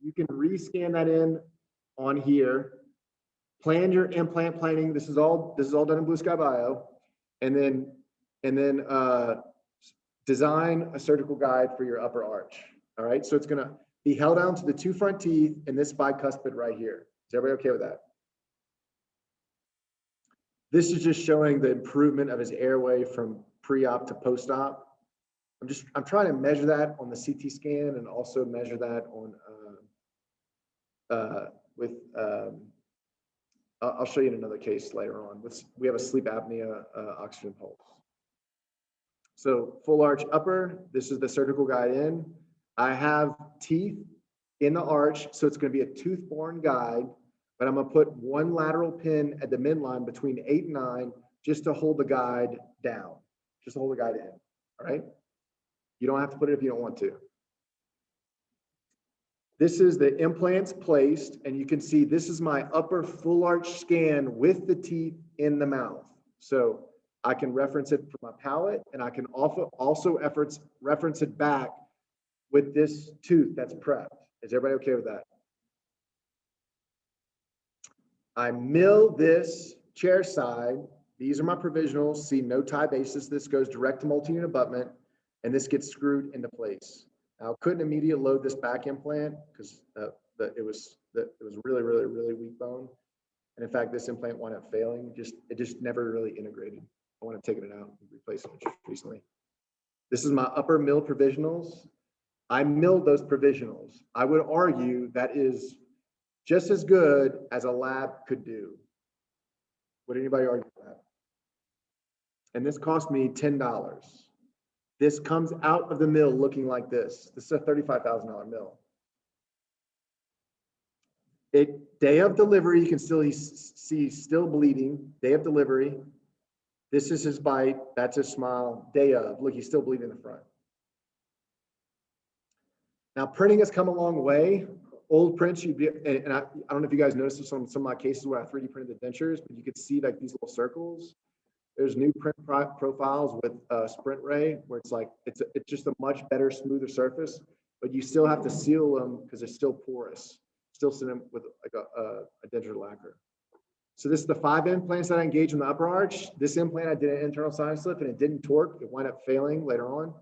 you can rescan that in on here. Plan your implant planning. This is all done in Blue Sky Bio, and then design a surgical guide for your upper arch. All right, so it's gonna be held down to the 2 front teeth and this bicuspid right here. Is everybody okay with that? This is just showing the improvement of his airway from pre-op to post-op. I'm trying to measure that on the CT scan and also measure that on I'll show you in another case later on. We have a sleep apnea oxygen pulse. So full arch upper, this is the surgical guide in. I have teeth in the arch, so it's going to be a tooth-borne guide, but I'm going to put 1 lateral pin at the midline between 8 and 9 just to hold the guide down, just to hold the guide in, all right? You don't have to put it if you don't want to. This is the implants placed, and you can see this is my upper full arch scan with the teeth in the mouth. So I can reference it from my palate, and I can also reference it back with this tooth that's prepped. Is everybody okay with that? I mill this chair side. These are my provisionals. See, no tie basis. This goes direct to multi-unit abutment, and this gets screwed into place. Now, I couldn't immediately load this back implant because it was really, really, really weak bone. And in fact, this implant wound up failing. It just never really integrated. I want to take it out and replace it just recently. This is my upper mill provisionals. I milled those provisionals. I would argue that is just as good as a lab could do. Would anybody argue that? And this cost me $10. This comes out of the mill looking like this. This is a $35,000 mill. Day of delivery, you can still see still bleeding. Day of delivery. This is his bite. That's his smile. Day of. Look, he's still bleeding in the front. Now, printing has come a long way. Old prints, I don't know if you guys noticed this on some of my cases where I 3D printed the dentures, but you could see like these little circles. There's new print profiles with Sprint Ray, where it's like it's just a much better, smoother surface, but you still have to seal them because they're still porous. Still send them with like a denture lacquer. So this is the 5 implants that I engaged in the upper arch. This implant I did an internal sinus lift and it didn't torque. It wound up failing later on.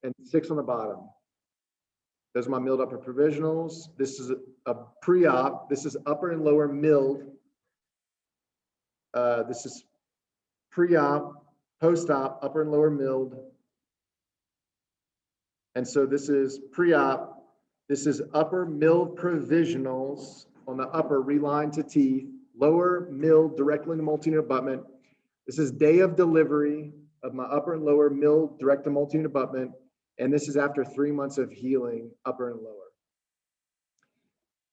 And 6 on the bottom. Those are my milled upper provisionals. This is a pre-op. This is upper and lower milled. This is pre-op, post-op, upper and lower milled. And so this is pre-op. This is upper milled provisionals on the upper relined to teeth, lower milled directly to multi-unit abutment. This is day of delivery of my upper and lower milled direct to multi-unit abutment. And this is after 3 months of healing, upper and lower.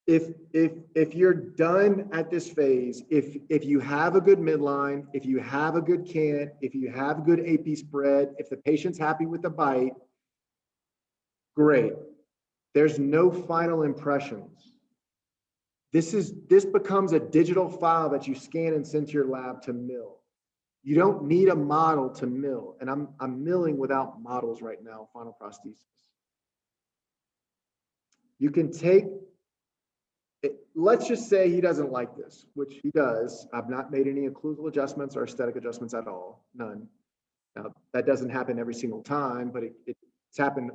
If you're done at this phase, if you have a good midline, if you have a good cant, if you have good AP spread, if the patient's happy with the bite, great. There's no final impressions. This becomes a digital file that you scan and send to your lab to mill. You don't need a model to mill, and I'm milling without models right now, final prosthesis. You can take it, let's just say he doesn't like this, which he does. I've not made any occlusal adjustments or aesthetic adjustments at all, none. Now, that doesn't happen every single time, but it's happened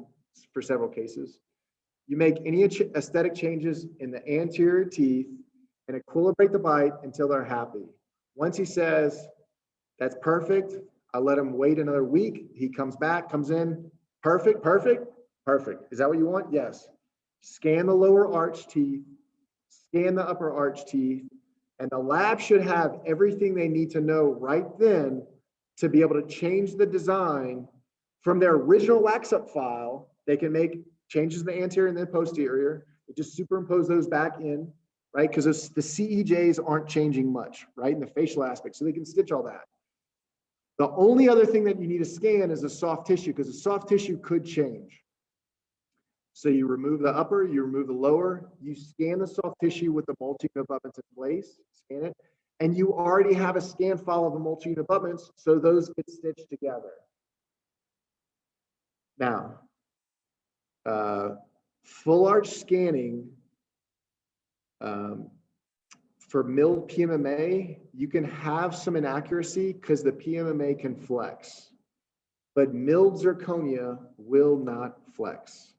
for several cases. You make any aesthetic changes in the anterior teeth and equilibrate the bite until they're happy. Once he says, that's perfect, I let him wait another week. He comes back, comes in, perfect, perfect, perfect. Is that what you want? Yes. Scan the lower arch teeth, scan the upper arch teeth, and the lab should have everything they need to know right then to be able to change the design from their original wax up file. They can make changes in the anterior and the posterior. They just superimpose those back in, right? Because the CEJs aren't changing much, right? In the facial aspect, so they can stitch all that. The only other thing that you need to scan is the soft tissue, because the soft tissue could change. So you remove the upper, you remove the lower, you scan the soft tissue with the multi-unit abutments in place, scan it, and you already have a scan file of the multi-unit abutments, so those get stitched together. Now, full arch scanning, for milled PMMA, you can have some inaccuracy because the PMMA can flex, but milled zirconia will not flex.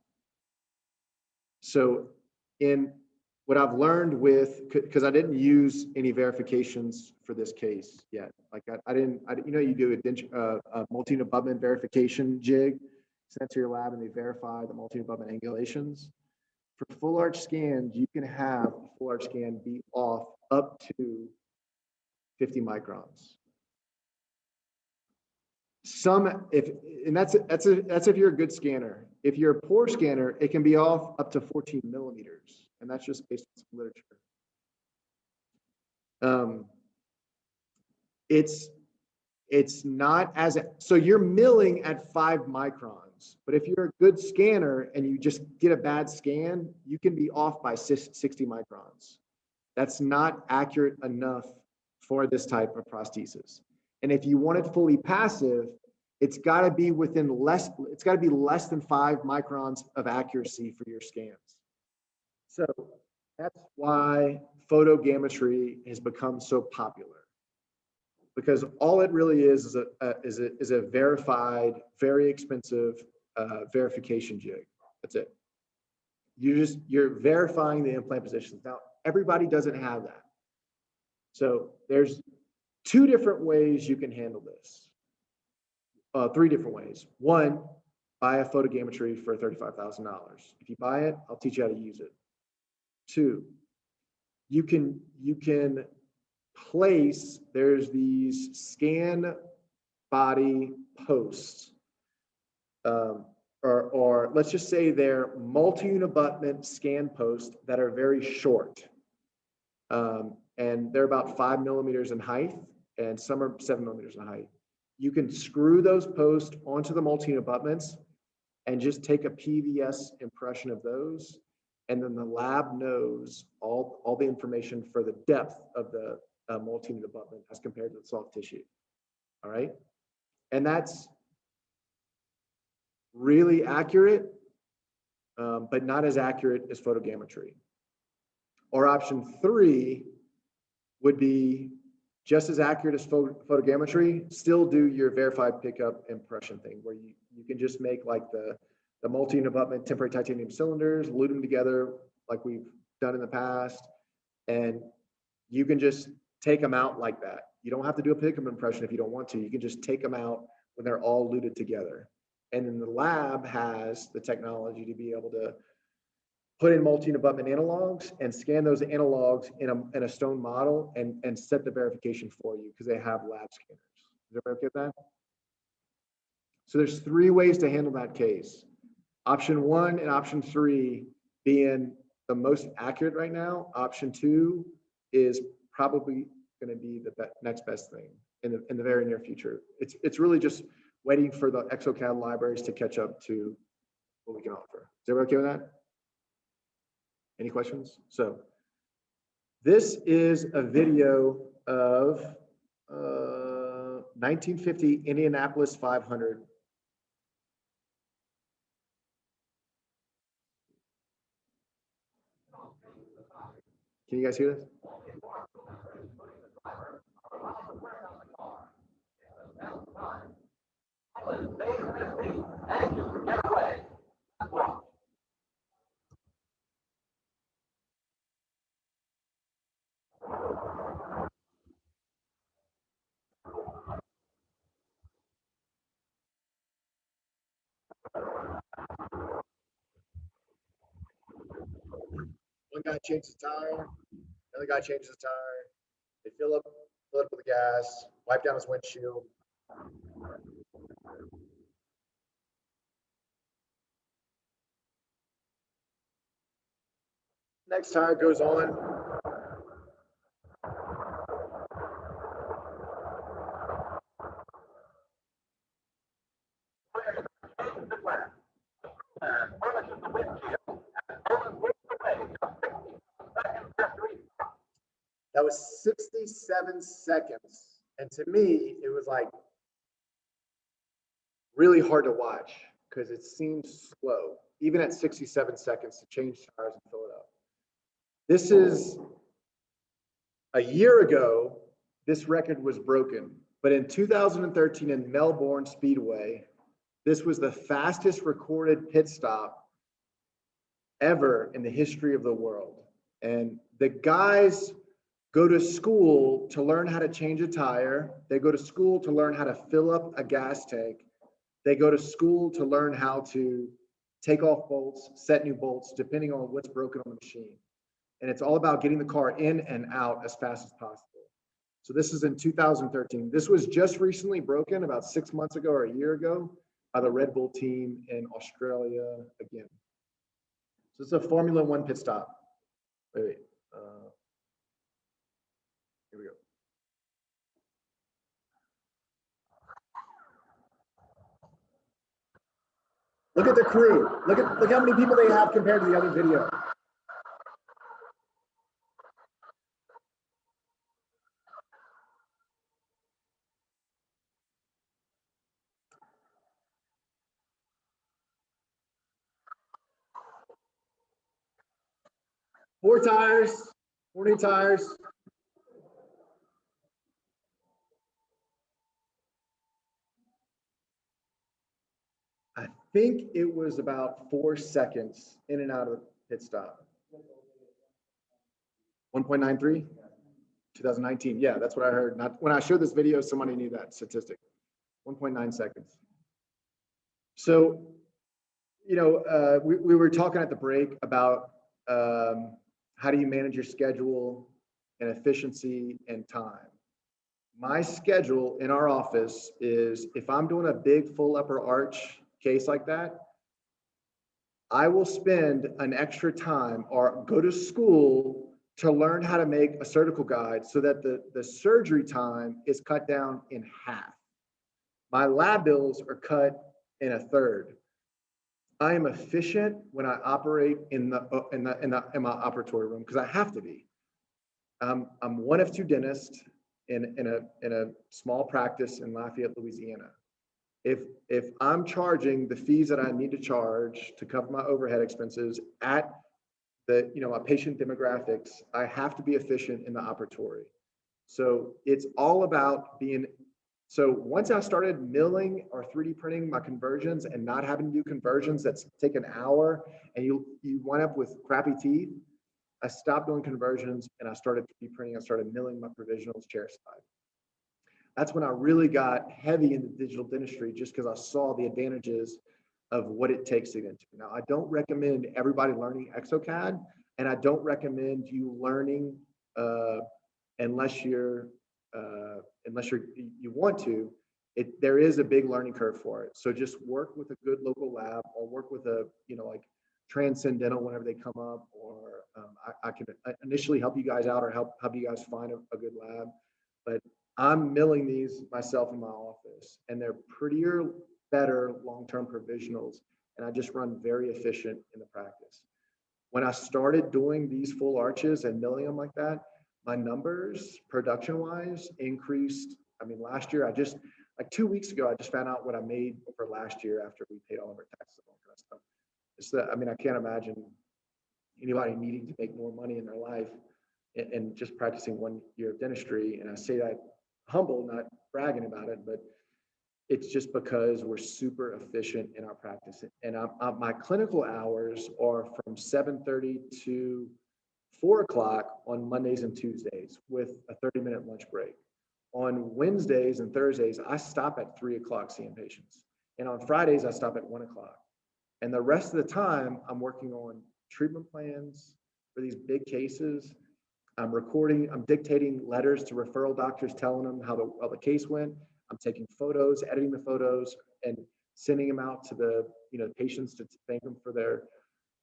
So in what I've learned with, because I didn't use any verifications for this case yet. Like I didn't, you know, you do a multi-unit abutment verification jig, send it to your lab and they verify the multi-unit abutment angulations. For full arch scans, you can have a full arch scan be off up to 50 microns. And that's if you're a good scanner. If you're a poor scanner, it can be off up to 14 millimeters, and that's just based on some literature. It's not as, so you're milling at 5 microns, but if you're a good scanner and you just get a bad scan, you can be off by 60 microns. That's not accurate enough for this type of prosthesis. And if you want it fully passive, it's got to be within less, it's got to be less than 5 microns of accuracy for your scans. So that's why photogrammetry has become so popular, because all it really is a verified, very expensive verification jig. That's it. You're verifying the implant positions. Now, everybody doesn't have that. So there's 2 different ways you can handle this. 3 different ways. 1, buy a photogrammetry for $35,000. If you buy it, I'll teach you how to use it. 2, you can place, there's these scan body posts, or let's just say they're multi-unit abutment scan posts that are very short. And they're about 5 millimeters in height, and some are 7 millimeters in height. You can screw those posts onto the multi-unit abutments and just take a PVS impression of those, and then the lab knows all the information for the depth of the multi-unit abutment as compared to the soft tissue. All right, and that's really accurate, but not as accurate as photogrammetry. Or option 3 would be just as accurate as photogrammetry, still do your verified pickup impression thing, where you can just make like the multi-unit abutment temporary titanium cylinders, lute them together like we've done in the past, and you can just take them out like that. You don't have to do a pickup impression if you don't want to. You can just take them out when they're all luted together. And then the lab has the technology to be able to put in multi-unit abutment analogs and scan those analogs in a stone model and set the verification for you because they have lab scanners. Is everybody okay with that? So there's 3 ways to handle that case. Option 1 and option 3 being the most accurate right now. Option 2 is probably going to be the next best thing in the very near future. It's really just waiting for the Exocad libraries to catch up to what we can offer. Is everybody okay with that? Any questions? So this is a video of 1950 Indianapolis 500. Can you guys hear this? One guy changes his tire, another guy changes his tire. They fill up with the gas, wipe down his windshield. Next tire goes on. That was 67 seconds. And to me, it was like really hard to watch because it seemed slow, even at 67 seconds to change tires and fill it up. This is a year ago, this record was broken, but in 2013 in Melbourne Speedway, this was the fastest recorded pit stop ever in the history of the world. And the guys go to school to learn how to change a tire. They go to school to learn how to fill up a gas tank. They go to school to learn how to take off bolts, set new bolts, depending on what's broken on the machine. And it's all about getting the car in and out as fast as possible. So this is in 2013. This was just recently broken about 6 months ago or a year ago by the Red Bull team in Australia again. So it's a Formula One pit stop. Wait. Here we go. Look at the crew. Look how many people they have compared to the other video. Four tires, 40 tires. I think it was about 4 seconds in and out of the pit stop. 1.93, 2019. Yeah, that's what I heard. Not when I showed this video, somebody knew that statistic. 1.9 seconds. So, you know, we were talking at the break about how do you manage your schedule and efficiency and time. My schedule in our office is if I'm doing a big full upper arch case like that, I will spend an extra time or go to school to learn how to make a surgical guide so that the surgery time is cut down in half. My lab bills are cut in a third. I am efficient when I operate in my operatory room because I have to be. I'm one of two dentists in a small practice in Lafayette, Louisiana. If I'm charging the fees that I need to charge to cover my overhead expenses at the, you know, my patient demographics, I have to be efficient in the operatory. So it's all about being. So once I started milling or 3D printing my conversions and not having to do conversions that's take an hour and you wind up with crappy teeth, I stopped doing conversions and I started 3D printing. I started milling my provisionals chairside. That's when I really got heavy into digital dentistry just because I saw the advantages of what it takes to get into. Now, I don't recommend everybody learning Exocad, and I don't recommend you learning unless you want to. There is a big learning curve for it. So just work with a good local lab or work with a, you know, like Transcendental whenever they come up, or I can initially help you guys out or help you guys find a good lab. But I'm milling these myself in my office, and they're prettier, better long-term provisionals, and I just run very efficient in the practice. When I started doing these full arches and milling them like that, my numbers production-wise increased. I mean, last year, like 2 weeks ago, I just found out what I made for last year after we paid all of our taxes and all kind of stuff. It's that, I mean, I can't imagine anybody needing to make more money in their life and just practicing 1 year of dentistry. And I say that humble, not bragging about it, but it's just because we're super efficient in our practice. And my clinical hours are from 7:30 to 4 o'clock on Mondays and Tuesdays with a 30-minute lunch break. On Wednesdays and Thursdays, I stop at 3 o'clock seeing patients. And on Fridays, I stop at 1 o'clock. And the rest of the time, I'm working on treatment plans for these big cases. I'm dictating letters to referral doctors, telling them how the case went. I'm taking photos, editing the photos, and sending them out to the, you know, patients to thank them for their,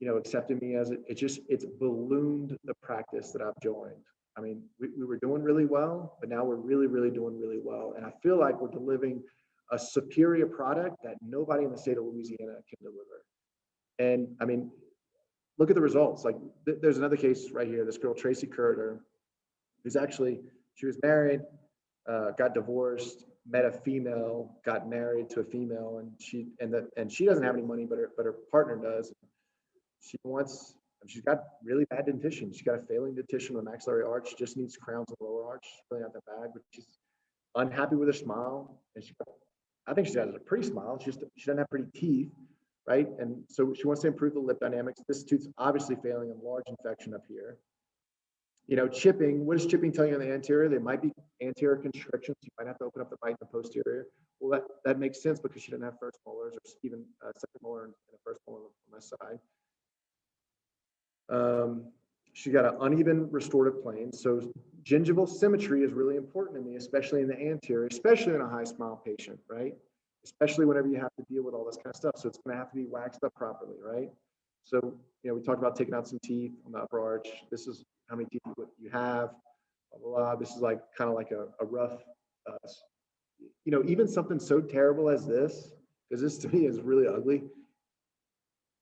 you know, accepting me as it's ballooned the practice that I've joined. I mean, we were doing really well, but now we're really, really doing really well. And I feel like we're delivering a superior product that nobody in the state of Louisiana can deliver. And I mean, look at the results. Like there's another case right here, this girl, Tracy Curter. who's actually, she was married, got divorced, met a female, got married to a female, and she doesn't have any money, but her partner does. She's got really bad dentition. She's got a failing dentition with maxillary arch, just needs crowns and lower arch. It's really not that bad, but she's unhappy with her smile. And I think she has a pretty smile. She doesn't have pretty teeth, right? And so she wants to improve the lip dynamics. This tooth's obviously failing, a large infection up here. You know, chipping, what does chipping tell you on the anterior? There might be anterior constrictions. You might have to open up the bite in the posterior. Well, that makes sense because she doesn't have first molars or even second molar and a first molar on my side. She got an uneven restorative plane. So gingival symmetry is really important to me, especially in the anterior, especially in a high smile patient, right? Especially whenever you have to deal with all this kind of stuff. So it's going to have to be waxed up properly, right? So, you know, we talked about taking out some teeth on the upper arch. This is how many teeth you have, blah, blah, blah. This is like kind of like a rough, you know, even something so terrible as this, because this to me is really ugly.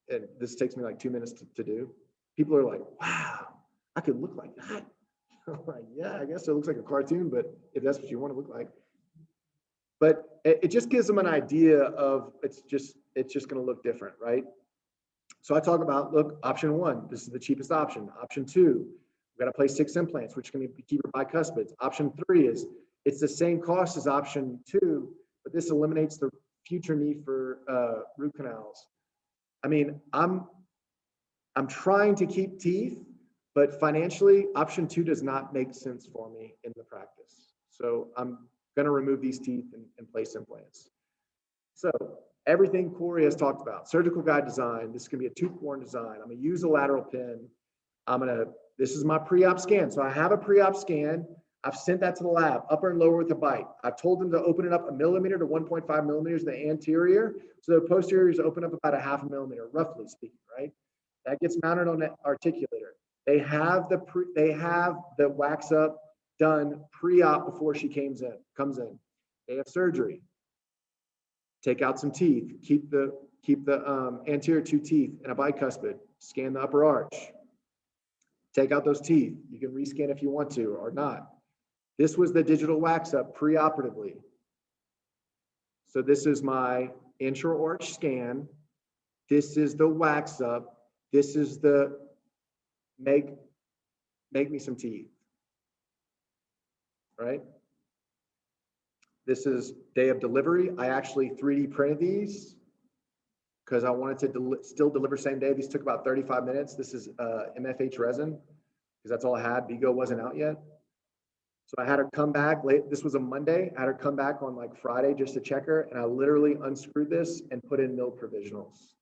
And this takes me like 2 minutes to do. People are like, wow, I could look like that. I'm like, yeah, I guess it looks like a cartoon, but if that's what you want to look like. But it just gives them an idea of it's just going to look different, right? So I talk about, look, option one, this is the cheapest option. Option two, we got to place 6 implants, which can be keep your bicuspids. Option 3 is it's the same cost as option 2, but this eliminates the future need for root canals. I mean, I'm trying to keep teeth, but financially, option 2 does not make sense for me in the practice. So I'm going to remove these teeth and place implants. So everything Corey has talked about, surgical guide design, this is going to be a tooth-borne design. I'm going to use a lateral pin. This is my pre-op scan. So I have a pre-op scan. I've sent that to the lab, upper and lower with a bite. I've told them to open it up 1 millimeter to 1.5 millimeters in the anterior. So the posterior is open up about 0.5 millimeter, roughly speaking, right? That gets mounted on the articulator. They have the wax up done pre-op before she comes in. They have surgery. Take out some teeth. Keep the anterior 2 teeth and a bicuspid. Scan the upper arch. Take out those teeth. You can rescan if you want to or not. This was the digital wax up preoperatively. So this is my intra-arch scan. This is the wax up. This is the make me some teeth, right? This is day of delivery. I actually 3D printed these because I wanted to still deliver same day. These took about 35 minutes. This is MFH resin because that's all I had. Vigo wasn't out yet. So I had her come back late. This was a Monday. I had her come back on like Friday just to check her. And I literally unscrewed this and put in mill provisionals.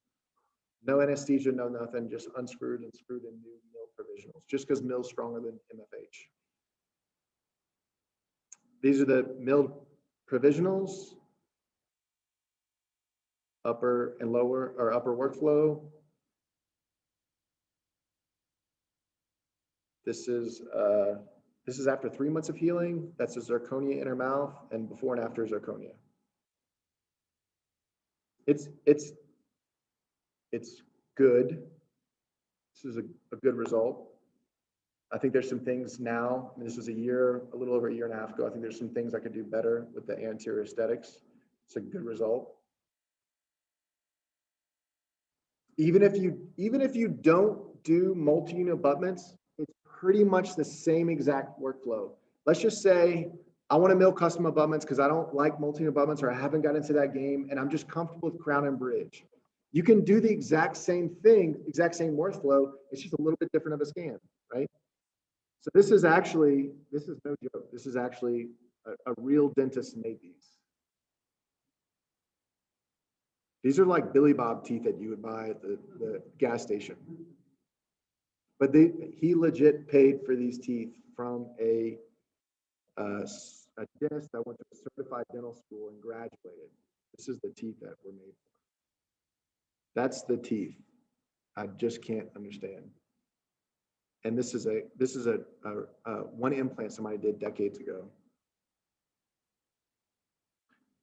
No anesthesia, no nothing, just unscrewed and screwed in new mill provisionals, just because mill's stronger than MFH. These are the mill provisionals, upper and lower, or upper workflow. This is after 3 months of healing. That's a zirconia in her mouth, and before and after zirconia. It's good. This is a good result. I think there's some things now, I mean, this was a little over a year and a half ago. I think there's some things I could do better with the anterior aesthetics. It's a good result. Even if you don't do multi-unit abutments, it's pretty much the same exact workflow. Let's just say I want to mill custom abutments because I don't like multi-unit abutments or I haven't got into that game and I'm just comfortable with crown and bridge. You can do the exact same thing, exact same workflow. It's just a little bit different of a scan, right? So this is no joke. This is actually a real dentist made these. These are like Billy Bob teeth that you would buy at the gas station. But he legit paid for these teeth from a dentist that went to a certified dental school and graduated. This is the teeth that were made for. That's the teeth. I just can't understand. And this is a one implant somebody did decades ago.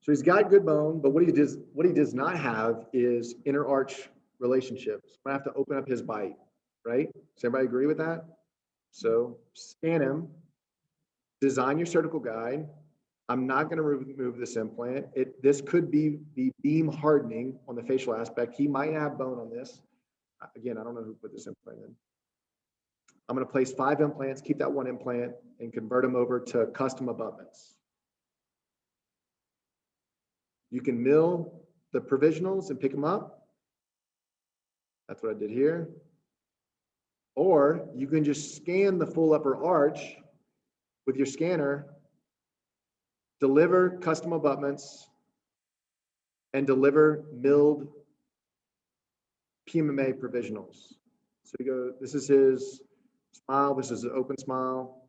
So he's got good bone, but what he does not have is inner arch relationships. I have to open up his bite, right? Does everybody agree with that? So scan him. design your surgical guide. I'm not going to remove this implant. This could be the beam hardening on the facial aspect. He might have bone on this. Again, I don't know who put this implant in. I'm going to place 5 implants, keep that 1 implant, and convert them over to custom abutments. You can mill the provisionals and pick them up. That's what I did here. Or you can just scan the full upper arch with your scanner, deliver custom abutments, and deliver milled PMMA provisionals. So you go, this is his smile, this is an open smile.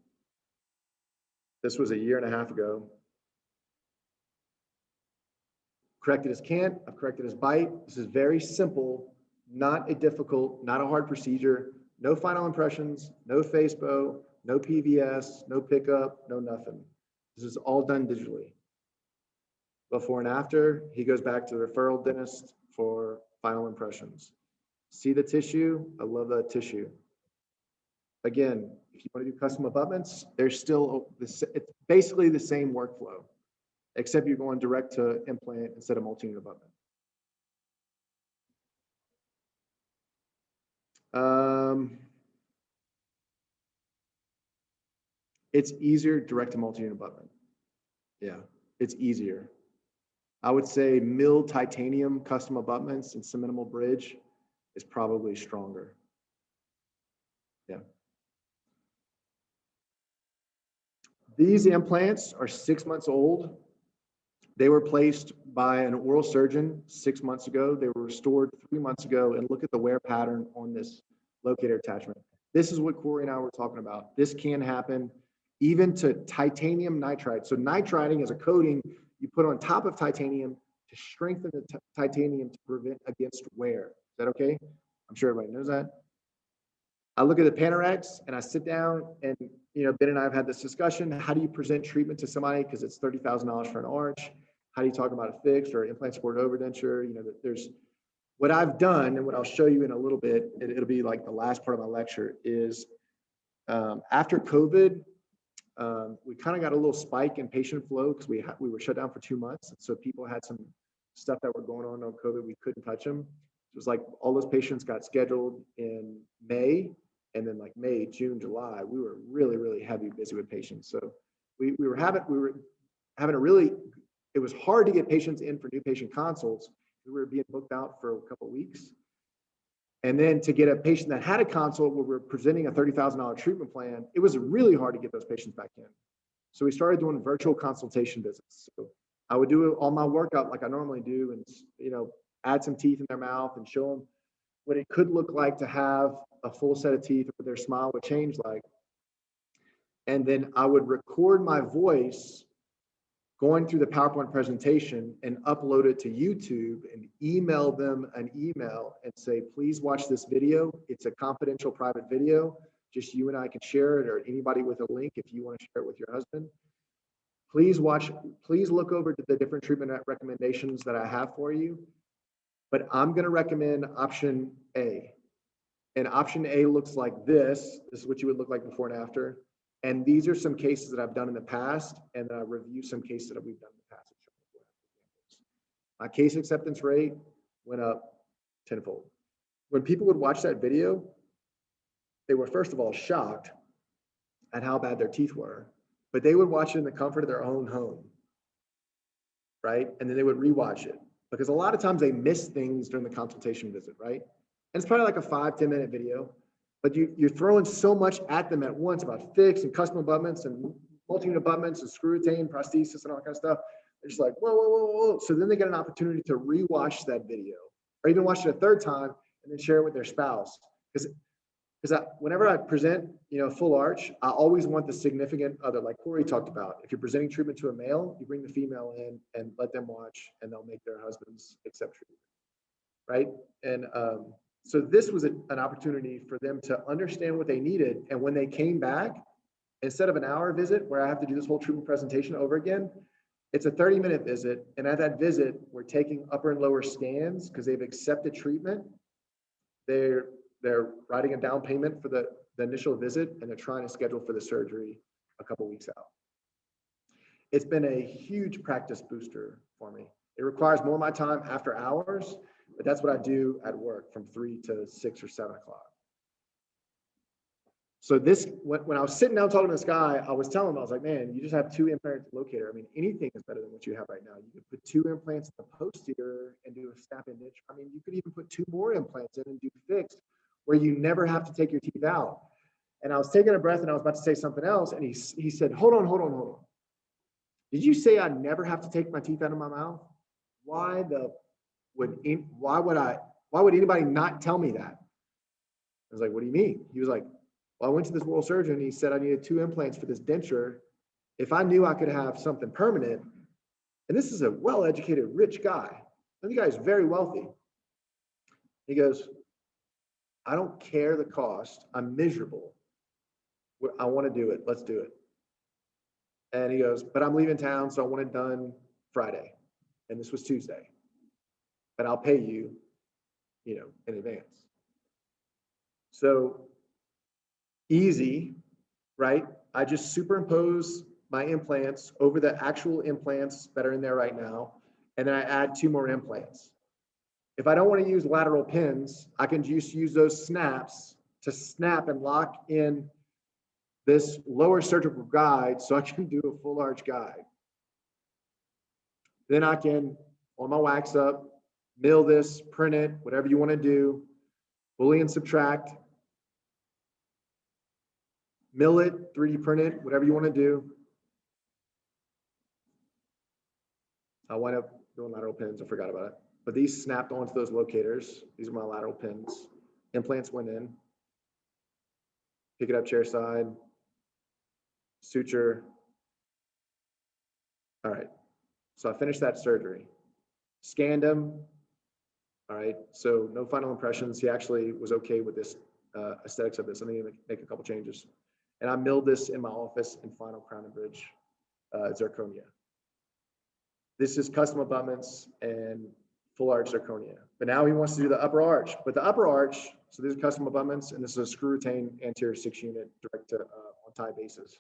This was a 1.5 years ago. Corrected his cant, I've corrected his bite. This is very simple, not a difficult, not a hard procedure. No final impressions, no FaceBow, no PVS, no pickup, no nothing. This is all done digitally. Before and after, he goes back to the referral dentist for final impressions. See the tissue? I love that tissue. Again, if you want to do custom abutments, there's still, it's basically the same workflow, except you're going direct to implant instead of multi-unit abutment. It's easier direct to multi-unit abutment. Yeah, it's easier. I would say milled titanium custom abutments and cementable bridge is probably stronger. Yeah. These implants are 6 months old. They were placed by an oral surgeon 6 months ago. They were restored 3 months ago, and look at the wear pattern on this locator attachment. This is what Corey and I were talking about. This can happen even to titanium nitride. So nitriding is a coating you put on top of titanium to strengthen the titanium to prevent against wear. Is that okay? I'm sure everybody knows that. I look at the Panorex and I sit down and, Ben and I have had this discussion. How do you present treatment to somebody? Because it's $30,000 for an arch. How do you talk about a fixed or implant supported overdenture? There's what I've done and what I'll show you in a little bit. It'll be like the last part of my lecture is after COVID, we kind of got a little spike in patient flow because we were shut down for 2 months. So people had some stuff that were going on COVID. We couldn't touch them. It was like all those patients got scheduled in May, and then like May, June, July, we were really, really heavy busy with patients. So we were having a really, it was hard to get patients in for new patient consults. We were being booked out for a couple of weeks. And then to get a patient that had a consult where we're presenting a $30,000 treatment plan, it was really hard to get those patients back in. So we started doing virtual consultation visits. So I would do all my workup like I normally do and, add some teeth in their mouth and show them what it could look like to have a full set of teeth, what their smile would change like. And then I would record my voice going through the PowerPoint presentation and upload it to YouTube and email them an email and say, please watch this video. It's a confidential private video. Just you and I can share it, or anybody with a link if you want to share it with your husband. Please look over to the different treatment recommendations that I have for you. But I'm going to recommend option A. And option A looks like this. This is what you would look like before and after. And these are some cases that I've done in the past, and I review some cases that we've done in the past. My case acceptance rate went up tenfold. When people would watch that video, they were first of all shocked at how bad their teeth were, but they would watch it in the comfort of their own home, right? And then they would rewatch it because a lot of times they miss things during the consultation visit, right? And it's probably like a 5-10 minute video. But you're throwing so much at them at once about fixed and custom abutments and multi-unit abutments and screw retain, prosthesis and all that kind of stuff. They're just like, whoa, whoa, whoa, whoa. So then they get an opportunity to rewatch that video or even watch it a third time and then share it with their spouse. Because whenever I present, full arch, I always want the significant other, like Corey talked about. If you're presenting treatment to a male, you bring the female in and let them watch, and they'll make their husbands accept treatment, right? And so this was an opportunity for them to understand what they needed. And when they came back, instead of an hour visit where I have to do this whole treatment presentation over again, it's a 30-minute visit. And at that visit, we're taking upper and lower scans because they've accepted treatment. They're writing a down payment for the initial visit, and they're trying to schedule for the surgery a couple weeks out. It's been a huge practice booster for me. It requires more of my time after hours, but that's what I do at work from 3 to 6 or 7 o'clock. So this, when I was sitting down talking to this guy, I was telling him, I was like, man, you just have 2 implant locator. I mean, anything is better than what you have right now. You could put 2 implants in the posterior and do a snap in niche. I mean, you could even put 2 more implants in and do fixed where you never have to take your teeth out. And I was taking a breath and I was about to say something else. And he said, hold on. Did you say I never have to take my teeth out of my mouth? Why would anybody not tell me that? I was like, what do you mean? He was like, well, I went to this oral surgeon. He said I needed 2 implants for this denture. If I knew I could have something permanent, and this is a well-educated, rich guy. And the guy is very wealthy. He goes, I don't care the cost. I'm miserable. I want to do it. Let's do it. And he goes, but I'm leaving town, so I want it done Friday. And this was Tuesday. But I'll pay you, in advance. So easy, right? I just superimpose my implants over the actual implants that are in there right now. And then I add 2 more implants. If I don't want to use lateral pins, I can just use those snaps to snap and lock in this lower surgical guide so I can do a full arch guide. Then I can, on my wax up, mill this, print it, whatever you want to do, Boolean subtract, mill it, 3D print it, whatever you want to do. I wind up doing lateral pins, I forgot about it. But these snapped onto those locators. These are my lateral pins. Implants went in. Pick it up chair side. Suture. All right. So I finished that surgery. Scanned him. All right. So no final impressions. He actually was okay with this aesthetics of this. I need to make a couple changes. And I milled this in my office in final crown and bridge zirconia. This is custom abutments and full arch zirconia. But now he wants to do the upper arch. But the upper arch, so these are custom abutments, and this is a screw retained anterior 6 unit direct to on tie basis.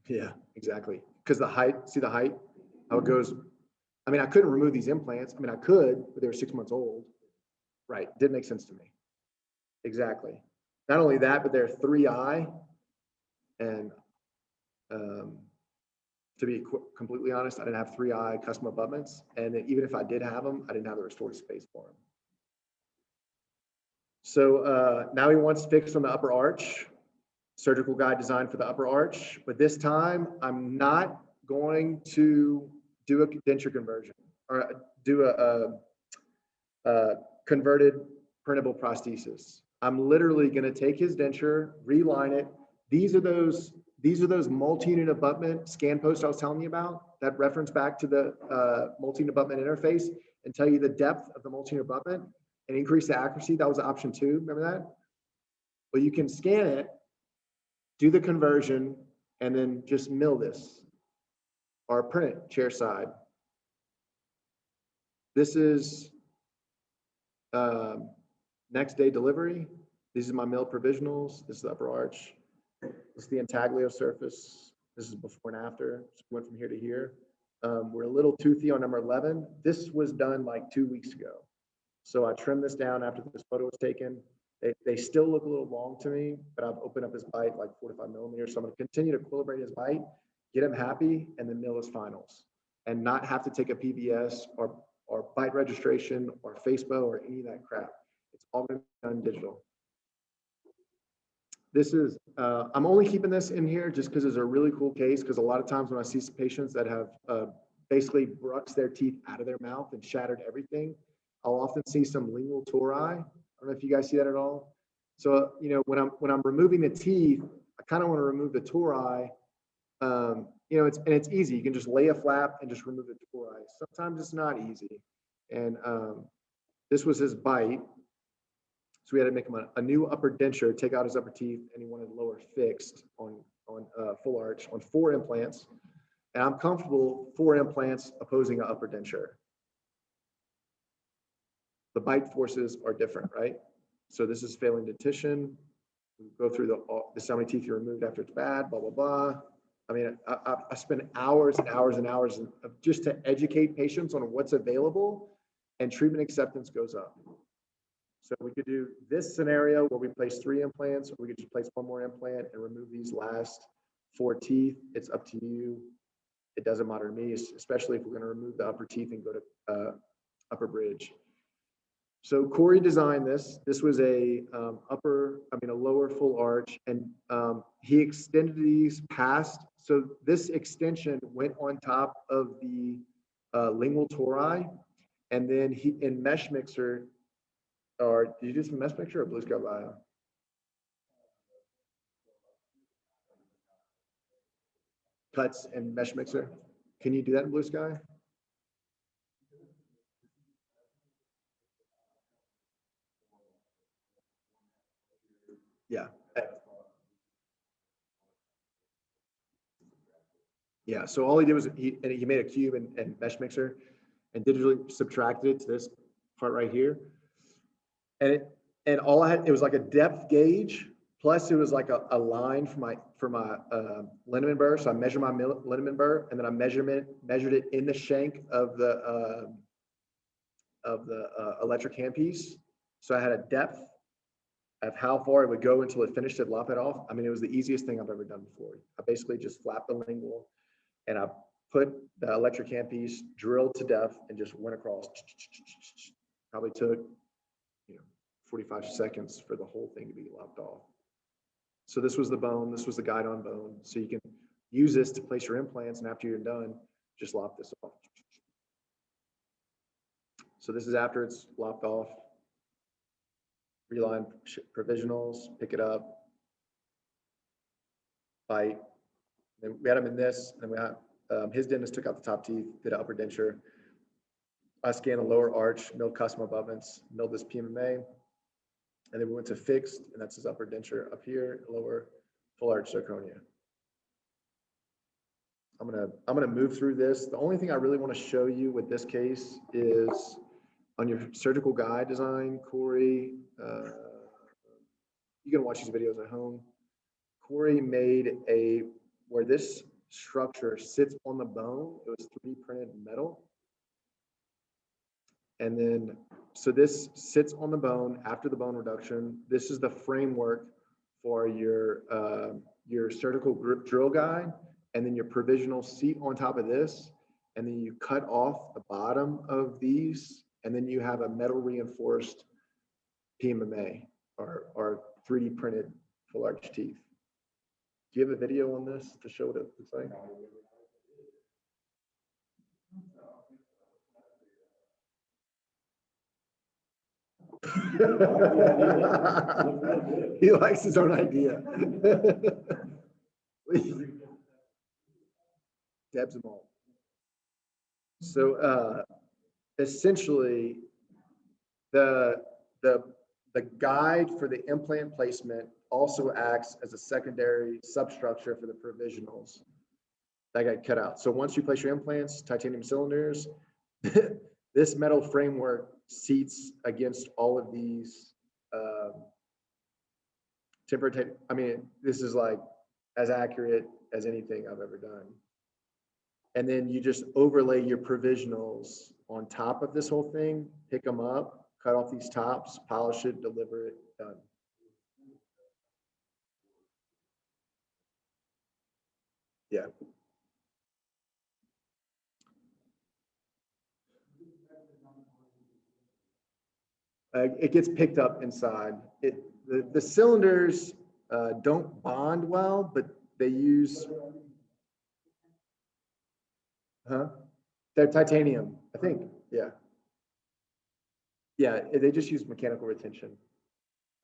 Yeah, exactly. Because the height, see the height, how it goes. I mean, I couldn't remove these implants. I mean, I could, but they were 6 months old. Right, didn't make sense to me. Exactly. Not only that, but they're 3i, and to be completely honest, I didn't have 3i custom abutments, and even if I did have them, I didn't have the restorative space for them. So now he wants fixed on the upper arch, surgical guide design for the upper arch, but this time I'm not going to do a denture conversion or do a converted printable prosthesis. I'm literally going to take his denture, reline it. These are those multi-unit abutment scan posts I was telling you about that reference back to the multi-unit abutment interface and tell you the depth of the multi-unit abutment and increase the accuracy. That was option 2. Remember that? Well, you can scan it, do the conversion, and then just mill this or print it chair side. This is next day delivery. These are my mill provisionals. This is the upper arch. This is the intaglio surface. This is before and after. So we went from here to here. We're a little toothy on number 11. This was done like 2 weeks ago. So I trimmed this down after this photo was taken. They still look a little long to me, but I've opened up his bite like 4 to 5 millimeters. So I'm going to continue to equilibrate his bite, get him happy, and then mill his finals, and not have to take a PVS or bite registration or FaceBow or any of that crap. It's all going to be done digital. This is, I'm only keeping this in here just because it's a really cool case, because a lot of times when I see some patients that have basically bruxed their teeth out of their mouth and shattered everything, I'll often see some lingual tori. I don't know if you guys see that at all. So, when I'm removing the teeth, I kind of want to remove the tori. It's easy. You can just lay a flap and just remove the tori. Sometimes it's not easy. And this was his bite. So we had to make him a new upper denture, take out his upper teeth, and he wanted lower fixed on full arch on 4 implants. And I'm comfortable 4 implants opposing an upper denture. The bite forces are different, right? So this is failing dentition. We go through this how many teeth you removed after it's bad, blah, blah, blah. I mean, I spend hours and hours and hours just to educate patients on what's available, and treatment acceptance goes up. So we could do this scenario where we place 3 implants, or we could just place 1 more implant and remove these last 4 teeth. It's up to you. It doesn't matter to me, especially if we're going to remove the upper teeth and go to upper bridge. So Corey designed this. This was a lower full arch, and he extended these past. So this extension went on top of the lingual tori, and then he in Mesh Mixer. Or did you do some Mesh Mixer or Blue Sky Bio? Cuts and Mesh Mixer. Can you do that in Blue Sky? Yeah. Yeah. So all he did was he made a cube and Mesh Mixer and digitally subtracted it to this part right here. And all I had, it was like a depth gauge, plus it was like a line for my liniment burr. So I measured my liniment burr, and then I measured it in the shank of the electric handpiece. So I had a depth of how far it would go until it finished it, lop it off. I mean, it was the easiest thing I've ever done before. I basically just flapped the lingual, and I put the electric handpiece drilled to depth and just went across. Probably took 45 seconds for the whole thing to be lopped off. So this was the bone, this was the guide on bone. So you can use this to place your implants, and after you're done, just lop this off. So this is after it's lopped off. Reline provisionals, pick it up, bite. Then we had him in this, and then we had his dentist took out the top teeth, did an upper denture. I scanned the lower arch, milled custom abutments, milled this PMMA. And then we went to fixed, and that's his upper denture up here, lower full arch zirconia. I'm gonna move through this. The only thing I really want to show you with this case is on your surgical guide design, Corey. You can watch these videos at home. Corey made where this structure sits on the bone. It was 3D printed metal. And then, so this sits on the bone after the bone reduction. This is the framework for your surgical drill guide, and then your provisional seat on top of this. And then you cut off the bottom of these, and then you have a metal reinforced PMMA or 3D printed full arch teeth. Do you have a video on this to show what it looks like? He likes his own idea. Debs them all. So essentially, the guide for the implant placement also acts as a secondary substructure for the provisionals that got cut out. So once you place your implants, titanium cylinders, this metal framework seats against all of these temporary. I mean, this is like as accurate as anything I've ever done. And then you just overlay your provisionals on top of this whole thing, pick them up, cut off these tops, polish it, deliver it, done. Yeah. It gets picked up inside. The cylinders don't bond well, but they use, they're titanium, I think. Yeah. Yeah, they just use mechanical retention,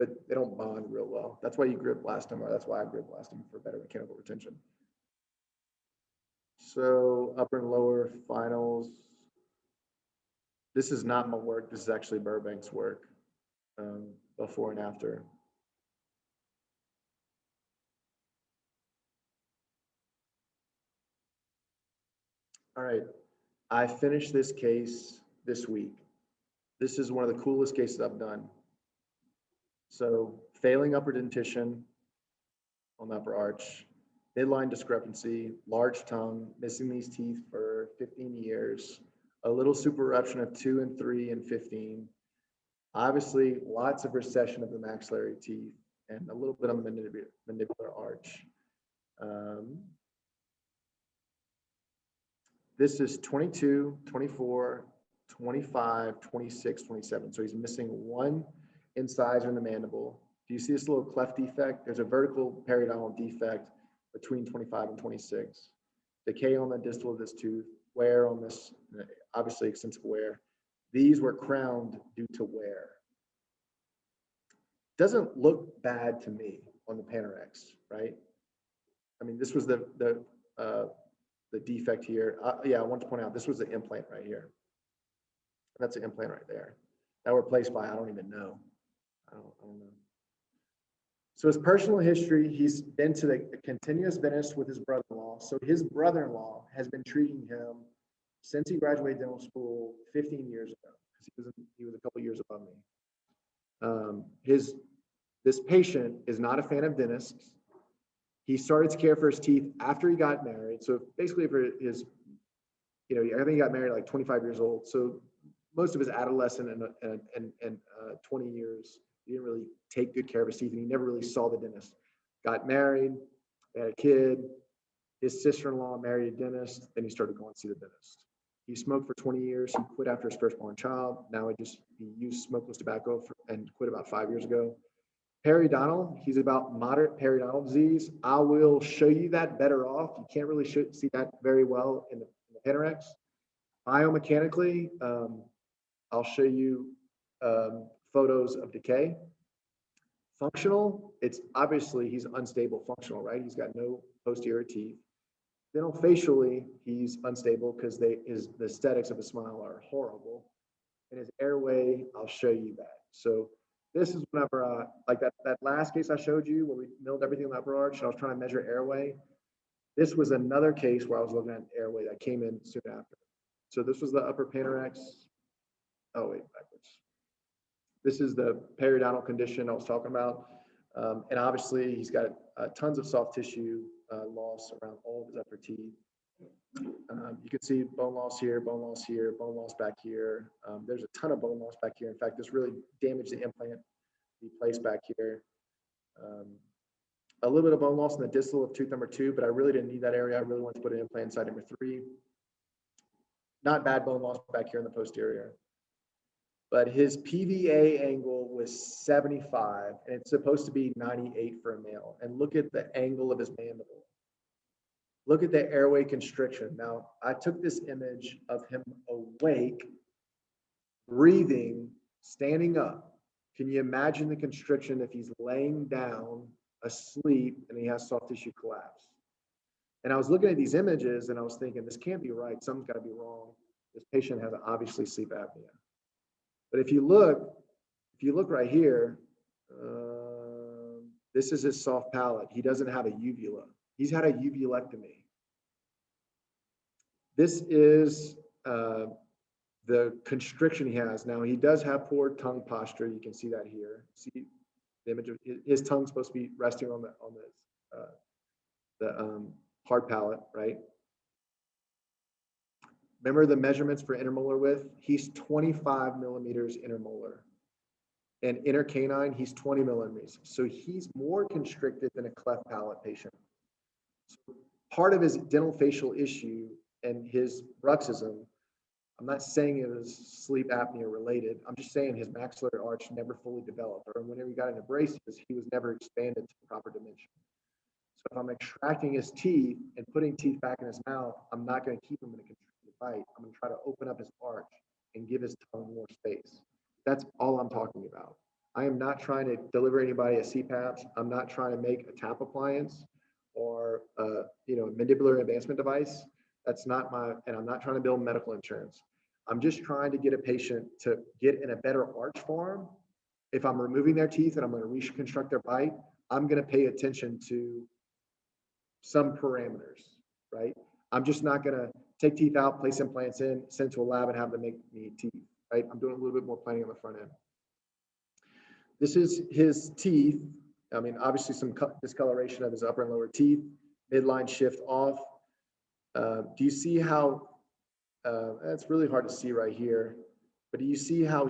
but they don't bond real well. That's why you grip blast them, or that's why I grip blast them for better mechanical retention. So upper and lower finals. This is not my work. This is actually Burbank's work, before and after. All right, I finished this case this week. This is one of the coolest cases I've done. So failing upper dentition on the upper arch, midline discrepancy, large tongue, missing these teeth for 15 years, a little supereruption of 2 and 3 and 15. Obviously, lots of recession of the maxillary teeth and a little bit on the mandibular arch. This is 22, 24, 25, 26, 27. So he's missing one incisor in the mandible. Do you see this little cleft defect? There's a vertical periodontal defect between 25 and 26. Decay on the distal of this tooth, wear on this, obviously extensive wear. These were crowned due to wear. Doesn't look bad to me on the Panorex, right? I mean, this was the defect here. Yeah, I want to point out, this was the implant right here. That's an implant right there. That were placed by, I don't even know. I don't know. So his personal history, he's been to the continuous dentist with his brother-in-law. So his brother-in-law has been treating him since he graduated dental school 15 years ago, because he was a couple years above me. This patient is not a fan of dentists. He started to care for his teeth after he got married. So basically for his, I think he got married like 25 years old. So most of his adolescent and 20 years, he didn't really take good care of his teeth, and he never really saw the dentist. Got married, they had a kid. His sister-in-law married a dentist, then he started going to see the dentist. He smoked for 20 years. He quit after his firstborn child. Now he used smokeless tobacco and quit about 5 years ago. Periodontal, he's about moderate periodontal disease. I will show you that better off. You can't really see that very well in the Panorex. Biomechanically, I'll show you photos of decay. Functional, it's obviously he's unstable functional, right? He's got no posterior teeth. Dental facially, he's unstable because the aesthetics of his smile are horrible. And his airway, I'll show you that. So this is whenever, like that last case I showed you where we milled everything in the upper arch and I was trying to measure airway. This was another case where I was looking at airway that came in soon after. So this was the upper Panorex. Oh, wait, backwards. This is the periodontal condition I was talking about. And obviously he's got tons of soft tissue loss around all of his upper teeth. You can see bone loss here, bone loss here, bone loss back here. There's a ton of bone loss back here. In fact, this really damaged the implant he placed back here. A little bit of bone loss in the distal of tooth number 2, but I really didn't need that area. I really wanted to put an implant inside number 3. Not bad bone loss back here in the posterior. But his PVA angle was 75, and it's supposed to be 98 for a male. And look at the angle of his mandible. Look at the airway constriction. Now, I took this image of him awake, breathing, standing up. Can you imagine the constriction if he's laying down, asleep, and he has soft tissue collapse? And I was looking at these images, and I was thinking, this can't be right. Something's got to be wrong. This patient has obviously sleep apnea. But if you look right here, this is his soft palate. He doesn't have a uvula. He's had a uvulectomy. This is the constriction he has. Now, he does have poor tongue posture. You can see that here. See the image of his tongue's supposed to be resting on the hard palate, right? Remember the measurements for intermolar width? He's 25 millimeters intermolar. And intercanine, he's 20 millimeters. So he's more constricted than a cleft palate patient. So part of his dental facial issue and his bruxism, I'm not saying it was sleep apnea related. I'm just saying his maxillary arch never fully developed. Or whenever he got into braces, he was never expanded to the proper dimension. So if I'm extracting his teeth and putting teeth back in his mouth, I'm not going to keep him in a constricted bite. I'm going to try to open up his arch and give his tongue more space. That's all I'm talking about. I am not trying to deliver anybody a CPAP. I'm not trying to make a tap appliance or a mandibular advancement device. That's not and I'm not trying to build medical insurance. I'm just trying to get a patient to get in a better arch form. If I'm removing their teeth and I'm going to reconstruct their bite, I'm going to pay attention to some parameters, right? I'm just not going to take teeth out, place implants in, send to a lab and have them make me teeth, right? I'm doing a little bit more planning on the front end. This is his teeth. I mean, obviously some discoloration of his upper and lower teeth, midline shift off. Do you see how, it's really hard to see right here, but do you see how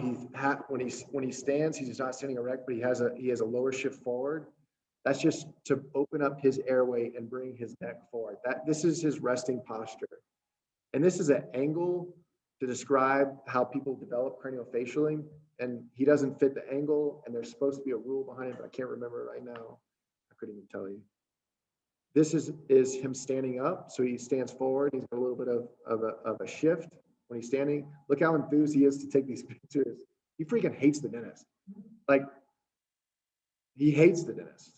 when he stands, he's not standing erect, but he has a lower shift forward? That's just to open up his airway and bring his neck forward. This is his resting posture. And this is an angle to describe how people develop craniofacially, and he doesn't fit the angle, and there's supposed to be a rule behind it, but I can't remember it right now. I couldn't even tell you. This is him standing up, so he stands forward. He's got a little bit of a shift when he's standing. Look how enthused he is to take these pictures. He freaking hates the dentist. Like, he hates the dentist.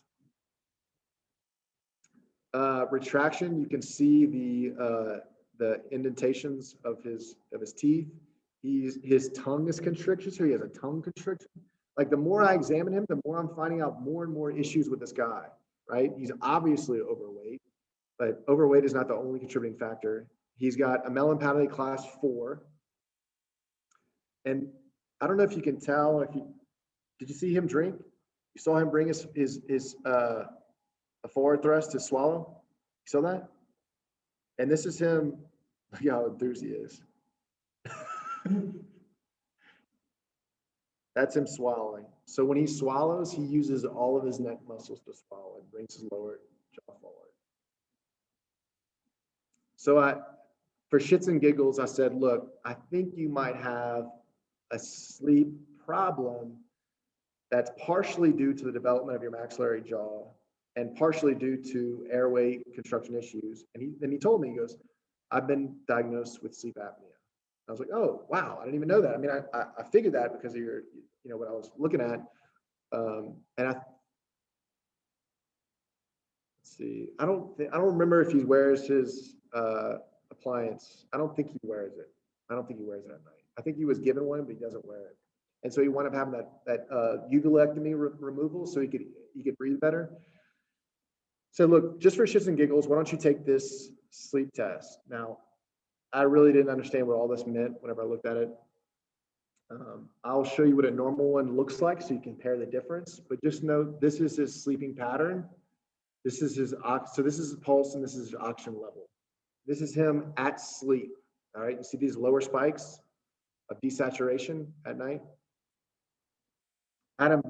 Retraction, you can see the indentations of his teeth. His tongue is constricted, so he has a tongue constriction. Like, the more I examine him, the more I'm finding out more and more issues with this guy, right? He's obviously overweight, but overweight is not the only contributing factor. He's got a melon-palate class 4. And I don't know if you can tell, did you see him drink? You saw him bring his a forward thrust to swallow. You saw that? And this is him. Look how enthused he is. That's him swallowing. So when he swallows, he uses all of his neck muscles to swallow and brings his lower jaw forward. So for shits and giggles, I said, look, I think you might have a sleep problem that's partially due to the development of your maxillary jaw and partially due to airway construction issues. And then he told me, he goes, I've been diagnosed with sleep apnea. I was like, oh, wow, I didn't even know that. I mean, I figured that because of your, what I was looking at. And let's see, I don't remember if he wears his appliance. I don't think he wears it. I don't think he wears it at night. I think he was given one, but he doesn't wear it. And so he wound up having that uvulectomy removal so he could breathe better. So look, just for shits and giggles, why don't you take this sleep test? Now, I really didn't understand what all this meant whenever I looked at it. I'll show you what a normal one looks like so you can compare the difference, but just note this is his sleeping pattern. This is his, so this is his pulse and this is his oxygen level. This is him at sleep, all right? You see these lower spikes of desaturation at night? Had him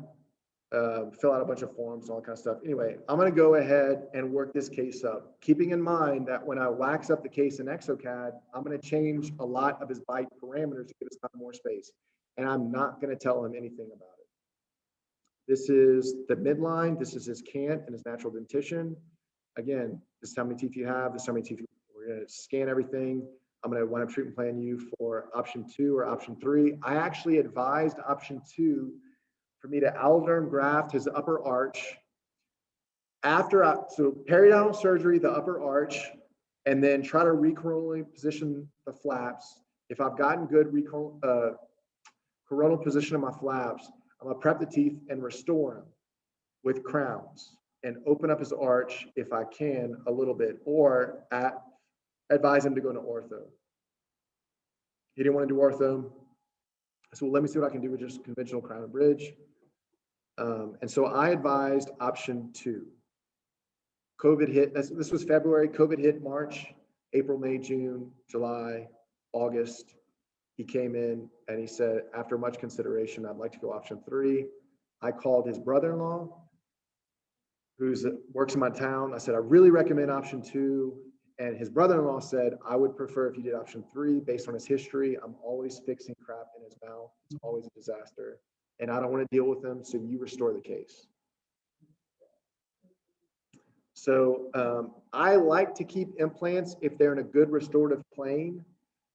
fill out a bunch of forms and all that kind of stuff. Anyway, I'm gonna go ahead and work this case up, keeping in mind that when I wax up the case in Exocad, I'm gonna change a lot of his bite parameters to give us more space. And I'm not gonna tell him anything about it. This is the midline, this is his cant and his natural dentition. Again, this is how many teeth you have, this is how many teeth, we're gonna scan everything. I'm gonna wind up treatment plan you for option 2 or option 3. I actually advised option 2 for me to alloderm graft his upper arch so periodontal surgery, the upper arch, and then try to recoronally position the flaps. If I've gotten good coronal position of my flaps, I'm gonna prep the teeth and restore them with crowns and open up his arch if I can a little bit, or advise him to go into ortho. He didn't want to do ortho. So let me see what I can do with just conventional crown and bridge. And so I advised option 2. COVID hit, this was February, COVID hit March, April, May, June, July, August. He came in and he said, after much consideration, I'd like to go option 3. I called his brother-in-law, who works in my town. I said, I really recommend option 2. And his brother-in-law said, I would prefer if you did option 3 based on his history. I'm always fixing crap in his mouth. It's always a disaster. And I don't want to deal with him, so you restore the case. So I like to keep implants if they're in a good restorative plane.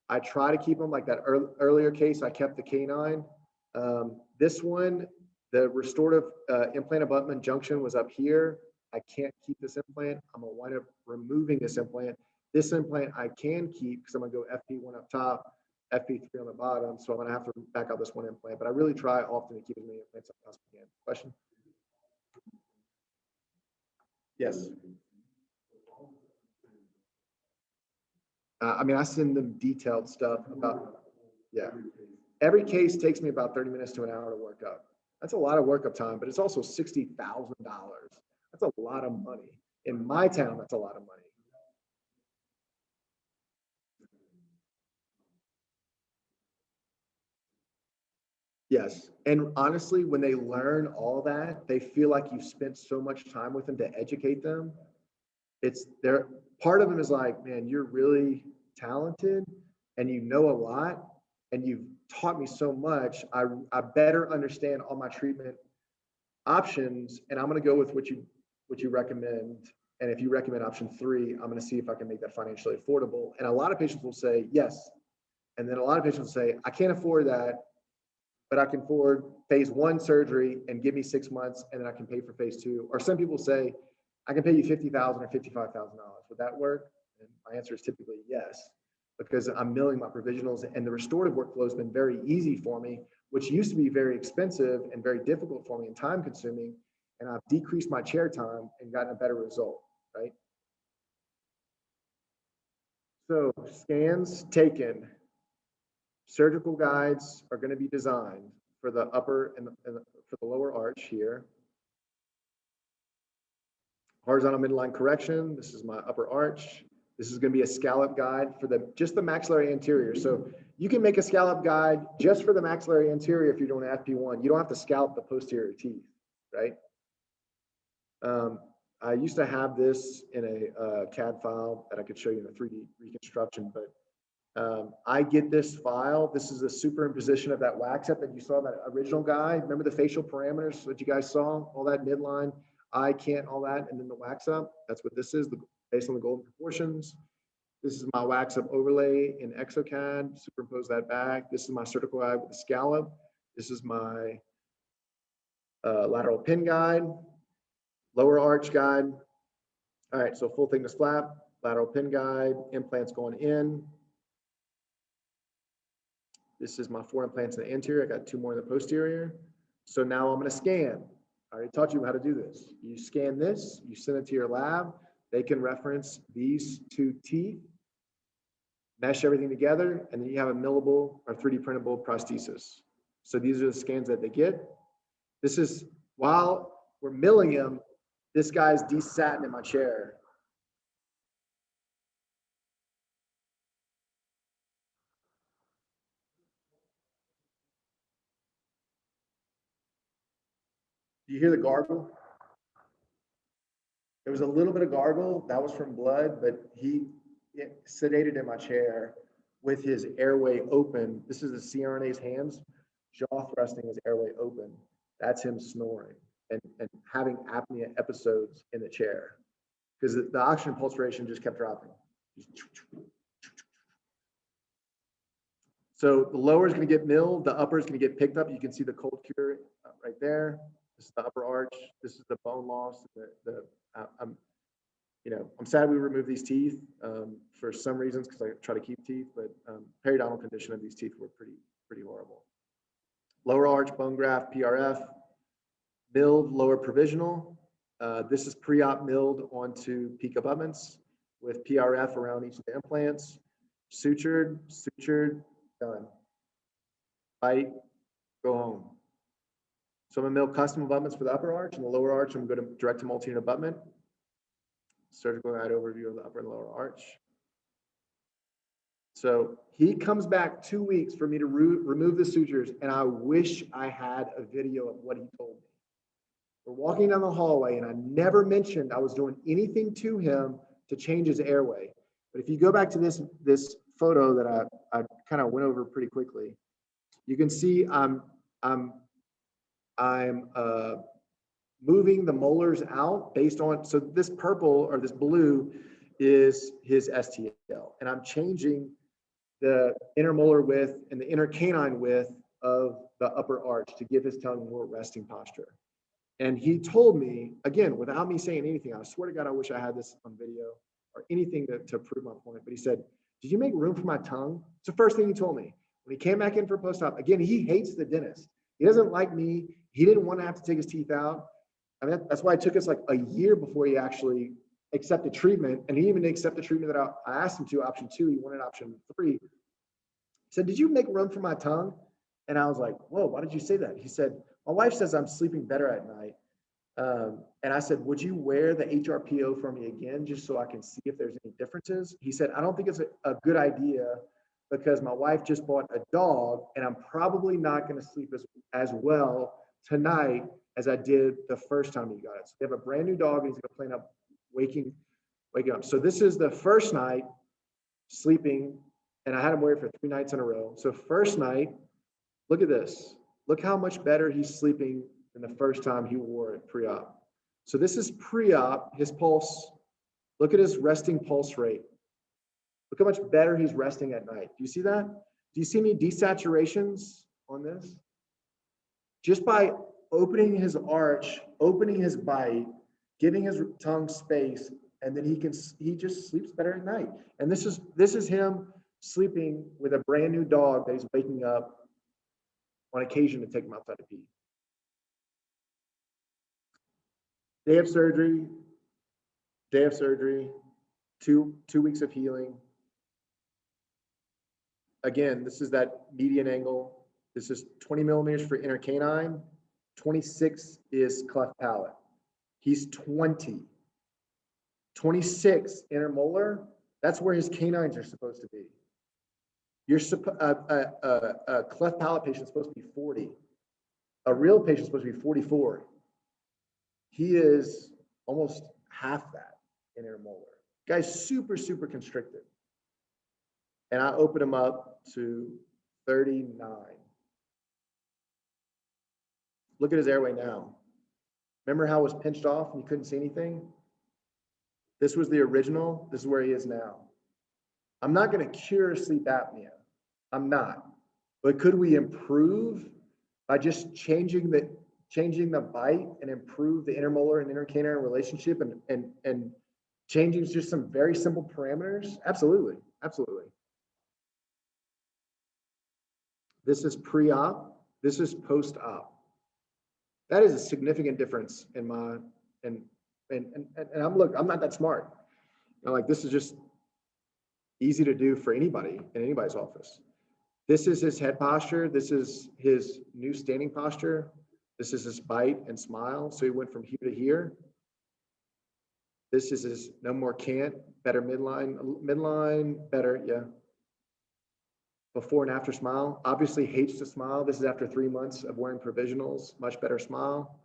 I try to keep them like that earlier case. I kept the canine. This one, the restorative implant abutment junction was up here. I can't keep this implant. I'm gonna wind up removing this implant. This implant I can keep because I'm gonna go FP1 up top, FP3 on the bottom. So I'm gonna have to back out this one implant, but I really try often to keep as many implants as I possibly can. Question? Yes. I mean, I send them detailed stuff about, yeah. Every case takes me about 30 minutes to an hour to work up. That's a lot of workup time, but it's also $60,000. That's a lot of money. In my town, that's a lot of money. Yes, and honestly, when they learn all that, they feel like you've spent so much time with them to educate them. It's their part of them is like, man, you're really talented and you know a lot and you've taught me so much. I better understand all my treatment options, and I'm going to go with what you recommend. And if you recommend option 3, I'm going to see if I can make that financially affordable. And a lot of patients will say yes, and then a lot of patients will say, I can't afford that, but I can afford phase 1 surgery and give me 6 months, and then I can pay for phase 2. Or some people say, I can pay you $50,000 or $55,000. Would that work? And my answer is typically yes, because I'm milling my provisionals, and the restorative workflow has been very easy for me, which used to be very expensive and very difficult for me and time consuming. And I've decreased my chair time and gotten a better result, right? So scans taken. Surgical guides are going to be designed for the upper and for the lower arch here. Horizontal midline correction. This is my upper arch. This is going to be a scallop guide for just the maxillary anterior. So you can make a scallop guide just for the maxillary anterior if you're doing FP1. You don't have to scallop the posterior teeth, right? I used to have this in a CAD file that I could show you in a 3D reconstruction, but I get this file. This is a superimposition of that wax up that you saw, that original guy. Remember the facial parameters that you guys saw? All that midline, eye, can't, all that, and then the wax up. That's what this is, based on the golden proportions. This is my wax up overlay in Exocad. Superimpose that back. This is my surgical guide with the scallop. This is my lateral pin guide, lower arch guide. All right, so full thickness flap, lateral pin guide, implants going in. This is my 4 implants in the anterior. I got 2 more in the posterior. So now I'm going to scan. I already taught you how to do this. You scan this, you send it to your lab. They can reference these 2 teeth, mesh everything together, and then you have a millable or 3D printable prosthesis. So these are the scans that they get. This is, while we're milling him, this guy's desatting in my chair. Do you hear the gargle? There was a little bit of gargle. That was from blood, but he sedated in my chair with his airway open. This is the CRNA's hands, jaw thrusting his airway open. That's him snoring and having apnea episodes in the chair because the oxygen pulsation just kept dropping. So the lower is going to get milled, the upper is going to get picked up. You can see the cold cure right there. This is the upper arch. This is the bone loss. I'm sad we removed these teeth for some reasons because I try to keep teeth, but periodontal condition of these teeth were pretty horrible. Lower arch bone graft, PRF, milled lower provisional. This is pre-op milled onto peak abutments with PRF around each of the implants. Sutured, done. Bite, go home. So I'm gonna mill custom abutments for the upper arch, and the lower arch I'm going to direct to multi-unit abutment. Surgical guide overview of the upper and lower arch. So he comes back 2 weeks for me to remove the sutures, and I wish I had a video of what he told me. We're walking down the hallway, and I never mentioned I was doing anything to him to change his airway. But if you go back to this photo that I kind of went over pretty quickly, you can see I'm moving the molars out based on, so this purple or this blue is his STL, and I'm changing the intermolar width and the intercanine width of the upper arch to give his tongue more resting posture. And he told me, again, without me saying anything, I swear to God, I wish I had this on video or anything to prove my point, but he said, did you make room for my tongue? It's the first thing he told me. When he came back in for post-op, again, he hates the dentist. He doesn't like me. He didn't want to have to take his teeth out. I mean, that's why it took us like a year before he actually accepted treatment. And he even accepted treatment that I asked him to, option 2, he wanted option 3. He said, did you make room for my tongue? And I was like, whoa, why did you say that? He said, My wife says I'm sleeping better at night. And I said, would you wear the HRPO for me again, just so I can see if there's any differences? He said, I don't think it's a good idea because my wife just bought a dog and I'm probably not going to sleep as well tonight as I did the first time he got it. So they have a brand new dog and he's going to plan up waking up. So this is the first night sleeping, and I had him wear it for 3 nights in a row. So first night, look at this. Look how much better he's sleeping than the first time he wore it pre-op. So this is pre-op, his pulse. Look at his resting pulse rate. Look how much better he's resting at night. Do you see that? Do you see any desaturations on this? Just by opening his arch, opening his bite, giving his tongue space, and then he just sleeps better at night. And this is him sleeping with a brand new dog that he's waking up on occasion to take him outside to pee. Day of surgery, 2 weeks of healing. Again, this is that median angle. This is 20 millimeters for inner canine. 26 is cleft palate. He's 20. 26 inner molar. That's where his canines are supposed to be. A cleft palate patient is supposed to be 40. A real patient is supposed to be 44. He is almost half that in inner molar. Guy's super, super constricted. And I open him up to 39. Look at his airway now. Remember how it was pinched off and you couldn't see anything? This was the original. This is where he is now. I'm not going to cure sleep apnea. I'm not. But could we improve by just changing the bite and improve the intermolar and intercanine relationship and changing just some very simple parameters? Absolutely. Absolutely. This is pre-op. This is post-op. That is a significant difference in my, and I'm not that smart. You know, like this is just easy to do for anybody in anybody's office. This is his head posture. This is his new standing posture. This is his bite and smile. So he went from here to here. This is his no more can't, better midline, better, yeah. Before and after smile. Obviously hates to smile. This is after 3 months of wearing provisionals, much better smile.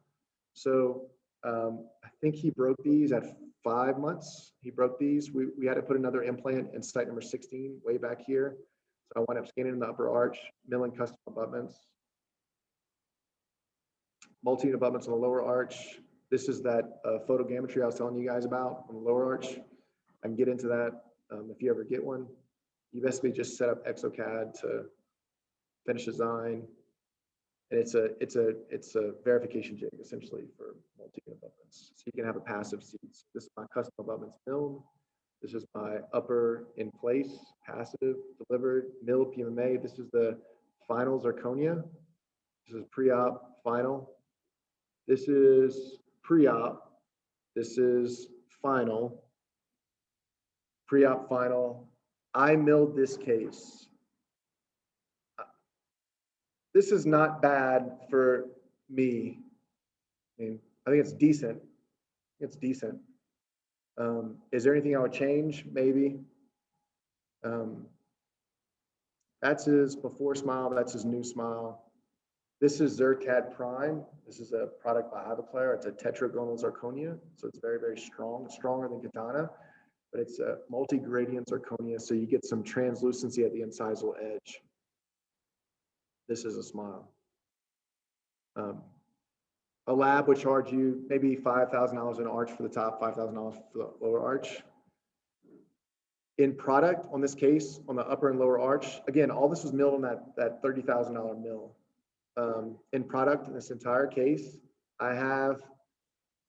So I think he broke these at 5 months. He broke these. We had to put another implant in site number 16 way back here. So I wound up scanning in the upper arch, milling custom abutments, multi abutments on the lower arch. This is that photogrammetry I was telling you guys about on the lower arch. I can get into that if you ever get one. You basically just set up Exocad to finish design, and it's a verification jig essentially for multi abutments. So you can have a passive seat. This is my custom abutments milled. This is my upper in place, passive, delivered, milled PMMA. This is the final zirconia. This is pre-op, final. This is pre-op. This is final. Pre-op, final. I milled this case. This is not bad for me. I mean, I think it's decent. It's decent. Is there anything I would change? Maybe. That's his before smile. That's his new smile. This is Zircad Prime. This is a product by Ivoclar. It's a tetragonal zirconia, so it's very, very strong. It's stronger than Katana, but it's a multi-gradient zirconia, so you get some translucency at the incisal edge. This is a smile. A lab would charge you maybe $5,000 an arch for the top, $5,000 for the lower arch. In product, on this case, on the upper and lower arch, again, all this was milled on that $30,000 mill. In product, in this entire case, I have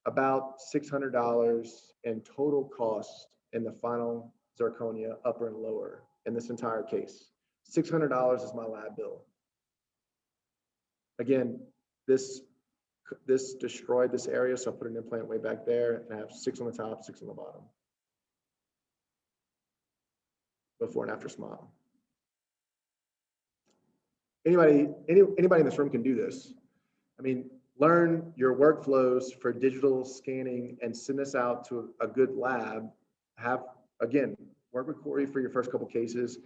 about $600 in total cost in the final zirconia, upper and lower, in this entire case. $600 is my lab bill. Again, this destroyed this area, so I put an implant way back there, and I have 6 on the top, 6 on the bottom. Before and after smile. Anybody in this room can do this. I mean, learn your workflows for digital scanning and send this out to a good lab. Have, again, work with Corey for your first couple cases,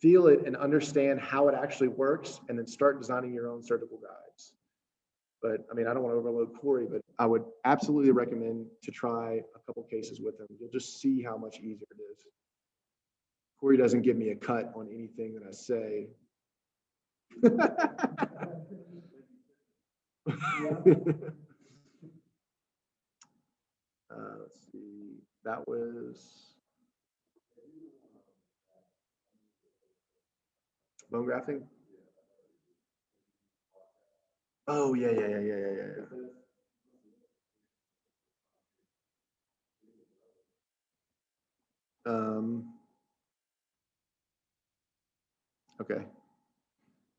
feel it and understand how it actually works, and then start designing your own surgical guides. But I mean, I don't want to overload Corey, but I would absolutely recommend to try a couple cases with him. You'll just see how much easier it is. Corey doesn't give me a cut on anything that I say. Let's see, that was bone grafting. Oh yeah. Okay.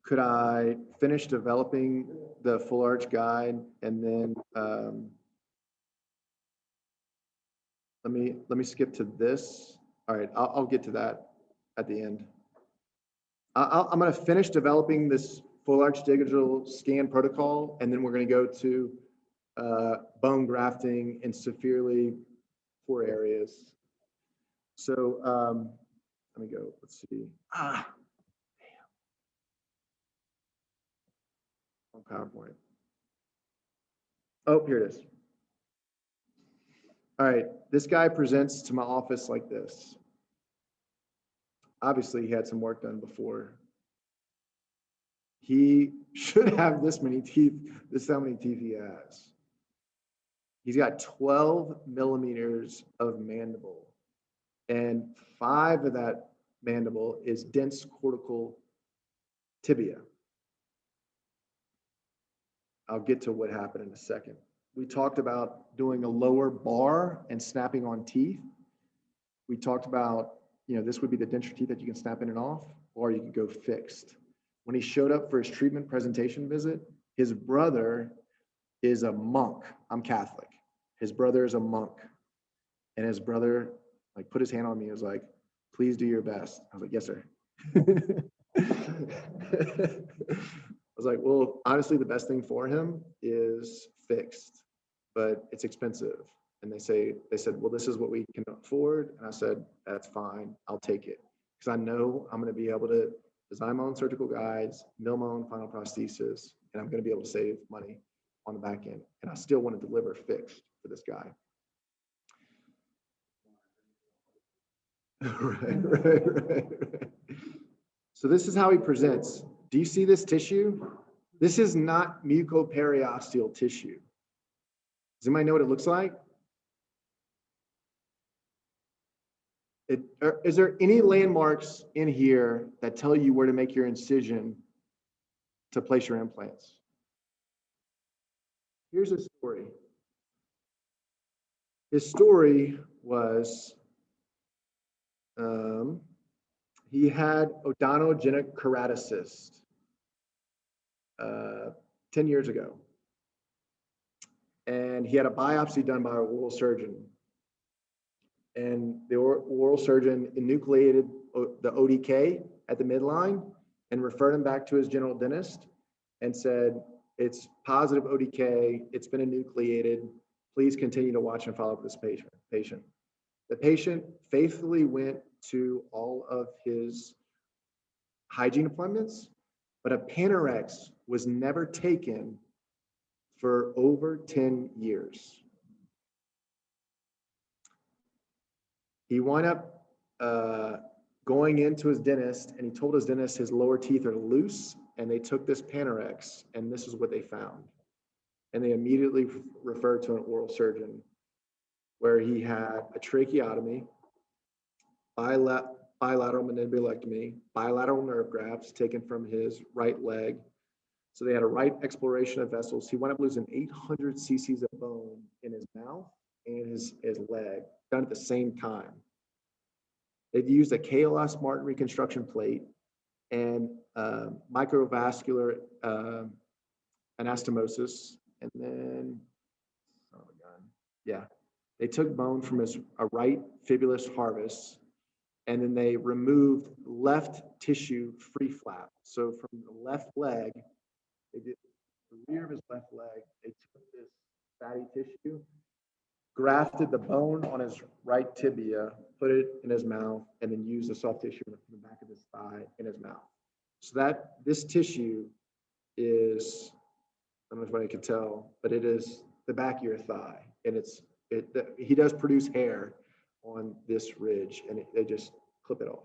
Could I finish developing the full arch guide and then let me skip to this. All right, I'll get to that at the end. I'm going to finish developing this full arch digital scan protocol, and then we're going to go to bone grafting in severely poor areas. So let me go. Let's see. On PowerPoint. Oh, here it is. All right, this guy presents to my office like this. Obviously, he had some work done before. He should have this many teeth. This is how many teeth he has. He's got 12 millimeters of mandible, and 5 of that mandible is dense cortical tibia. I'll get to what happened in a second. We talked about doing a lower bar and snapping on teeth. We talked about, this would be the denture teeth that you can snap in and off, or you could go fixed. When he showed up for his treatment presentation visit, his brother is a monk. I'm Catholic. His brother is a monk. And his brother put his hand on me and was like, please do your best. I was like, yes, sir. I was like, well, honestly, the best thing for him is fixed, but it's expensive. And they said, well, this is what we can afford. And I said, that's fine. I'll take it. Because I know I'm going to be able to design my own surgical guides, mill my own final prosthesis, and I'm going to be able to save money on the back end. And I still want to deliver fixed for this guy. Right. So this is how he presents. Do you see this tissue? This is not mucoperiosteal tissue. Does anybody know what it looks like? Is there any landmarks in here that tell you where to make your incision to place your implants? Here's his story. His story was he had odontogenic keratocyst 10 years ago. And he had a biopsy done by an oral surgeon. And the oral surgeon enucleated the ODK at the midline and referred him back to his general dentist and said, it's positive ODK, it's been enucleated, please continue to watch and follow up this patient. The patient faithfully went to all of his hygiene appointments, but a Panorex was never taken for over 10 years. He wound up going into his dentist, and he told his dentist his lower teeth are loose, and they took this Panorex, and this is what they found. And they immediately referred to an oral surgeon, where he had a tracheotomy, bilateral mandibulectomy, bilateral nerve grafts taken from his right leg. So they had a right exploration of vessels. He wound up losing 800 cc's of bone in his mouth and his leg, done at the same time. They've used a KLS Martin reconstruction plate and microvascular anastomosis. And then, they took bone from his right fibulous harvest, and then they removed left tissue free flap. So from the left leg, they did the rear of his left leg. They took this fatty tissue, grafted the bone on his right tibia, put it in his mouth, and then used the soft tissue in the back of his thigh in his mouth. So that this tissue is, I don't know if anybody can tell, but it is the back of your thigh, and he does produce hair on this ridge, and they just clip it off.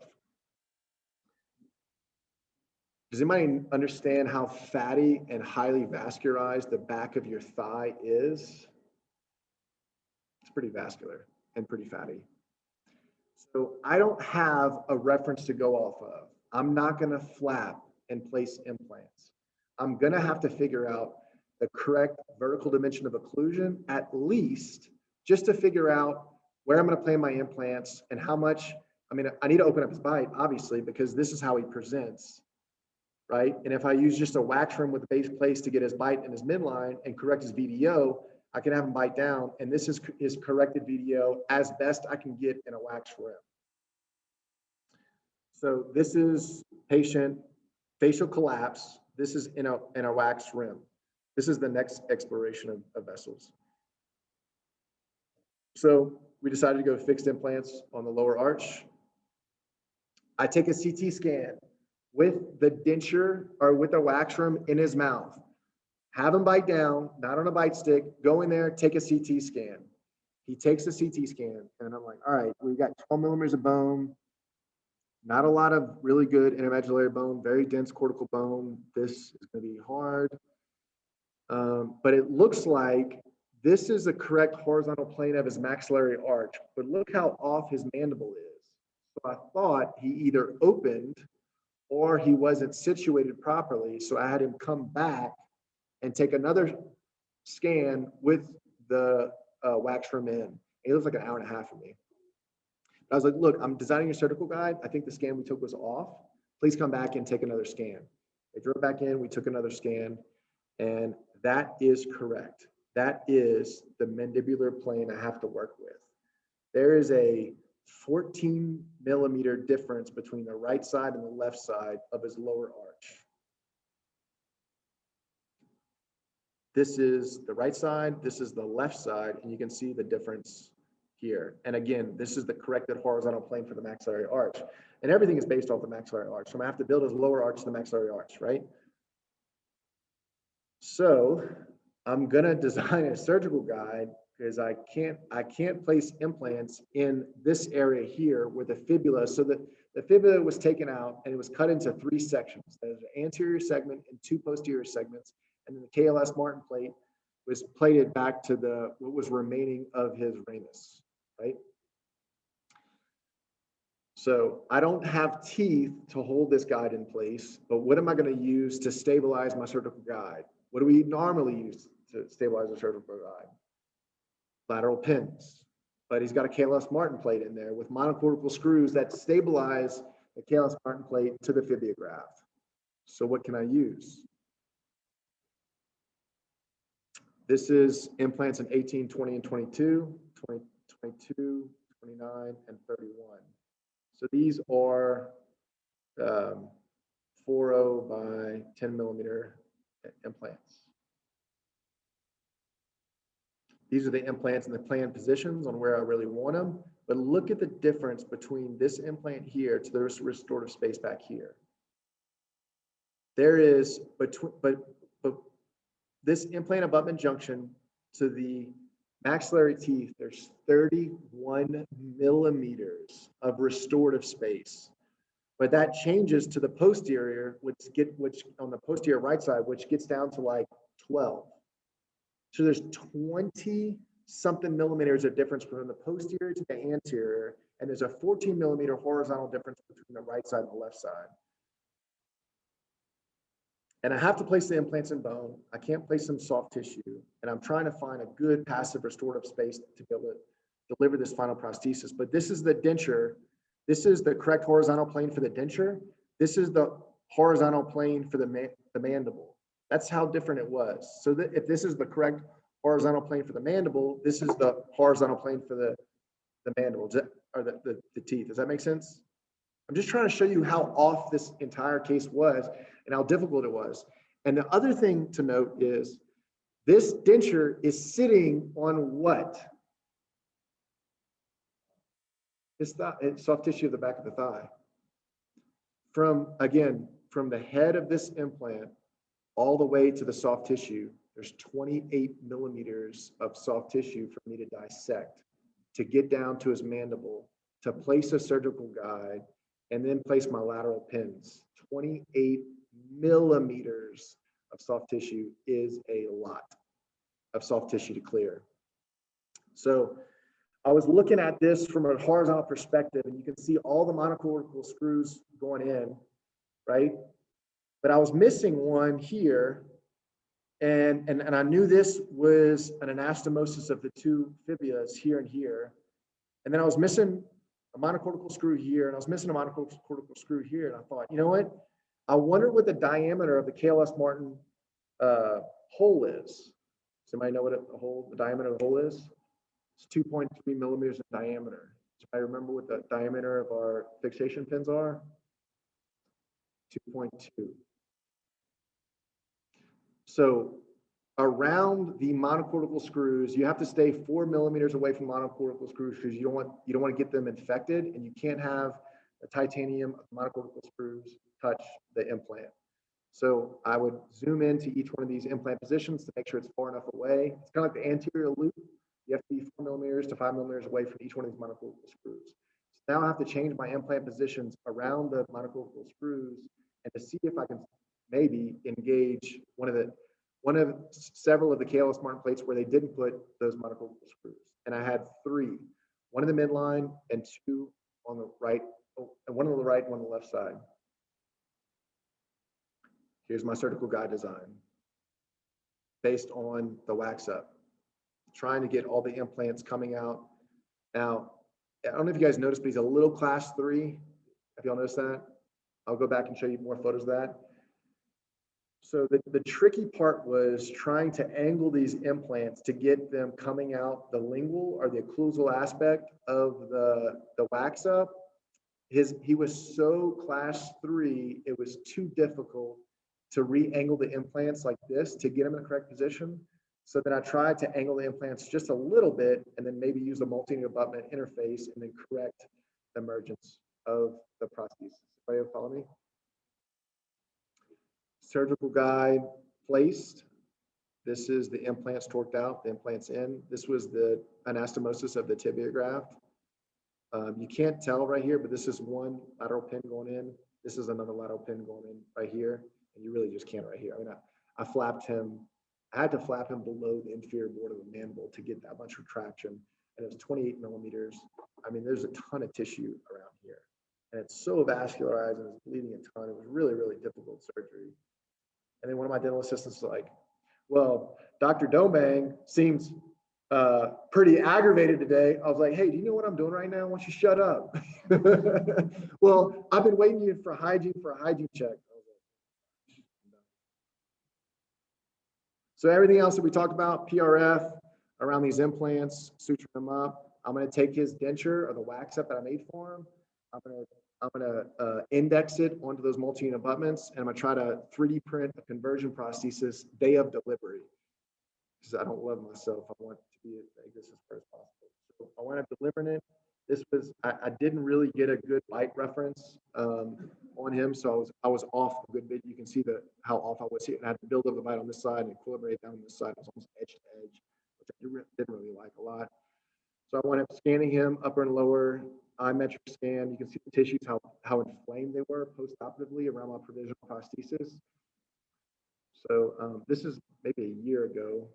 Does anybody understand how fatty and highly vascularized the back of your thigh is? It's pretty vascular and pretty fatty. So I don't have a reference to go off of. I'm not going to flap and place implants. I'm going to have to figure out the correct vertical dimension of occlusion, at least just to figure out where I'm going to place my implants and how much. I mean, I need to open up his bite, obviously, because this is how he presents, right? And if I use just a wax rim with a base place to get his bite and his midline and correct his VDO, I can have him bite down, and this is his corrected VDO as best I can get in a wax rim. So this is patient facial collapse. This is in a wax rim. This is the next exploration of vessels. So we decided to go fixed implants on the lower arch. I take a CT scan with the denture or with the wax rim in his mouth. Have him bite down, not on a bite stick, go in there, take a CT scan. He takes a CT scan, and I'm like, all right, we've got 12 millimeters of bone, not a lot of really good intermedullary bone, very dense cortical bone. This is going to be hard. But it looks like this is the correct horizontal plane of his maxillary arch, but look how off his mandible is. So I thought he either opened or he wasn't situated properly. So I had him come back and take another scan with the wax rim in. It was like an hour and a half for me. I was like, look, I'm designing your surgical guide. I think the scan we took was off. Please come back and take another scan. They drove back in, we took another scan, and that is correct. That is the mandibular plane I have to work with. There is a 14 millimeter difference between the right side and the left side of his lower arch. This is the right side, this is the left side, and you can see the difference here. And again, this is the corrected horizontal plane for the maxillary arch. And everything is based off the maxillary arch. So I'm gonna have to build his lower arch to the maxillary arch, right? So I'm gonna design a surgical guide because I can't place implants in this area here where the fibula, so that the fibula was taken out and it was cut into 3 sections. There's an anterior segment and 2 posterior segments. And then the KLS Martin plate was plated back to what was remaining of his ramus, right? So I don't have teeth to hold this guide in place, but what am I going to use to stabilize my surgical guide? What do we normally use to stabilize a surgical guide? Lateral pins. But he's got a KLS Martin plate in there with monocortical screws that stabilize the KLS Martin plate to the fibula graft. So what can I use? This is implants in 18, 20, and 22, 20, 22, 29, and 31. So these are 4.0 by 10 millimeter implants. These are the implants in the planned positions on where I really want them. But look at the difference between this implant here to the restorative space back here. There is, but this implant abutment junction to the maxillary teeth, there's 31 millimeters of restorative space. But that changes to the posterior, which on the posterior right side, which gets down to like 12. So there's 20 something millimeters of difference from the posterior to the anterior, and there's a 14 millimeter horizontal difference between the right side and the left side. And I have to place the implants in bone. I can't place some soft tissue. And I'm trying to find a good passive restorative space to be able to deliver this final prosthesis. But this is the denture. This is the correct horizontal plane for the denture. This is the horizontal plane for the mandible. That's how different it was. So that if this is the correct horizontal plane for the mandible, this is the horizontal plane for the mandible, or the teeth. Does that make sense? I'm just trying to show you how off this entire case was and how difficult it was. And the other thing to note is this denture is sitting on what? It's soft tissue of the back of the thigh. From the head of this implant all the way to the soft tissue, there's 28 millimeters of soft tissue for me to dissect, to get down to his mandible, to place a surgical guide, and then place my lateral pins. 28 millimeters of soft tissue is a lot of soft tissue to clear. So I was looking at this from a horizontal perspective, and you can see all the monocortical screws going in, right? But I was missing one here, and I knew this was an anastomosis of the two fibulas here and here. And then I was missing a monocortical screw here, and I was missing a monocortical screw here. And I thought, you know what? I wonder what the diameter of the KLS Martin hole is. Somebody know what the diameter of the hole is? It's 2.3 millimeters in diameter. So I remember what the diameter of our fixation pins are. 2.2. So around the monocortical screws, you have to stay 4 millimeters away from monocortical screws because you don't want to get them infected, and you can't have the titanium monocortical screws touch the implant. So I would zoom into each one of these implant positions to make sure it's far enough away. It's kind of like the anterior loop. You have to be 4 millimeters to 5 millimeters away from each one of these monocortical screws. So now I have to change my implant positions around the monocortical screws and to see if I can maybe engage one of several of the KLS Martin plates where they didn't put those monocortical screws. And I had 3, one in the midline and 2 on the right, and one on the right and one on the left side. Here's my surgical guide design based on the wax up, trying to get all the implants coming out. Now, I don't know if you guys noticed, but he's a little class 3. Have y'all noticed that? I'll go back and show you more photos of that. So the tricky part was trying to angle these implants to get them coming out the lingual or the occlusal aspect of the wax up. He was so class 3, it was too difficult to re-angle the implants like this to get them in the correct position. So then I tried to angle the implants just a little bit and then maybe use a multi-abutment interface and then correct the emergence of the prosthesis. Everybody follow me? Surgical guide placed. This is the implants torqued out, the implants in. This was the anastomosis of the tibia graft. You can't tell right here, but this is one lateral pin going in. This is another lateral pin going in right here. And you really just can't right here. I mean, I flapped him. I had to flap him below the inferior border of the mandible to get that much retraction. And it was 28 millimeters. I mean, there's a ton of tissue around here. And it's so vascularized and it's bleeding a ton. It was really, really difficult surgery. And then one of my dental assistants was like, well, Dr. Domang seems pretty aggravated today. I was like, hey, do you know what I'm doing right now? Why don't you shut up? Well, I've been waiting for a hygiene check. So everything else that we talked about, PRF, around these implants, suture them up. I'm going to take his denture or the wax up that I made for him. I'm gonna index it onto those multi-unit abutments, and I'm gonna try to 3D print a conversion prosthesis day of delivery. Because I don't love myself, I want to be as good as far as possible. So I wound up delivering it. This was I didn't really get a good bite reference on him, so I was off a good bit. You can see how off I was here, and I had to build up the bite on this side and equilibrate down on this side. It was almost edge to edge, which I didn't really like a lot. So I wound up scanning him upper and lower iMetric scan. You can see the tissues, how inflamed they were post-operatively around my provisional prosthesis. So this is maybe a year ago.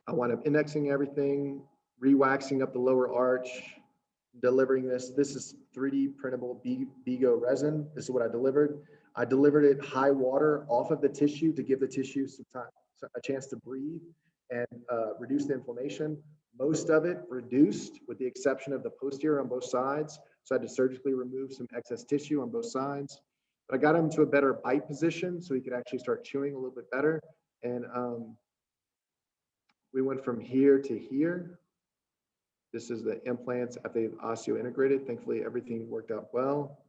I wound up indexing everything, re-waxing up the lower arch, delivering this. This is 3D printable Bigo resin. This is what I delivered. I delivered it high water off of the tissue to give the tissue some time, a chance to breathe and reduce the inflammation. Most of it reduced with the exception of the posterior on both sides. So I had to surgically remove some excess tissue on both sides. But I got him to a better bite position so he could actually start chewing a little bit better. And we went from here to here. This is the implants after they've osseointegrated. Thankfully, everything worked out well.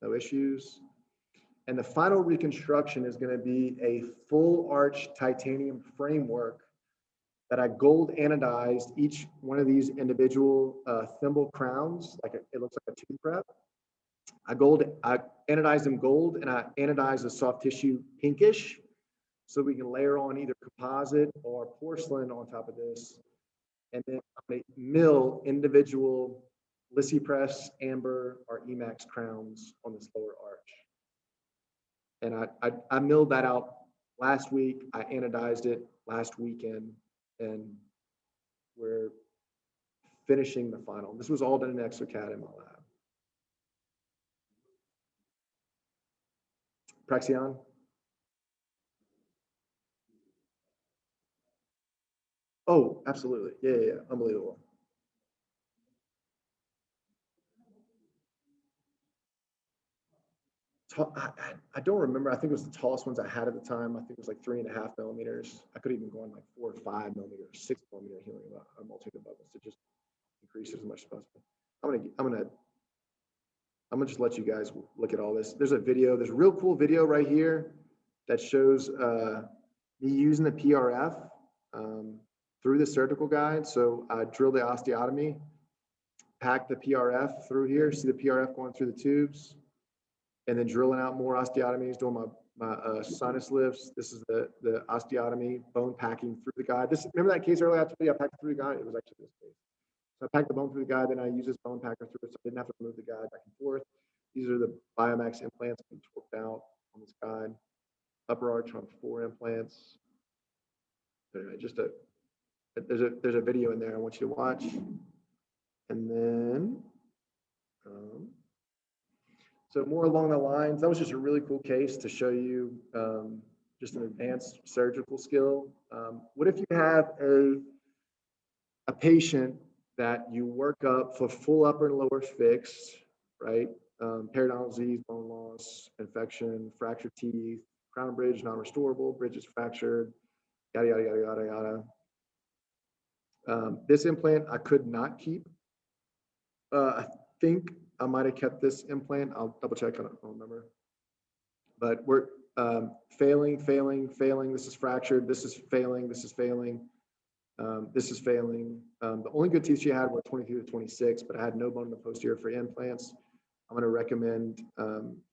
No issues. And the final reconstruction is going to be a full arch titanium framework that I gold anodized each one of these individual thimble crowns, like it looks like a tooth prep. I anodized them gold, and I anodized the soft tissue pinkish, so we can layer on either composite or porcelain on top of this. And then I'm going to mill individual Lissy Press, Amber, or Emax crowns on this lower arch. And I milled that out last week. I anodized it last weekend, and we're finishing the final. This was all done in Exocad in my lab. Praxion? Oh, absolutely. Yeah. Unbelievable. I don't remember. I think it was the tallest ones I had at the time. I think it was like 3.5 millimeters. I could even go on like 4 or 5 millimeters, 6 millimeter healing multi-unit bubbles to just increase as much as possible. I'm gonna just let you guys look at all this. There's a video. There's a real cool video right here that shows me using the PRF through the surgical guide. So I drilled the osteotomy, packed the PRF through here. See the PRF going through the tubes, and then drilling out more osteotomies, doing my sinus lifts. This is the osteotomy, bone packing through the guide. Remember that case earlier I told you I packed through the guide? It was actually this case. So I packed the bone through the guide, then I used this bone packer through it, so I didn't have to remove the guide back and forth. These are the Biomax implants being torqued out on this guide. Upper arch on 4 implants. Anyway, there's a video in there I want you to watch. And then, so more along the lines, that was just a really cool case to show you just an advanced surgical skill. What if you have a patient that you work up for full upper and lower fixed, right? Periodontal disease, bone loss, infection, fractured teeth, crown bridge, non-restorable, bridge is fractured, yada, yada, yada, yada, yada. This implant I could not keep. I think I might have kept this implant. I'll double check, I don't remember. But we're failing. This is fractured, this is failing, this is failing. This is failing. The only good teeth she had were 23 to 26, but I had no bone in the posterior for implants. I'm going to recommend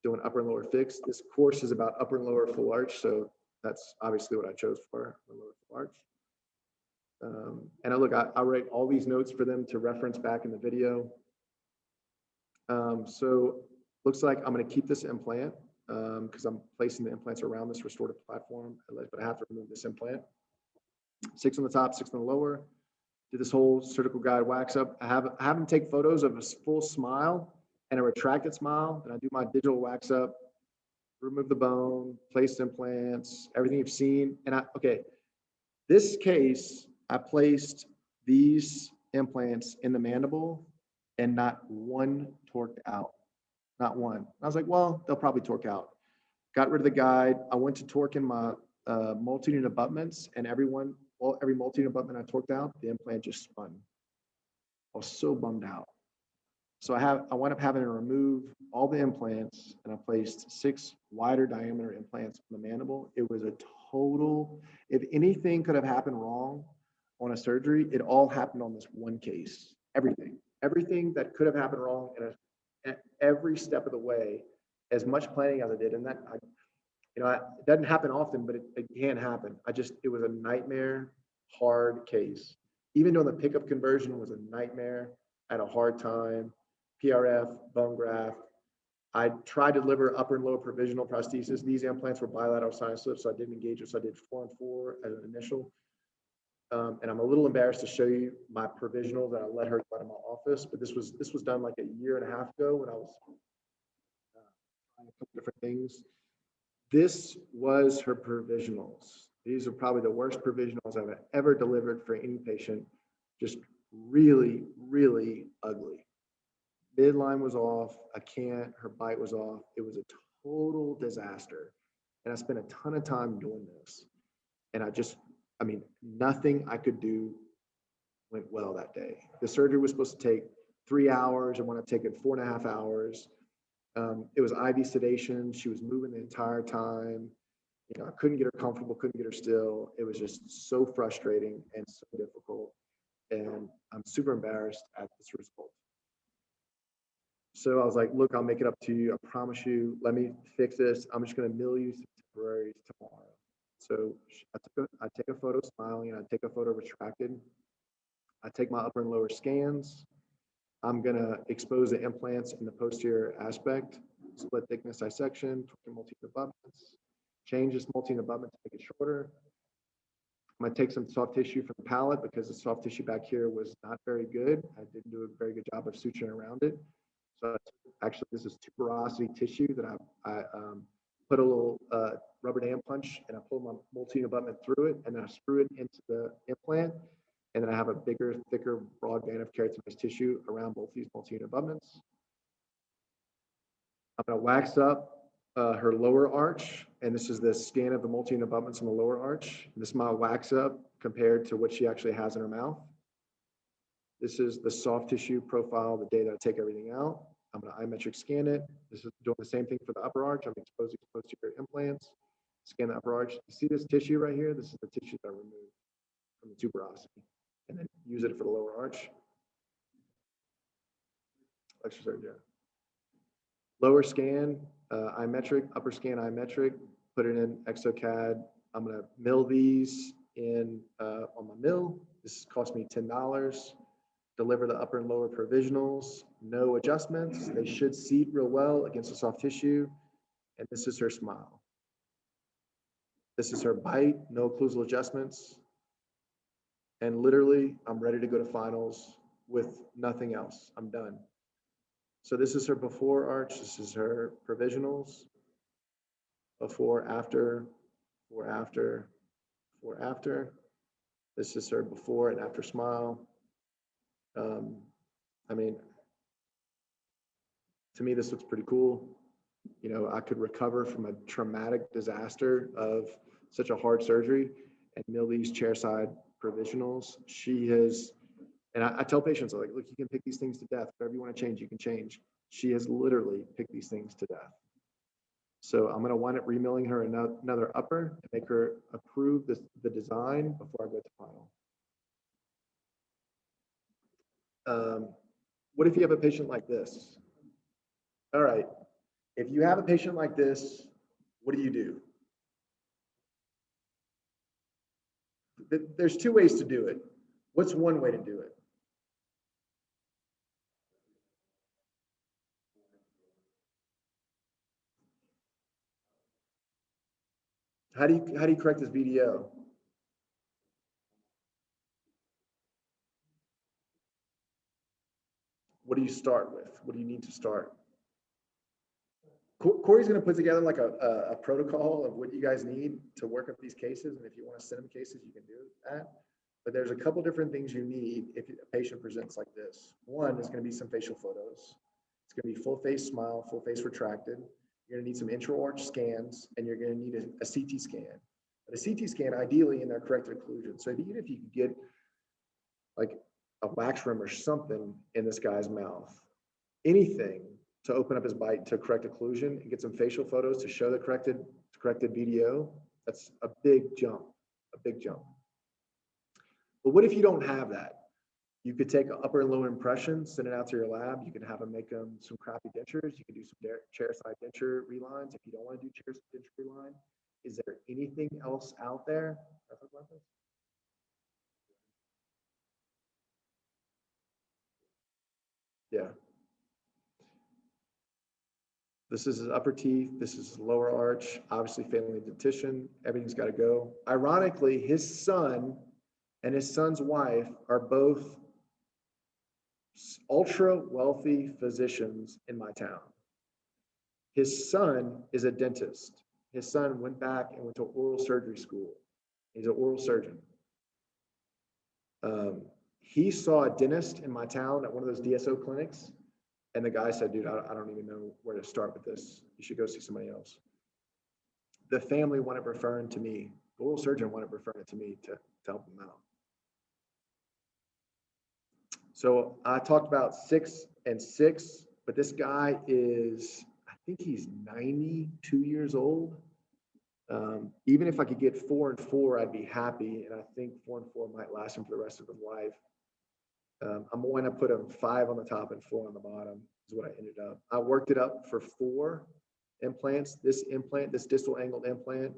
doing upper and lower fixed. This course is about upper and lower full arch, so that's obviously what I chose for lower full arch. And I write all these notes for them to reference back in the video. So looks like I'm going to keep this implant because I'm placing the implants around this restorative platform, but I have to remove this implant. 6 on the top, 6 on the lower. Do this whole surgical guide wax up. I have them take photos of a full smile and a retracted smile. Then I do my digital wax up, remove the bone, place implants, everything you've seen. And this case, I placed these implants in the mandible and not one torqued out, not one. I was like, well, they'll probably torque out. Got rid of the guide. I went to torque in my multi-unit abutments, and every multi-unit abutment I torqued out, the implant just spun. I was so bummed out. So I wound up having to remove all the implants, and I placed 6 wider diameter implants on the mandible. It was a total, if anything could have happened wrong on a surgery, it all happened on this one case. Everything that could have happened wrong at every step of the way, as much planning as I did. And that, it doesn't happen often, but it can happen. It was a nightmare, hard case. Even though the pickup conversion was a nightmare, I had a hard time. PRF, bone graft. I tried to deliver upper and lower provisional prosthesis. These implants were bilateral sinus lifts, so I didn't engage it. So I did 4 and 4 as an initial. And I'm a little embarrassed to show you my provisional that I let her out of my office, but this was done like 1.5 years ago when I was trying a couple different things. This was her provisionals. These are probably the worst provisionals I've ever delivered for any patient. Just really, really ugly. Midline was off. Her bite was off. It was a total disaster. And I spent a ton of time doing this. And nothing I could do went well that day. The surgery was supposed to take 3 hours. It wound up taking 4.5 hours. It was IV sedation. She was moving the entire time. You know, I couldn't get her comfortable, couldn't get her still. It was just so frustrating and so difficult. And I'm super embarrassed at this result. So I was like, look, I'll make it up to you. I promise you, let me fix this. I'm just going to mill you some temporaries tomorrow. So I take a photo smiling, and I take a photo retracted. I take my upper and lower scans. I'm going to expose the implants in the posterior aspect, split thickness dissection, multi-abutments, change this multi-abutment to make it shorter. I'm going to take some soft tissue from the palate because the soft tissue back here was not very good. I didn't do a very good job of suturing around it. So actually, this is tuberosity tissue that I put a little rubber dam punch, and I pull my multi-abutment through it, and then I screw it into the implant. And then I have a bigger, thicker, broad band of keratinized tissue around both these multi-abutments. I'm going to wax up her lower arch, and this is the scan of the multi-abutments in the lower arch. This is my wax up compared to what she actually has in her mouth. This is the soft tissue profile the day that I take everything out. I'm going to iMetric scan it. This is doing the same thing for the upper arch. I'm exposing posterior implants. Scan the upper arch. You see this tissue right here? This is the tissue that I removed from the tuberosity. And then use it for the lower arch. Exercise, yeah. Lower scan, iMetric, upper scan, iMetric, put it in Exocad. I'm gonna mill these in on my mill. This cost me $10. Deliver the upper and lower provisionals, no adjustments. They should seat real well against the soft tissue. And this is her smile. This is her bite, no occlusal adjustments. And literally, I'm ready to go to finals with nothing else. I'm done. So this is her before arch. This is her provisionals. Before, after, before, after, before, after. This is her before and after smile. I mean, to me, this looks pretty cool. You know, I could recover from a traumatic disaster of such a hard surgery and mill these chairside provisionals. She has, and I tell patients, like, look, you can pick these things to death. Whatever you want to change, you can change. She has literally picked these things to death. So I'm going to wind up remilling her another upper to make her approve the design before I go to final. What if you have a patient like this? All right. If you have a patient like this, what do you do? There's two ways to do it. What's one way to do it? How do you correct this VDO? What do you start with? What do you need to start? Corey's going to put together like a protocol of what you guys need to work up these cases. And if you want to send them cases, you can do that. But there's a couple different things you need if a patient presents like this. One is going to be some facial photos. It's going to be full face smile, full face retracted. You're going to need some intra-arch scans, and you're going to need a CT scan. But a CT scan, ideally, in their corrected occlusion. So even if you could get like a wax rim or something in this guy's mouth, anything to open up his bite to correct occlusion and get some facial photos to show the corrected BDO, that's a big jump, But what if you don't have that? You could take an upper and lower impression, send it out to your lab. You can have them make them some crappy dentures. You can do some chair-side denture relines. If you don't want to do chair-side denture reline, is there anything else out there? Yeah. This is his upper teeth. This is his lower arch. Obviously failing dentition. Everything's got to go. Ironically, his son and his son's wife are both ultra wealthy physicians in my town. His son is a dentist. His son went back and went to oral surgery school. He's an oral surgeon. He saw a dentist in my town at one of those DSO clinics. And the guy said, dude, I don't even know where to start with this. You should go see somebody else. The family wanted referring to me. The oral surgeon wanted referring to me to help them out. So I talked about 6 and 6, but this guy is, think he's 92 years old. Even if I could get 4 and 4, I'd be happy. And I think 4 and 4 might last him for the rest of his life. I'm going to put him 5 on the top and 4 on the bottom is what I ended up. I worked it up for 4 implants. This implant, this distal angled implant,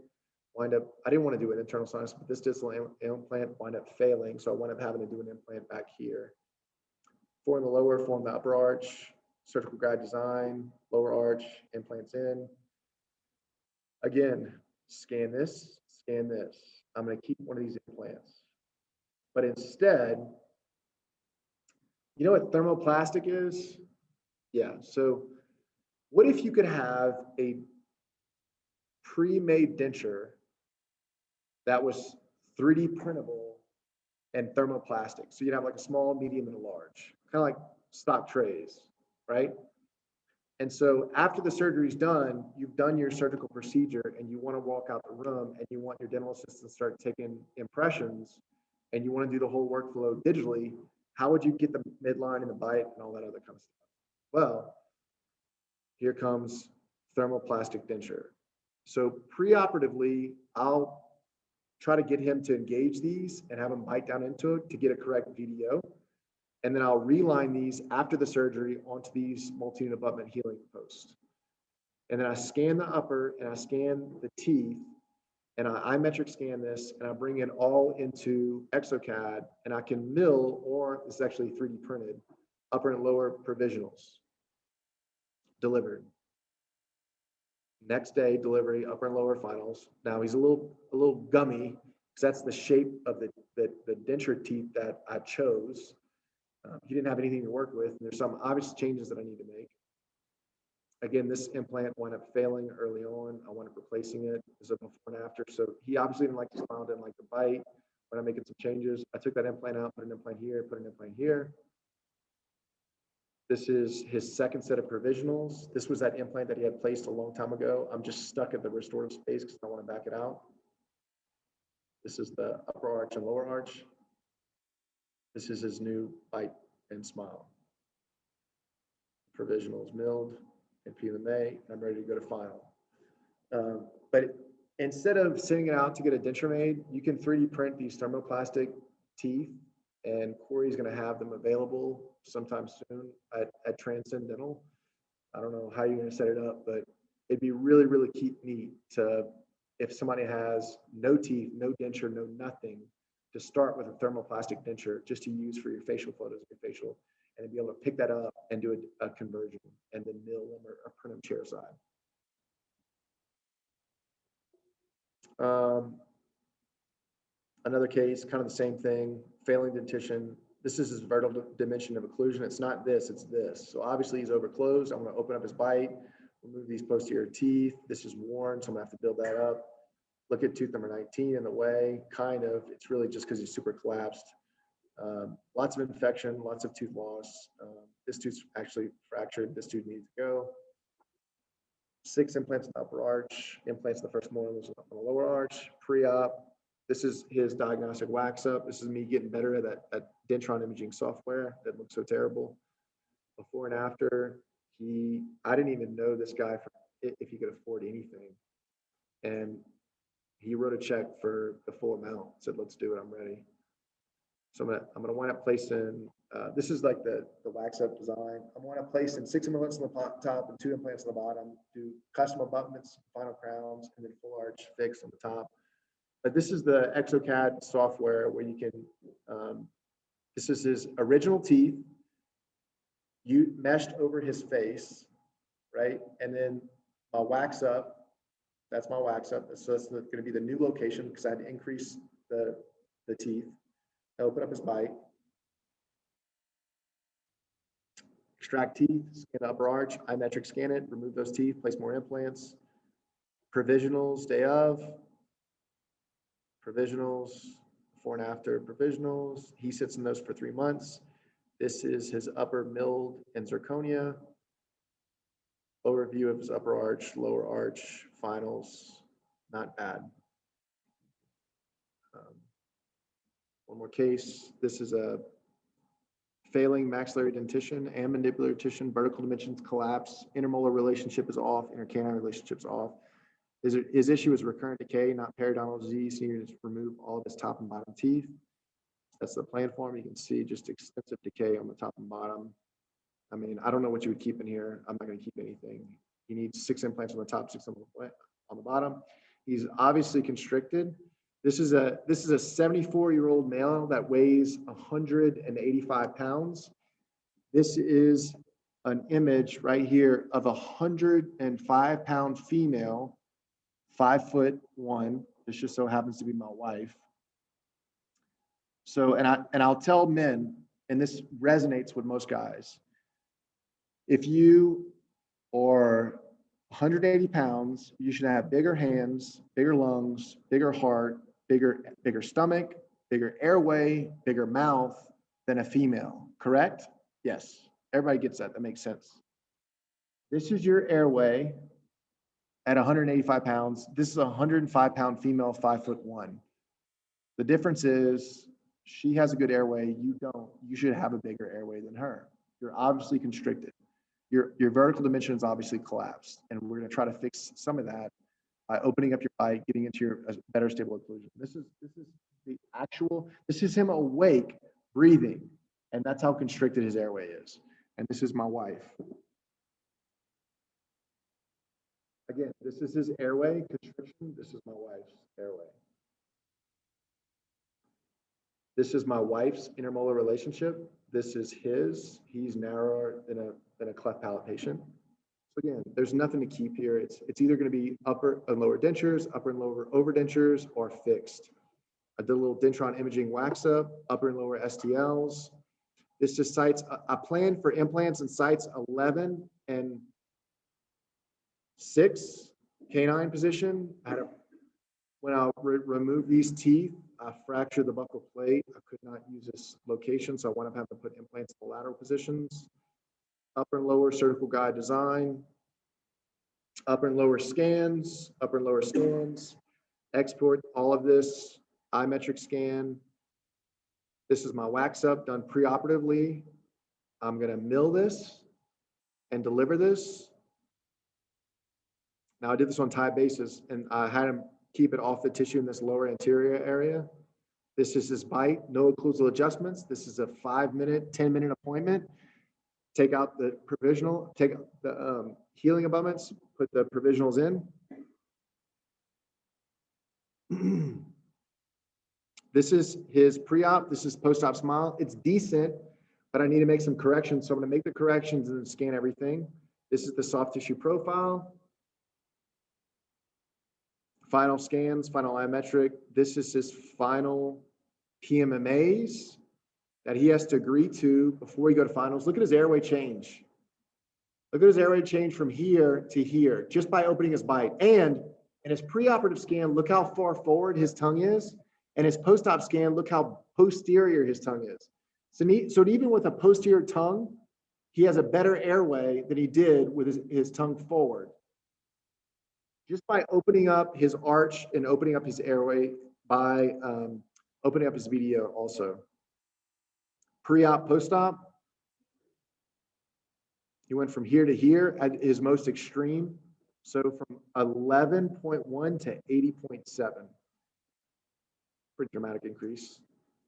wind up, I didn't want to do an internal sinus, but this distal implant wind up failing. So I wound up having to do an implant back here. 4 in the lower, 4 in the upper arch, surgical guide design, lower arch, implants in. Again, scan this, scan this. I'm going to keep one of these implants. But instead, you know what thermoplastic is? Yeah, so what if you could have a pre-made denture that was 3D printable and thermoplastic? So you'd have like a small, medium, and a large, kind of like stock trays, right? And so after the surgery is done, you've done your surgical procedure and you want to walk out the room and you want your dental assistant to start taking impressions and you want to do the whole workflow digitally, how would you get the midline and the bite and all that other kind of stuff? Well, here comes thermoplastic denture. So preoperatively, I'll try to get him to engage these and have him bite down into it to get a correct VDO. And then I'll reline these after the surgery onto these multi-unit abutment healing posts. And then I scan the upper and I scan the teeth and I iMetric scan this and I bring it all into Exocad and I can mill, or it's actually 3D printed, upper and lower provisionals delivered. Next day delivery, upper and lower finals. Now he's a little gummy because that's the shape of the denture teeth that I chose. He didn't have anything to work with. And there's some obvious changes that I need to make. Again, this implant wound up failing early on. I wound up replacing it as a before and after. So he obviously didn't like the smile, didn't like the bite. When I'm making some changes, I took that implant out, put an implant here, put an implant here. This is his second set of provisionals. This was that implant that he had placed a long time ago. I'm just stuck at the restorative space because I want to back it out. This is the upper arch and lower arch. This is his new bite and smile. Provisionals milled and PMA, and I'm ready to go to final. But instead of sending it out to get a denture made, you can 3D print these thermoplastic teeth, and Corey's going to have them available sometime soon at Transcendental. I don't know how you're going to set it up, but it'd be really, really neat to, if somebody has no teeth, no denture, no nothing, to start with a thermoplastic denture just to use for your facial photos, your facial, and be able to pick that up and do a conversion and then mill them or print them chair side. Another case, kind of the same thing, failing dentition. This is his vertical dimension of occlusion. It's not this, it's this. So obviously he's overclosed. I'm going to open up his bite, remove these posterior teeth. This is worn, so I'm going to have to build that up. Look at tooth number 19 in the way, kind of. It's really just because he's super collapsed. Lots of infection, lots of tooth loss. This tooth's actually fractured. This tooth needs to go. 6 implants in the upper arch, implants in the first molar, on the lower arch, pre-op. This is his diagnostic wax up. This is me getting better at that Dentron imaging software that looks so terrible. Before and after, I didn't even know this guy if he could afford anything. And he wrote a check for the full amount, said, let's do it, I'm ready. So I'm gonna wind up placing, this is like the wax up design. I'm gonna place in 6 implants on the top and 2 implants on the bottom, do custom abutments, final crowns, and then full arch fix on the top. But this is the Exocad software where you can, this is his original teeth, you meshed over his face, right? And then my wax up, that's my wax up. So that's going to be the new location because I had to increase the teeth. I open up his bite. Extract teeth, scan the upper arch, iMetric scan it, remove those teeth, place more implants. Provisionals, day of. Provisionals, before and after provisionals. He sits in those for 3 months. This is his upper milled and zirconia. Overview of his upper arch, lower arch, finals, not bad. One more case. This is a failing maxillary dentition and mandibular dentition, vertical dimensions collapse, intermolar relationship is off, intercanine relationship is off. His issue is recurrent decay, not periodontal disease. He needs to remove all of his top and bottom teeth. That's the plan for him. You can see just extensive decay on the top and bottom. I mean, I don't know what you would keep in here. I'm not going to keep anything. He needs 6 implants on the top, 6 on the bottom. He's obviously constricted. This is a 74-year-old male that weighs 185 pounds. This is an image right here of a 105-pound female, 5'1". This just so happens to be my wife. So, and I'll tell men, and this resonates with most guys, if you are 180 pounds, you should have bigger hands, bigger lungs, bigger heart, bigger stomach, bigger airway, bigger mouth than a female, correct? Yes, everybody gets that. That makes sense. This is your airway at 185 pounds. This is a 105-pound female, 5'1". The difference is she has a good airway. You don't. You should have a bigger airway than her. You're obviously constricted. Your vertical dimension is obviously collapsed, and we're going to try to fix some of that by opening up your bite, getting into your better stable occlusion. This is the actual. This is him awake, breathing, and that's how constricted his airway is. And this is my wife. Again, this is his airway constriction. This is my wife's airway. This is my wife's intermolar relationship. This is his. He's narrower than a cleft palate patient. So again, there's nothing to keep here. It's either going to be upper and lower dentures, upper and lower overdentures, or fixed. I did a little Dentron imaging wax up, upper and lower STLs. This is sites. I planned for implants in sites 11 and 6, canine position. When I remove these teeth, I fractured the buccal plate. I could not use this location, so I wound up having to put implants in the lateral positions. Upper and lower surgical guide design. Upper and lower scans. Upper and lower scans. Export all of this. Imetric scan. This is my wax up done preoperatively. I'm going to mill this and deliver this. Now I did this on tie basis, and I had him keep it off the tissue in this lower anterior area. This is his bite, no occlusal adjustments. This is a 5-minute, 10-minute appointment. Take out the provisional, take out the healing abutments, put the provisionals in. This is his pre-op, this is post-op smile. It's decent, but I need to make some corrections. So I'm gonna make the corrections and then scan everything. This is the soft tissue profile. Final scans, final imetric. This is his final PMMAs that he has to agree to before we go to finals. Look at his airway change. Look at his airway change from here to here, just by opening his bite. And in his preoperative scan, look how far forward his tongue is. And his post-op scan, look how posterior his tongue is. So even with a posterior tongue, he has a better airway than he did with his tongue forward. Just by opening up his arch and opening up his airway by opening up his VDO also. Pre-op, post-op. He went from here to here at his most extreme. So from 11.1 to 80.7. Pretty dramatic increase.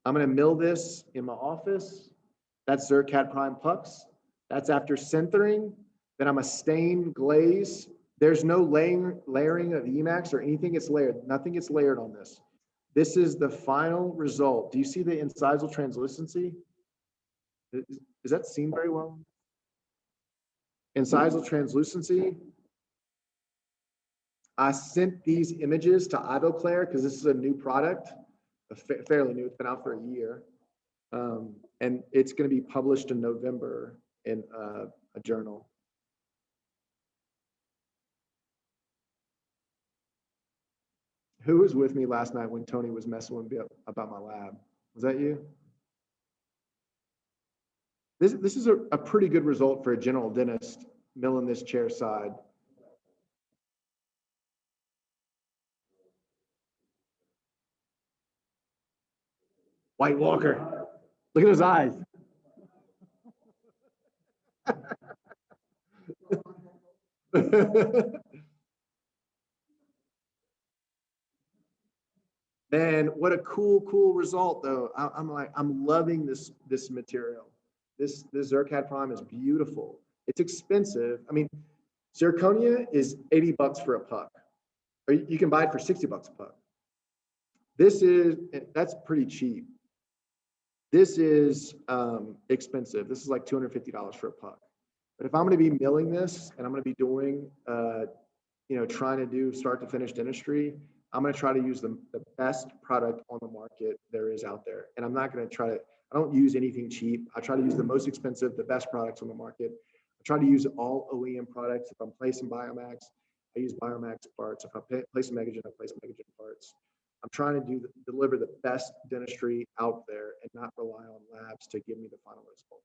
I'm going to mill this in my office. That's Zircad Prime Pucks. That's after centering. Then I'm a stain glaze. There's no layering of Emax or anything gets layered. Nothing gets layered on this. This is the final result. Do you see the incisal translucency? Is that seen very well? Incisal translucency. I sent these images to Ivoclair because this is a new product, fairly new. It's been out for a year. And it's going to be published in November in a journal. Who was with me last night when Tony was messing with me about my lab? Was that you? This is a pretty good result for a general dentist milling this chair side. White Walker, look at his eyes. Man, what a cool result though. I'm loving this material. This Zircad Prime is beautiful. It's expensive. I mean, zirconia is $80 for a puck, or you can buy it for $60 a puck. That's pretty cheap. This is expensive. This is like $250 for a puck. But if I'm going to be milling this and I'm going to be doing, trying to do start to finish dentistry, I'm going to try to use the best product on the market there is out there. And I'm not going to I don't use anything cheap. I try to use the most expensive, the best products on the market. I try to use all OEM products. If I'm placing Biomax, I use Biomax parts. If I place Megagen, I place Megagen parts. I'm trying to deliver the best dentistry out there and not rely on labs to give me the final result.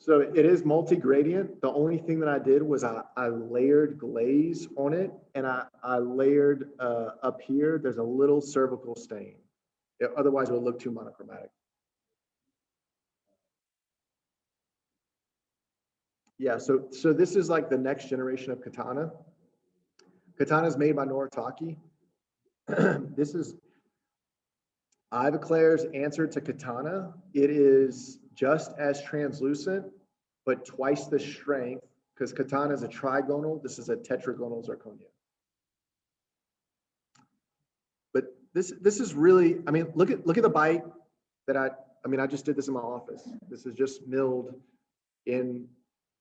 So it is multi-gradient. The only thing that I did was I layered glaze on it, and I layered up here, there's a little cervical stain. Otherwise it would look too monochromatic. Yeah, so this is like the next generation of katana. Katana is made by Noritake. This is Ivoclar's answer to katana. It is just as translucent, but twice the strength, because katana is a trigonal. This is a tetragonal zirconia. But this is really, I mean, look at the bite that I just did this in my office. This is just milled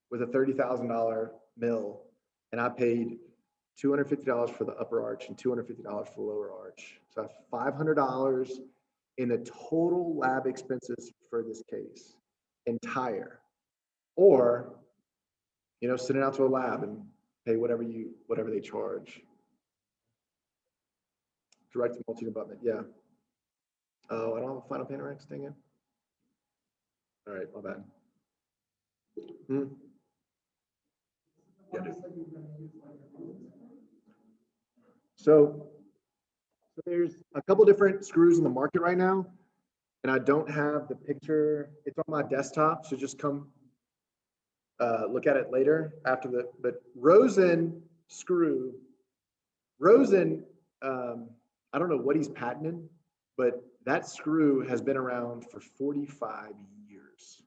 with a $30,000 mill, and I paid $250 for the upper arch and $250 for the lower arch. So $500 in the total lab expenses for this case, entire. Or, send it out to a lab and pay whatever they charge. Direct multi-abutment, yeah. Oh, I don't have a final Panorex, dang it. All right, my bad. Yeah, dude. So there's a couple different screws in the market right now, and I don't have the picture. It's on my desktop, so just come look at it later after but Rosen screw, I don't know what he's patented, but that screw has been around for 45 years.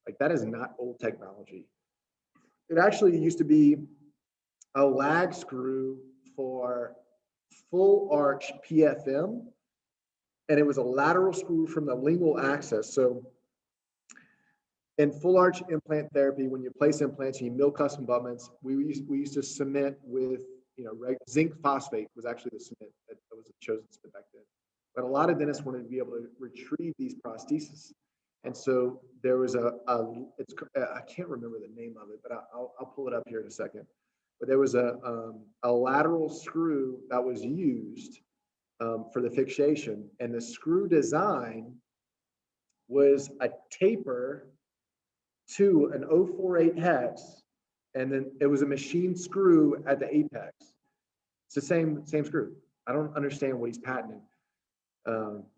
Like, that is not old technology. It actually used to be a lag screw for full arch PFM, and it was a lateral screw from the lingual axis. So in full arch implant therapy, when you place implants and you mill custom abutments, we used to cement with, zinc phosphate was actually the cement that was a chosen cement back then. But a lot of dentists wanted to be able to retrieve these prostheses. And so there was I can't remember the name of it, but I'll pull it up here in a second. But there was a lateral screw that was used for the fixation, and the screw design was a taper to an 048 hex, and then it was a machine screw at the apex. It's the same screw. I don't understand what he's patenting.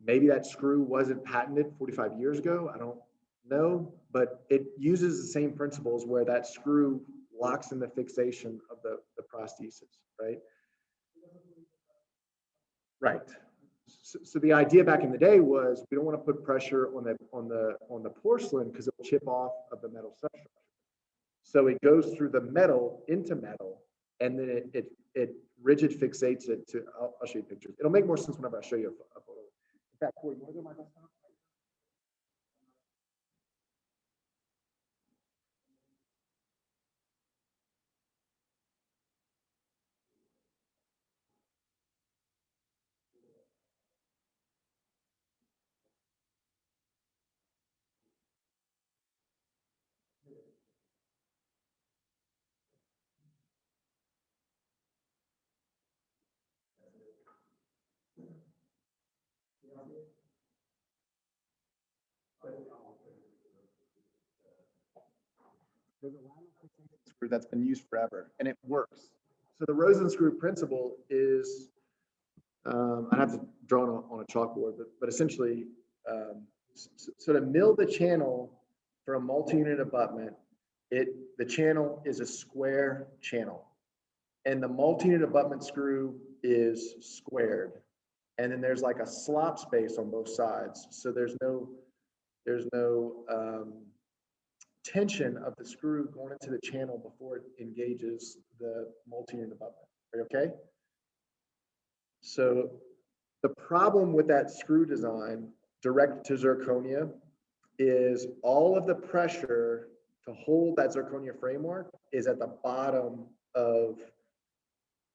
Maybe that screw wasn't patented 45 years ago. I don't know, but it uses the same principles where that screw locks in the fixation of the prosthesis, right? Right. So the idea back in the day was we don't want to put pressure on the porcelain because it will chip off of the metal substructure. So it goes through the metal into metal, and then it rigid fixates it to. I'll show you pictures. It'll make more sense whenever I show you a photo. In fact, Corey, you want to go to my desktop? There's a lateral fixation screw that's been used forever, and it works. So the Rosen screw principle is I'd have to draw it on a chalkboard, but essentially, so to mill the channel for a multi-unit abutment, the channel is a square channel, and the multi-unit abutment screw is squared, and then there's like a slop space on both sides, so there's no tension of the screw going into the channel before it engages the multi-unit abutment. Are you okay? So the problem with that screw design, direct to zirconia, is all of the pressure to hold that zirconia framework is at the bottom of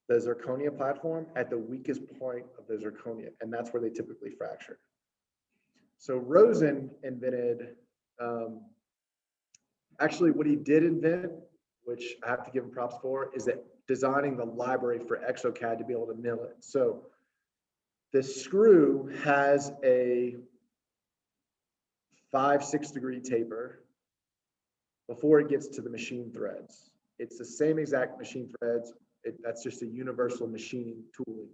the zirconia platform at the weakest point of the zirconia, and that's where they typically fracture. So Rosen invented, actually what he did invent, which I have to give him props for, is that designing the library for Exocad to be able to mill it. So the screw has a 5-6 degree taper before it gets to the machine threads. It's the same exact machine threads. That's just a universal machining tooling.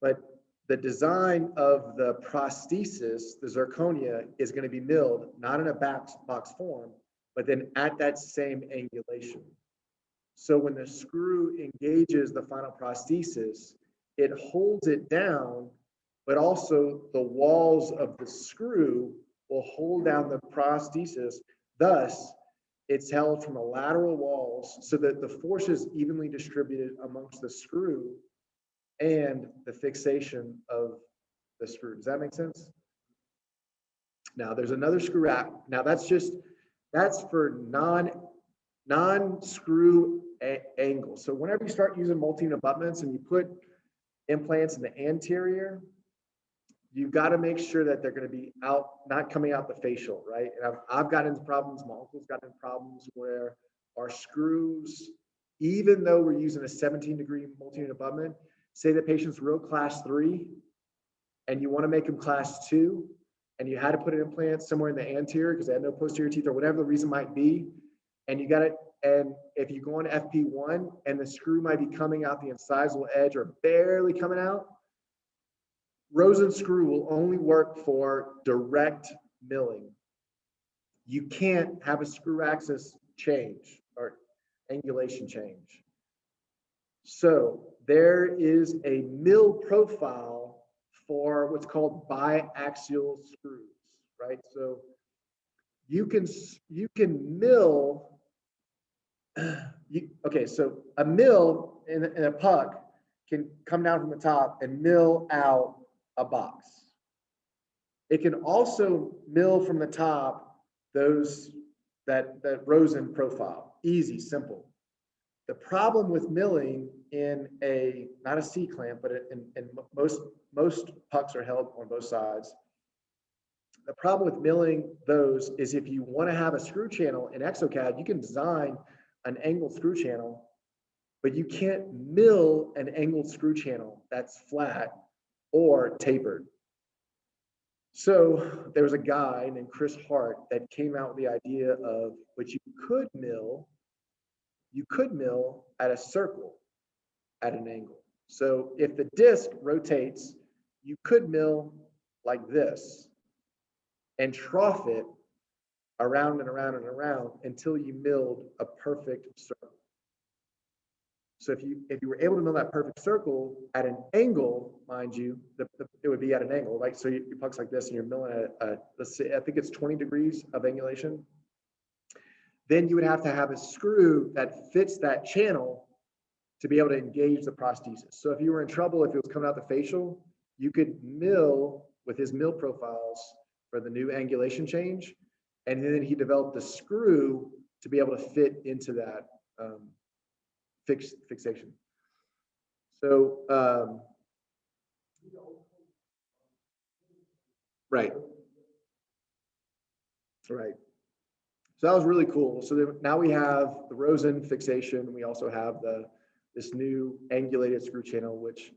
But the design of the prosthesis, the zirconia, is going to be milled not in a box form, but then at that same angulation. So when the screw engages the final prosthesis, it holds it down, but also the walls of the screw will hold down the prosthesis. Thus, it's held from the lateral walls so that the force is evenly distributed amongst the screw and the fixation of the screw. Does that make sense? Now there's another screw wrap. Now that's for non-screw angles. So whenever you start using multi-unit abutments and you put implants in the anterior, you've got to make sure that they're going to be not coming out the facial, right? And I've gotten into problems, my uncle's gotten into problems where our screws, even though we're using a 17 degree multi-unit abutment, say the patient's real class 3 and you want to make them class 2 and you had to put an implant somewhere in the anterior because they had no posterior teeth or whatever the reason might be, and you got it, and if you go on FP1 and the screw might be coming out the incisal edge or barely coming out, Rosen screw will only work for direct milling. You can't have a screw axis change or angulation change. So there is a mill profile for what's called biaxial screws, right? So you can mill, okay, so a mill in a puck can come down from the top and mill out a box. It can also mill from the top that Rosen profile. Easy, simple. The problem with milling in not a C-clamp, but in most pucks are held on both sides. The problem with milling those is if you want to have a screw channel in Exocad, you can design an angled screw channel, but you can't mill an angled screw channel that's flat or tapered. So there was a guy named Chris Hart that came out with the idea of what you could mill at a circle at an angle. So if the disc rotates, you could mill like this and trough it around and around and around until you milled a perfect circle. So if you were able to mill that perfect circle at an angle, mind you, it would be at an angle, right? So your puck's like this and you're milling at, let's say, I think it's 20 degrees of angulation. Then you would have to have a screw that fits that channel to be able to engage the prosthesis. So if you were in trouble, if it was coming out the facial, you could mill with his mill profiles for the new angulation change. And then he developed a screw to be able to fit into that fixation. So, right. So that was really cool. So now we have the Rosen fixation. We also have this new angulated screw channel, which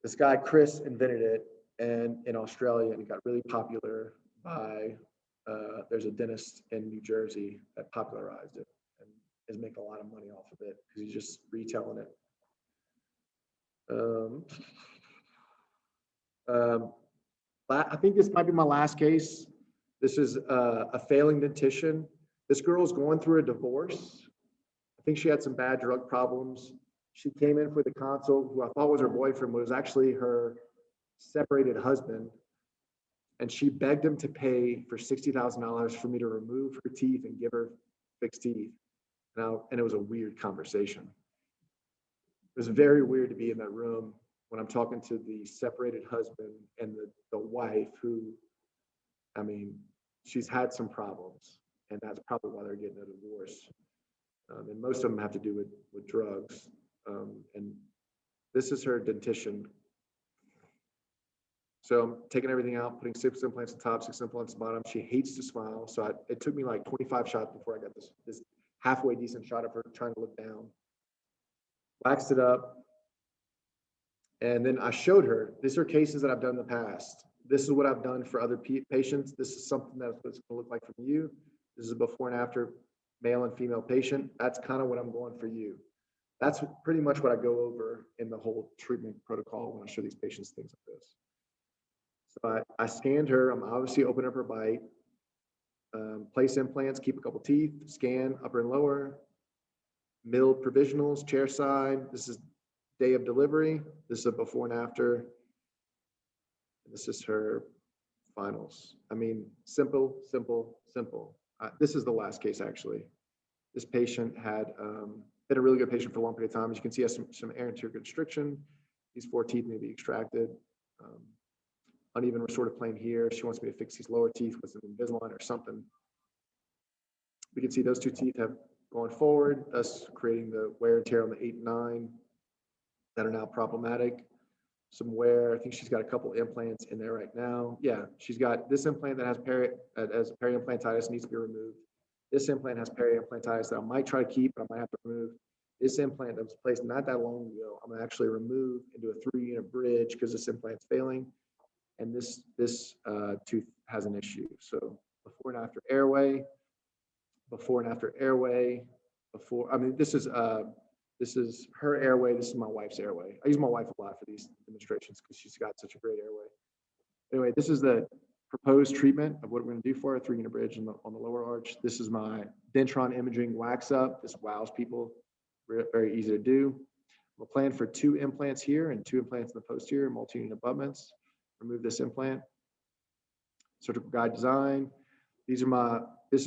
this guy, Chris, invented it in Australia, and it got really popular by, there's a dentist in New Jersey that popularized it and is making a lot of money off of it because he's just retailing it. I think this might be my last case. This is a failing dentition. This girl's going through a divorce. I think she had some bad drug problems. She came in for the consult, who I thought was her boyfriend, but was actually her separated husband. And she begged him to pay for $60,000 for me to remove her teeth and give her fixed teeth. And it was a weird conversation. It was very weird to be in that room when I'm talking to the separated husband and the wife who, I mean, she's had some problems, and that's probably why they're getting a divorce. And most of them have to do with drugs. And this is her dentition. So I'm taking everything out, putting 6 implants on top, 6 implants on the bottom. She hates to smile. So it took me like 25 shots before I got this halfway decent shot of her trying to look down. Waxed it up. And then I showed her, these are cases that I've done in the past. This is what I've done for other patients. This is something that's what it's going to look like from you. This is a before and after male and female patient. That's kind of what I'm going for you. That's pretty much what I go over in the whole treatment protocol when I show these patients things like this. So I scanned her. I'm obviously opening up her bite. Place implants, keep a couple teeth, scan upper and lower, milled provisionals, chair side. This is day of delivery. This is a before and after. This is her finals. I mean, simple, simple, simple. This is the last case, actually. This patient had been a really good patient for a long period of time. As you can see, has some anterior constriction. These 4 teeth may be extracted. Uneven restorative plane here. She wants me to fix these lower teeth with some Invisalign or something. We can see those 2 teeth have gone forward, thus creating the wear and tear on the 8 and 9 that are now problematic. Some wear. I think she's got a couple implants in there right now. Yeah, she's got this implant that has peri-implantitis, needs to be removed. This implant has peri-implantitis that I might try to keep, but I might have to remove. This implant that was placed not that long ago, I'm going to actually remove and do a 3-unit bridge because this implant's failing. And this tooth has an issue. So before and after airway, before and after airway, this is her airway. This is my wife's airway. I use my wife a lot for these demonstrations because she's got such a great airway. Anyway, this is the proposed treatment of what we're going to do for her, 3-unit bridge on the lower arch. This is my Dentron imaging wax up. This wows people. Very easy to do. We'll plan for 2 implants here and 2 implants in the posterior, multi-unit abutments. Remove this implant. Surgical guide design. This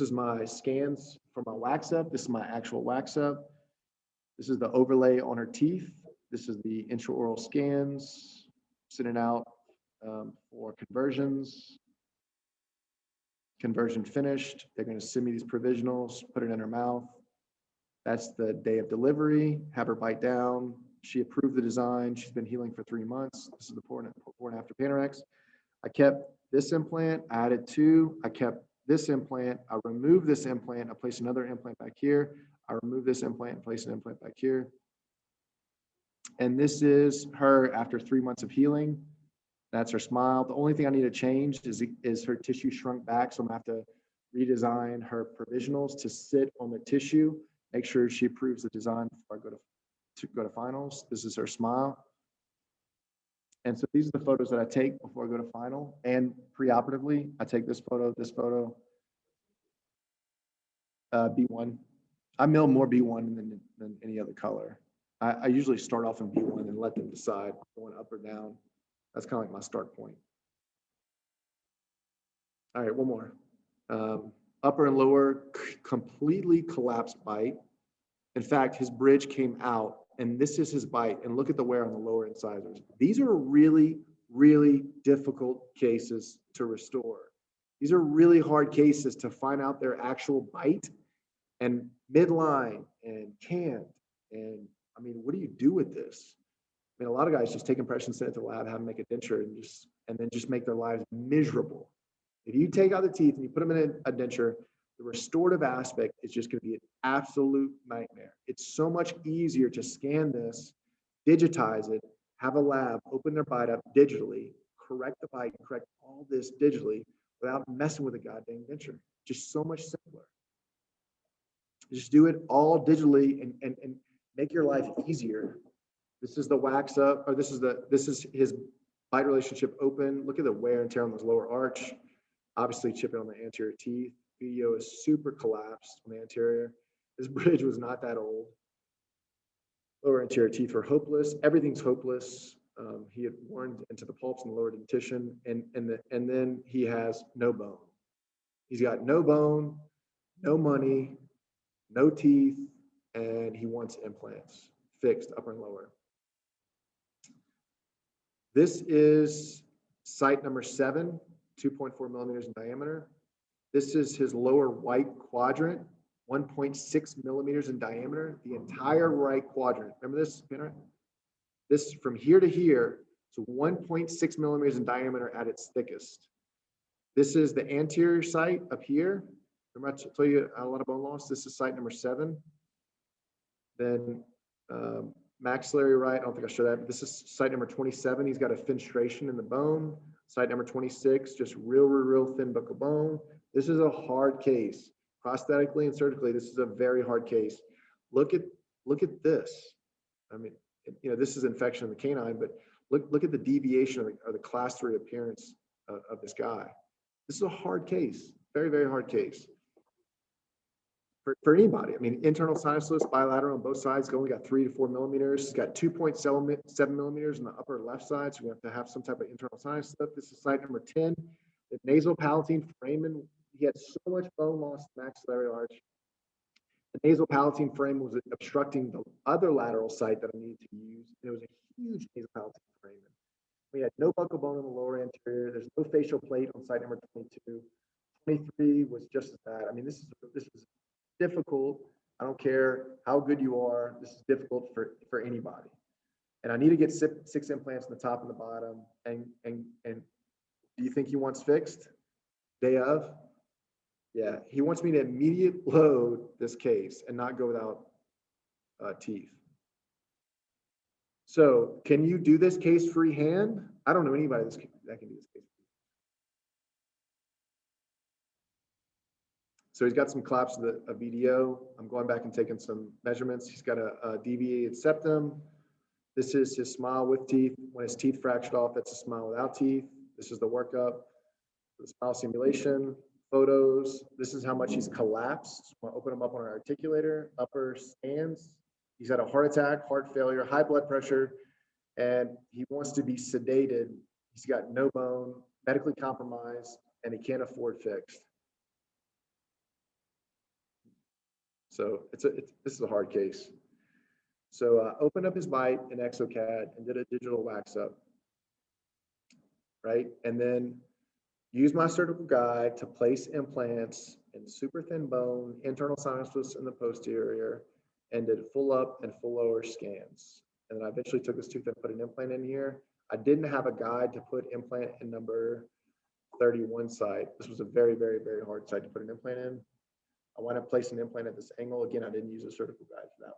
is my scans for my wax up. This is my actual wax up. This is the overlay on her teeth. This is the intraoral scans. Sending out for conversions. Conversion finished. They're going to send me these provisionals, put it in her mouth. That's the day of delivery. Have her bite down. She approved the design. She's been healing for 3 months. This is the before and after Panorex. I kept this implant. I added 2. I kept this implant. I removed this implant. I placed another implant back here. I removed this implant and placed an implant back here. And this is her after 3 months of healing. That's her smile. The only thing I need to change is her tissue shrunk back. So I'm going to have to redesign her provisionals to sit on the tissue. Make sure she approves the design before I go to finals. This is her smile. And so these are the photos that I take before I go to final and preoperatively. I take this photo, B1. I mill more B1 than any other color. I usually start off in B1 and let them decide going up or down. That's kind of like my start point. All right, one more. Upper and lower completely collapsed bite. In fact, his bridge came out, and this is his bite. And look at the wear on the lower incisors. These are really, really difficult cases to restore. These are really hard cases to find out their actual bite and midline and canned. And I mean, what do you do with this? I mean, a lot of guys just take impressions, send it to the lab, have them make a denture, and then just make their lives miserable. If you take out the teeth and you put them in a denture, the restorative aspect is just going to be an absolute nightmare. It's so much easier to scan this, digitize it, have a lab open their bite up digitally, correct the bite, correct all this digitally without messing with a goddamn denture. Just so much simpler. Just do it all digitally and make your life easier. This is the wax up, or this is his bite relationship open. Look at the wear and tear on this lower arch. Obviously chipping on the anterior teeth. Video is super collapsed on the anterior. This bridge was not that old. Lower anterior teeth were hopeless. Everything's hopeless. He had worn into the pulps in the lower dentition, and then he has no bone. He's got no bone, no money, no teeth, and he wants implants fixed upper and lower. This is site number 7, 2.4 millimeters in diameter. This is his lower right quadrant, 1.6 millimeters in diameter, the entire right quadrant. Remember this, Peter? This from here to here, so 1.6 millimeters in diameter at its thickest. This is the anterior site up here. Remember I told you a lot of bone loss. This is site number 7. Then maxillary right, I don't think I showed that, but this is site number 27. He's got a fenestration in the bone. Site number 26, just real thin buccal bone. This is a hard case. Prosthetically and surgically, this is a very hard case. Look at this. I mean, you know, this is infection in the canine, but look at the deviation of the class 3 appearance of this guy. This is a hard case, very hard case for anybody. I mean, internal sinusless, bilateral on both sides, only got 3 to 4 millimeters. He's got 2.7 millimeters on the upper left side, so we have to have some type of internal sinus slip. This is site number 10. The nasal palatine foramen, he had so much bone loss in the maxillary arch. The nasal palatine frame was obstructing the other lateral site that I needed to use. It was a huge nasal palatine foramen. We had no buccal bone in the lower anterior. There's no facial plate on site number 22. 23 was just as bad. I mean, this is difficult. I don't care how good you are. This is difficult for anybody. And I need to get 6 implants in the top and the bottom. And do you think he wants fixed? Day of? Yeah, he wants me to immediate load this case and not go without teeth. So can you do this case freehand? I don't know anybody that can do this case. So he's got some claps of a BDO. I'm going back and taking some measurements. He's got a deviated septum. This is his smile with teeth. When his teeth fractured off, that's a smile without teeth. This is the workup, the smile simulation, photos. This is how much he's collapsed. I'll open him up on our articulator, upper scans. He's had a heart attack, heart failure, high blood pressure, and he wants to be sedated. He's got no bone, medically compromised, and he can't afford fixed. So this is a hard case. So opened up his bite in Exocad and did a digital wax up, right? And then used my surgical guide to place implants in super thin bone, internal sinuses in the posterior, and did full up and full lower scans. And then I eventually took this tooth and put an implant in here. I didn't have a guide to put implant in number 31 site. This was a very hard site to put an implant in. I want to place an implant at this angle. Again, I didn't use a surgical guide for that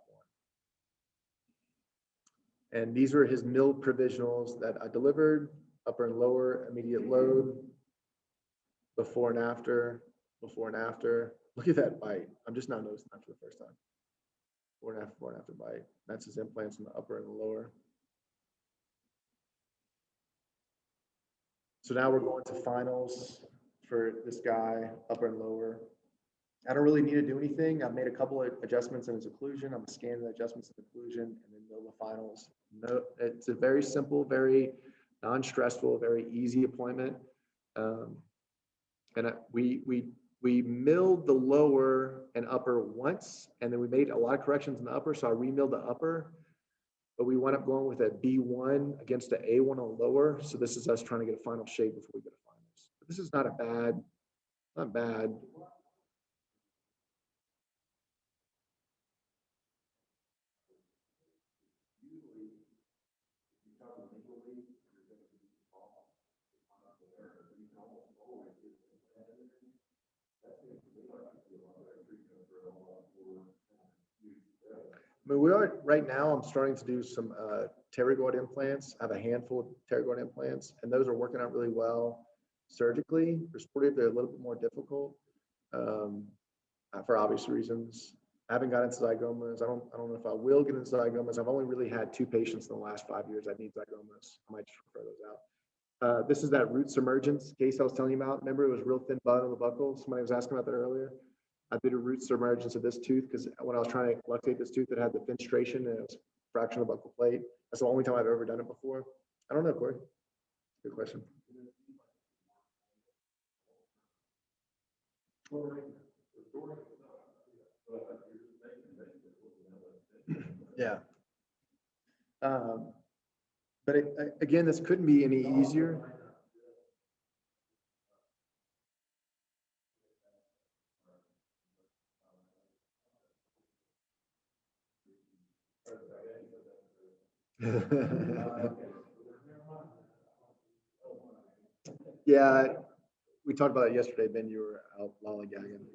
one. And these were his milled provisionals that I delivered, upper and lower, immediate load, before and after, before and after. Look at that bite. I'm just now noticing that for the first time. Before and after bite. That's his implants in the upper and the lower. So now we're going to finals for this guy, upper and lower. I don't really need to do anything. I've made a couple of adjustments in his occlusion. I'm scanning the adjustments in occlusion and then build the finals. No, it's a very simple, very non-stressful, very easy appointment. And we milled the lower and upper once, and then we made a lot of corrections in the upper, so I remilled the upper, but we wound up going with a B1 against an A1 on the lower. So this is us trying to get a final shape before we go to finals. But this is not bad. I mean, we are right now. I'm starting to do some pterygoid implants. I have a handful of pterygoid implants, and those are working out really well surgically. For sportive, they're a little bit more difficult for obvious reasons. I haven't got into zygomas. I don't know if I will get into zygomas. I've only really had 2 patients in the last 5 years that need zygomas. I might just refer those out. This is that root submergence case I was telling you about. Remember, it was real thin bud on the buccal. Somebody was asking about that earlier. I did a root submergence of this tooth because when I was trying to luxate this tooth, it had the fenestration and it was a fraction of the buccal plate. That's the only time I've ever done it before. I don't know, Corey. Good question. Yeah. But again, this couldn't be any easier. Yeah, we talked about it yesterday, Ben. You were out lollygagging.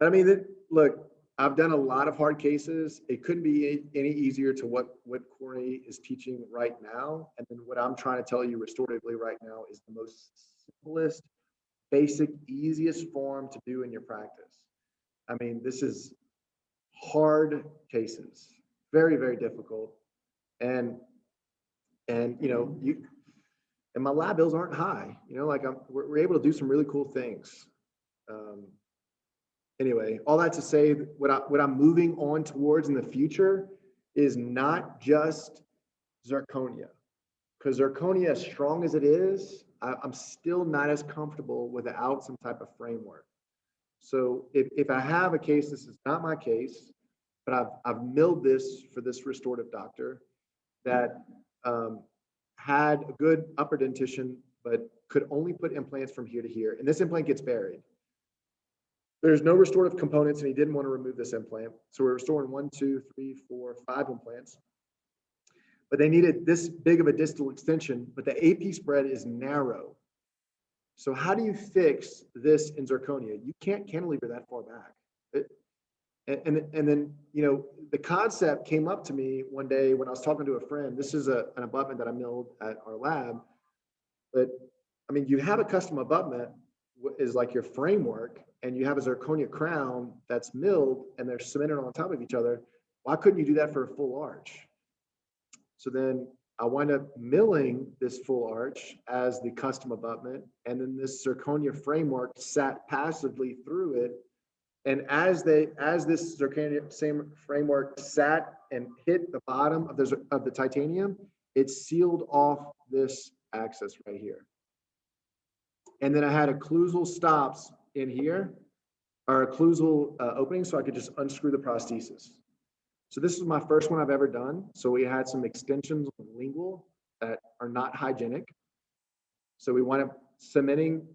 I mean, look, I've done a lot of hard cases. It couldn't be any easier to what Corey is teaching right now. And then what I'm trying to tell you restoratively right now is the most simplest, basic, easiest form to do in your practice. I mean, this is hard cases, very, very difficult. And you know, and my lab bills aren't high, you know, like we're able to do some really cool things. Anyway, all that to say, what I'm moving on towards in the future is not just zirconia, because zirconia, as strong as it is, I'm still not as comfortable without some type of framework. So if I have a case, this is not my case, but I've milled this for this restorative doctor that had a good upper dentition, but could only put implants from here to here. And this implant gets buried. There's no restorative components, and he didn't want to remove this implant. So we're restoring 1, 2, 3, 4, 5 implants. But they needed this big of a distal extension, but the AP spread is narrow. So how do you fix this in zirconia? You can't cantilever that far back. And then, you know, the concept came up to me one day when I was talking to a friend. This is an abutment that I milled at our lab. But I mean, you have a custom abutment is like your framework, and you have a zirconia crown that's milled and they're cemented on top of each other. Why couldn't you do that for a full arch? So then I wind up milling this full arch as the custom abutment, and then this zirconia framework sat passively through it. And as this zirconia same framework sat and hit the bottom of the titanium, it sealed off this access right here. And then I had occlusal stops in here, or occlusal openings, so I could just unscrew the prosthesis. So this is my first one I've ever done. So we had some extensions on lingual that are not hygienic. So we wind up cementing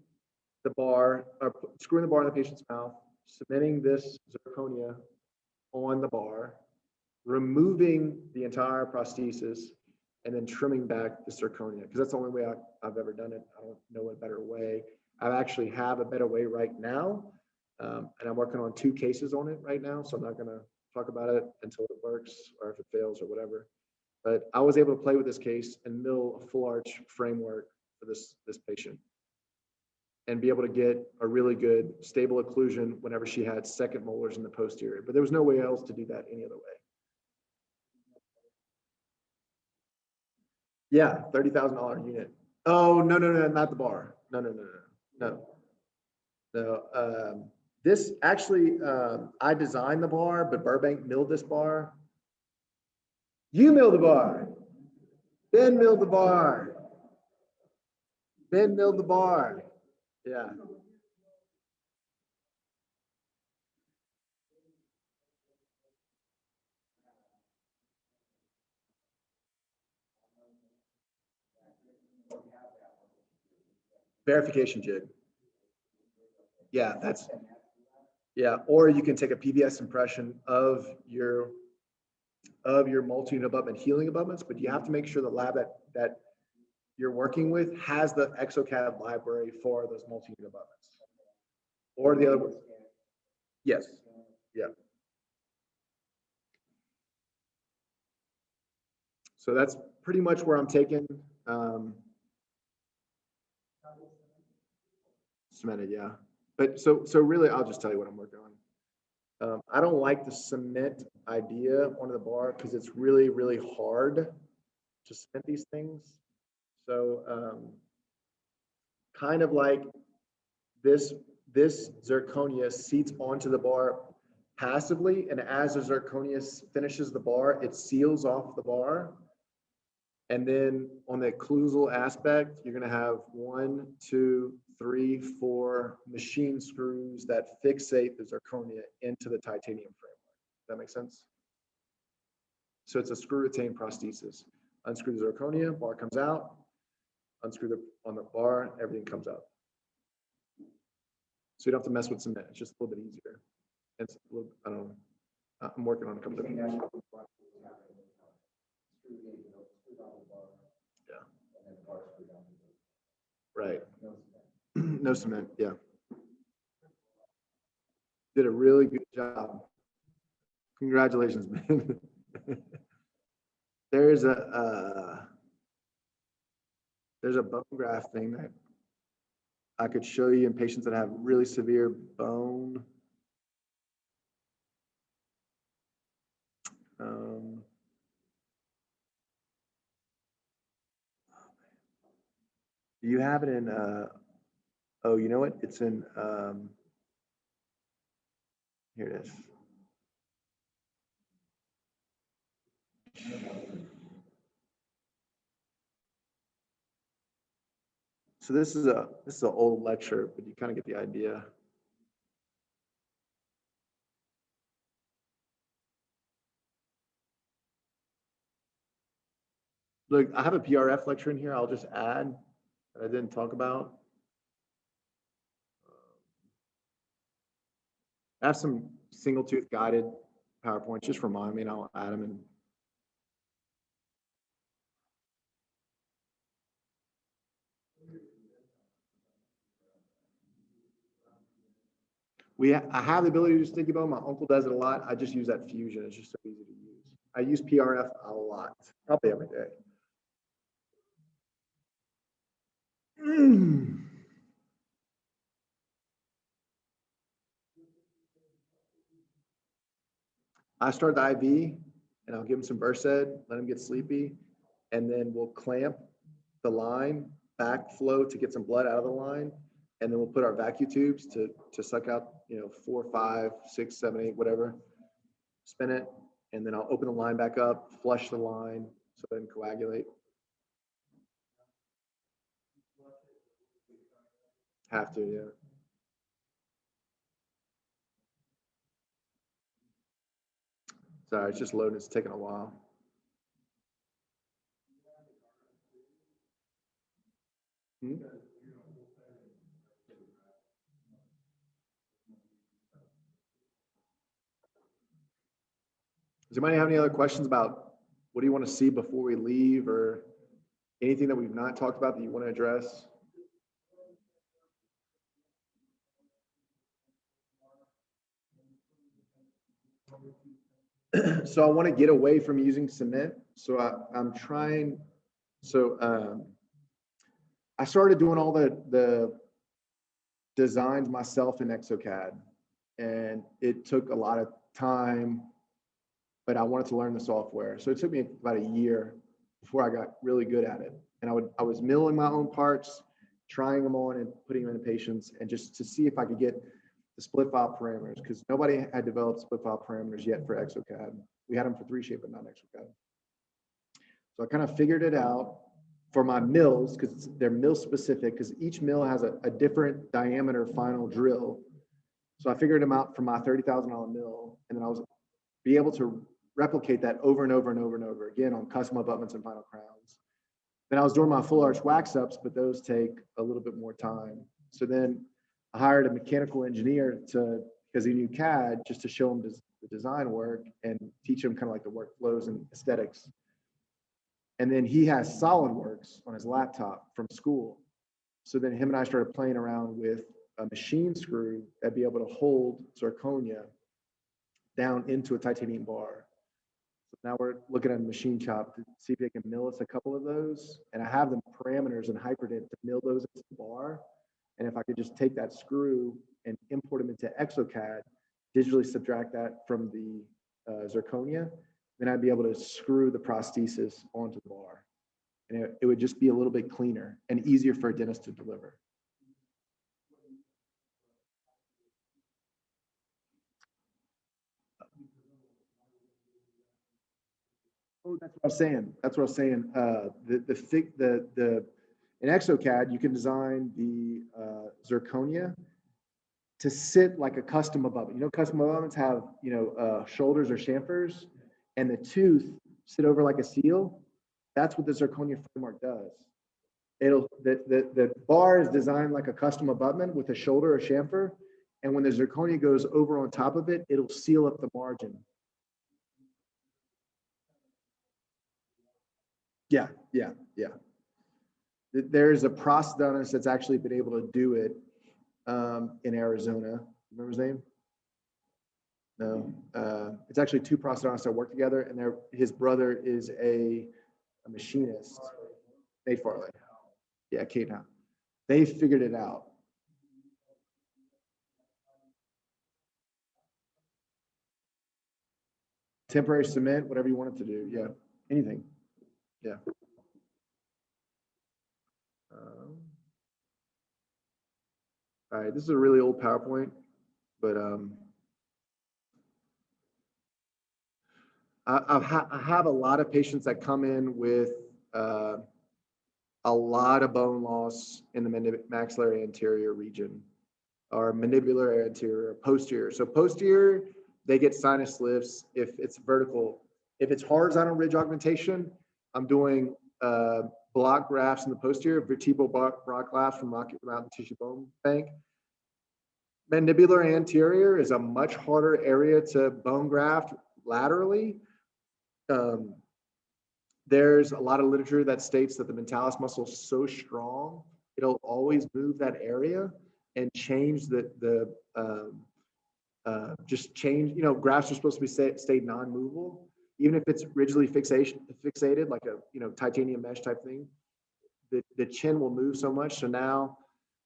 the bar, or screwing the bar in the patient's mouth, cementing this zirconia on the bar, removing the entire prosthesis, and then trimming back the zirconia, because that's the only way I've ever done it. I don't know a better way. I actually have a better way right now, and I'm working on 2 cases on it right now, so I'm not going to talk about it until it works or if it fails or whatever. But I was able to play with this case and mill a full arch framework for this patient, and be able to get a really good stable occlusion whenever she had second molars in the posterior. But there was no way else to do that any other way. Yeah, $30,000 unit. Oh, no, not the bar. No. This actually, I designed the bar, but Burbank milled this bar. You milled the bar. Ben milled the bar. Ben milled the bar. Yeah. Verification jig. Yeah, or you can take a PVS impression of your multi-unit abutment healing abutments, but you have to make sure the lab that you're working with has the Exocad library for those multi-unit abutments. Or the other one. Yes. Yeah. So that's pretty much where I'm taking cemented, yeah. But so really, I'll just tell you what I'm working on. I don't like the cement idea on the bar because it's really, really hard to cement these things. So kind of like this zirconia seats onto the bar passively, and as the zirconia finishes the bar, it seals off the bar. And then on the occlusal aspect, you're going to have 1, 2, 3, 4 machine screws that fixate the zirconia into the titanium framework. Does that make sense? So it's a screw retained prosthesis. Unscrew the zirconia, bar comes out. Unscrew on the bar, everything comes out. So you don't have to mess with cement. It's just a little bit easier. It's a little, I don't know. I'm working on a couple of things. Yeah. Right. No cement. Yeah. Did a really good job. Congratulations, man. There's a bone graft thing that I could show you in patients that have really severe bone. You have it in, oh, you know what? It's in, here it is. So this is an old lecture, but you kind of get the idea. Look, I have a PRF lecture in here. I'll just add that I didn't talk about. I have some single tooth guided PowerPoints. Just remind me and I'll add them in. I have the ability to use sticky bone. My uncle does it a lot. I just use that fusion. It's just so easy to use. I use PRF a lot, probably every day. I start the IV and I'll give him some Versed, let him get sleepy, and then we'll clamp the line, backflow to get some blood out of the line, and then we'll put our vacuum tubes to suck out, 4, 5, 6, 7, 8, whatever. Spin it, and then I'll open the line back up, flush the line so it doesn't coagulate. Have to, yeah. Sorry, it's just loading. It's taking a while. Does anybody have any other questions about what do you want to see before we leave, or anything that we've not talked about that you want to address? So I want to get away from using cement. So I'm trying. So I started doing all the designs myself in Exocad, and it took a lot of time, but I wanted to learn the software. So it took me about a year before I got really good at it. And I was milling my own parts, trying them on and putting them in patients, and just to see if I could get the split file parameters, because nobody had developed split file parameters yet for Exocad. We had them for 3Shape, but not Exocad. So I kind of figured it out for my mills, because they're mill specific, because each mill has a different diameter final drill. So I figured them out for my $30,000 mill, and then I was be able to replicate that over and over and over and over again on custom abutments and final crowns. Then I was doing my full arch wax ups, but those take a little bit more time. So then I hired a mechanical engineer because he knew CAD, just to show him the design work and teach him kind of like the workflows and aesthetics. And then he has SolidWorks on his laptop from school. So then him and I started playing around with a machine screw that'd be able to hold zirconia down into a titanium bar. So now we're looking at a machine shop to see if they can mill us a couple of those. And I have the parameters and Hyperdent to mill those into the bar And if I could just take that screw and import them into Exocad, digitally subtract that from the zirconia, then I'd be able to screw the prosthesis onto the bar. And it would just be a little bit cleaner and easier for a dentist to deliver. Oh, that's what I was saying. That's what I was saying. In Exocad, you can design the zirconia to sit like a custom abutment. You know, custom abutments have, you know, shoulders or chamfers, and the tooth sit over like a seal. That's what the zirconia framework does. The bar is designed like a custom abutment with a shoulder or chamfer, and when the zirconia goes over on top of it, it'll seal up the margin. Yeah. There's a prosthetist that's actually been able to do it in Arizona. Remember his name? No. It's actually two prosthetonists that work together, and his brother is a machinist. Nate Farley. Yeah, Kate now. They figured it out. Temporary cement, whatever you want it to do. Yeah, anything. Yeah. All right, this is a really old PowerPoint, but I have a lot of patients that come in with a lot of bone loss in the maxillary anterior region, or mandibular anterior, posterior. So posterior, they get sinus lifts if it's vertical. If it's horizontal ridge augmentation, I'm doing block grafts in the posterior, vertebral block grafts from Rocky Mountain Tissue Bone Bank. Mandibular anterior is a much harder area to bone graft laterally. There's a lot of literature that states that the mentalis muscle is so strong, it'll always move that area and change just change, you know, grafts are supposed to be stay non-movable. Even if it's rigidly fixated, like a, you know, titanium mesh type thing, the chin will move so much. So now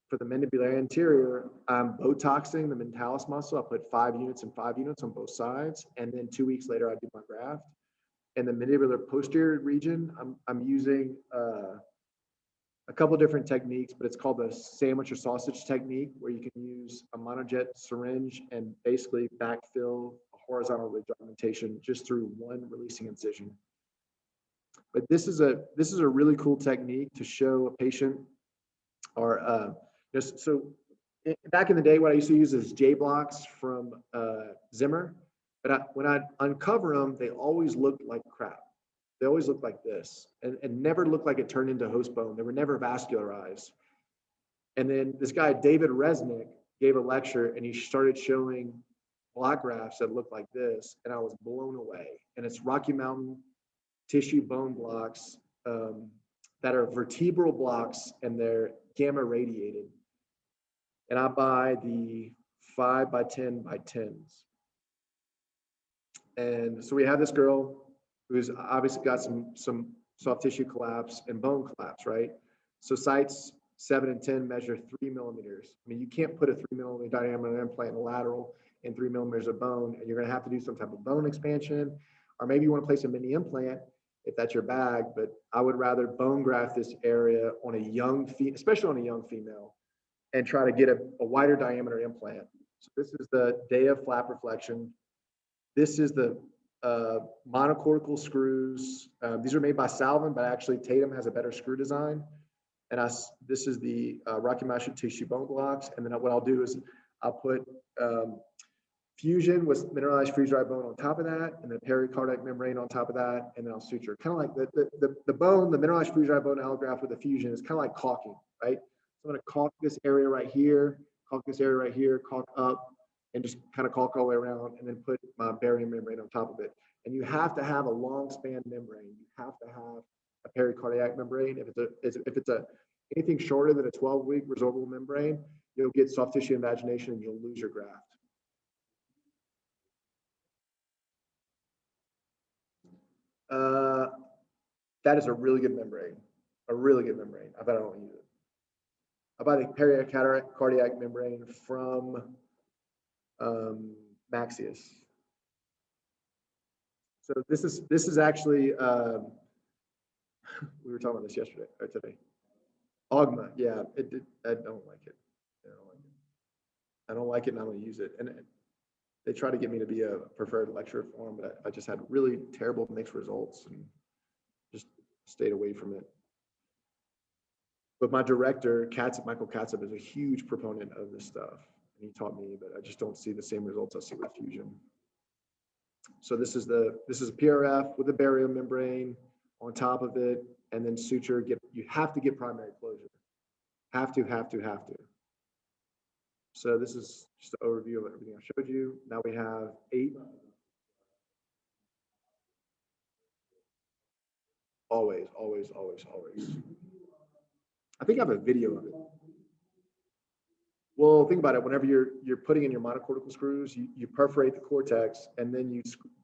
for the mandibular anterior, I'm Botoxing the mentalis muscle. I put 5 units and 5 units on both sides. And then 2 weeks later, I do my graft. In the mandibular posterior region, I'm using a couple different techniques, but it's called the sandwich or sausage technique, where you can use a monojet syringe and basically backfill a horizontal ridge augmentation just through one releasing incision. But this is a really cool technique to show a patient, or just so back in the day, what I used to use is J blocks from Zimmer, but when I uncover them, they always looked like crap. They always looked like this, and never looked like it turned into host bone. They were never vascularized. And then this guy, David Resnick, gave a lecture, and he started showing block grafts that looked like this, and I was blown away. And it's Rocky Mountain Tissue Bone blocks that are vertebral blocks, and they're gamma radiated. And I buy the 5 by 10 by 10s. And so we have this girl who's obviously got some soft tissue collapse and bone collapse, right? So sites 7 and 10 measure 3 millimeters. I mean, you can't put a 3 millimeter diameter implant in a lateral and 3 millimeters of bone, and you're going to have to do some type of bone expansion, or maybe you want to place a mini implant if that's your bag. But I would rather bone graft this area on a young female, especially on a young female, and try to get a wider diameter implant. So this is the day of flap reflection. This is the monocortical screws. These are made by Salvin, but actually Tatum has a better screw design. And this is the Rocky Mountain Tissue Bone blocks. And then what I'll do is I'll put fusion with mineralized freeze-dried bone on top of that, and then pericardiac membrane on top of that, and then I'll suture. Kind of like the bone, the mineralized freeze-dried bone allograft with the fusion is kind of like caulking, right? So I'm going to caulk this area right here, caulk this area right here, caulk up, and just kind of caulk all the way around, and then put my barium membrane on top of it. And you have to have a long span membrane. You have to have a pericardiac membrane. If it's anything shorter than a 12-week resorbable membrane, you'll get soft tissue invagination and you'll lose your graft. That is a really good membrane. A really good membrane. I bet I don't use it. I buy the pericardiac membrane from Maxius. So this is actually we were talking about this yesterday or today. Augma, yeah, I don't like it. I don't like it, and I don't use it. And they try to get me to be a preferred lecturer for them, but I just had really terrible mixed results and just stayed away from it. But my director, Michael Katzeb, is a huge proponent of this stuff. And he taught me, but I just don't see the same results I see with fusion. So this is a PRF with a barrier membrane on top of it, and then suture. You have to get primary closure. Have to. So this is just an overview of everything I showed you. Now we have 8. Always. I think I have a video of it. Well, think about it. Whenever you're putting in your monocortical screws, you perforate the cortex and then you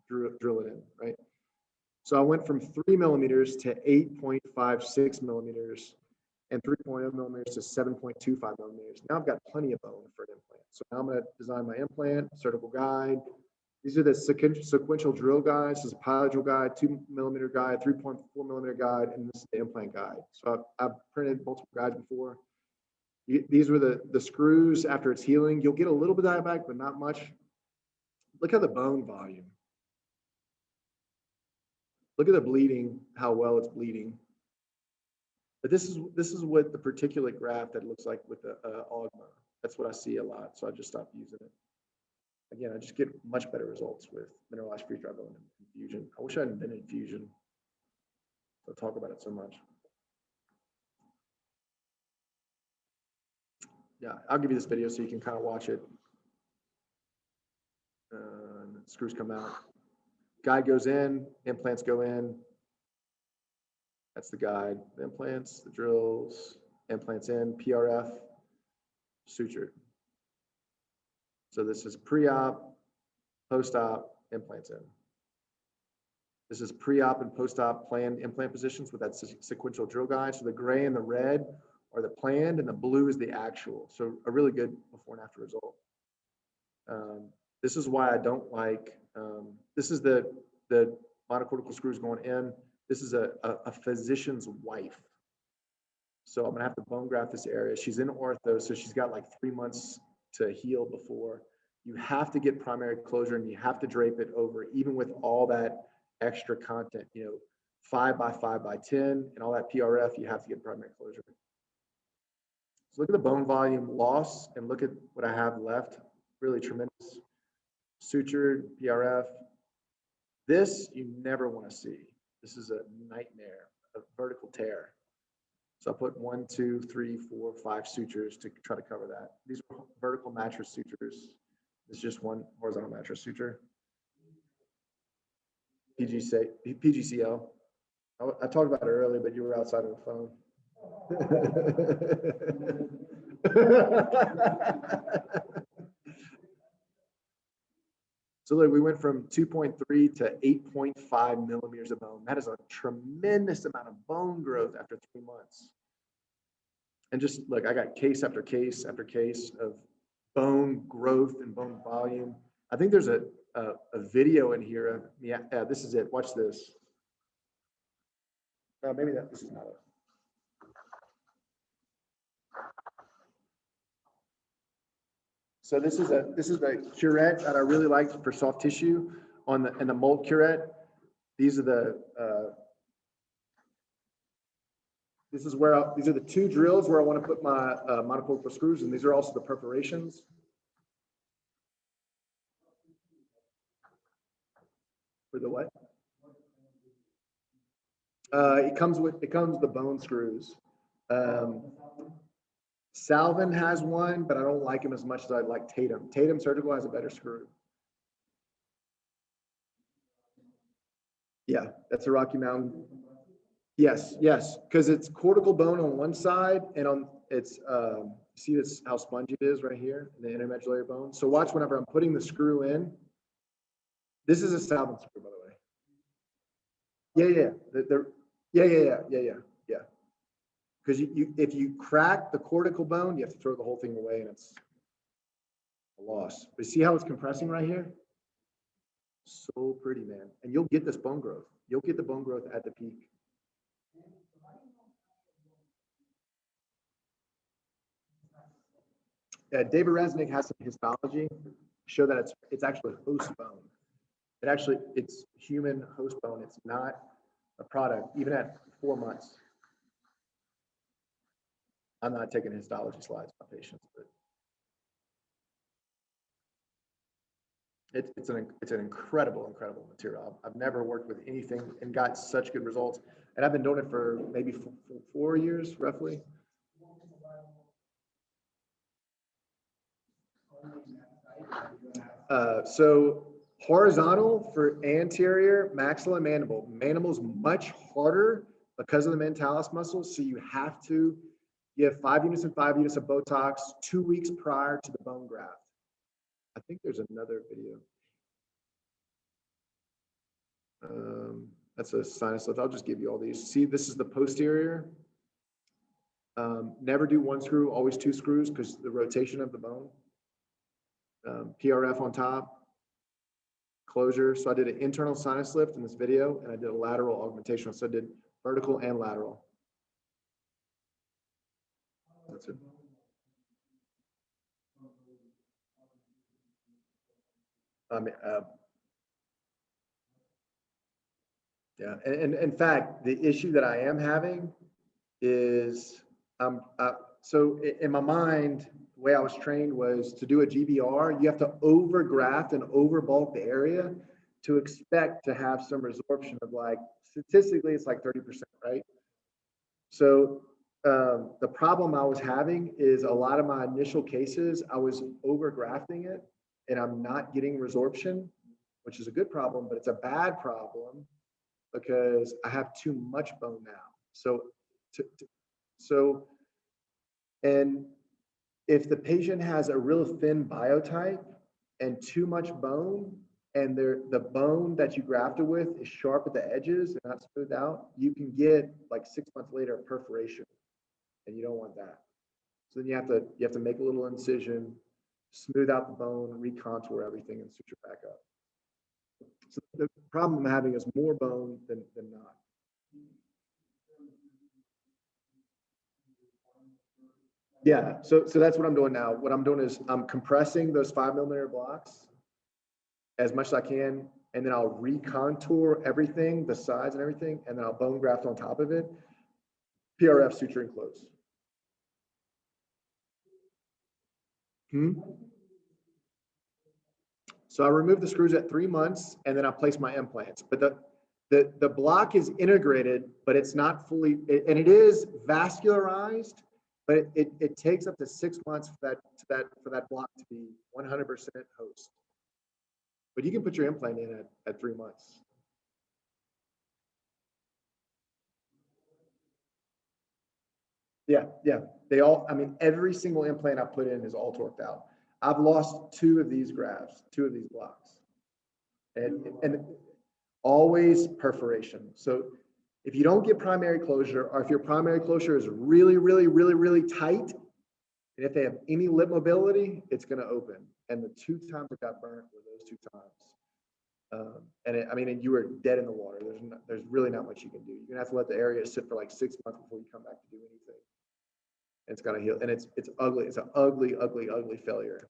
drill it in, right? So I went from 3 millimeters to 8.56 millimeters and 3.0 millimeters to 7.25 millimeters. Now I've got plenty of bone for an implant. So now I'm going to design my implant, surgical guide. These are the sequential drill guides. This is a pilot drill guide, 2 millimeter guide, 3.4 millimeter guide, and this is the implant guide. So I've printed multiple guides before. These were the screws after it's healing. You'll get a little bit of diabatic, but not much. Look at the bone volume. Look at the bleeding, how well it's bleeding. But this is what the particulate graft that looks like with the Augma. That's what I see a lot, so I just stopped using it. Again, I just get much better results with mineralized freeze-dry bone and fusion. I wish I hadn't been in fusion. So I talk about it so much. Yeah, I'll give you this video so you can kind of watch it. Screws come out. Guide goes in, implants go in. That's the guide. The implants, the drills, implants in, PRF, sutured. So this is pre-op, post-op, implants in. This is pre-op and post-op planned implant positions with that sequential drill guide. So the gray and the red are the planned and the blue is the actual. So a really good before and after result. This is why I don't like, this is the monocortical screws going in. This is a physician's wife. So I'm gonna have to bone graft this area. She's in ortho, so she's got like 3 months to heal before. You have to get primary closure and you have to drape it over, even with all that extra content, 5 by 5 by 10 and all that PRF, you have to get primary closure. So look at the bone volume loss and look at what I have left. Really tremendous. Sutured, PRF. This you never want to see. This is a nightmare, a vertical tear. So I put 1, 2, 3, 4, 5 sutures to try to cover that. These are vertical mattress sutures. This is just one horizontal mattress suture. PGCL. I talked about it earlier, but you were outside of the phone. So look, we went from 2.3 to 8.5 millimeters of bone. That is a tremendous amount of bone growth after 3 months. And just look, I got case after case after case of bone growth and bone volume. I think there's a video in here of, yeah, this is it. Watch this. Maybe this is not it. So this is the curette that I really liked for soft tissue in the mold curette. These are the these are the 2 drills where I want to put my monocortical screws, and these are also the perforations. For the what? It comes with the bone screws. Salvin has one, but I don't like him as much as I like Tatum. Tatum Surgical has a better screw. Yeah, that's a Rocky Mountain. Yes, because it's cortical bone on one side, and see this how spongy it is right here, the intermedullary bone. So watch whenever I'm putting the screw in. This is a Salvin screw, by the way. Yeah. Yeah. because if you crack the cortical bone, you have to throw the whole thing away, and it's a loss. But see how it's compressing right here? So pretty, man. And you'll get this bone growth. You'll get the bone growth at the peak. David Resnick has some histology show that it's actually host bone. It's human host bone. It's not a product, even at 4 months. I'm not taking histology slides on patients, but it's an incredible material. I've never worked with anything and got such good results. And I've been doing it for maybe 4 years, roughly. So horizontal for anterior maxilla and mandible. Mandible is much harder because of the mentalis muscle. So you have to give 5 units and 5 units of Botox 2 weeks prior to the bone graft. I think there's another video. That's a sinus lift. I'll just give you all these. See, this is the posterior. Never do 1 screw, always 2 screws because the rotation of the bone. PRF on top, closure. So I did an internal sinus lift in this video, and I did a lateral augmentation. So I did vertical and lateral. That's it. Yeah, and in fact, the issue that I am having is, so in my mind, the way I was trained was to do a GBR, you have to overgraft and overbulk the area to expect to have some resorption of, like, statistically, it's like 30%, right? So the problem I was having is a lot of my initial cases, I was overgrafting it and I'm not getting resorption, which is a good problem, but it's a bad problem because I have too much bone now. And if the patient has a real thin biotype and too much bone, and the bone that you grafted with is sharp at the edges and not smoothed out, you can get, like, 6 months later, a perforation, and you don't want that. So then you have to make a little incision, smooth out the bone, recontour everything, and suture back up. So the problem I'm having is more bone than not. Yeah, so that's what I'm doing now. What I'm doing is I'm compressing those 5mm blocks as much as I can, and then I'll recontour everything, the sides and everything, and then I'll bone graft on top of it. PRF, suture, and close. So I remove the screws at 3 months, and then I place my implants. But the block is integrated, but it's not fully, and it is vascularized, but it takes up to 6 months for that block to be 100% host. But you can put your implant in at 3 months. Yeah. They all, I mean, every single implant I put in is all torqued out. I've lost 2 of these grafts, 2 of these blocks. And always perforation. So if you don't get primary closure, or if your primary closure is really, really, really, really tight, and if they have any lip mobility, it's going to open. And the 2 times it got burnt were those 2 times. And you were dead in the water. There's really not much you can do. You're gonna have to let the area sit for like 6 months before you come back to do anything. And it's gotta heal, and it's ugly. It's an ugly, ugly, ugly failure.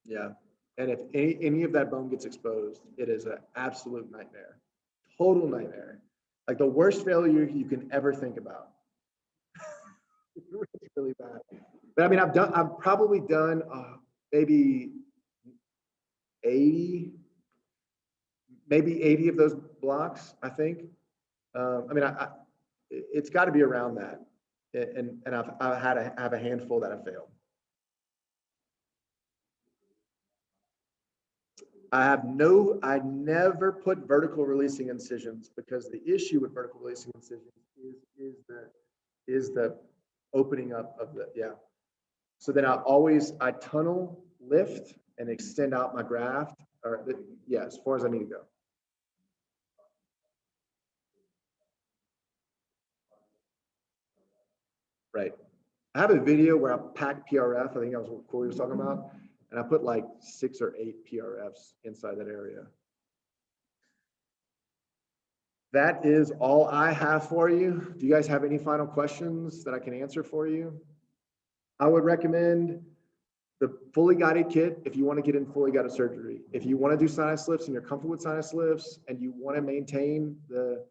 Yeah, and if any of that bone gets exposed, it is an absolute nightmare, total nightmare. Like the worst failure you can ever think about. It's really bad. But I mean, I've probably done maybe 80 of those blocks, I think. It's got to be around that, and I have a handful that have failed. I never put vertical releasing incisions, because the issue with vertical releasing incisions is the opening up of the, yeah. So then I tunnel, lift, and extend out my graft, or yeah, as far as I need to go. Right. I have a video where I packed PRF. I think that was what Corey was talking about. And I put like 6 or 8 PRFs inside that area. That is all I have for you. Do you guys have any final questions that I can answer for you? I would recommend the fully guided kit if you want to get in fully guided surgery. If you want to do sinus lifts and you're comfortable with sinus lifts and you want to maintain the,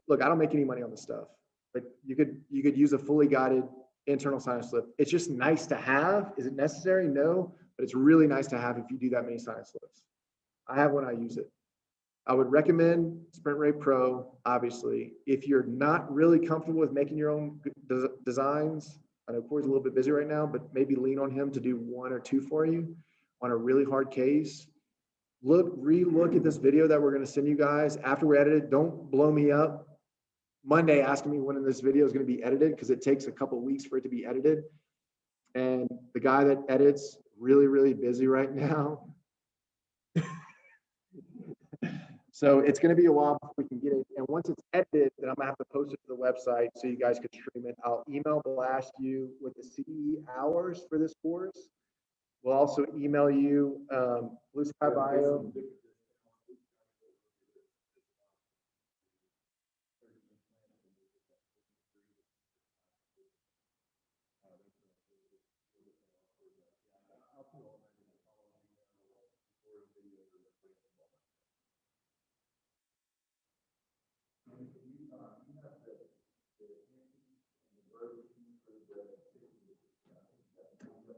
look, I don't make any money on this stuff, but you could use a fully guided internal sinus lift. It's just nice to have. Is it necessary? No, but it's really nice to have if you do that many sinus lifts. I have one, I use it. I would recommend Sprint Ray Pro, obviously. If you're not really comfortable with making your own designs, I know Corey's a little bit busy right now, but maybe lean on him to do 1 or 2 for you on a really hard case. Re-look at this video that we're going to send you guys after we edit it. Don't blow me up Monday asking me when this video is going to be edited, because it takes a couple of weeks for it to be edited. And the guy that edits really, really busy right now. So it's going to be a while before we can get it. And once it's edited, then I'm going to have to post it to the website so you guys can stream it. I'll email blast you with the CE hours for this course. We'll also email you Blue Sky Bio.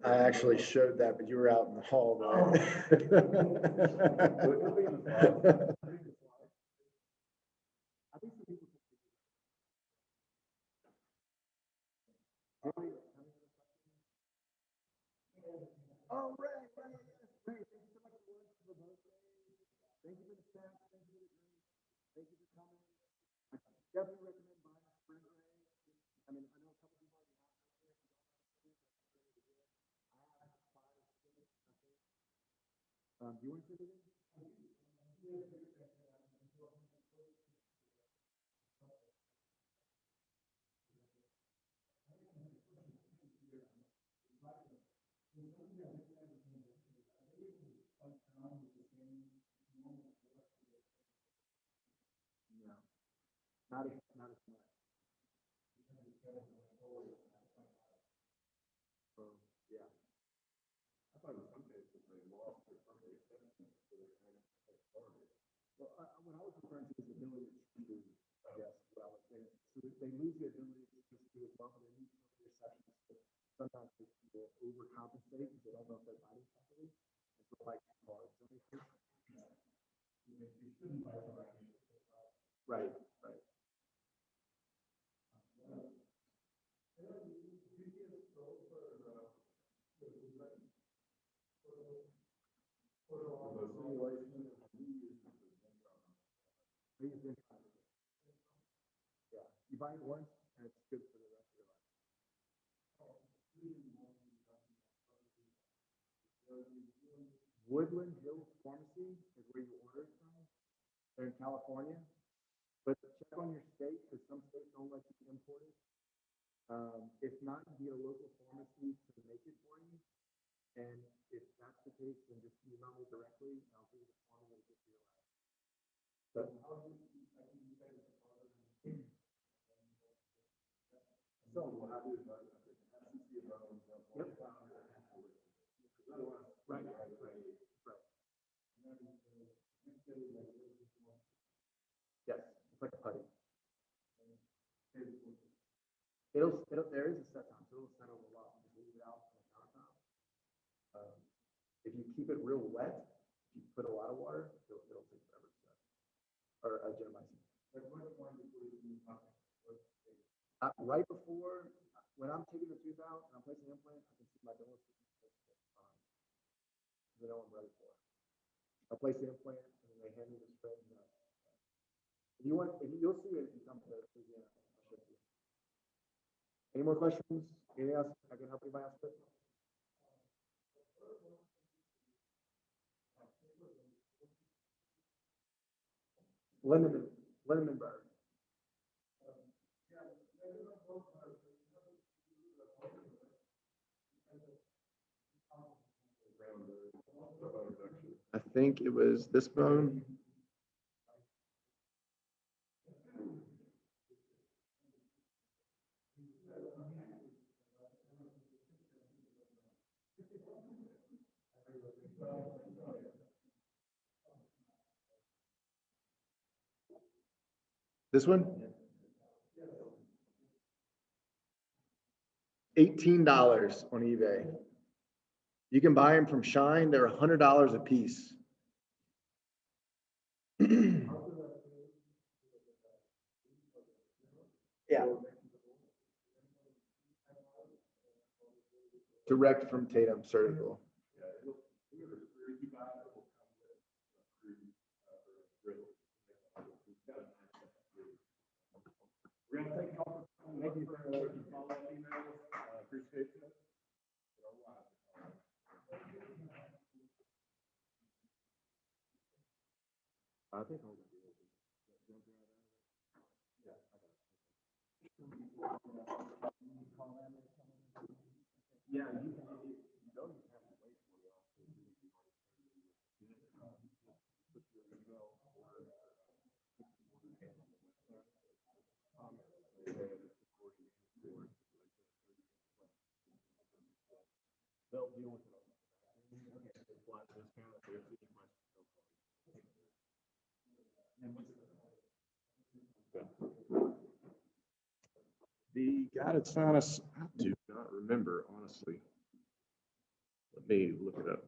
I actually showed that, but you were out in the hall, right? Oh, right. Great. Thank you so much for the birthday. Thank you for the staff. Thank you for the drink. Thank you for coming. I definitely recommend buying a Sprint Ray. I mean, I know a couple people already have it. Do you want to say anything? No, not as much. So, yeah. Well, what I was referring to is the ability to choose, I guess, what I was saying. So they lose the ability to just do as well, but they lose some of their sections. Sometimes people overcompensate because they don't know if they're biting properly. And so like hard. Right, right. Yeah, you buy it once and it's good for the rest of your life. Woodland Hills Pharmacy is where you order it from. They're in California, but check on your state because some states don't let you import it. If not, you get a local pharmacy to make it for you. And if that's the case, then just email me directly and I'll give you the formula to get to your lab. But so what I do is yep. Right. Yes, it's like a putty. There is a set time, so it'll settle a lot. Just leave it out on the countertop. If you keep it real wet, if you put a lot of water, it'll take forever to set. Or gentamicin. Right before, when I'm taking the tooth out and I'm placing the implant, I can see my dental assistant behind. They know I'm ready for it. I'll place the implant and then they hand me the spread. If you want, you'll see it if you come to Louisiana. I'll show you. Any more questions? Anything else I can help anybody else with? Lindenberg. I think it was this bone. This one? $18 on eBay. You can buy them from Shine. They're $100 a piece. Yeah. Direct from Tatum Surgical. Thank you for follow-up emails. Appreciate it. I think I'll Yeah, you can, you don't even have to wait for the office. They'll deal with it. Okay, flat discount if there's any questions. The guided sinus, I do not remember, honestly. Let me look it up.